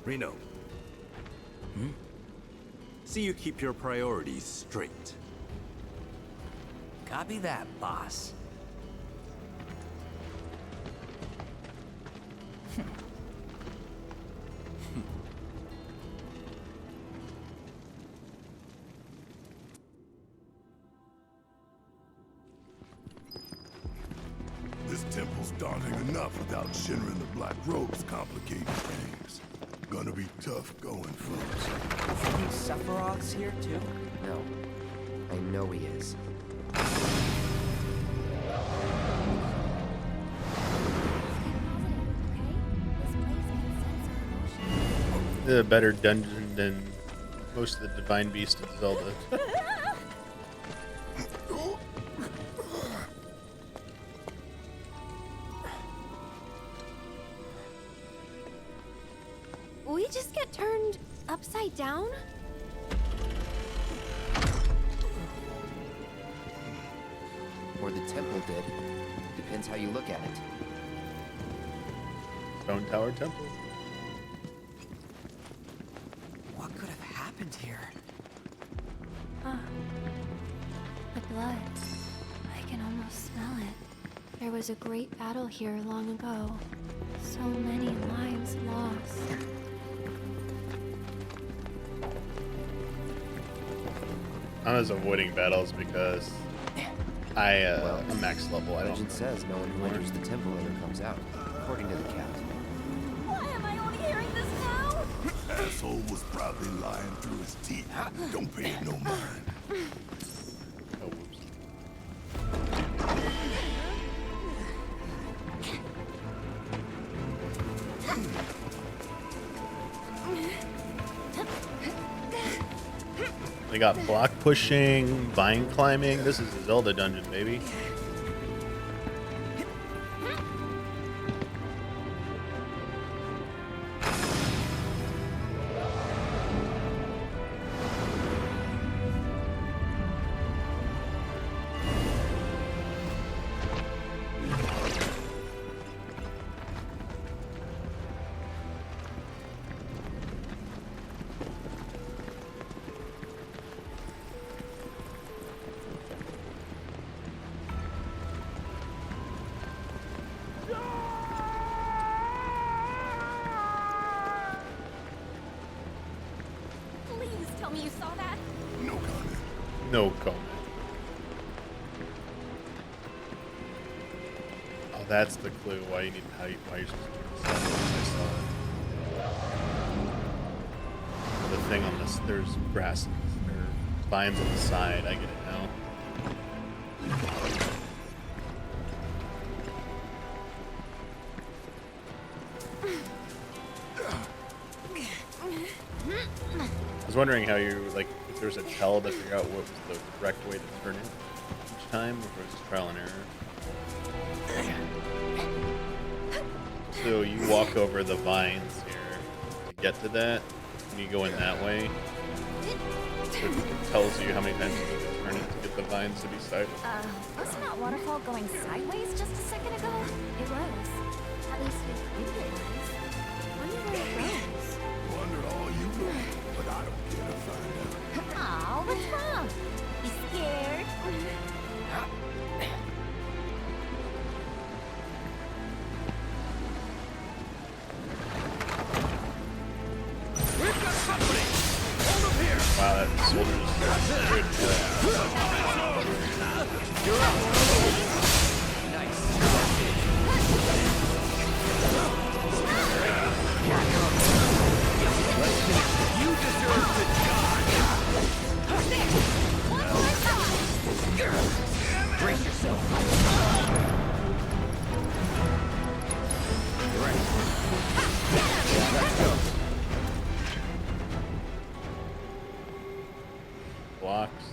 Reno. See you keep your priorities straight. Copy that, boss. This temple's daunting enough without Shinra and the Black Robes complicating things. Gonna be tough going, folks. You think Sephiroth's here too? No. I know he is. This is a better dungeon than most of the Divine Beast in Zelda. We just get turned upside down? Or the temple did. Depends how you look at it. Stone Tower Temple. What could have happened here? Ah. The blood. I can almost smell it. There was a great battle here long ago. So many lives lost. I'm just avoiding battles because I'm max level. I don't. Legend says no one who enters the temple ever comes out, according to the cat. Why am I only hearing this now? Asshole was probably lying through his teeth. Don't pay it no mind. Oh, whoops. They got block pushing, vine climbing. This is a Zelda dungeon, baby. Please tell me you saw that. No comment. No comment. Oh, that's the clue. Why you need why you're supposed to turn this off. I saw it. The thing on this, there's grass or vines on the side. I get it now. I was wondering how you, like, if there's a tell to figure out what was the correct way to turn it each time, or if it was just trial and error. So you walk over the vines here to get to that, and you go in that way. It tells you how many times you need to turn it to get the vines to be sideways. Wasn't that waterfall going sideways just a second ago? It was. At least we think it was. Wonder where it goes. Wonder all you want, but I don't care to find out. Aw, what's wrong? You scared? We've got company! Hold up here! Wow, that soldier's good. You're up! Nice. You deserve to die! Brace yourself. Right. Let's go. Blocks.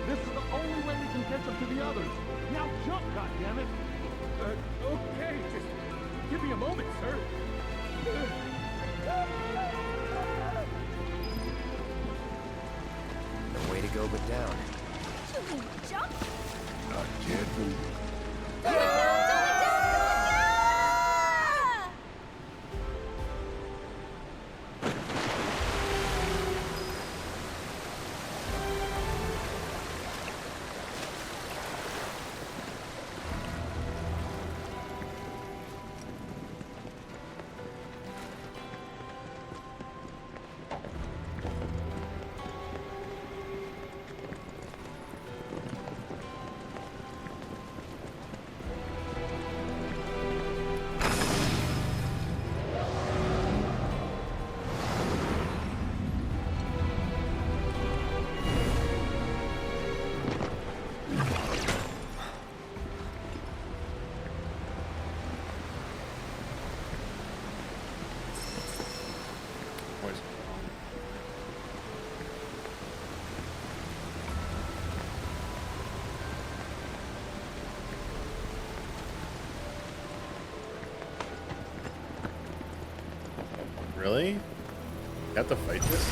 This is the only way we can catch up to the others. Now jump, goddammit! Okay, just give me a moment, sir. No way to go but down. You can jump? I can't move. Always. Really? You have to fight this?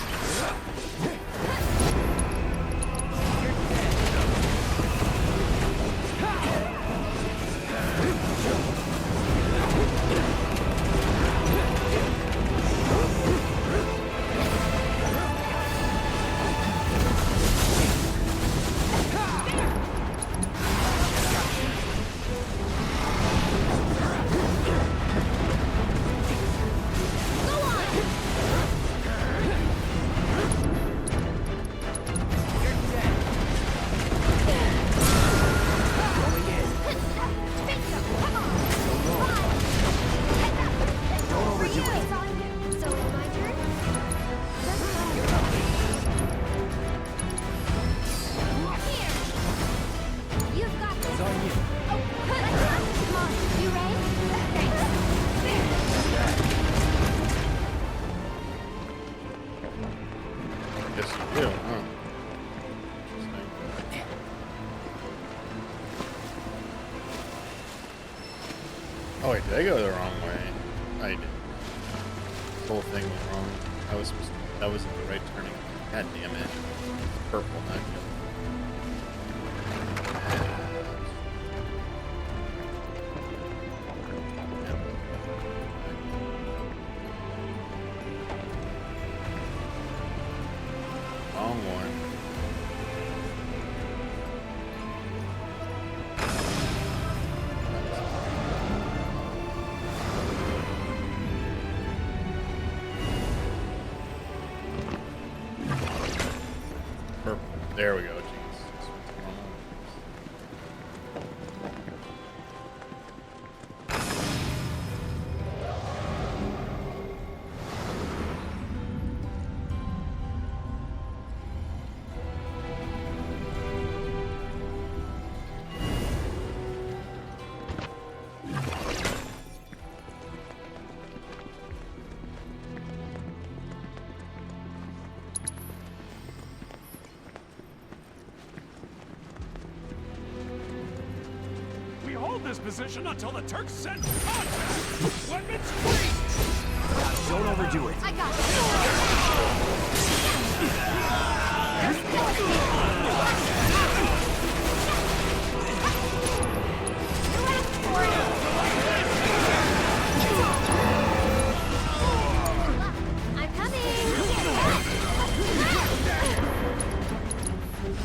you do, huh? Oh wait, did I go the wrong way? I did. The whole thing went wrong. That wasn't the right turning. God damn it. It's purple, not yellow. Wrong one. Purple. There we go. Jeez. We hold this position until the Turks send contact. Weapons free. Don't overdo it. I got I'm coming.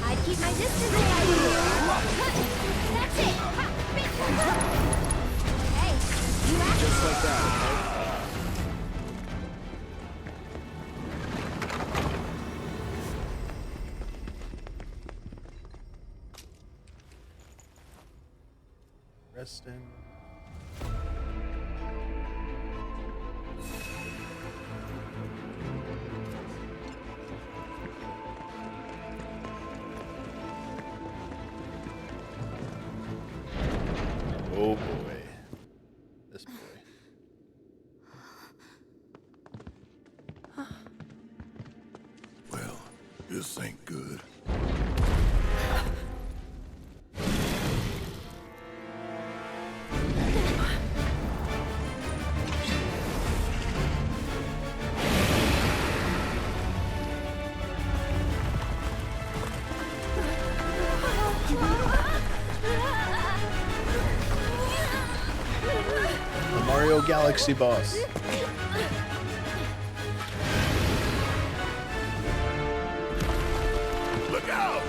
I'd keep my distance if I were you. That's it. Hey, you act Just like that, okay? Resting. Oh boy. This boy. Well, this ain't good. The Mario Galaxy boss. Look out!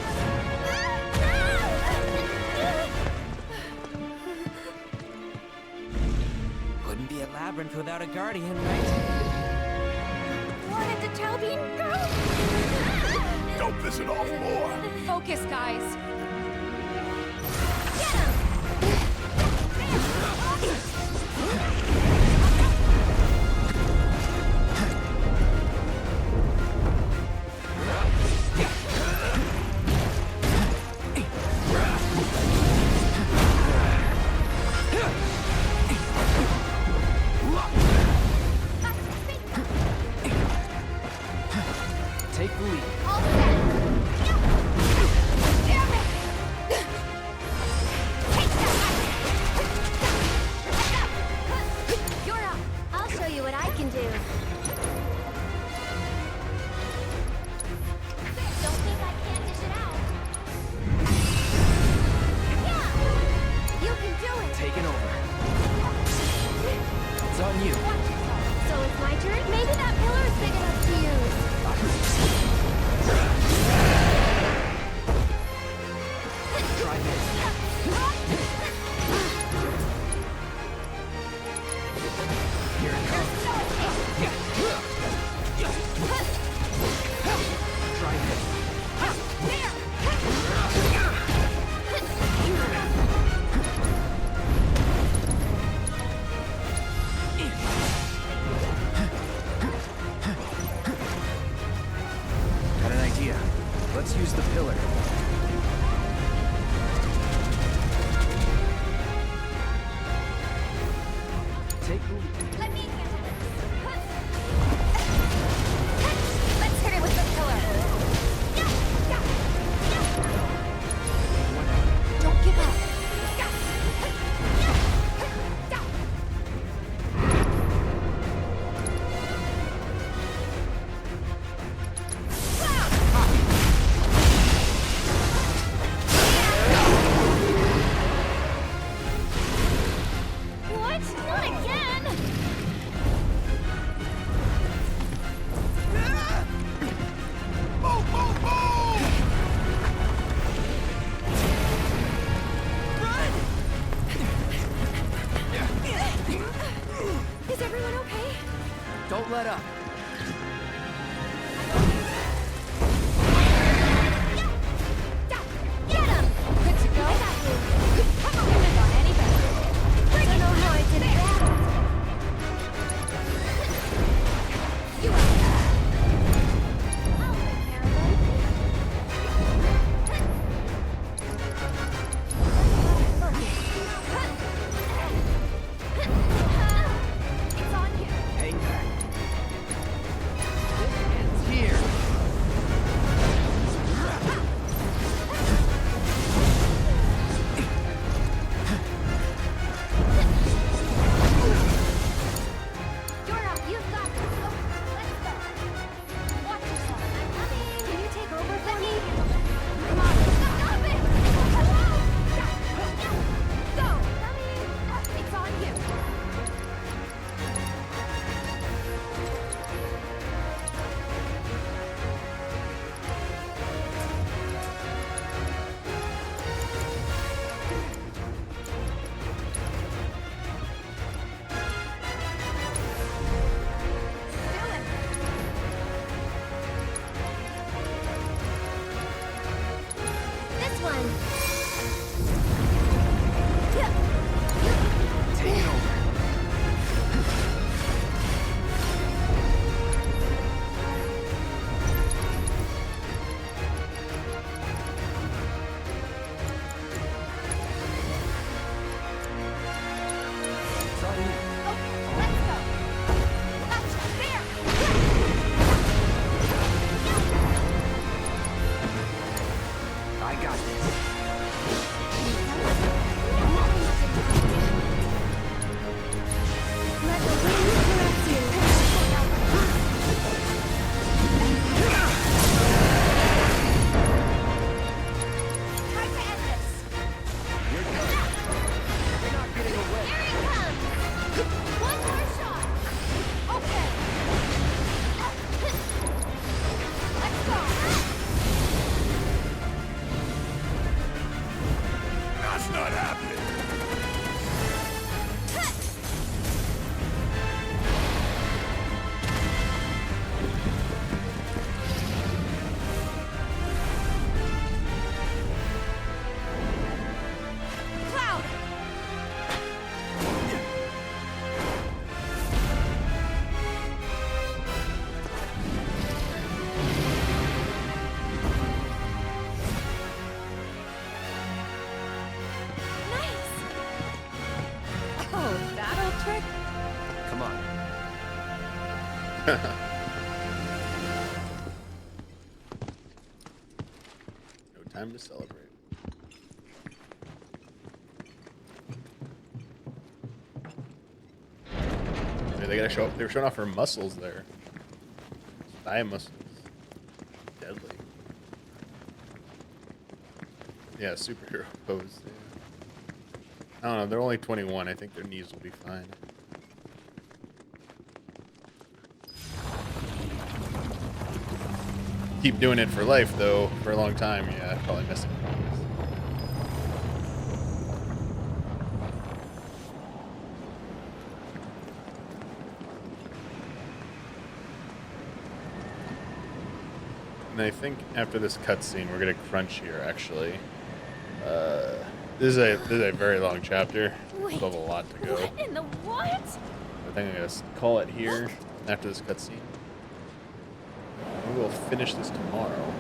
Wouldn't be a labyrinth without a guardian, right? wanted to tell Bean. Don't piss it off more. Focus, guys. Take the lead. You're up. I'll show you what I can do. Don't think I can't dish it out. Yeah! You can do it! Taking over. It's on you. So it's my turn? Maybe that pillar is big enough to use. Try this. Here it comes. Try this. Got an idea. Let's use the pillar. Take the lead. Let me handle this. Let's hit it with the pillar. one. Take it over. I got this. Let the wind caress you. Time to end this. You're done. You're not getting away. Here he comes. One more shot. Okay. Let's go. That's not happening. Cloud. Nice. Oh, that old trick? Come on. No time to celebrate. Maybe they gotta show up. They were showing off her muscles there. Thigh muscles. Deadly. Yeah, superhero pose. Yeah. I don't know. They're only 21. I think their knees will be fine. Keep doing it for life, though, for a long time. Yeah, probably missing knees. And I think after this cutscene, we're gonna crunch here. Actually, this is a very long chapter. Wait, Still have a lot to go. What in the what? I think I'm gonna call it here after this cutscene. We will finish this tomorrow.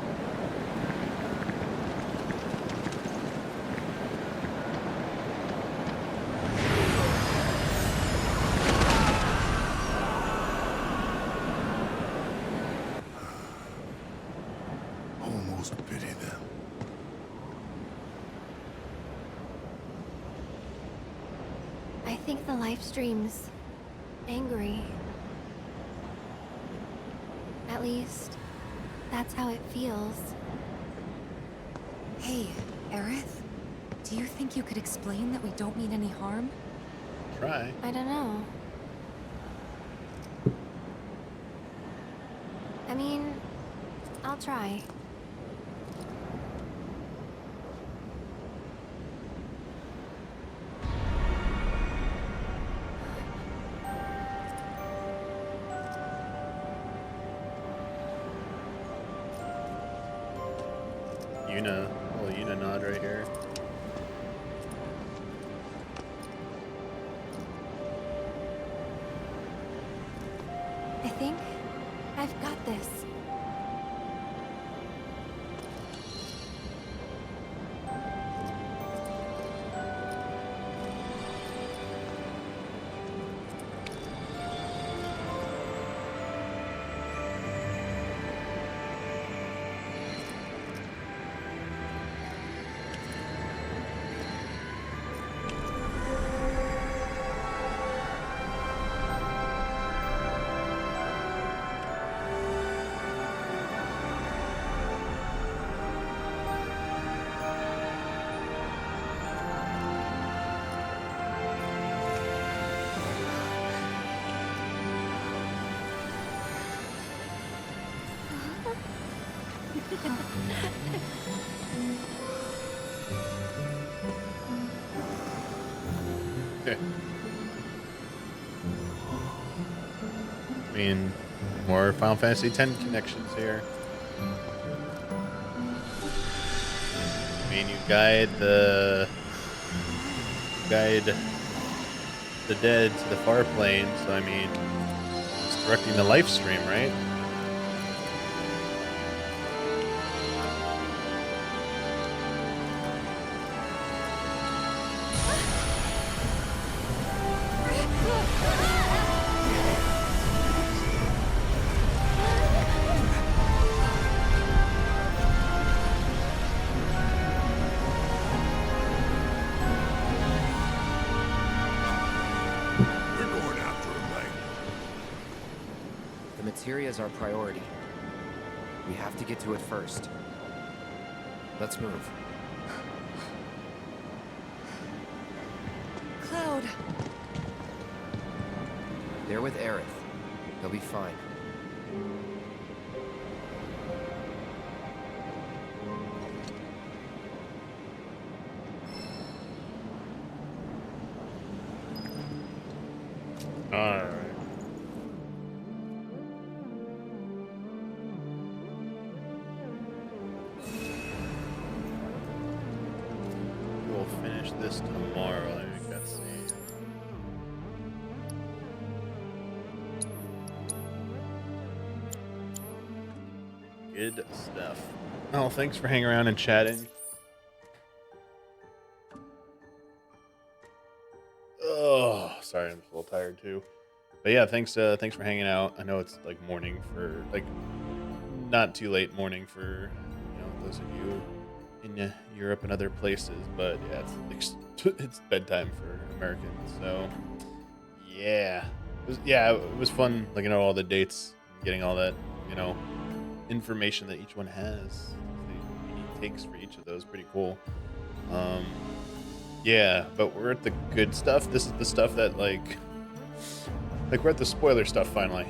Almost pity them. I think the live stream's angry. At least, that's how it feels. Hey, Aerith, do you think you could explain that we don't mean any harm? Try. I don't know. I mean, I'll try. Little Yuna nod right here. I think I've got this. I mean, more Final Fantasy X connections here. I mean, you guide the dead to the far plane, so I mean, it's directing the life stream, right? The materia is our priority. We have to get to it first. Let's move. Cloud. They're with Aerith. They'll be fine. Alright. We'll finish this tomorrow. I think that's the good stuff. Oh, thanks for hanging around and chatting. Oh, sorry, I'm a little tired too. But yeah, thanks for hanging out. I know it's like morning for like not too late morning for those of you in Europe and other places, but yeah, it's bedtime for Americans. So yeah, it was fun looking at all the dates and getting all that information that each one has. The unique takes for each of those, pretty cool. Yeah, but we're at the good stuff. This is the stuff that like we're at the spoiler stuff finally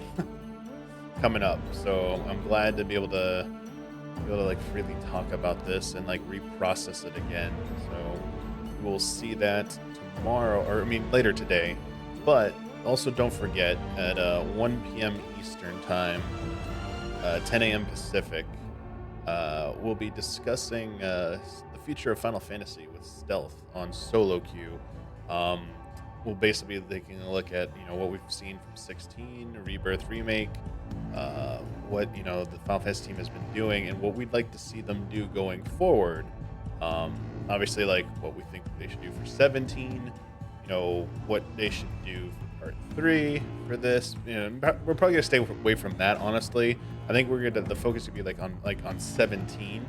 coming up. So I'm glad to be able to like freely talk about this and like reprocess it again. So we'll see that tomorrow, or I mean later today. But also don't forget at 1 p.m. Eastern time, 10 a.m. Pacific, we'll be discussing the future of Final Fantasy with Stealth on solo queue. We'll basically be taking a look at what we've seen from 16, Rebirth remake, what the Final Fantasy team has been doing, and what we'd like to see them do going forward. Obviously, like what we think they should do for 17, what they should do for Part 3 for this. We're probably gonna stay away from that. Honestly, I think the focus would be on 17.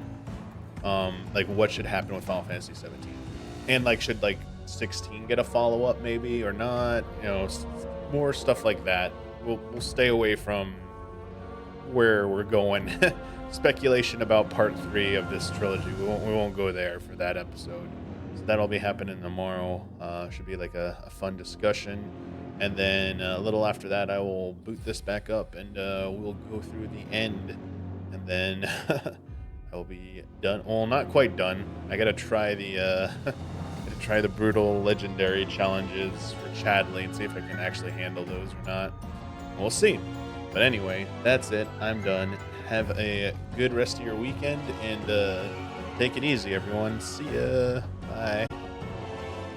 Like what should happen with Final Fantasy 17, and like should 16 get a follow-up maybe or not, more stuff like that. We'll stay away from where we're going speculation about Part 3 of this trilogy. We won't go there for that episode. So that'll be happening tomorrow. Should be like a fun discussion, and then a little after that I will boot this back up and we'll go through the end, and then I'll be done. Well, not quite done. I gotta try the brutal legendary challenges for Chadley and see if I can actually handle those or not. We'll see. But anyway, that's it. I'm done. Have a good rest of your weekend and take it easy, everyone. See ya. Bye.